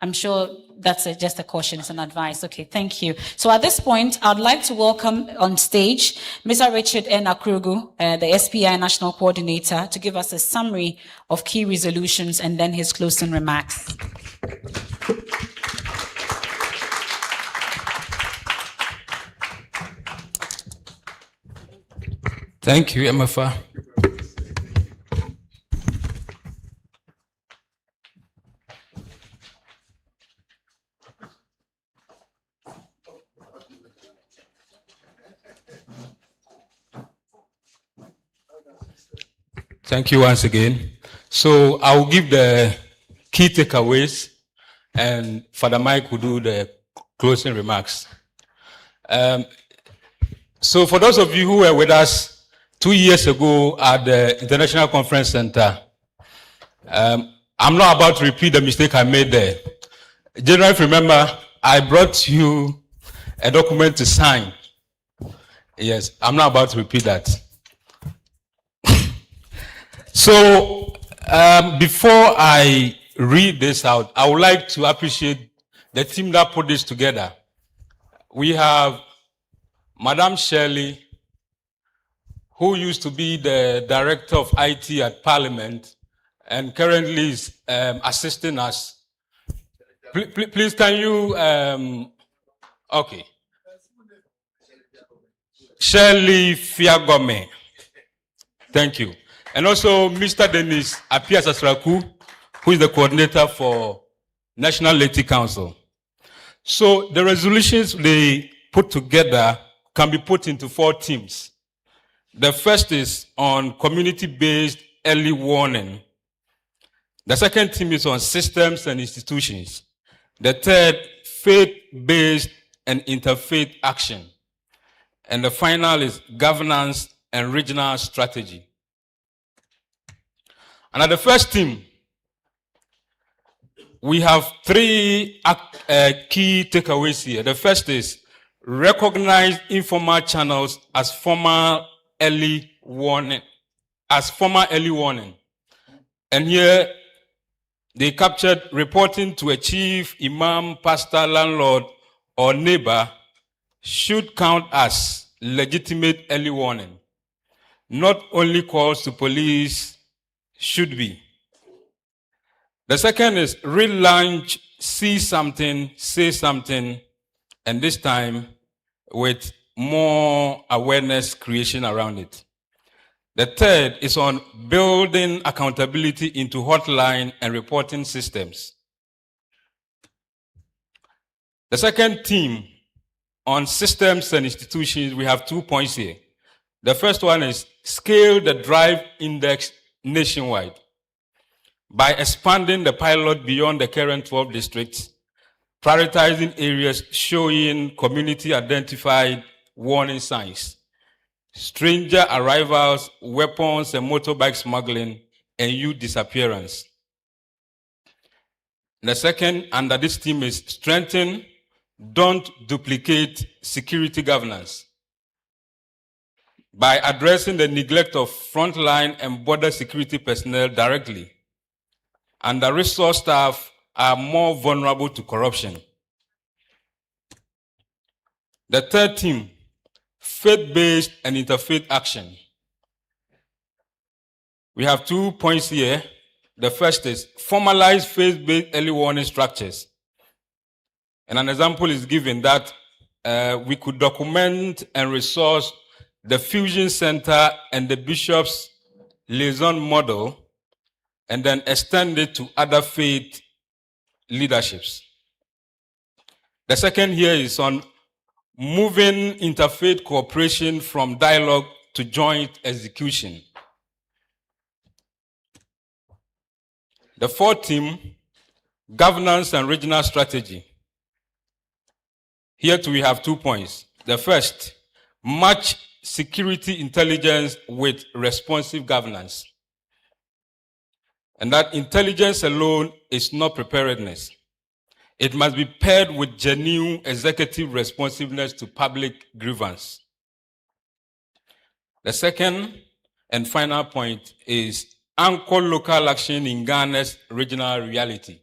I'm sure that's just a caution, it's an advice. Okay, thank you. So at this point, I'd like to welcome on stage Mr. Richard N. Akrugu, the SPI National Coordinator, to give us a summary of key resolutions and then his closing remarks. Thank you, MFA. Thank you once again. So I will give the key takeaways and Father Mike will do the closing remarks. So for those of you who were with us 2 years ago at the International Conference Center, I'm not about to repeat the mistake I made there. General, if you remember, I brought you a document to sign. Yes, I'm not about to repeat that. So before I read this out, I would like to appreciate the team that put this together. We have Madame Shirley, who used to be the director of IT at Parliament and currently is assisting us. Please can you, okay. Shirley Fiagome. Thank you. And also Mr. Dennis Apia Sasraku, who is the coordinator for National Laity Council. So the resolutions they put together can be put into 4 themes. The first is on community-based early warning. The second theme is on systems and institutions. The third, faith-based and interfaith action. And the final is governance and regional strategy. And at the first theme, we have 3 key takeaways here. The first is recognize informal channels as formal early warning. And here they captured reporting to a chief, imam, pastor, landlord, or neighbor should count as legitimate early warning. Not only calls to police should be. The second is relaunch, see something, say something, and this time with more awareness creation around it. The third is on building accountability into hotline and reporting systems. The second theme on systems and institutions, we have 2 points here. The first one is scale the drive index nationwide by expanding the pilot beyond the current 12 districts, prioritizing areas showing community-identified warning signs, stranger arrivals, weapons and motorbike smuggling, and youth disappearance. The second under this theme is strengthen, don't duplicate security governance by addressing the neglect of frontline and border security personnel directly. And the resource staff are more vulnerable to corruption. The third theme, faith-based and interfaith action. We have 2 points here. The first is formalize faith-based early warning structures. And an example is given that we could document and resource the Fusion Center and the Bishop's liaison model and then extend it to other faith leaderships. The second here is on moving interfaith cooperation from dialogue to joint execution. The fourth theme, governance and regional strategy. Here too we have 2 points. The first, match security intelligence with responsive governance. And that intelligence alone is not preparedness. It must be paired with genuine executive responsiveness to public grievance. The second and final point is anchor local action in Ghana's regional reality.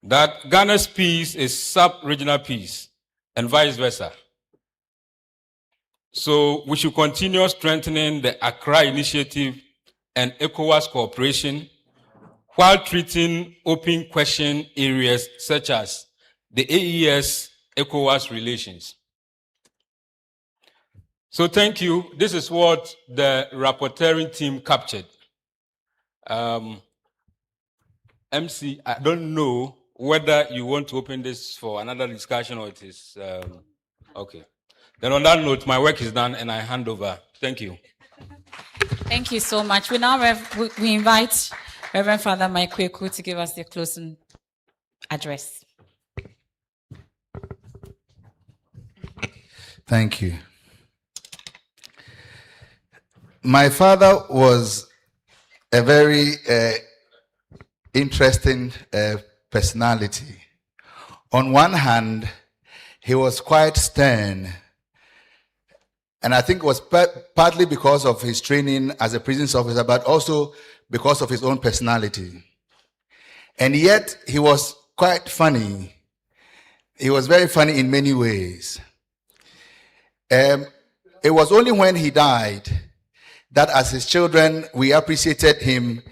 That Ghana's peace is sub-regional peace and vice versa. So we should continue strengthening the Accra Initiative and ECOWAS cooperation while treating open question areas such as the AES-ECOWAS relations. So thank you. This is what the rapporteuring team captured. MC, I don't know whether you want to open this for another discussion or it is, okay. Then on that note, my work is done and I hand over. Thank you. Thank you so much. We now we invite Reverend Father Mike Kweku to give us the closing address. Thank you. My father was a very interesting personality. On one hand, he was quite stern. And I think it was partly because of his training as a prisons officer, but also because of his own personality. And yet, he was quite funny. He was very funny in many ways. It was only when he died that as his children, we appreciated him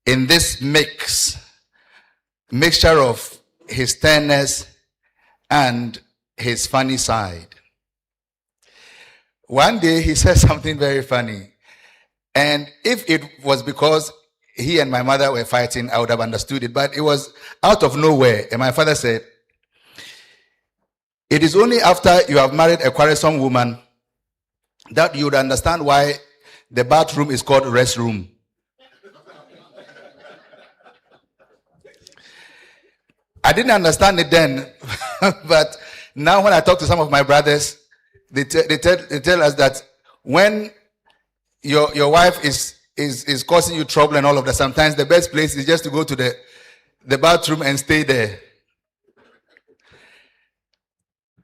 in this mixture of his sternness and his funny side. One day he said something very funny. And if it was because he and my mother were fighting, I would have understood it. But it was out of nowhere. And my father said, it is only after you have married a quarrelsome woman that you would understand why the bathroom is called restroom. I didn't understand it then, but now when I talk to some of my brothers, they tell us that when your wife is causing you trouble and all of that, sometimes the best place is just to go to the bathroom and stay there.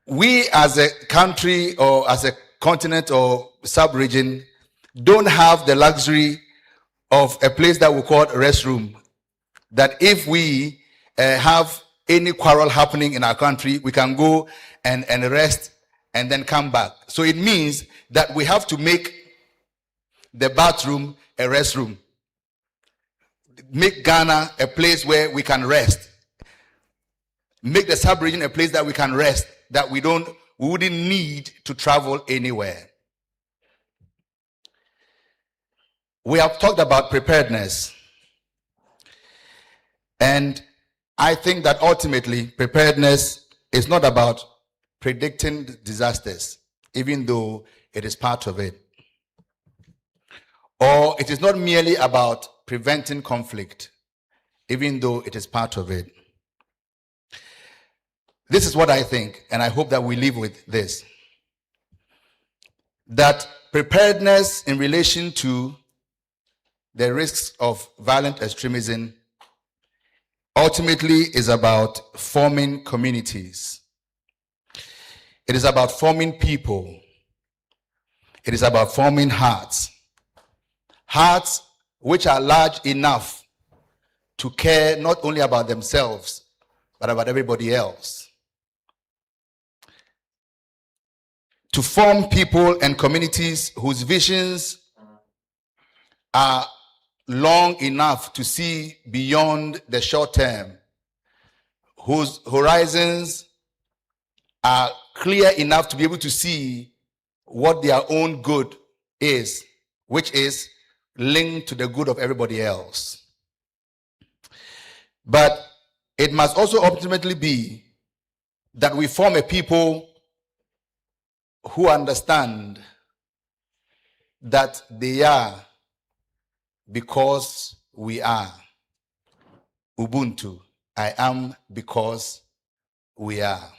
We as a country or as a continent or sub-region don't have the luxury of a place that we call a restroom. That if we have any quarrel happening in our country, we can go and rest and then come back. So it means that we have to make the bathroom a restroom. Make Ghana a place where we can rest. Make the sub-region a place that we can rest, that we wouldn't need to travel anywhere. We have talked about preparedness. And I think that ultimately preparedness is not about predicting disasters, even though it is part of it. Or it is not merely about preventing conflict, even though it is part of it. This is what I think, and I hope that we live with this. That preparedness in relation to the risks of violent extremism ultimately is about forming communities. It is about forming people. It is about forming hearts. Hearts which are large enough to care not only about themselves, but about everybody else. To form people and communities whose visions are long enough to see beyond the short term, whose horizons are clear enough to be able to see what their own good is, which is linked to the good of everybody else. But it must also ultimately be that we form a people who understand that they are because we are. Ubuntu, I am because we are.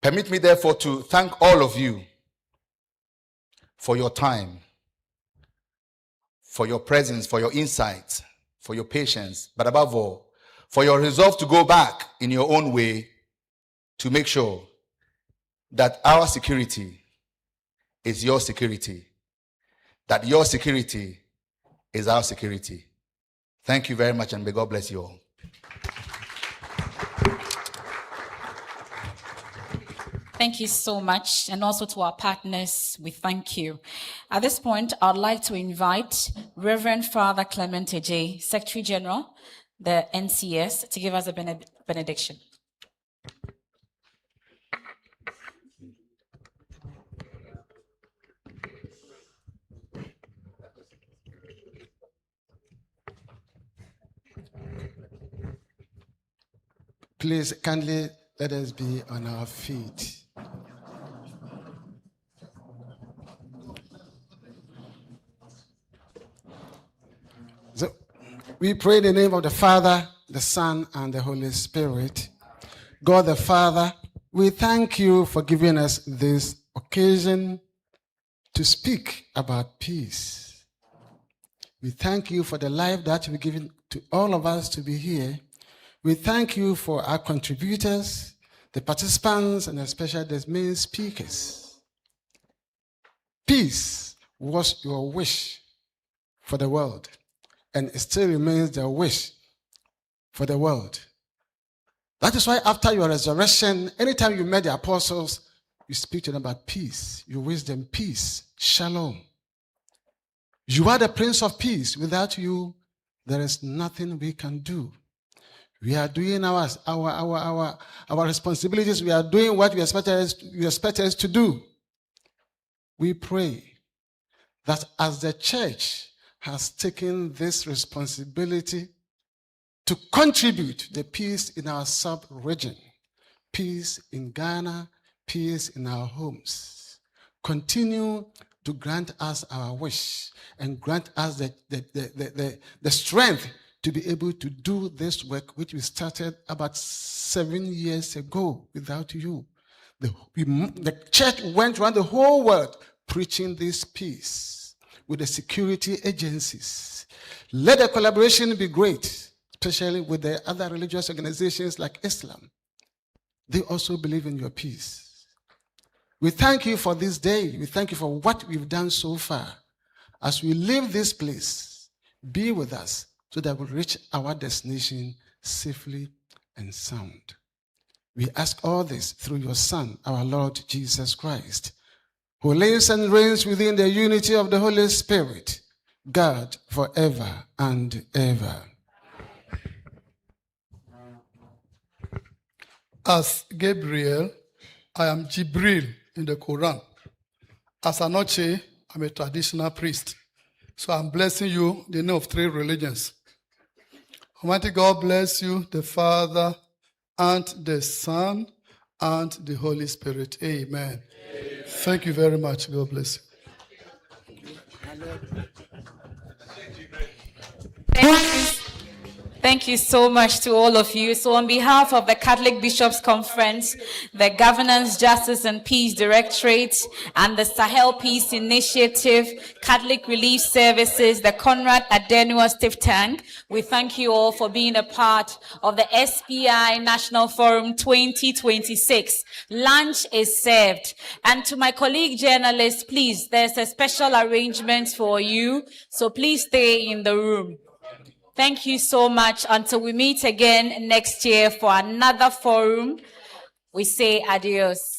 Permit me therefore to thank all of you for your time, for your presence, for your insight, for your patience, but above all, for your resolve to go back in your own way to make sure that our security is your security, that your security is our security. Thank you very much, and may God bless you all. Thank you so much, and also to our partners, we thank you. At this point, I'd like to invite Reverend Father Clement Ejay, Secretary General, the NCS, to give us a benediction. Please kindly let us be on our feet. So we pray in the name of the Father, the Son, and the Holy Spirit. God the Father, we thank you for giving us this occasion to speak about peace. We thank you for the life that you've given to all of us to be here. We thank you for our contributors, the participants, and especially the main speakers. Peace was your wish for the world, and it still remains the wish for the world. That is why after your resurrection, anytime you met the apostles, you speak to them about peace. You wish them peace, shalom. You are the Prince of Peace. Without you, there is nothing we can do. We are doing our responsibilities. We are doing what you expect us to do. We pray that as the church, has taken this responsibility to contribute to the peace in our sub-region, peace in Ghana, peace in our homes. Continue to grant us our wish and grant us the strength to be able to do this work which we started about 7 years ago without you. The church went around the whole world preaching this peace with the security agencies. Let the collaboration be great, especially with the other religious organizations like Islam. They also believe in your peace. We thank you for this day. We thank you for what we've done so far. As we leave this place, be with us so that we'll reach our destination safely and sound. We ask all this through your Son, our Lord Jesus Christ, who lives and reigns within the unity of the Holy Spirit, God, forever and ever. As Gabriel, I am Jibril in the Quran. As Anoche, I'm a traditional priest. So I'm blessing you in the name of 3 religions. Almighty God bless you, the Father, and the Son, and the Holy Spirit. Amen. Thank you very much. God bless you. Thank you so much to all of you. So on behalf of the Catholic Bishops' Conference, the Governance, Justice and Peace Directorate, and the Sahel Peace Initiative, Catholic Relief Services, the Konrad Adenauer Think Tank, we thank you all for being a part of the SPI National Forum 2026. Lunch is served. And to my colleague journalists, please, there's a special arrangement for you, so please stay in the room. Thank you so much. Until we meet again next year for another forum, we say adios.